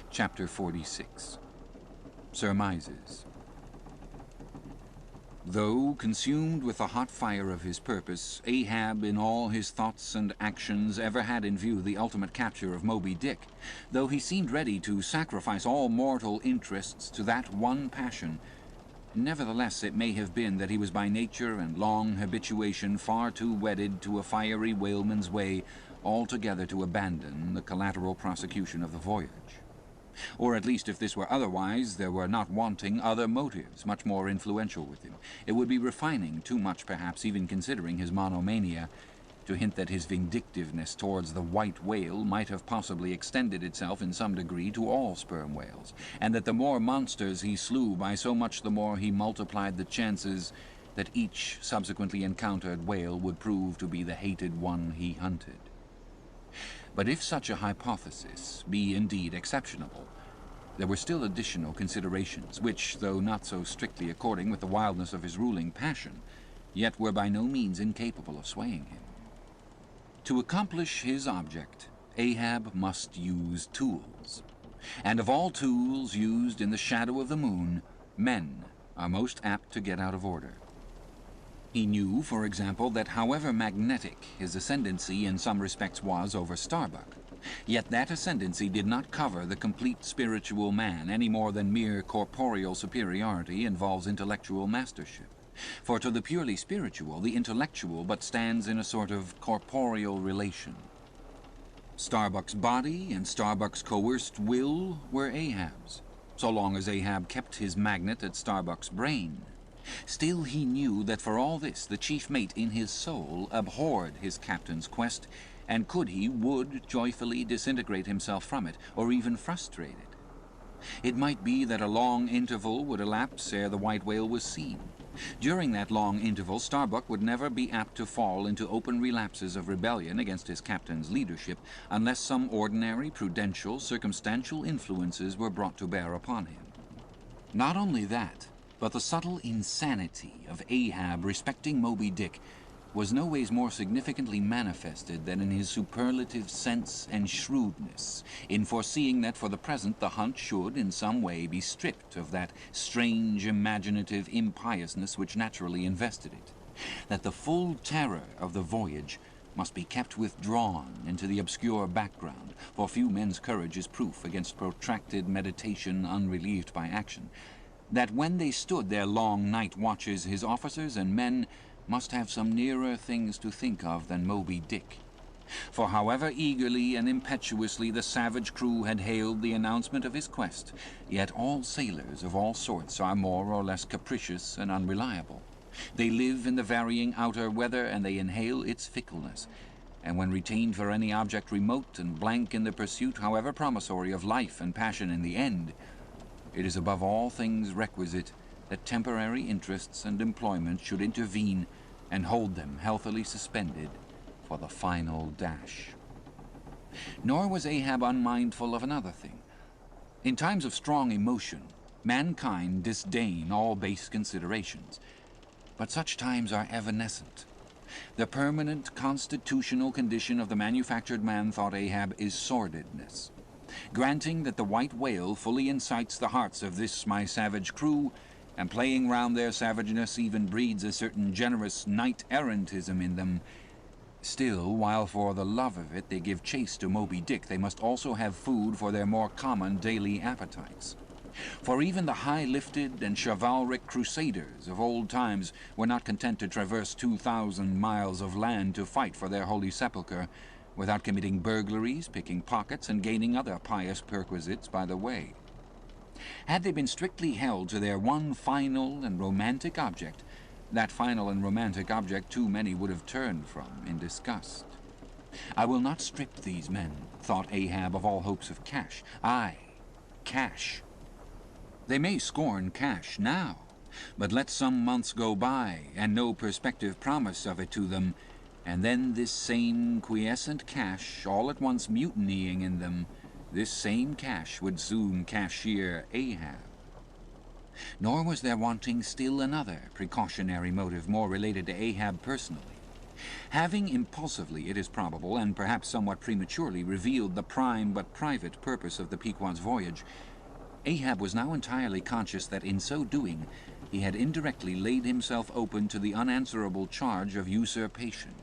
Chapter 46. Surmises. Though consumed with the hot fire of his purpose, Ahab in all his thoughts and actions ever had in view the ultimate capture of Moby Dick, though he seemed ready to sacrifice all mortal interests to that one passion, nevertheless it may have been that he was by nature and long habituation far too wedded to a fiery whaleman's way altogether to abandon the collateral prosecution of the voyage. Or at least, if this were otherwise, there were not wanting other motives much more influential with him. It would be refining too much, perhaps, even considering his monomania, to hint that his vindictiveness towards the white whale might have possibly extended itself in some degree to all sperm whales, and that the more monsters he slew, by so much the more he multiplied the chances that each subsequently encountered whale would prove to be the hated one he hunted. But if such a hypothesis be indeed exceptionable, there were still additional considerations, which, though not so strictly according with the wildness of his ruling passion, yet were by no means incapable of swaying him. To accomplish his object, Ahab must use tools, and of all tools used in the shadow of the moon, men are most apt to get out of order. He knew, for example, that however magnetic his ascendancy in some respects was over Starbuck, yet that ascendancy did not cover the complete spiritual man any more than mere corporeal superiority involves intellectual mastership. For to the purely spiritual, the intellectual but stands in a sort of corporeal relation. Starbuck's body and Starbuck's coerced will were Ahab's, so long as Ahab kept his magnet at Starbuck's brain. Still he knew that for all this the chief mate in his soul abhorred his captain's quest, and could he, would joyfully disintegrate himself from it, or even frustrate it. It might be that a long interval would elapse ere the white whale was seen, During that long interval, Starbuck would never be apt to fall into open relapses of rebellion against his captain's leadership unless some ordinary, prudential, circumstantial influences were brought to bear upon him. Not only that, but the subtle insanity of Ahab respecting Moby Dick was no ways more significantly manifested than in his superlative sense and shrewdness, in foreseeing that for the present the hunt should in some way be stripped of that strange imaginative impiousness which naturally invested it, that the full terror of the voyage must be kept withdrawn into the obscure background, for few men's courage is proof against protracted meditation unrelieved by action, that when they stood their long night watches his officers and men must have some nearer things to think of than Moby Dick. For however eagerly and impetuously the savage crew had hailed the announcement of his quest, yet all sailors of all sorts are more or less capricious and unreliable. They live in the varying outer weather, and they inhale its fickleness. And when retained for any object remote and blank in the pursuit, however promissory of life and passion in the end, it is above all things requisite that temporary interests and employment should intervene and hold them healthily suspended for the final dash. Nor was Ahab unmindful of another thing. In times of strong emotion, mankind disdain all base considerations, but such times are evanescent. The permanent constitutional condition of the manufactured man, thought Ahab, is sordidness. Granting that the white whale fully incites the hearts of this my savage crew, and playing round their savageness even breeds a certain generous knight-errantism in them, still, while for the love of it they give chase to Moby Dick, they must also have food for their more common daily appetites. For even the high-lifted and chivalric crusaders of old times were not content to traverse 2,000 miles of land to fight for their holy sepulchre, without committing burglaries, picking pockets, and gaining other pious perquisites by the way. Had they been strictly held to their one final and romantic object, that final and romantic object too many would have turned from in disgust. I will not strip these men, thought Ahab, of all hopes of cash. Aye, cash. They may scorn cash now, but let some months go by, and no perspective promise of it to them, and then this same quiescent cash, all at once mutinying in them, this same cash would soon cashier Ahab. Nor was there wanting still another precautionary motive more related to Ahab personally. Having impulsively, it is probable, and perhaps somewhat prematurely, revealed the prime but private purpose of the Pequod's voyage, Ahab was now entirely conscious that in so doing he had indirectly laid himself open to the unanswerable charge of usurpation,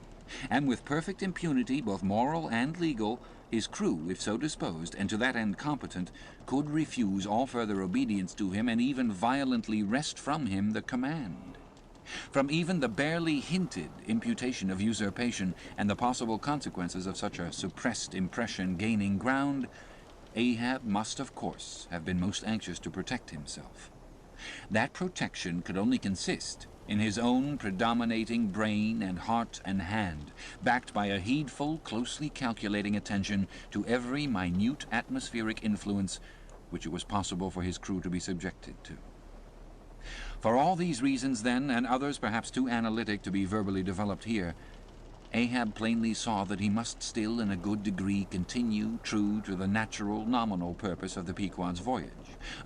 and with perfect impunity, both moral and legal, his crew, if so disposed, and to that end competent, could refuse all further obedience to him and even violently wrest from him the command. From even the barely hinted imputation of usurpation and the possible consequences of such a suppressed impression gaining ground, Ahab must, of course, have been most anxious to protect himself. That protection could only consist in his own predominating brain and heart and hand, backed by a heedful, closely calculating attention to every minute atmospheric influence which it was possible for his crew to be subjected to. For all these reasons, then, and others perhaps too analytic to be verbally developed here, Ahab plainly saw that he must still in a good degree continue true to the natural, nominal purpose of the Pequod's voyage,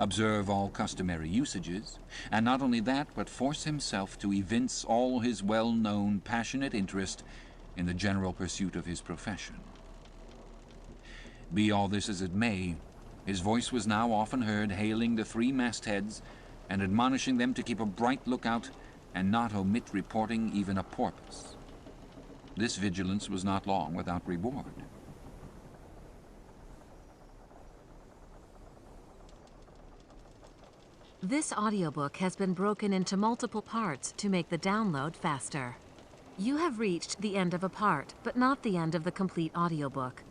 observe all customary usages, and not only that, but force himself to evince all his well-known passionate interest in the general pursuit of his profession. Be all this as it may, his voice was now often heard hailing the three mastheads and admonishing them to keep a bright lookout and not omit reporting even a porpoise. This vigilance was not long without reward. This audiobook has been broken into multiple parts to make the download faster. You have reached the end of a part, but not the end of the complete audiobook.